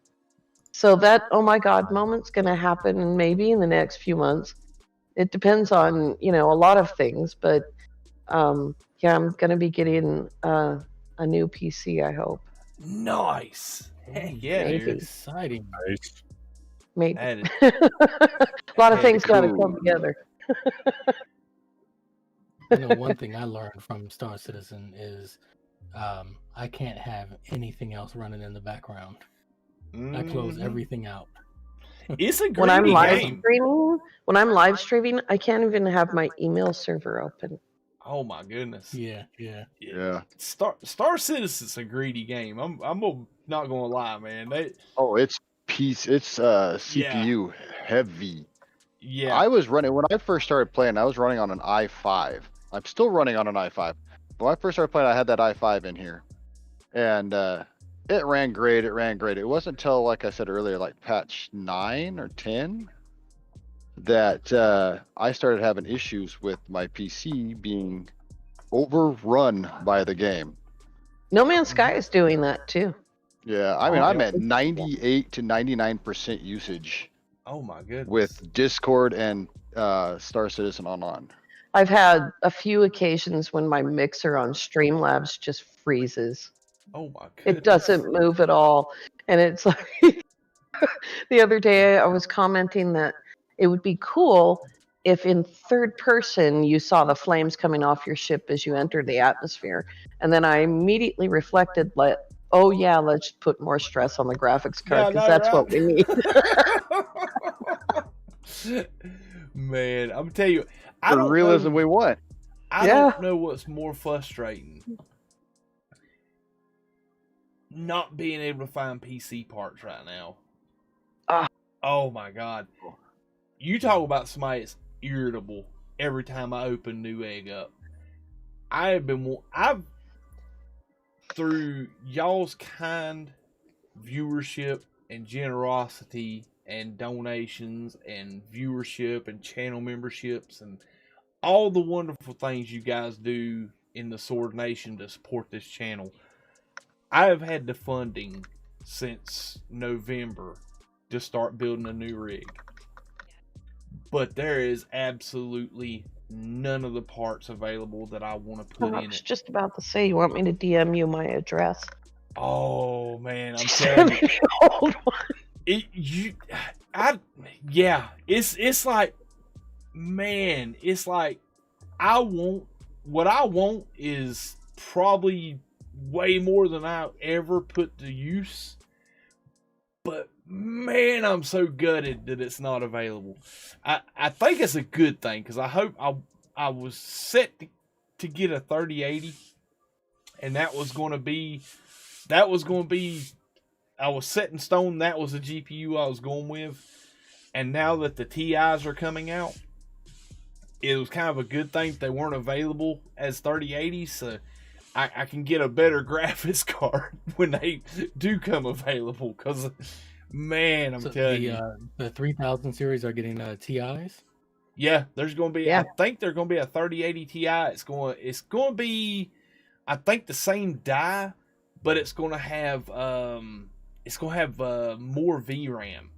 S11: So that oh my God moment's going to happen maybe in the next few months. It depends on, a lot of things, but I'm going to be getting a new PC, I hope.
S1: Nice. Heck yeah,
S11: Maybe.
S1: dude.
S10: Exciting.
S2: Nice.
S11: Maybe.
S1: That
S11: A lot of things got to come together.
S10: I know one thing I learned from Star Citizen is I can't have anything else running in the background. I close everything out.
S1: It's a
S11: When I'm
S1: greedy
S11: live
S1: game.
S11: streaming, I can't even have my email server open.
S1: Oh my goodness.
S10: Yeah.
S1: Star Citizen's a greedy game. I'm not gonna lie, man.
S5: It's CPU heavy.
S1: Yeah.
S5: I was running when I first started playing. I was running on an i5. I'm still running on an i5. When I first started playing, I had that i5 in here, and it ran great. It wasn't until, like I said earlier, like patch 9 or 10, that I started having issues with my PC being overrun by the game.
S11: No Man's Sky is doing that too.
S5: Yeah, I mean, I'm at 98 to 99% usage.
S1: Oh my goodness.
S5: With Discord and Star Citizen on.
S11: I've had a few occasions when my mixer on Streamlabs just freezes.
S1: Oh my goodness.
S11: It doesn't move at all. And it's like the other day I was commenting that it would be cool if in third person you saw the flames coming off your ship as you entered the atmosphere. And then I immediately reflected, let's put more stress on the graphics card because that's what we need.
S1: Man, I'm telling you,
S5: the realism we want.
S1: I don't know what's more frustrating. Not being able to find PC parts right now. Oh my God. You talk about somebody that's irritable every time I open New Egg up. I've through y'all's kind viewership and generosity and donations and viewership and channel memberships and all the wonderful things you guys do in the Sword Nation to support this channel. I have had the funding since November to start building a new rig. But there is absolutely none of the parts available that I want to put in it.
S11: I was just about to say, you want me to DM you my address?
S1: Oh man, I'm telling you.
S11: The old one.
S1: It's like, man, it's like what I want is probably way more than I ever put to use. But man, I'm so gutted that it's not available. I think it's a good thing because I hope I was set to get a 3080, and that was going to be I was set in stone. That was the GPU I was going with, And now that the TIs are coming out, it was kind of a good thing that they weren't available as 3080s. So I can get a better graphics card when they do come available. Because, man, I'm telling you.
S10: The 3000 series are getting TIs?
S1: Yeah, there's going to be, I think there's going to be a 3080 Ti. It's going to be, I think, the same die, but it's going to have more VRAM.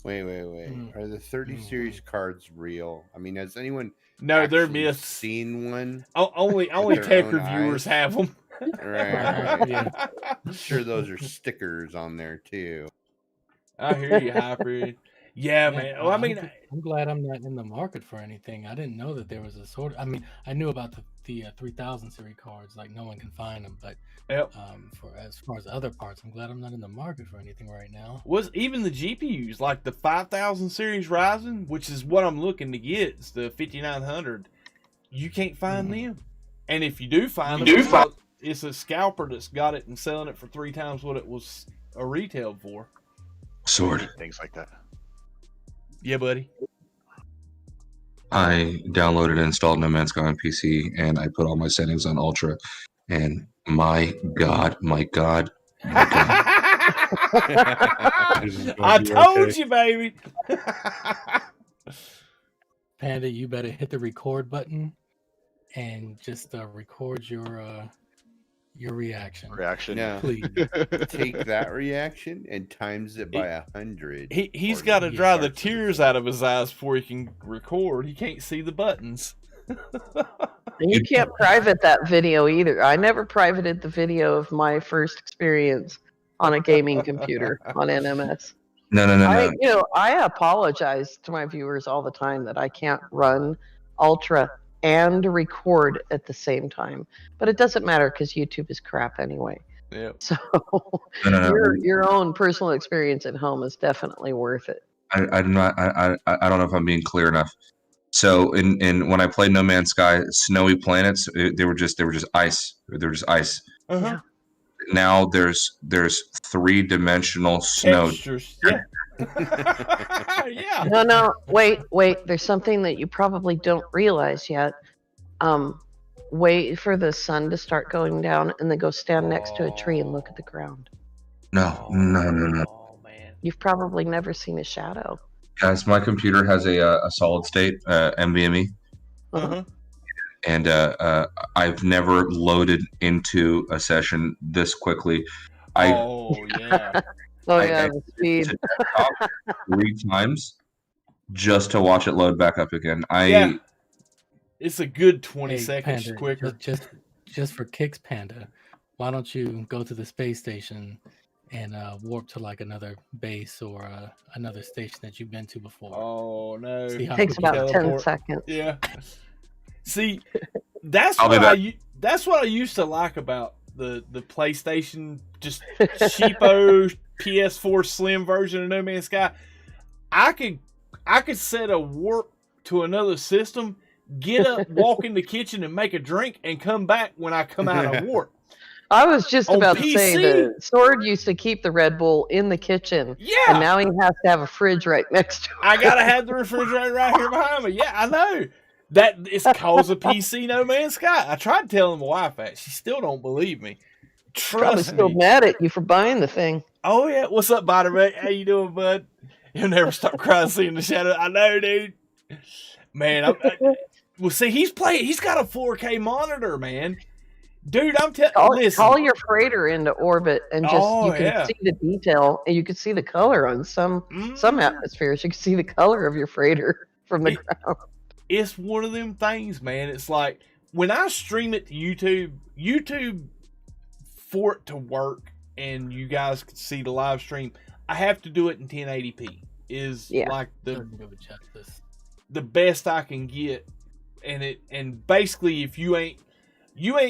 S8: Wait. Are the 30 series cards real? I mean, has anyone
S1: No, they're myths.
S8: Seen one?
S1: Only tech reviewers have them.
S8: Right.
S10: Yeah.
S8: I'm sure those are stickers on there too.
S1: I hear you, Hybrid. Yeah, man. Well, I mean,
S10: I'm glad I'm not in the market for anything. I didn't know that there was a sort of. I mean, I knew about the 3000 series cards, like no one can find them. But for as far as other parts, I'm glad I'm not in the market for anything right now.
S1: Was even the GPUs, like the 5000 series Ryzen, which is what I'm looking to get, it's the 5900. You can't find them, and if you do find them, it's a scalper that's got it and selling it for 3 times what it was a retail for.
S9: Sword.
S5: Things like that.
S1: Yeah, buddy.
S9: I downloaded and installed No Man's Sky on PC, and I put all my settings on Ultra. And my God.
S1: I told you, baby.
S10: Panda, you better hit the record button and just record your reaction.
S8: Yeah.
S10: Please.
S8: Take that reaction and times it by 100.
S1: He's got to dry the tears out of his eyes before he can record. He can't see the buttons.
S11: And you can't private that video either. I never privated the video of my first experience on a gaming computer on NMS.
S9: No.
S11: I apologize to my viewers all the time that I can't run Ultra and record at the same time, but it doesn't matter because YouTube is crap anyway.
S1: Yeah.
S11: So your own personal experience at home is definitely worth it.
S9: I don't know if I'm being clear enough. So in when I played No Man's Sky, snowy planets, they were just ice. They were just ice.
S1: Uh-huh.
S9: Now there's 3-dimensional snow.
S1: Textures. Yeah. Yeah.
S11: No, wait. There's something that you probably don't realize yet. Wait for the sun to start going down and then go stand next to a tree and look at the ground.
S9: No.
S1: Oh, man.
S11: You've probably never seen a shadow.
S9: Guys, my computer has a solid state NVMe.
S1: Uh-huh.
S9: And I've never loaded into a session this quickly.
S11: The speed.
S9: 3 times just to watch it load back up again.
S1: It's a good 20 seconds
S10: Panda,
S1: quicker.
S10: Just for kicks, Panda, why don't you go to the space station and warp to like another base or another station that you've been to before?
S1: Oh, no.
S11: It takes about 10 seconds.
S1: Yeah. See, that's what I used to like about the PlayStation, just cheapo PS4 Slim version of No Man's Sky. I could set a warp to another system, get up, walk in the kitchen and make a drink, and come back when I come out of warp.
S11: I was just
S1: On
S11: about to
S1: PC?
S11: say that Sword used to keep the Red Bull in the kitchen.
S1: Yeah.
S11: And now he has to have a fridge right next to him.
S1: I gotta have the refrigerator right here behind me. Yeah, I know. That it's cause of PC No Man's Sky. I tried telling my wife that. She still don't believe me.
S11: Probably
S1: Trust
S11: still
S1: me.
S11: mad at you for buying the thing.
S1: Oh yeah. What's up, Body Mate? How you doing, bud? You'll never stop crying seeing the shadow. I know, dude. Man, well, see, he's got a 4K monitor, man. Dude, I'm telling you.
S11: Call your freighter into orbit and just you can see the detail and you can see the color on some atmospheres. You can see the color of your freighter from the ground.
S1: It's one of them things, man. It's like when I stream it to YouTube for it to work and you guys can see the live stream, I have to do it in 1080p. Like the best I can get, and basically if you ain't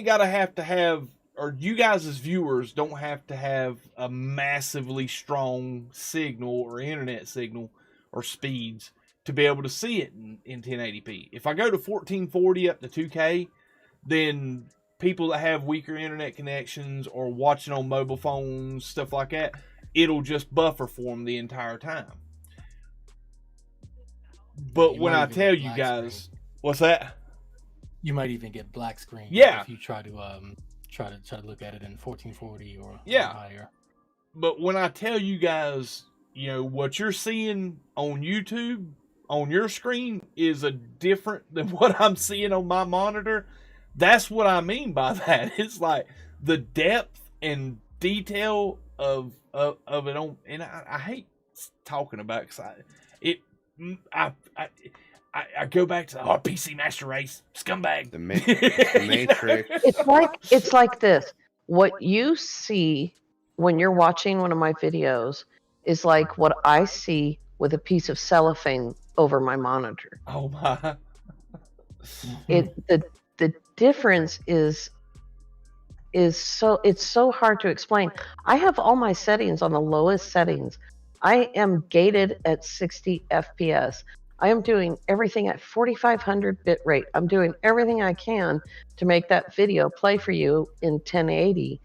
S1: gotta have, or you guys as viewers don't have to have a massively strong signal or internet signal or speeds to be able to see it in 1080p. If I go to 1440 up to 2K, then people that have weaker internet connections or watching on mobile phones, stuff like that, it'll just buffer for them the entire time. But when I tell you guys, what's that?
S10: You might even get black screen.
S1: Yeah.
S10: If you try to look at it in 1440 or higher.
S1: But when I tell you guys, you know, what you're seeing on YouTube on your screen is a different than what I'm seeing on my monitor. That's what I mean by that. It's like the depth and detail of it on, and I hate talking about it because I go back to PC Master Race scumbag.
S8: The Matrix.
S11: It's like this. What you see when you're watching one of my videos is like what I see with a piece of cellophane over my monitor.
S1: Oh my!
S11: The difference is so hard to explain. I have all my settings on the lowest settings. I am gated at 60 FPS. I am doing everything at 4500 bit rate. I'm doing everything I can to make that video play for you in 1080,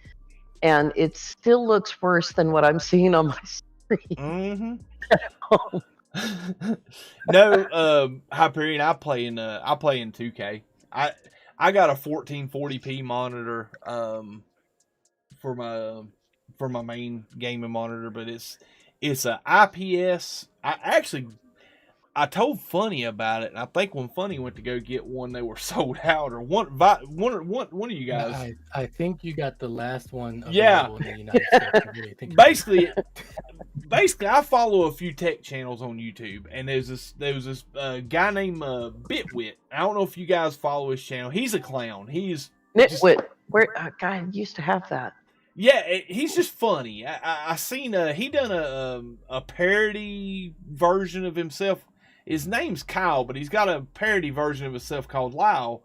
S11: and it still looks worse than what I'm seeing on my screen.
S1: No, Hyperion, I play in 2K. I got a 1440p monitor for my main gaming monitor, but it's a IPS. I told Funny about it, and I think when Funny went to go get one, they were sold out. Or one of you guys.
S10: I think you got the last one.
S1: Yeah.
S10: In the United States. I really think
S1: basically, I follow a few tech channels on YouTube, and there was this guy named Bitwit. I don't know if you guys follow his channel. He's a clown. He's
S11: Nitwit. Where guy used to have that.
S1: Yeah, he's just funny. I seen he done a parody version of himself. His name's Kyle, but he's got a parody version of himself called Lyle.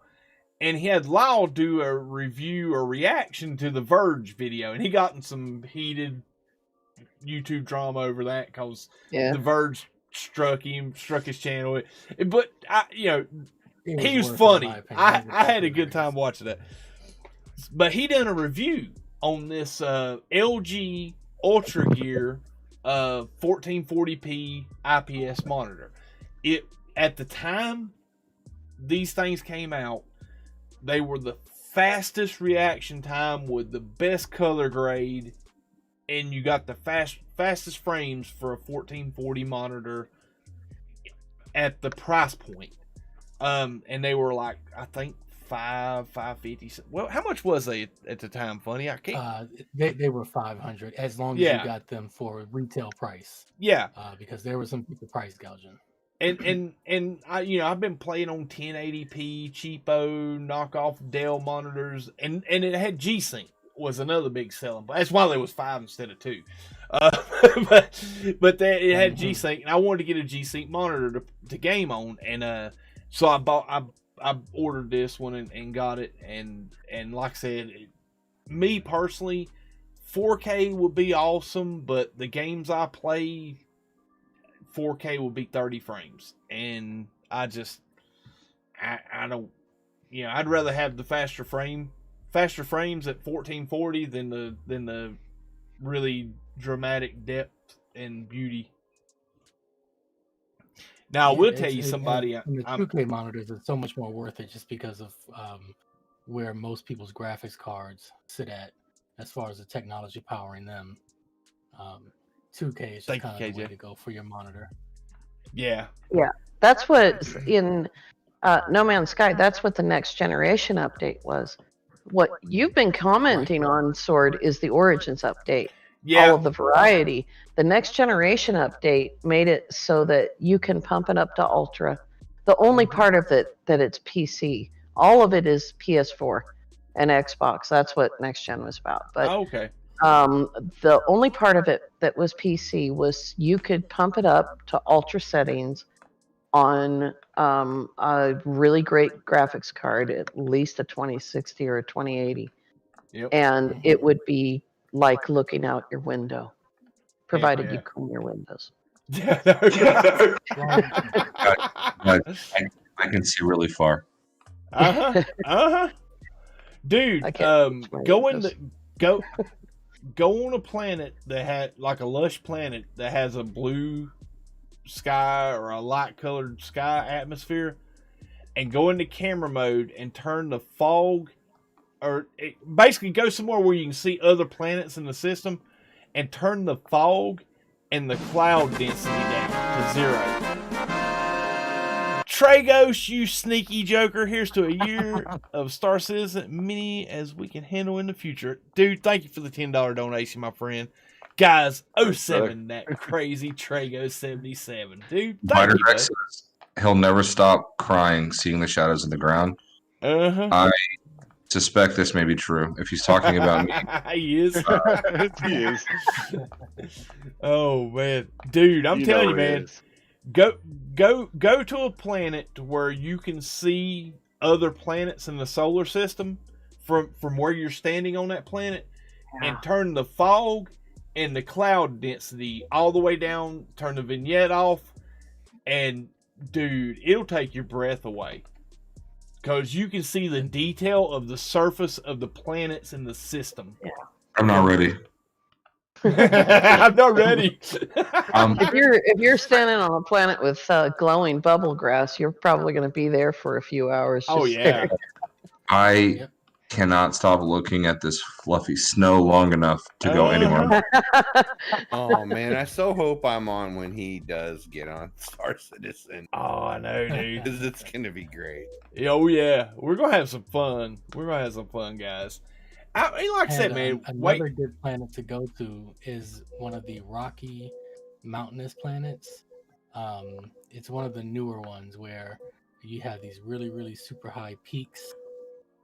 S1: And he had Lyle do a review or reaction to the Verge video. And he got in some heated YouTube drama over that because the Verge struck his channel. But, he was funny. I had a good time watching that. But he done a review on this LG Ultra Gear 1440p IPS monitor. At the time these things came out, they were the fastest reaction time with the best color grade, and you got the fastest frames for a 1440 monitor at the price point. And they were like, I think $550. Well, how much was they at the time, Funny? I can't.
S10: They were $500 as long as you got them for retail price.
S1: Yeah.
S10: Because there was some people price gouging.
S1: And I I've been playing on 1080p cheapo knockoff Dell monitors, and it had G-Sync was another big selling. That's why there was 5 instead of 2. But it had G-Sync, and I wanted to get a G-Sync monitor to game on, and so I ordered this one and got it, and like I said, me personally, 4K would be awesome, but the games I play, 4K will be 30 frames, and I don't, I'd rather have the faster frames at 1440 than the really dramatic depth and beauty. Now, I will tell you somebody.
S10: The 2K monitors are so much more worth it just because of where most people's graphics cards sit at as far as the technology powering them. 2K is just kind of the way to go for your monitor.
S1: Yeah.
S11: Yeah. That's what in No Man's Sky, that's what the next generation update was. What you've been commenting on, Sword, is the Origins update.
S1: Yeah.
S11: All of the variety. The next generation update made it so that you can pump it up to Ultra. The only part of it that it's PC. All of it is PS4 and Xbox. That's what next gen was about. But
S1: okay.
S11: The only part of it that was PC was you could pump it up to Ultra settings on a really great graphics card, at least a 2060 or a 2080.
S1: Yep.
S11: And it would be like looking out your window, provided you comb your windows.
S9: I can see really far.
S1: Dude, go on a planet that had like a lush planet that has a blue sky or a light colored sky atmosphere, and go into camera mode and turn the fog, or basically go somewhere where you can see other planets in the system, and turn the fog and the cloud density down to 0. Tragos, you sneaky joker, here's to a year of Star Citizen mini as we can handle in the future. Dude, thank you for the $10 donation, my friend. Guys, 07, that crazy Tragos 77. Dude, thank you, bud.
S9: He'll never stop crying seeing the shadows in the ground.
S1: Uh-huh.
S9: I suspect this may be true. If he's talking about me.
S1: He is.
S5: He is.
S1: Oh, man. Dude, I'm telling you, man. Go to a planet where you can see other planets in the solar system from where you're standing on that planet, and turn the fog and the cloud density all the way down, turn the vignette off, and dude, it'll take your breath away. Because you can see the detail of the surface of the planets in the system.
S9: I'm not ready.
S1: I'm not ready.
S11: If you're standing on a planet with glowing bubble grass, you're probably going to be there for a few hours.
S1: Oh yeah.
S9: I cannot stop looking at this fluffy snow long enough to go anywhere.
S8: Oh man, I so hope I'm on when he does get on Star Citizen.
S1: Oh, I know, dude.
S8: Because it's gonna be great.
S1: Oh yeah, we're gonna have some fun. We're gonna have some fun, guys. I mean, like I said, man,
S10: another good planet to go to is one of the rocky, mountainous planets. It's one of the newer ones where you have these really, really super high peaks,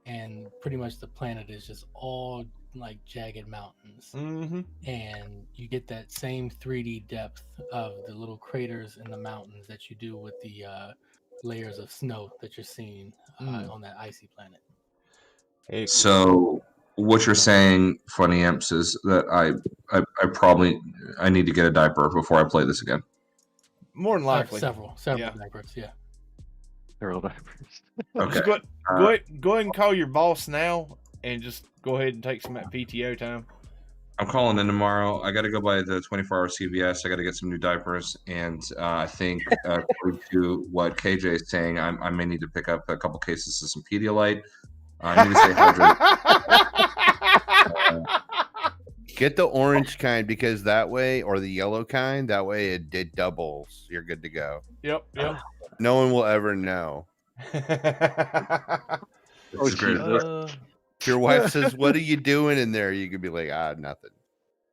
S10: and pretty much the planet is just all like jagged mountains.
S1: Mm-hmm.
S10: And you get that same 3D depth of the little craters in the mountains that you do with the layers of snow that you're seeing on that icy planet.
S9: So what you're saying, Funny Imps, is that I probably need to get a diaper before I play this again.
S1: More than likely.
S10: Several diapers, yeah.
S5: Several diapers.
S9: Okay.
S1: Just go ahead and call your boss now and just go ahead and take some of that PTO time.
S9: I'm calling in tomorrow. I got to go by the 24-hour CVS. I got to get some new diapers, and I think according to what KJ is saying, I may need to pick up a couple cases of some Pedialyte. I need to stay hydrated.
S8: Get the orange kind, because that way, or the yellow kind, that way it doubles. You're good to go.
S1: Yep.
S8: No one will ever know.
S5: Oh, Jesus.
S8: If your wife says, "What are you doing in there?" you could be like, nothing.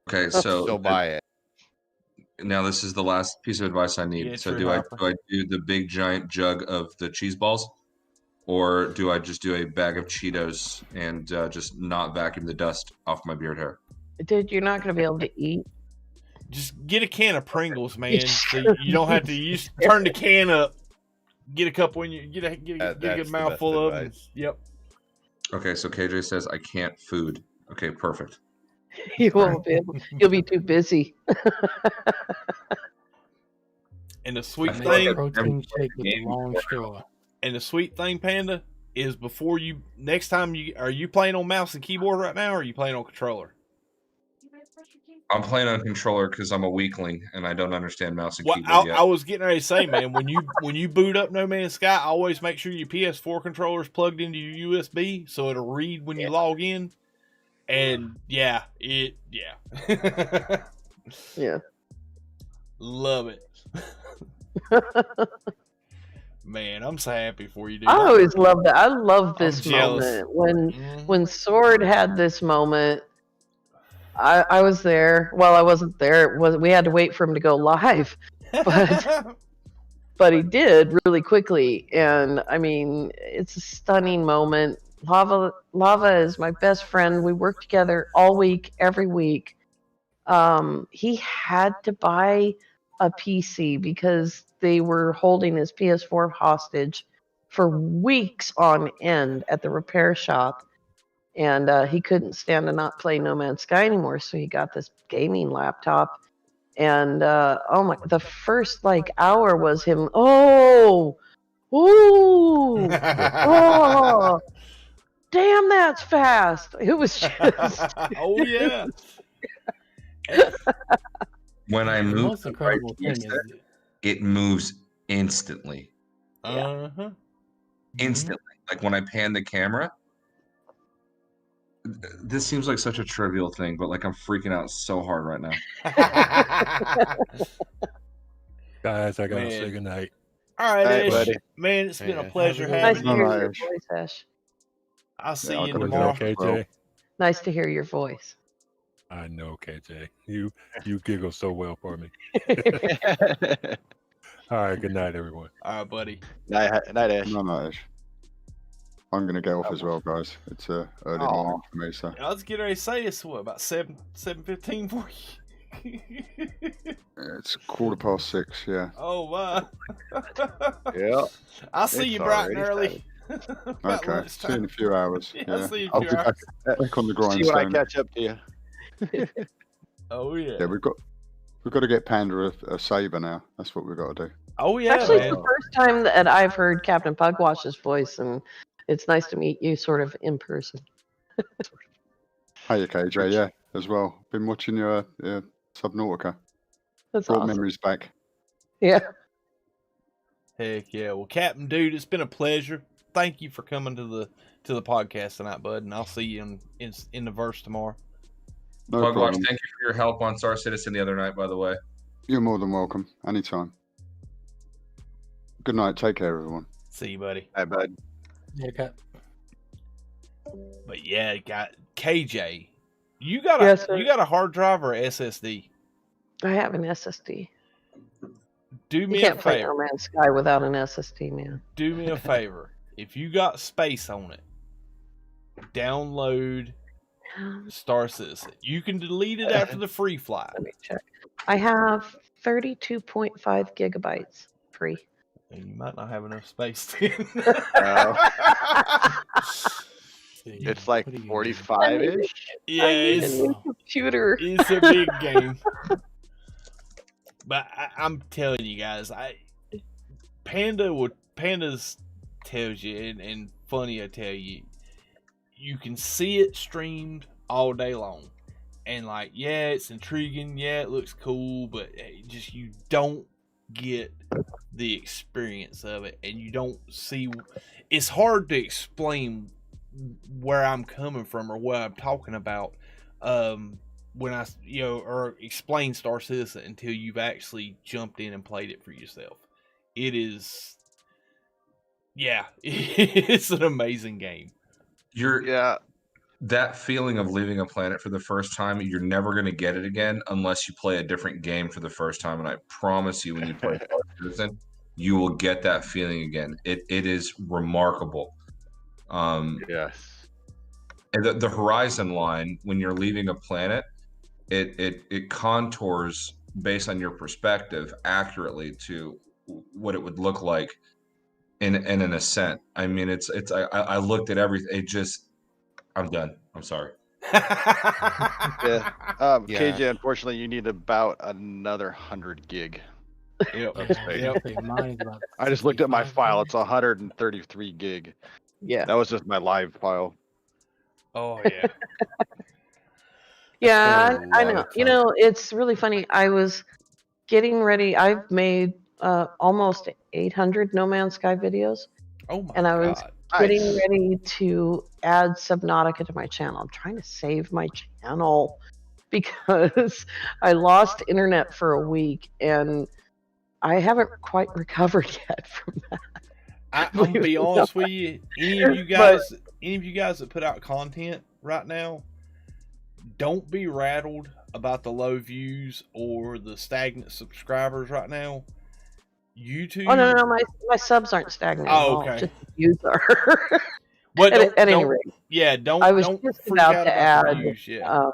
S9: Okay, so
S8: still buy it.
S9: Now this is the last piece of advice I need.
S1: Yeah,
S9: so
S1: true,
S9: do I
S1: Harper.
S9: do the big giant jug of the cheese balls, or do I just do a bag of Cheetos and just not vacuum the dust off my beard hair?
S11: Dude, you're not going to be able to eat.
S1: Just get a can of Pringles, man. So you don't have to turn the can up. Get a couple when you get a good mouthful of them. Yep.
S9: Okay, so KJ says I can't food. Okay, perfect.
S11: You won't be able. You'll be too busy.
S1: And the sweet
S10: Make
S1: thing,
S10: a protein shake with a long straw.
S1: and the sweet thing, Panda, is before you next time are you playing on mouse and keyboard right now, or are you playing on controller?
S9: I'm playing on controller because I'm a weakling and I don't understand mouse and
S1: Well,
S9: keyboard yet.
S1: I was getting ready to say, man, when you boot up No Man's Sky, always make sure your PS4 controller is plugged into your USB so it'll read when you log in. And yeah.
S11: Yeah.
S1: Love it. Man, I'm so happy for you, dude.
S11: I always love that. I love this
S1: jealous.
S11: moment when Sword had this moment. I was there. Well, I wasn't there. We had to wait for him to go live, but he did really quickly. And I mean, it's a stunning moment. Lava is my best friend. We work together all week, every week. He had to buy a PC because they were holding his PS4 hostage for weeks on end at the repair shop. And he couldn't stand to not play No Man's Sky anymore, so he got this gaming laptop. And the first hour was him. Oh, damn, that's fast. It was just.
S1: Oh yeah.
S9: When I
S10: The
S9: moved
S10: most incredible thing is
S9: it moves instantly.
S1: Uh-huh.
S9: Instantly. Like when I pan the camera, this seems like such a trivial thing, but like I'm freaking out so hard right now.
S2: Guys, I gotta say goodnight.
S1: All right,
S5: Night,
S1: Ash.
S5: buddy.
S1: Man, it's been a
S10: Yeah.
S1: pleasure
S11: Nice
S1: having
S11: to
S1: you.
S11: hear
S3: No,
S11: your
S3: Ash.
S11: voice, Ash.
S1: I'll see
S3: Yeah,
S1: you
S3: I'll
S1: tomorrow.
S2: Okay,
S3: well.
S2: Jay.
S11: Nice to hear your voice.
S2: I know, KJ. You giggle so well for me. All right, good night, everyone.
S1: All right, buddy.
S5: Night, Ash.
S3: No, Ash. I'm gonna get off as well, guys. It's early morning for me, so
S1: I was getting ready to say it's what, about 7:15 for you.
S3: it's 6:15. Yeah.
S1: Oh my.
S5: Yeah.
S1: I'll see
S5: It's
S1: you bright and
S5: already
S1: early. About
S3: Okay. See you
S1: lunchtime.
S3: in a few hours.
S1: Yeah,
S3: Yeah.
S1: I'll see you in a
S3: I'll
S1: few
S3: be
S1: hours.
S3: back on the
S5: See when I
S3: grindstone.
S5: catch up to you.
S1: Oh yeah.
S3: Yeah, we've got to get Panda a saber now. That's what we've got to do.
S1: Oh yeah,
S11: Actually,
S1: man.
S11: it's the first time that I've heard Captain Pugwash's voice, and it's nice to meet you sort of in person.
S3: Hey, KJ. Yeah, as well. Been watching your Subnautica.
S11: That's
S3: Brought
S11: awesome.
S3: memories back.
S11: Yeah.
S1: Heck yeah. Well, Captain Dude, it's been a pleasure. Thank you for coming to the podcast tonight, bud, and I'll see you in the verse tomorrow.
S3: No
S9: Pugwash,
S3: problem.
S9: thank you for your help on Star Citizen the other night, by the way.
S3: You're more than welcome. Anytime. Good night. Take care, everyone.
S1: See you, buddy.
S5: Hi, bud.
S10: Yeah, Cap.
S1: But yeah, got KJ. You got
S11: Yes, sir.
S1: you got a hard drive or SSD?
S11: I have an SSD.
S1: Do
S11: You
S1: me a
S11: can't play
S1: favor.
S11: No Man's Sky without an SSD, man.
S1: Do me a favor. If you got space on it, download Star Citizen. You can delete it after the free fly.
S11: Let me check. I have 32.5 gigabytes free.
S1: And you might not have enough space then.
S5: It's like 45-ish.
S1: Yeah,
S11: I need a
S1: it's,
S11: new computer.
S1: it's a big game. But I'm telling you guys, Pandas tells you, and Funny will tell you, you can see it streamed all day long. And like, yeah, it's intriguing, yeah, it looks cool, but just you don't get the experience of it, and you don't see. It's hard to explain where I'm coming from or what I'm talking about when I or explain Star Citizen until you've actually jumped in and played it for yourself. It is, yeah, it's an amazing game.
S9: That feeling of leaving a planet for the first time, you're never going to get it again unless you play a different game for the first time. And I promise you, when you play Star Citizen, you will get that feeling again. It is remarkable.
S5: Yes.
S9: And the horizon line, when you're leaving a planet, it contours based on your perspective accurately to what it would look like in an ascent. I mean, I looked at everything. It just, I'm done. I'm sorry.
S5: Yeah. KJ, unfortunately, you need about another 100 gig.
S1: Yep.
S5: Of space.
S10: Yep. Mine is about
S5: I just looked at my
S10: 65
S5: file.
S10: gig.
S5: It's 133 gig.
S11: Yeah.
S5: That was just my live file.
S1: Oh yeah.
S11: Yeah,
S1: That's a
S11: I
S1: lot
S11: know.
S1: of
S11: You
S1: time.
S11: know, it's really funny. I was getting ready. I've made almost 800 No Man's Sky videos,
S1: Oh my
S11: and I was
S1: god.
S11: getting
S5: Nice.
S11: ready to add Subnautica to my channel. I'm trying to save my channel because I lost internet for a week, and I haven't quite recovered yet from that.
S1: I'm gonna be honest with you. Any of you guys that put out content right now, don't be rattled about the low views or the stagnant subscribers right now. YouTube.
S11: Oh no, my subs aren't stagnant.
S1: Oh,
S11: at all,
S1: okay.
S11: just the views are.
S1: Well,
S11: at any
S1: don't-
S11: rate,
S1: Yeah, don't.
S11: I was
S1: don't
S11: just
S1: freak
S11: about
S1: out
S11: to
S1: about the
S11: add.
S1: views, yeah.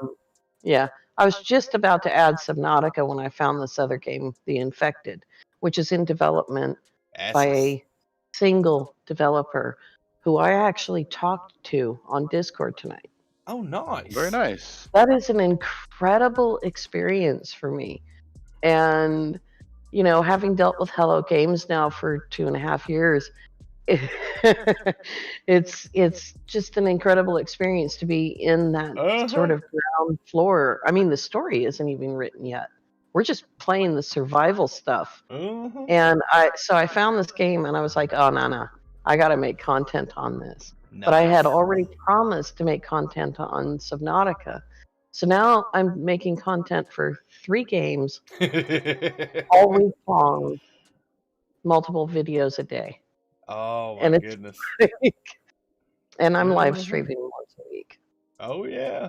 S11: Yeah, I was just about to add Subnautica when I found this other game, The Infected, which is in development by a single developer who I actually talked to on Discord tonight.
S1: Oh, nice.
S5: Very nice.
S11: That is an incredible experience for me. And, you know, having dealt with Hello Games now for 2.5 years, it's just an incredible experience to be in that sort of ground floor. I mean, the story isn't even written yet. we're just playing the survival stuff.
S1: Mm-hmm.
S11: And I found this game and I was like, oh, no, I got to make content on this.
S1: Nice.
S11: But I had already promised to make content on Subnautica. So now I'm making content for 3 games all week long, multiple videos a day.
S1: Oh, my goodness.
S11: And I'm live streaming once a week.
S1: Oh, yeah.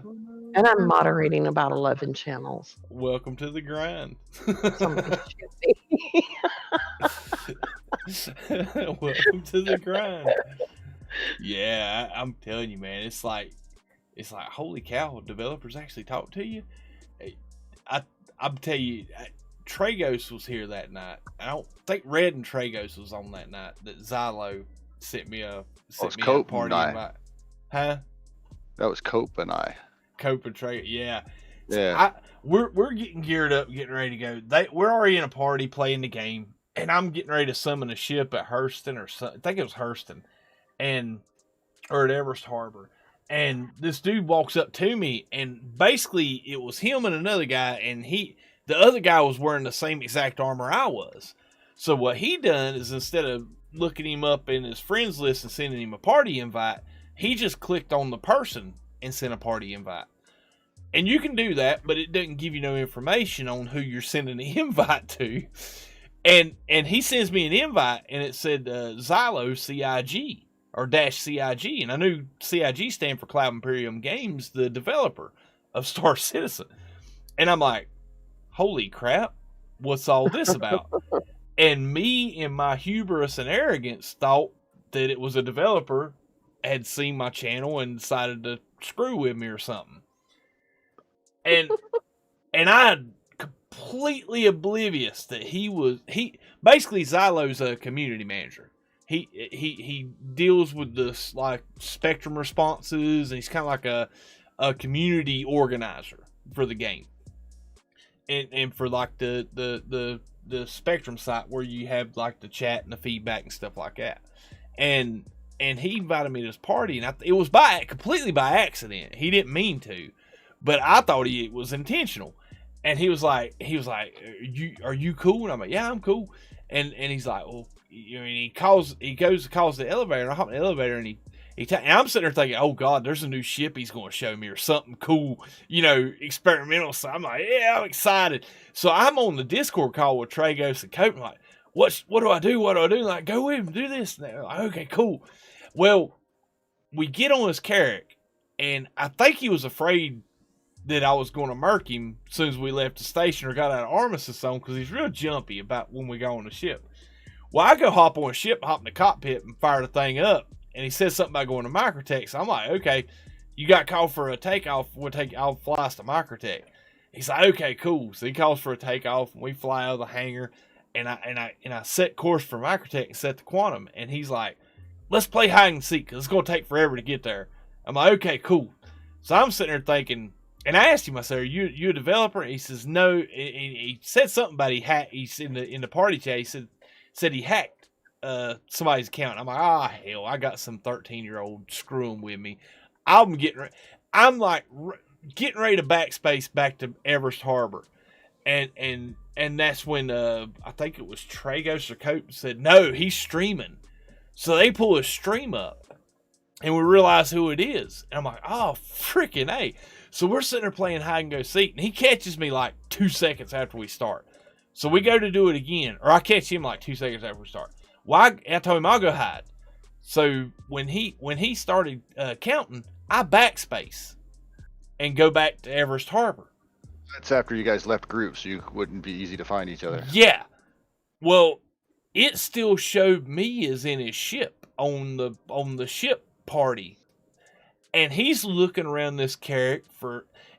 S11: And I'm moderating about 11 channels.
S1: Welcome to the grind.
S11: Somebody shoot me.
S1: Welcome to the grind. Yeah, I'm telling you, man. It's like, holy cow, developers actually talk to you. I'm telling you, Tragos was here that night. I don't think Red and Tragos was on that night. That Xylo sent me a party invite. Huh?
S5: That was Cope and I.
S1: Cope and Trey, yeah.
S5: Yeah.
S1: So we're getting geared up, getting ready to go. We're already in a party playing the game, and I'm getting ready to summon a ship at Hurston or something. I think it was Hurston, or at Everest Harbor. And this dude walks up to me, and basically it was him and another guy, and the other guy was wearing the same exact armor I was. So what he done is, instead of looking him up in his friends list and sending him a party invite, he just clicked on the person and sent a party invite. And you can do that, but it doesn't give you no information on who you're sending the invite to. And he sends me an invite, and it said Xylo CIG or -CIG, and I knew CIG stand for Cloud Imperium Games, the developer of Star Citizen. And I'm like, holy crap, what's all this about? And me, in my hubris and arrogance, thought that it was a developer had seen my channel and decided to screw with me or something. And I completely oblivious that he basically, Xylo's a community manager. He deals with this like spectrum responses, and he's kind of like a community organizer for the game. And for like the spectrum site where you have like the chat and the feedback and stuff like that. And he invited me to this party, and it was completely by accident. He didn't mean to, but I thought it was intentional. And he was like, are you cool? And I'm like, yeah, I'm cool. And he's like, well, he goes to calls the elevator, and I hop in the elevator, and and I'm sitting there thinking, oh God, there's a new ship he's going to show me, or something cool, experimental. So I'm like, yeah, I'm excited. So I'm on the Discord call with Tragos and Cope. I'm like, what do I do? What do I do? Like, go with him, do this. And like, okay, cool. Well, we get on his Carrack, and I think he was afraid that I was going to murk him as soon as we left the station or got out of Armistice Zone, because he's real jumpy about when we go on the ship. Well, I go hop on a ship, hop in the cockpit, and fire the thing up, and he says something about going to Microtech. So I'm like, okay, you got called for a takeoff. I'll fly us to Microtech. He's like, okay, cool. So he calls for a takeoff, and we fly out of the hangar, and I set course for Microtech and set the quantum. And he's like, let's play hide and seek, because it's going to take forever to get there. I'm like, okay, cool. So I'm sitting there thinking, and I asked him, I said, are you a developer? He says, no. And he said something about he's in the party chat. He said he hacked somebody's account. I'm like, hell, I got some 13-year-old screwing with me. I'm getting ready to backspace back to Everest Harbor. And that's when I think it was Tragos or Cope said, no, he's streaming. So they pull his stream up, and we realize who it is. And I'm like, oh, freaking A. So we're sitting there playing hide and go seek, and he catches me like 2 seconds after we start. So we go to do it again, or I catch him like 2 seconds after we start. Well, I told him I'll go hide. So when he started counting, I backspace and go back to Everest Harbor.
S5: That's after you guys left groups, so you wouldn't be easy to find each other.
S1: Yeah. Well, it still showed me as in his ship on the ship party. And he's looking around this Carrack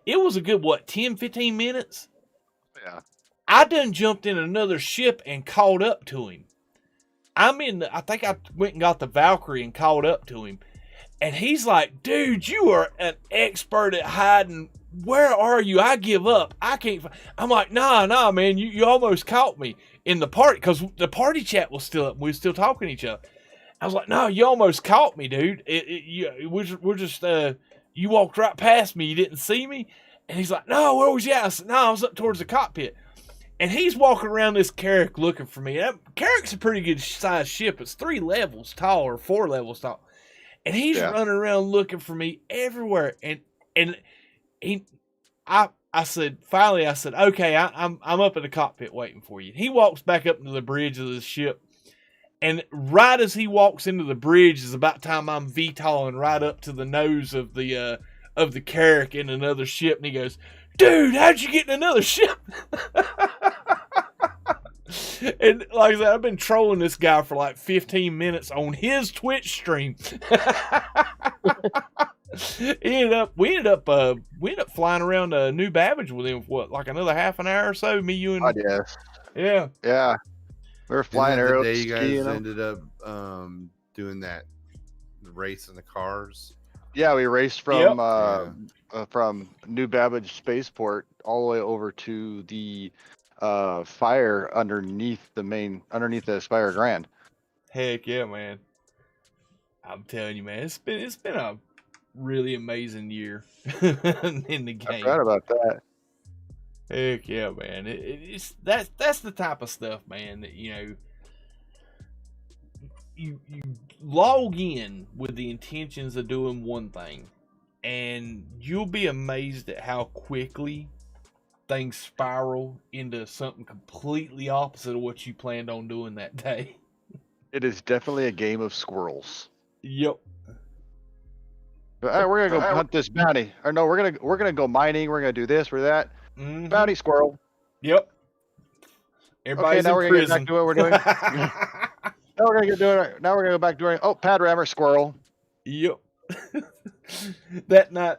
S1: it was a good, 10, 15 minutes?
S5: Yeah.
S1: I done jumped in another ship and caught up to him. I think I went and got the Valkyrie and caught up to him. And he's like, dude, you are an expert at hiding. Where are you? I give up. I can't. I'm like, nah, man, you almost caught me in the party, because the party chat was still up. We were still talking to each other. I was like, no, you almost caught me, dude. We're just, you walked right past me. You didn't see me. And he's like, no, where was you at? I said, no, I was up towards the cockpit. And he's walking around this Carrack looking for me. Carrack's a pretty good sized ship. It's 3 levels tall or 4 levels tall. And he's running around looking for me everywhere. And I said, finally, okay, I'm up in the cockpit waiting for you. He walks back up into the bridge of the ship. And right as he walks into the bridge is about time I'm VTOLing right up to the nose of the Carrack in another ship. And he goes, dude, how'd you get in another ship? And like I said, I've been trolling this guy for like 15 minutes on his Twitch stream. we ended up flying around New Babbage with him for like another half an hour or so. Me, you, and
S5: yeah. We were flying arrows.
S8: The day you guys ended up doing that race in the cars.
S5: Yeah, we raced from New Babbage Spaceport all the way over to the fire underneath the Spire Grand.
S1: Heck yeah, man! I'm telling you, man, it's been a really amazing year in the game.
S5: I forgot about that.
S1: Heck yeah, man! That's the type of stuff, man, that you log in with the intentions of doing one thing, and you'll be amazed at how quickly things spiral into something completely opposite of what you planned on doing that day.
S5: It is definitely a game of squirrels.
S1: Yep.
S5: All right, we're gonna go hunt this bounty. Or no, we're gonna go mining. We're gonna do this or that.
S1: Mm-hmm.
S5: Bounty squirrel.
S1: Yep. Everybody's
S5: now
S1: in
S5: we're
S1: prison.
S5: gonna get back to what we're doing. Now we're gonna go back doing. Oh, pad rammer squirrel.
S1: Yep. That night,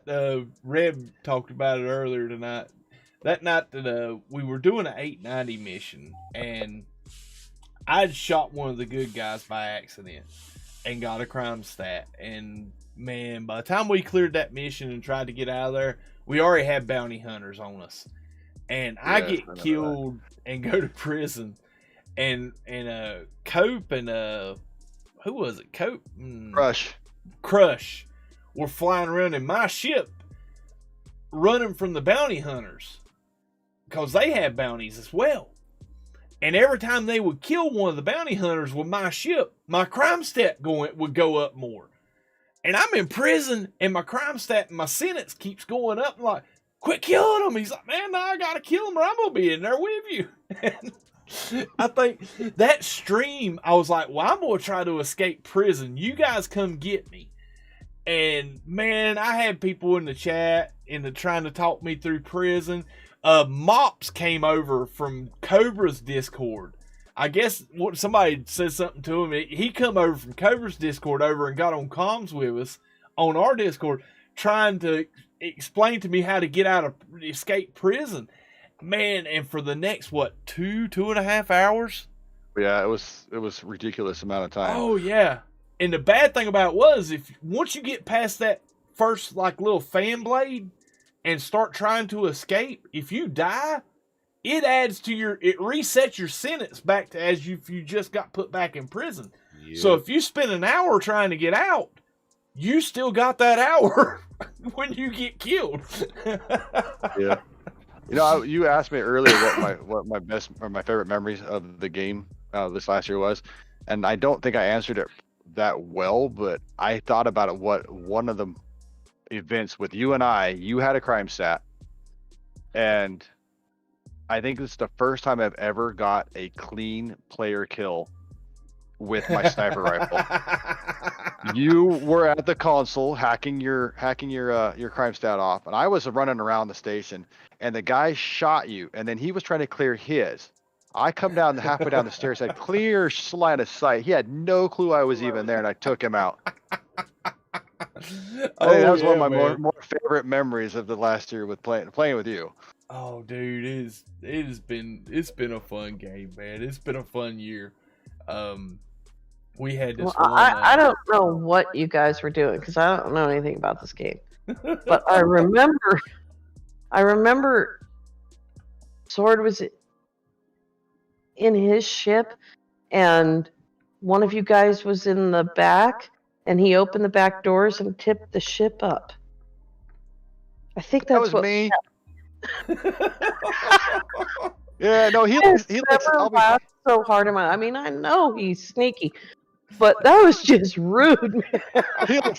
S1: Reb talked about it earlier tonight. That night that we were doing an 890 mission, and I'd shot one of the good guys by accident and got a crime stat. And man, by the time we cleared that mission and tried to get out of there, we already had bounty hunters on us. And I get killed and go to prison. And Cope and who was it? Cope? Crush were flying around in my ship running from the bounty hunters because they had bounties as well. And every time they would kill one of the bounty hunters with my ship, my crime stat would go up more. And I'm in prison, and my crime stat and my sentence keeps going up. I'm like, quit killing him. He's like, man, no, I gotta kill him or I'm gonna be in there with you. And I think that stream, I was like, well, I'm gonna try to escape prison. You guys come get me. And man, I had people in the chat trying to talk me through prison. Mops came over from Cobra's Discord. I guess somebody said something to him. He come over from Cobra's Discord over and got on comms with us on our Discord, trying to explain to me how to get out of escape prison. Man, and for the next 2.5 hours?
S5: Yeah, it was ridiculous amount of time.
S1: Oh yeah. And the bad thing about it was, once you get past that first little fan blade and start trying to escape, if you die, it resets your sentence back to as if you just got put back in prison. Yep. So if you spend an hour trying to get out, you still got that hour when you get killed.
S5: Yeah. You asked me earlier what my best or my favorite memories of the game this last year was, and I don't think I answered it that well, but I thought about it. What one of the events with you and you had a crime stat, and I think it's the first time I've ever got a clean player kill with my sniper rifle. You were at the console hacking your crime stat off, and I was running around the station, and the guy shot you, and then he was trying to clear his. I come down halfway down the stairs, had clear line of sight. He had no clue I was even there, and I took him out. That was one of my more favorite memories of the last year with playing with you.
S1: Oh, dude, it's been a fun game, man. It's been a fun year. We had this one.
S11: I don't know what you guys were doing because I don't know anything about this game. But I remember Sword was in his ship, and one of you guys was in the back, and he opened the back doors and tipped the ship up. I think that was me.
S5: Yeah, no, he
S11: never laughed so hard in my. I mean, I know he's sneaky, but that was just rude, man.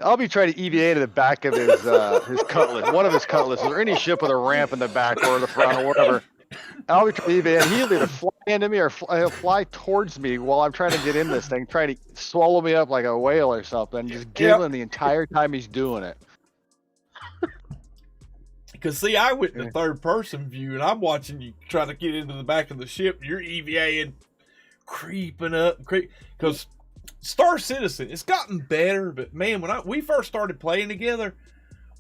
S5: I'll be trying to EVA to the back of his cutlass, one of his cutlasses, or any ship with a ramp in the back or the front or whatever. I'll be trying to EVA, and he'll either fly into me or he'll fly towards me while I'm trying to get in this thing, trying to swallow me up like a whale or something, just giggling the entire time he's doing it.
S1: Because, see, I went in the third-person view, and I'm watching you try to get into the back of the ship. You're EVAing, creeping up. Because Star Citizen, it's gotten better, but, man, when we first started playing together,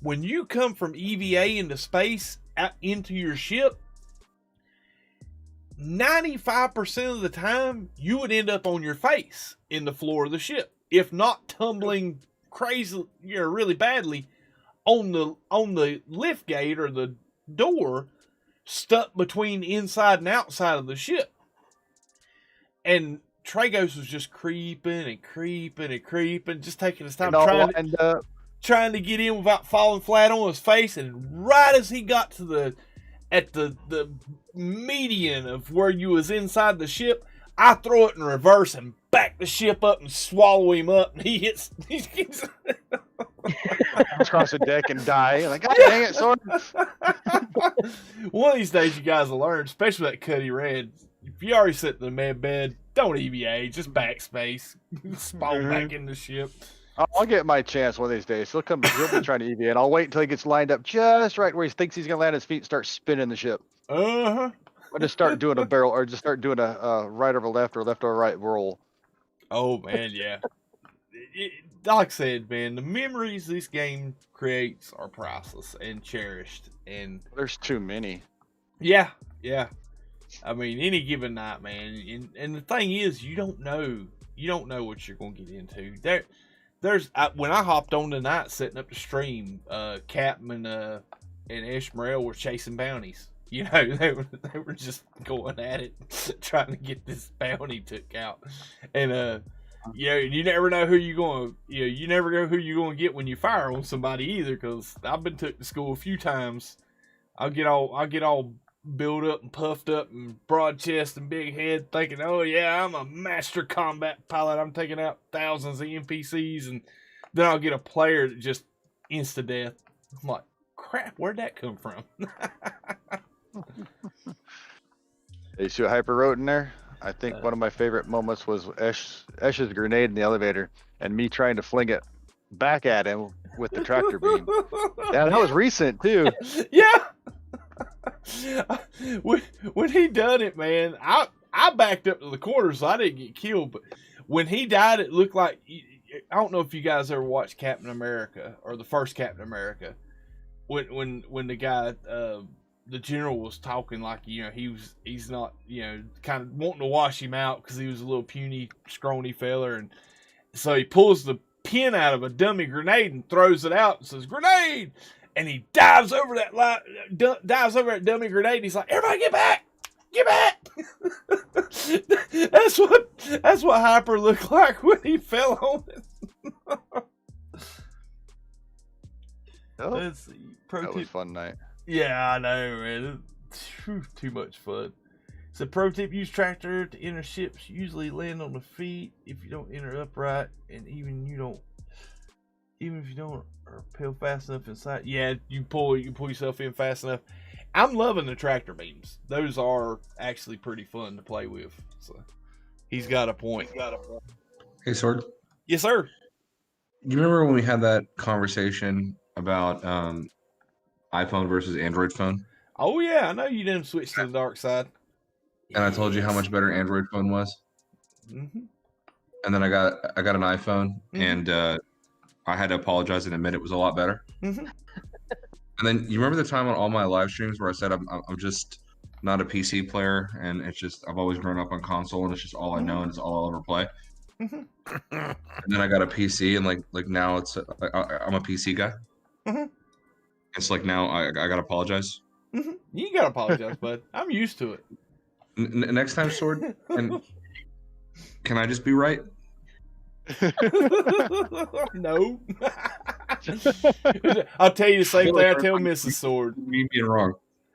S1: when you come from EVA into space out into your ship, 95% of the time, you would end up on your face in the floor of the ship. If not tumbling crazy, really badly, on the lift gate or the door, stuck between inside and outside of the ship. And Tragos was just creeping and creeping and creeping, just taking his time trying to get in without falling flat on his face. And right as he got to the median of where you was inside the ship, I throw it in reverse and back the ship up and swallow him up. And he gets
S5: across the deck and die. You're like, God dang it, sword.
S1: One of these days, you guys will learn, especially that Cuddy Red. If you already sit in the med bed, don't EVA, just backspace, spawn back in the ship.
S5: I'll get my chance one of these days. He'll be trying to EVA, and I'll wait until he gets lined up just right where he thinks he's gonna land his feet and start spinning the ship.
S1: Or
S5: just start doing a barrel, or just start doing a right over left or left over right roll.
S1: Oh man, yeah. Like I said, man, the memories this game creates are priceless and cherished. And
S5: there's too many.
S1: Yeah. I mean, any given night, man. And the thing is, you don't know what you're gonna get into. When I hopped on tonight, setting up the stream, Captain and Ishmael were chasing bounties. They were just going at it, trying to get this bounty took out. And you never know who you're going. You never know who you're going to get when you fire on somebody either. Because I've been took to school a few times. I'll get all built up and puffed up and broad chest and big head, thinking, oh yeah, I'm a master combat pilot. I'm taking out thousands of NPCs, and then I'll get a player that just insta death. I'm like, crap, where'd that come from?
S5: You see what Hyper wrote in there? I think one of my favorite moments was Esh's grenade in the elevator and me trying to fling it back at him with the tractor beam. Yeah, that was recent too.
S1: Yeah. When he done it, man, I backed up to the corner so I didn't get killed. But when he died, it looked like, I don't know if you guys ever watched Captain America or the first Captain America. When the guy, the general was talking like, he's not, kind of wanting to wash him out because he was a little puny, scrawny feller. And so he pulls the pin out of a dummy grenade and throws it out and says, "Grenade!" And he dives over that dummy grenade. And he's like, "Everybody get back! Get back!" That's what Hyper looked like when he fell on it. Let's see.
S5: That was a fun night.
S1: Yeah, I know, man. Too much fun. So, pro tip: use tractor to enter ships. Usually land on the feet if you don't enter upright, and even if you don't rappel fast enough inside. Yeah, you pull yourself in fast enough. I'm loving the tractor beams. Those are actually pretty fun to play with. So, he's got a point.
S9: Hey, Sword.
S1: Yes, sir.
S9: You remember when we had that conversation about iPhone versus Android phone?
S1: Oh yeah, I know you didn't switch to the dark side.
S9: And I told you how much better Android phone was.
S1: Mm-hmm.
S9: And then I got an iPhone, and I had to apologize and admit it was a lot better.
S1: Mm-hmm.
S9: And then you remember the time on all my live streams where I said I'm just not a PC player, and it's just I've always grown up on console, and it's just all I know, and it's all I'll ever play.
S1: Mm-hmm.
S9: And then I got a PC, and like now it's I'm a PC guy.
S1: Mm-hmm.
S9: It's like now I gotta apologize.
S1: Mm-hmm. You gotta apologize, bud. I'm used to it.
S9: Next time, Sword, and can I just be right?
S1: No. I'll tell you the same thing I tell Mrs. Sword.
S9: Me being wrong.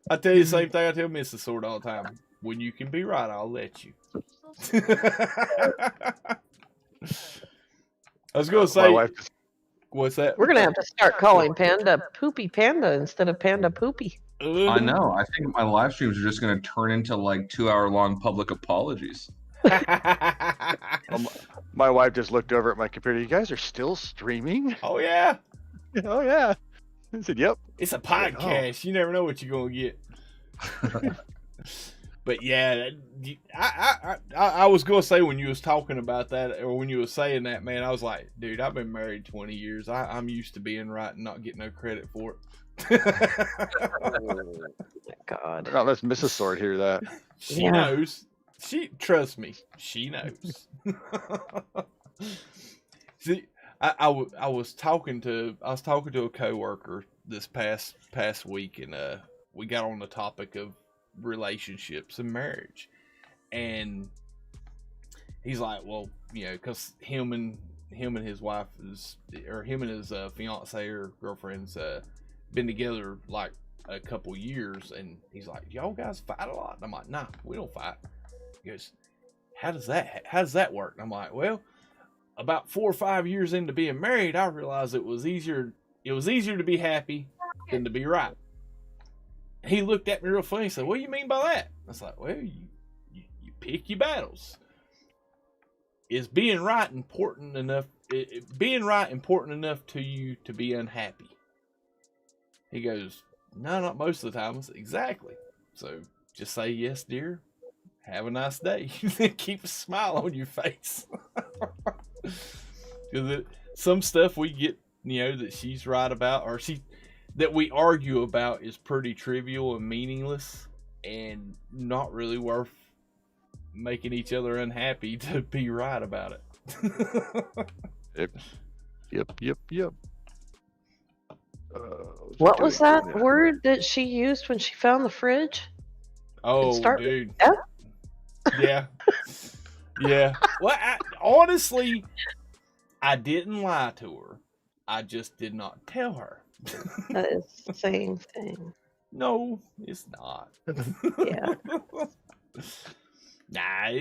S1: I tell you the same thing I tell Mrs. Sword all the time. When you can be right, I'll let you. I was going to say, what's that?
S11: We're going to have to start calling Panda Poopy Panda instead of Panda Poopy.
S9: I know. I think my live streams are just going to turn into like 2-hour-long public apologies.
S5: My wife just looked over at my computer. You guys are still streaming?
S1: Oh, yeah.
S5: Oh, yeah. I said, yep.
S1: It's a podcast. You never know what you're going to get. But yeah, I was going to say when you was talking about that, or when you were saying that, man, I was like, dude, I've been married 20 years. I'm used to being right and not getting no credit for it.
S11: Oh, my God.
S5: Not let's Mrs. Sword hear that.
S1: She knows. Trust me, she knows. See, I was talking to a coworker this past week, and we got on the topic of relationships and marriage, and he's like, well, you know, because him and his wife him and his fiance or girlfriend's been together like a couple years, and he's like, y'all guys fight a lot? And I'm like, nah, we don't fight. He goes, how does that work? And I'm like, well, about 4 or 5 years into being married, I realized it was easier to be happy than to be right. He looked at me real funny and said, what do you mean by that? I was like, well, you pick your battles. Is being right important enough to you to be unhappy? He goes, no, not most of the time. I said, exactly. So just say, yes, dear. Have a nice day. Keep a smile on your face. Because some stuff we get, you know, that she's right about, or that we argue about, is pretty trivial and meaningless and not really worth making each other unhappy to be right about
S5: it. Yep.
S11: What was that word that she used when she found the fridge?
S1: Oh, dude. Yeah. Well, honestly, I didn't lie to her. I just did not tell her.
S11: That is the same thing.
S1: No, it's not.
S11: Yeah.
S1: Nah,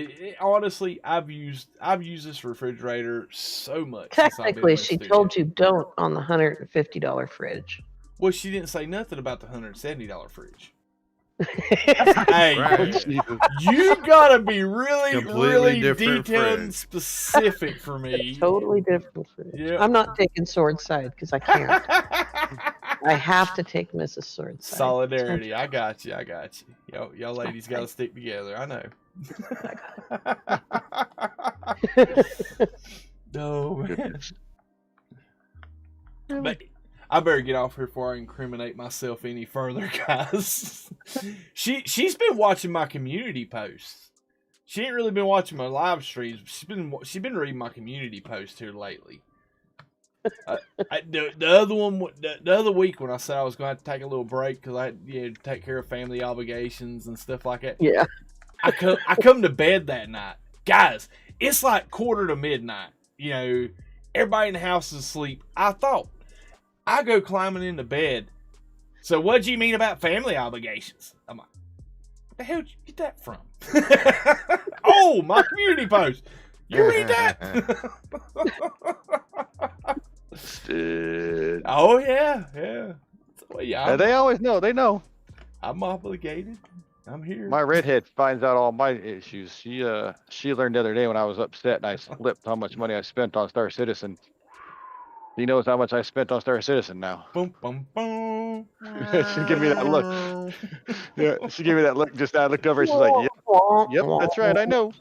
S1: honestly, I've used this refrigerator so much.
S11: Technically, she told you don't on the $150 fridge.
S1: Well, she didn't say nothing about the $170 fridge. Hey,
S8: Right.
S1: you gotta be really,
S8: Completely
S1: really
S8: different
S1: detailed and
S8: fridge.
S1: specific for me.
S11: Totally different fridge.
S1: Yeah.
S11: I'm not taking Sword's side because I can't. I have to take Mrs. Sword's side.
S1: Solidarity. I got you. Y'all ladies gotta stick together. I know. No, man. But I better get off here before I incriminate myself any further, guys. She's been watching my community posts. She ain't really been watching my live streams. She's been reading my community posts here lately. The other week when I said I was going to take a little break because I had to take care of family obligations and stuff like that.
S11: Yeah.
S1: I come to bed that night, guys. It's like 1:45. You know, everybody in the house is asleep. I go climbing into bed. So what do you mean about family obligations? I'm like, what the hell did you get that from? Oh, my community post. You read that? Oh yeah. Well, yeah.
S5: They always know. They know.
S1: I'm obligated. I'm here.
S5: My redhead finds out all my issues. She learned the other day when I was upset and I slipped how much money I spent on Star Citizen. He knows how much I spent on Star Citizen now.
S1: Boom, boom, boom.
S5: She gave me that look. Yeah, she gave me that look. Just I looked over and she's like, yep, that's right, I know.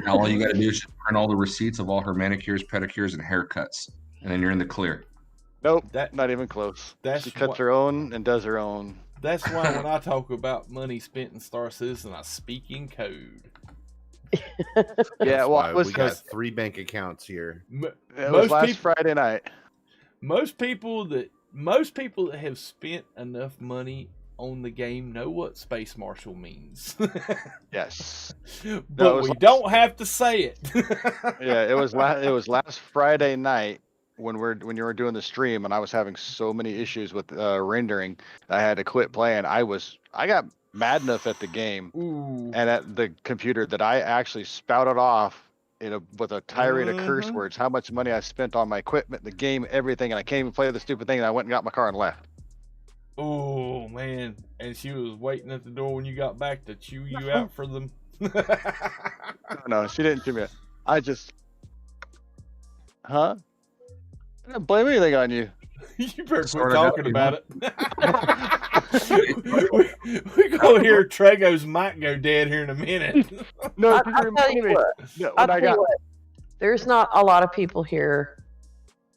S9: Now all you got to do is just print all the receipts of all her manicures, pedicures, and haircuts, and then you're in the clear.
S5: Nope, not even close. She cuts her own and does her own.
S1: That's why when I talk about money spent in Star Citizen, I speak in code.
S5: Yeah, well,
S8: we got 3 bank accounts here.
S5: It was last Friday night.
S1: Most people that have spent enough money on the game know what Space Marshal means.
S5: Yes,
S1: but we don't have to say it.
S5: Yeah, it was last Friday night when you were doing the stream and I was having so many issues with rendering, I had to quit playing. I got mad enough at the game and at the computer that I actually spouted off with a tirade of curse words how much money I spent on my equipment, the game, everything, and I can't even play the stupid thing. And I went and got my car and left.
S1: Oh man! And she was waiting at the door when you got back to chew you out for them.
S5: No, she didn't chew me out. I just, I didn't blame anything on you.
S1: You better quit talking about it. We're going to hear Trago's mic go dead here in a minute.
S5: No,
S11: I'll tell you what. There's not a lot of people here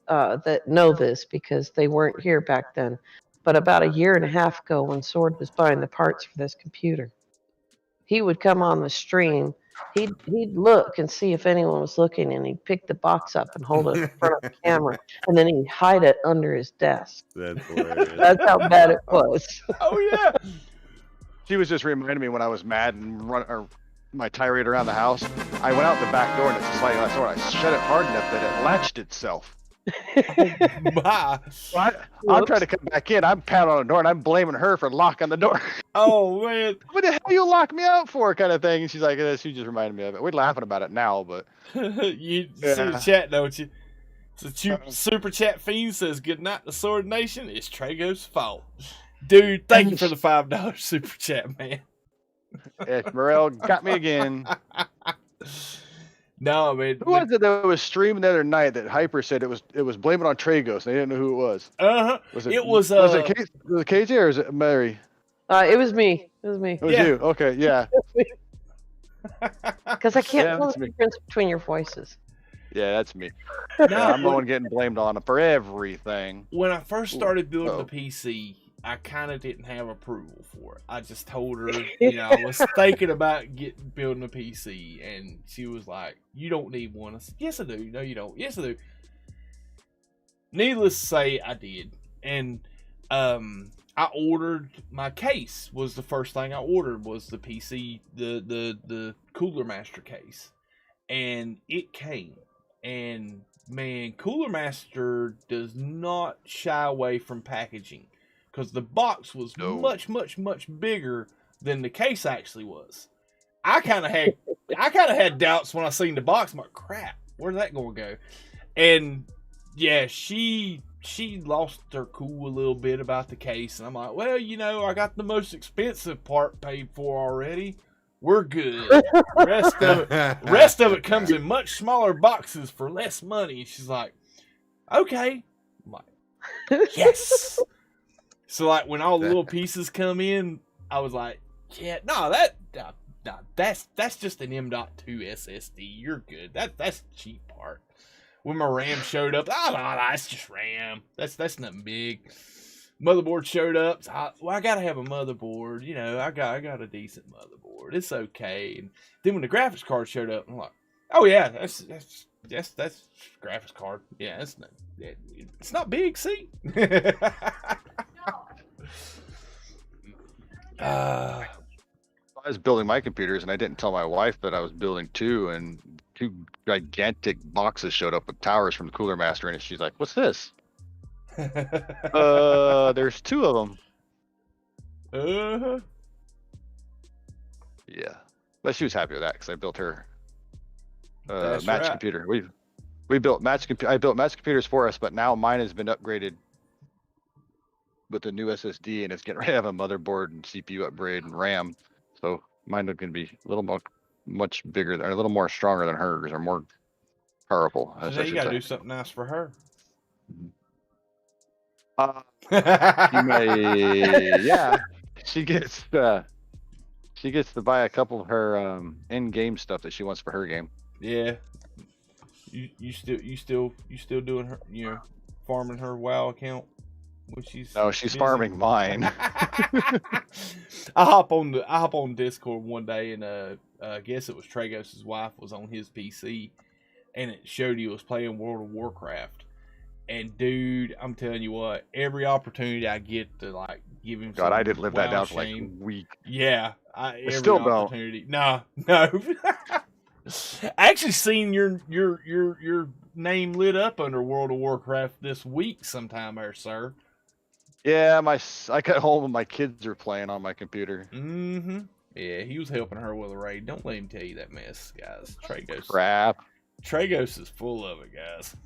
S11: that know this because they weren't here back then. But about a year and a half ago, when Sword was buying the parts for this computer, he would come on the stream. He'd look and see if anyone was looking, and he'd pick the box up and hold it in front of the camera, and then he'd hide it under his desk.
S8: That's hilarious.
S11: That's how bad it was.
S1: Oh yeah.
S5: She was just reminding me when I was mad and my tirade around the house. I went out the back door and it's a sliding glass door. I shut it hard enough that it latched itself.
S1: Bye.
S5: I'm trying to come back in. I'm pounding on the door and I'm blaming her for locking the door.
S1: Oh man,
S5: what the hell you lock me out for? Kind of thing. And she's like, she just reminded me of it. We're laughing about it now, but
S1: you see the chat, don't you? So Super Chat Fiend says, "Good night to Sword Nation. It's Trago's fault." Dude, thank you for the $5 Super Chat, man.
S5: Morel got me again.
S1: No, man.
S5: Who was it that was streaming the other night that Hyper said it was blaming on Tragos? They didn't know who it was. Was it KJ or was it Mary?
S11: It was me. It was me.
S5: It was you. Okay, yeah.
S11: Because I can't tell the difference between your voices.
S5: Yeah, that's me. I'm the one getting blamed on for everything.
S1: When I first started building the PC, I kind of didn't have approval for it. I just told her, I was thinking about building a PC, and she was like, "You don't need one." I said, "Yes, I do." "No, you don't." "Yes, I do." Needless to say, I did, and I ordered my case. Was the first thing I ordered was the PC, the Cooler Master case, and it came. And man, Cooler Master does not shy away from packaging. Because the box was much, much, much bigger than the case actually was. I kind of had doubts when I seen the box. I'm like, crap, where's that going to go? And yeah, she lost her cool a little bit about the case. And I'm like, well, I got the most expensive part paid for already. We're good. Rest of it comes in much smaller boxes for less money. And she's like, okay. I'm like, yes. So like when all the little pieces come in, I was like, yeah, no, that's just an M.2 SSD. You're good. That's the cheap part. When my RAM showed up, no, that's just RAM. That's nothing big. Motherboard showed up. So I gotta have a motherboard. I got a decent motherboard. It's okay. And then when the graphics card showed up, I'm like, oh yeah, that's graphics card. Yeah, it's not big. See.
S5: I was building my computers and I didn't tell my wife that I was building two, and two gigantic boxes showed up with towers from the Cooler Master in it. She's like, "What's this?" There's two of them. Yeah, but she was happy with that because I built her match computer. We built I built match computers for us, but now mine has been upgraded with the new SSD, and it's getting ready to have a motherboard and CPU upgrade and RAM. So mine is going to be a little much bigger, or a little more stronger than hers, or more powerful.
S1: So you got to do something nice for her.
S5: Yeah, she gets to buy a couple of her in-game stuff that she wants for her game.
S1: Yeah, you still doing her, farming her WoW account. She's
S5: busy. Farming mine.
S1: I hop on Discord one day, and I guess it was Tragos' wife was on his PC, and it showed he was playing World of Warcraft. And dude, I'm telling you what, every opportunity I get to like give him.
S5: God, I didn't live that down for like a week.
S1: Yeah, every
S5: still
S1: opportunity. No. I actually seen your name lit up under World of Warcraft this week sometime, there, sir.
S5: Yeah, I got home and my kids are playing on my computer.
S1: Mm-hmm. Yeah, he was helping her with a raid. Don't let him tell you that mess, guys.
S5: Crap.
S1: Tragos is full of it, guys.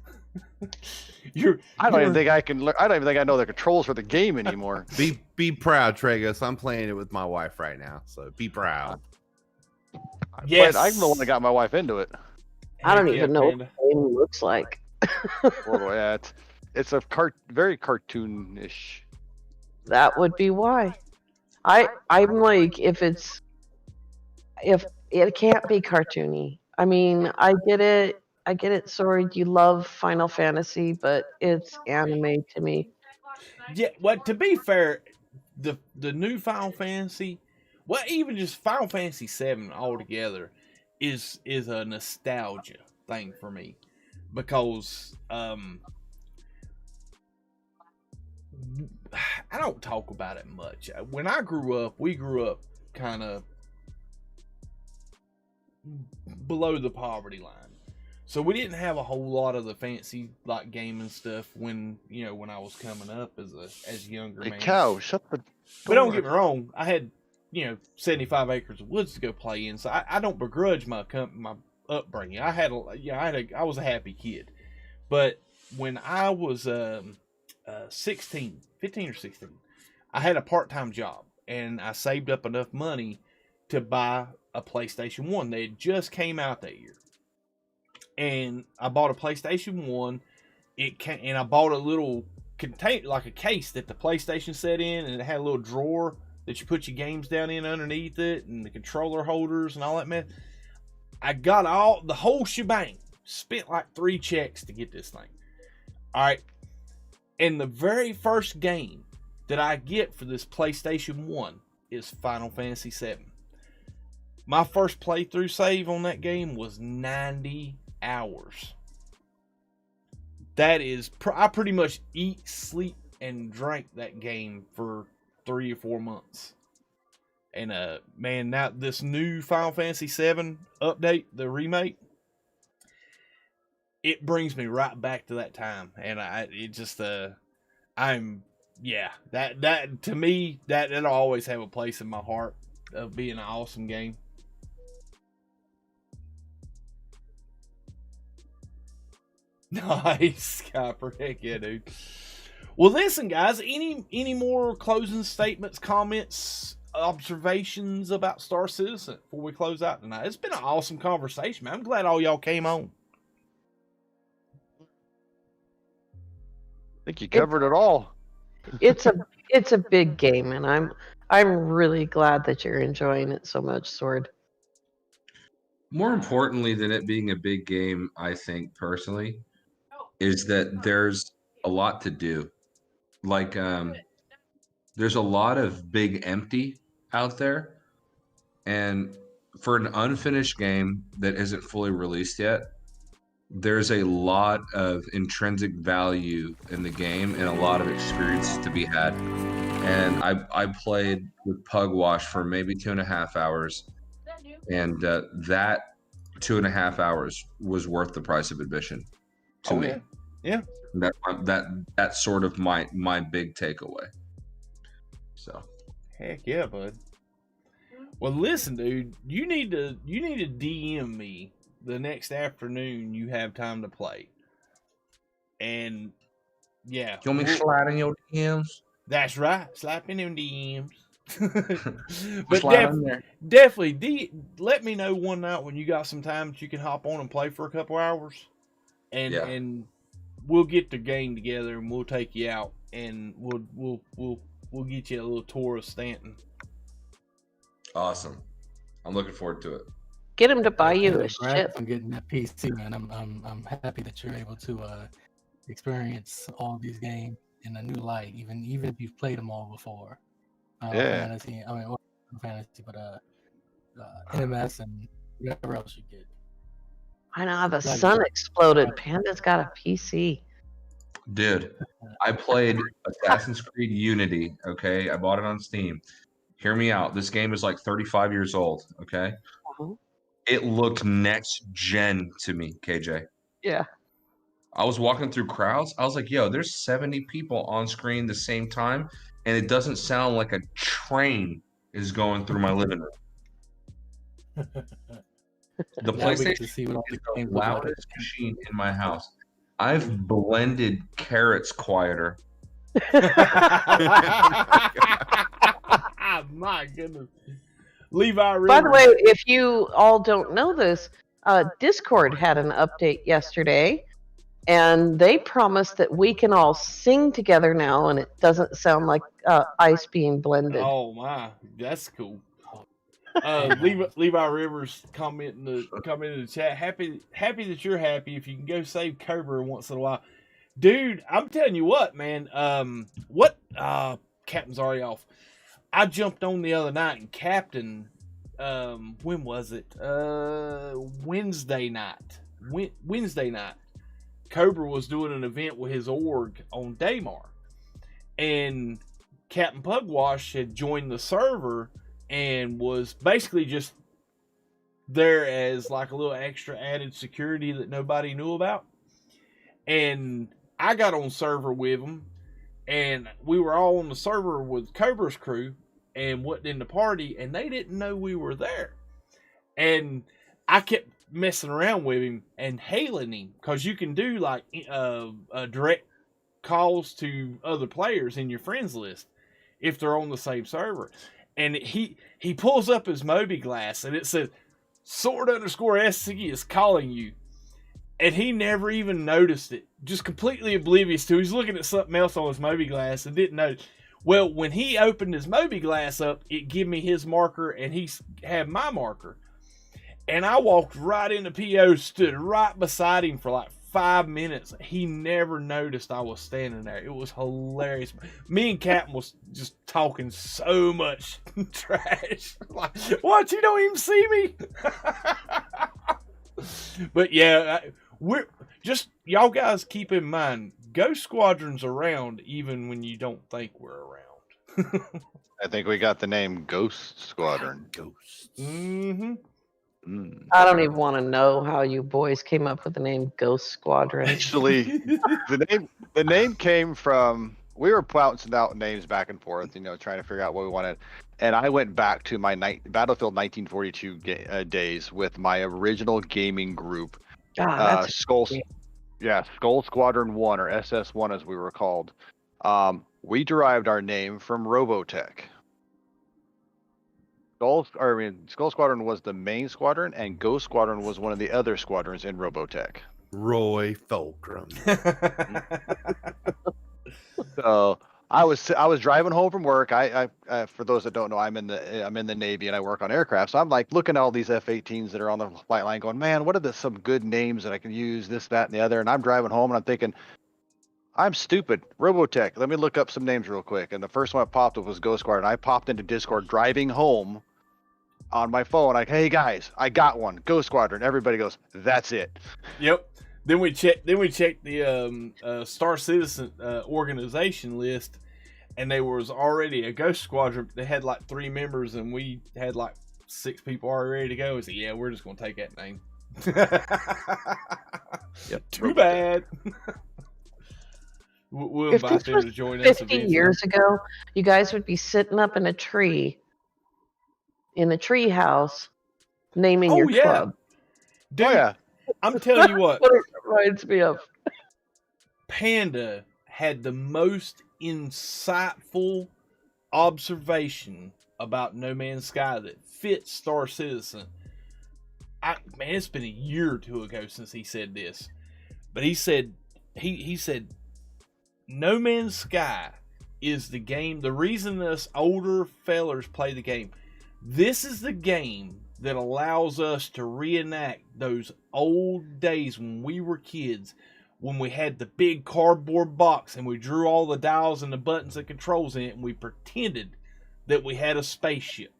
S5: I don't even think I can. I don't even think I know the controls for the game anymore.
S8: Be proud, Tragos. I'm playing it with my wife right now, so be proud.
S5: Yes, I'm the one that got my wife into it.
S11: I don't even know what the game looks like.
S5: Yeah, it's a very cartoonish.
S11: That would be why. I'm like, if it can't be cartoony. I mean, I get it, Sword. You love Final Fantasy, but it's anime to me.
S1: Yeah, well, to be fair, the new Final Fantasy, well, even just Final Fantasy VII altogether, is a nostalgia thing for me, because I don't talk about it much. When I grew up, we grew up kind of below the poverty line. So we didn't have a whole lot of the fancy like gaming stuff when I was coming up as a younger man.
S5: Cow, shut the door.
S1: But don't get me wrong, I had 75 acres of woods to go play in, so I don't begrudge my upbringing. I was a happy kid. But when I was 15 or 16, I had a part-time job, and I saved up enough money to buy a PlayStation 1. They had just came out that year. And I bought a PlayStation 1. And I bought a little container, like a case that the PlayStation set in, and it had a little drawer that you put your games down in underneath it, and the controller holders and all that mess. I got the whole shebang. Spent like 3 checks to get this thing. All right. And the very first game that I get for this PlayStation 1 is Final Fantasy VII. My first playthrough save on that game was 90 hours. That is, I pretty much eat, sleep, and drank that game for 3 or 4 months. And man, now this new Final Fantasy VII update, the remake, it brings me right back to that time. And that to me, that'll always have a place in my heart of being an awesome game. Nice, Copper. Heck yeah, dude. Well, listen, guys. Any more closing statements, comments, observations about Star Citizen before we close out tonight? It's been an awesome conversation, man. I'm glad all y'all came on.
S5: I think you covered it all.
S11: It's a big game, and I'm really glad that you're enjoying it so much, Sword.
S9: More importantly than it being a big game, I think personally, is that there's a lot to do. Like, there's a lot of big empty out there. And for an unfinished game that isn't fully released yet, there's a lot of intrinsic value in the game and a lot of experiences to be had. And I played with Pugwash for maybe 2.5 hours. And that 2.5 hours was worth the price of admission to me.
S1: Yeah.
S9: That's sort of my big takeaway. So,
S1: heck yeah, bud. Well, listen, dude, you need to DM me the next afternoon you have time to play. And yeah,
S9: you want me to slide in your DMs?
S1: That's right, slap in them DMs. But definitely let me know one night when you got some time that you can hop on and play for a couple hours, and we'll get the game together and we'll take you out and we'll get you a little tour of Stanton.
S9: Awesome, I'm looking forward to it.
S11: Get him to buy you a ship.
S10: I'm getting that PC, man. I'm happy that you're able to experience all these games in a new light, even if you've played them all before. Fantasy, but NMS and whatever else you get.
S11: I know the sun exploded. Panda's got a PC.
S9: Dude, I played Assassin's Creed Unity. Okay, I bought it on Steam. Hear me out. This game is like 35 years old. Okay, it looked next gen to me, KJ.
S11: Yeah.
S9: I was walking through crowds. I was like, yo, there's 70 people on screen the same time, and it doesn't sound like a train is going through my living room. The
S10: Now we get
S9: PlayStation
S10: to see what all
S9: is
S10: the
S9: the
S10: games look like.
S9: loudest machine in my house. I've blended carrots quieter.
S1: My goodness. Levi Rivers.
S11: By the way, if you all don't know this, Discord had an update yesterday, and they promised that we can all sing together now, and it doesn't sound like ice being blended.
S1: Oh my, that's cool. Levi Rivers commenting in the chat. Happy that you're happy. If you can go save Cobra once in a while, dude. I'm telling you what, man. Captain's already off. I jumped on the other night and Captain. When was it? Wednesday night. Wednesday night. Cobra was doing an event with his org on Daymar, and Captain Pugwash had joined the server and was basically just there as like a little extra added security that nobody knew about. And I got on server with him, and we were all on the server with Cobra's crew and wasn't in the party, and they didn't know we were there. And I kept messing around with him and hailing him, because you can do like direct calls to other players in your friends list if they're on the same server. And he pulls up his Moby glass and it says _SC is calling you. And he never even noticed it. Just completely oblivious to it. He's looking at something else on his Moby glass and didn't know. Well, when he opened his Moby glass up, it gave me his marker and he had my marker. And I walked right into PO, stood right beside him for like 5 minutes. He never noticed I was standing there. It was hilarious. Me and Captain was just talking so much trash. Like, what? You don't even see me? But yeah, we're just, y'all guys keep in mind, Ghost Squadron's around even when you don't think we're around.
S5: I think we got the name Ghost Squadron.
S8: Ghosts.
S1: Mm-hmm.
S11: I don't even want to know how you boys came up with the name Ghost Squadron.
S5: Actually, the name came from, we were bouncing out names back and forth, trying to figure out what we wanted. And I went back to my Battlefield 1942 days with my original gaming group, Skull Squadron 1, or SS1 as we were called. We derived our name from Robotech. Skull Squadron was the main squadron, and Ghost Squadron was one of the other squadrons in Robotech.
S8: Roy Fulcrum.
S5: So I was driving home from work. I for those that don't know, I'm in the Navy and I work on aircraft. So I'm like looking at all these F-18s that are on the flight line, going, man, what are some good names that I can use? This, that, and the other. And I'm driving home and I'm thinking, I'm stupid. Robotech. Let me look up some names real quick. And the first one that popped up was Ghost Squadron. I popped into Discord driving home on my phone. Like, hey guys, I got one. Ghost Squadron. Everybody goes, that's it.
S1: Yep. Then we checked the Star Citizen organization list, and there was already a Ghost Squadron. They had like 3 members, and we had like 6 people already ready to go. We said, yeah, we're just gonna take that name.
S5: Yep.
S1: Too bad. We'll
S11: If
S1: invite
S11: this
S1: them
S11: was
S1: to join us
S11: 50
S1: eventually.
S11: years ago, you guys would be sitting up in a tree, in a tree house, naming your club.
S1: Dude,
S5: Oh, yeah.
S1: I'm telling you what.
S11: What it reminds me of.
S1: Panda had the most insightful observation about No Man's Sky that fits Star Citizen. Man, it's been a year or 2 ago since he said this, but he said he said No Man's Sky is the game. The reason us older fellers play the game, this is the game that allows us to reenact those old days when we were kids, when we had the big cardboard box and we drew all the dials and the buttons and controls in it, and we pretended that we had a spaceship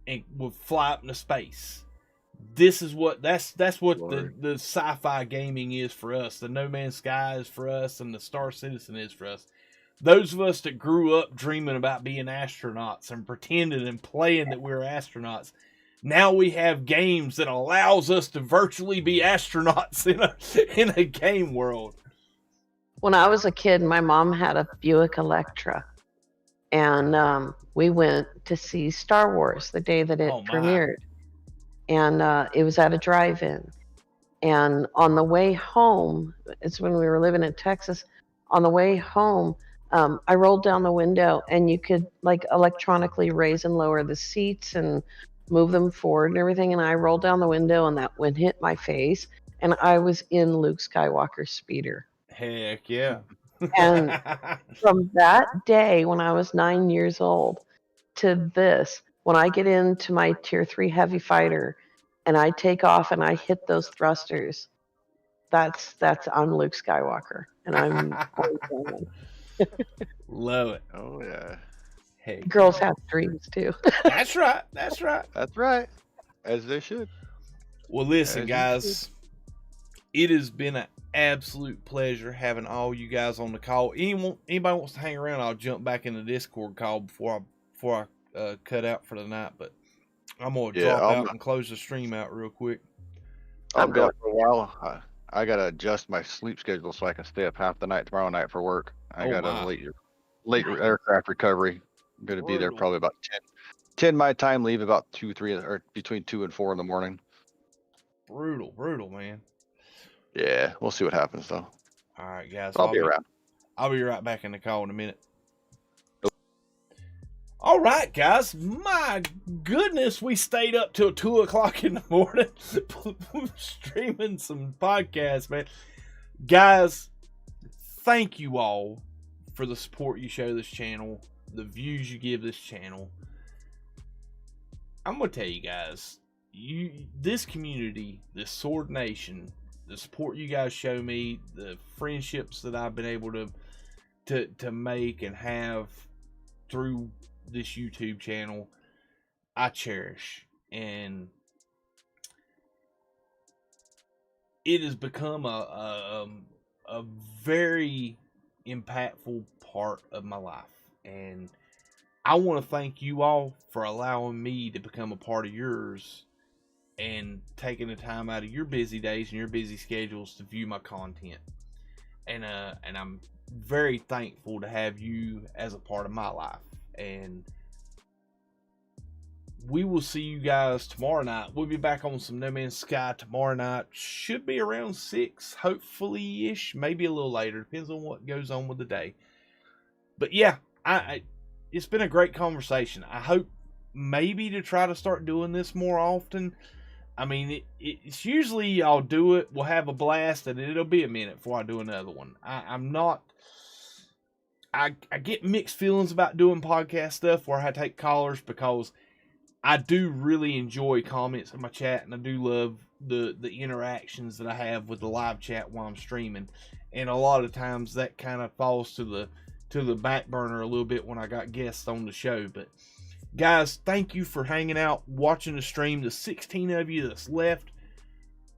S1: and would fly up into space. This is what that's what the sci-fi gaming is for us. The No Man's Sky is for us, and the Star Citizen is for us. Those of us that grew up dreaming about being astronauts and pretending and playing that we were astronauts, Now we have games that allows us to virtually be astronauts in a game world.
S11: When I was a kid, my mom had a Buick Electra, and we went to see Star Wars the day that it premiered, and it was at a drive-in. And on the way home, it's when we were living in Texas. On the way home, I rolled down the window, and you could like electronically raise and lower the seats and move them forward and everything. And I rolled down the window, and that wind hit my face, and I was in Luke Skywalker's speeder.
S1: Heck yeah.
S11: And from that day when I was 9 years old to this, when I get into my Tier 3 heavy fighter and I take off and I hit those thrusters, that's I'm Luke Skywalker, and I'm
S1: love it.
S5: Oh yeah.
S1: Hey,
S11: girls have dreams too.
S1: That's right. That's right.
S5: That's right. As they should.
S1: Well, listen, guys, it has been an absolute pleasure having all you guys on the call. Anybody wants to hang around, I'll jump back in the Discord call before I cut out for the night. But I'm gonna drop out and close the stream out real quick.
S5: I'll be up for a while. I gotta adjust my sleep schedule so I can stay up half the night tomorrow night for work. I got a late aircraft recovery. I'm gonna be there probably about 10 my time. Leave about 2, 3, or between 2 and 4 in the morning.
S1: Brutal, man.
S5: Yeah, we'll see what happens though.
S1: All right, guys.
S5: I'll be around.
S1: I'll be right back in the call in a minute. All right, guys. My goodness, we stayed up till 2 o'clock in the morning streaming some podcasts, man. Guys, thank you all for the support you show this channel, the views you give this channel. I'm gonna tell you guys, this community, this Sword Nation, the support you guys show me, the friendships that I've been able to make and have through this YouTube channel, I cherish, and it has become a very impactful part of my life, and I want to thank you all for allowing me to become a part of yours and taking the time out of your busy days and your busy schedules to view my content. And I'm very thankful to have you as a part of my life. And we will see you guys tomorrow night. We'll be back on some No Man's Sky tomorrow night. Should be around 6, hopefully-ish. Maybe a little later. Depends on what goes on with the day. But yeah, it's been a great conversation. I hope maybe to try to start doing this more often. I mean, it's usually I'll do it, we'll have a blast, and it'll be a minute before I do another one. I get mixed feelings about doing podcast stuff where I take callers, because I do really enjoy comments in my chat, and I do love the interactions that I have with the live chat while I'm streaming. And a lot of times that kind of falls to the back burner a little bit when I got guests on the show. But guys, thank you for hanging out, watching the stream. The 16 of you that's left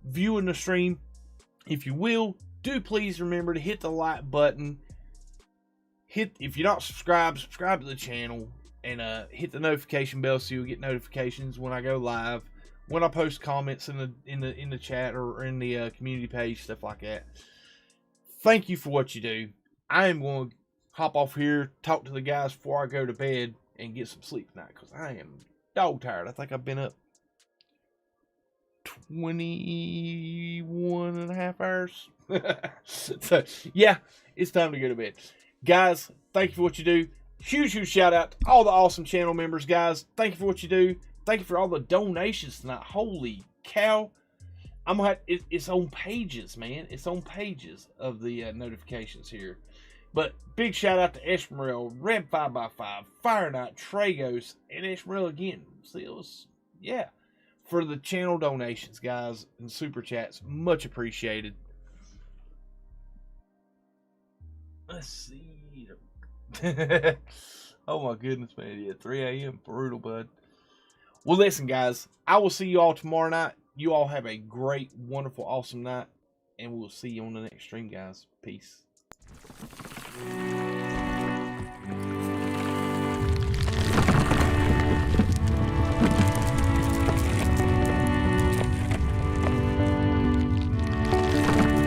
S1: viewing the stream, if you will, do please remember to hit the like button. If you're not subscribed, subscribe to the channel, and hit the notification bell so you'll get notifications when I go live, when I post comments in the chat or in the community page, stuff like that. Thank you for what you do. I am going to hop off here, talk to the guys before I go to bed, and get some sleep tonight, because I am dog tired. I think I've been up 21 and a half hours. So, yeah, it's time to go to bed. Guys, thank you for what you do. Huge shout out to all the awesome channel members, guys. Thank you for what you do. Thank you for all the donations tonight. Holy cow. I'm gonna have, it's on pages, man. It's on pages of the notifications here. But big shout out to Esmeril, Red 5x5, Fire Knight, Tragos, and Esmeril again. Seals, yeah, for the channel donations, guys, and super chats. Much appreciated. Let's see. Oh my goodness, man. Yeah, 3 a.m. Brutal, bud. Well, listen, guys. I will see you all tomorrow night. You all have a great, wonderful, awesome night. And we'll see you on the next stream, guys. Peace.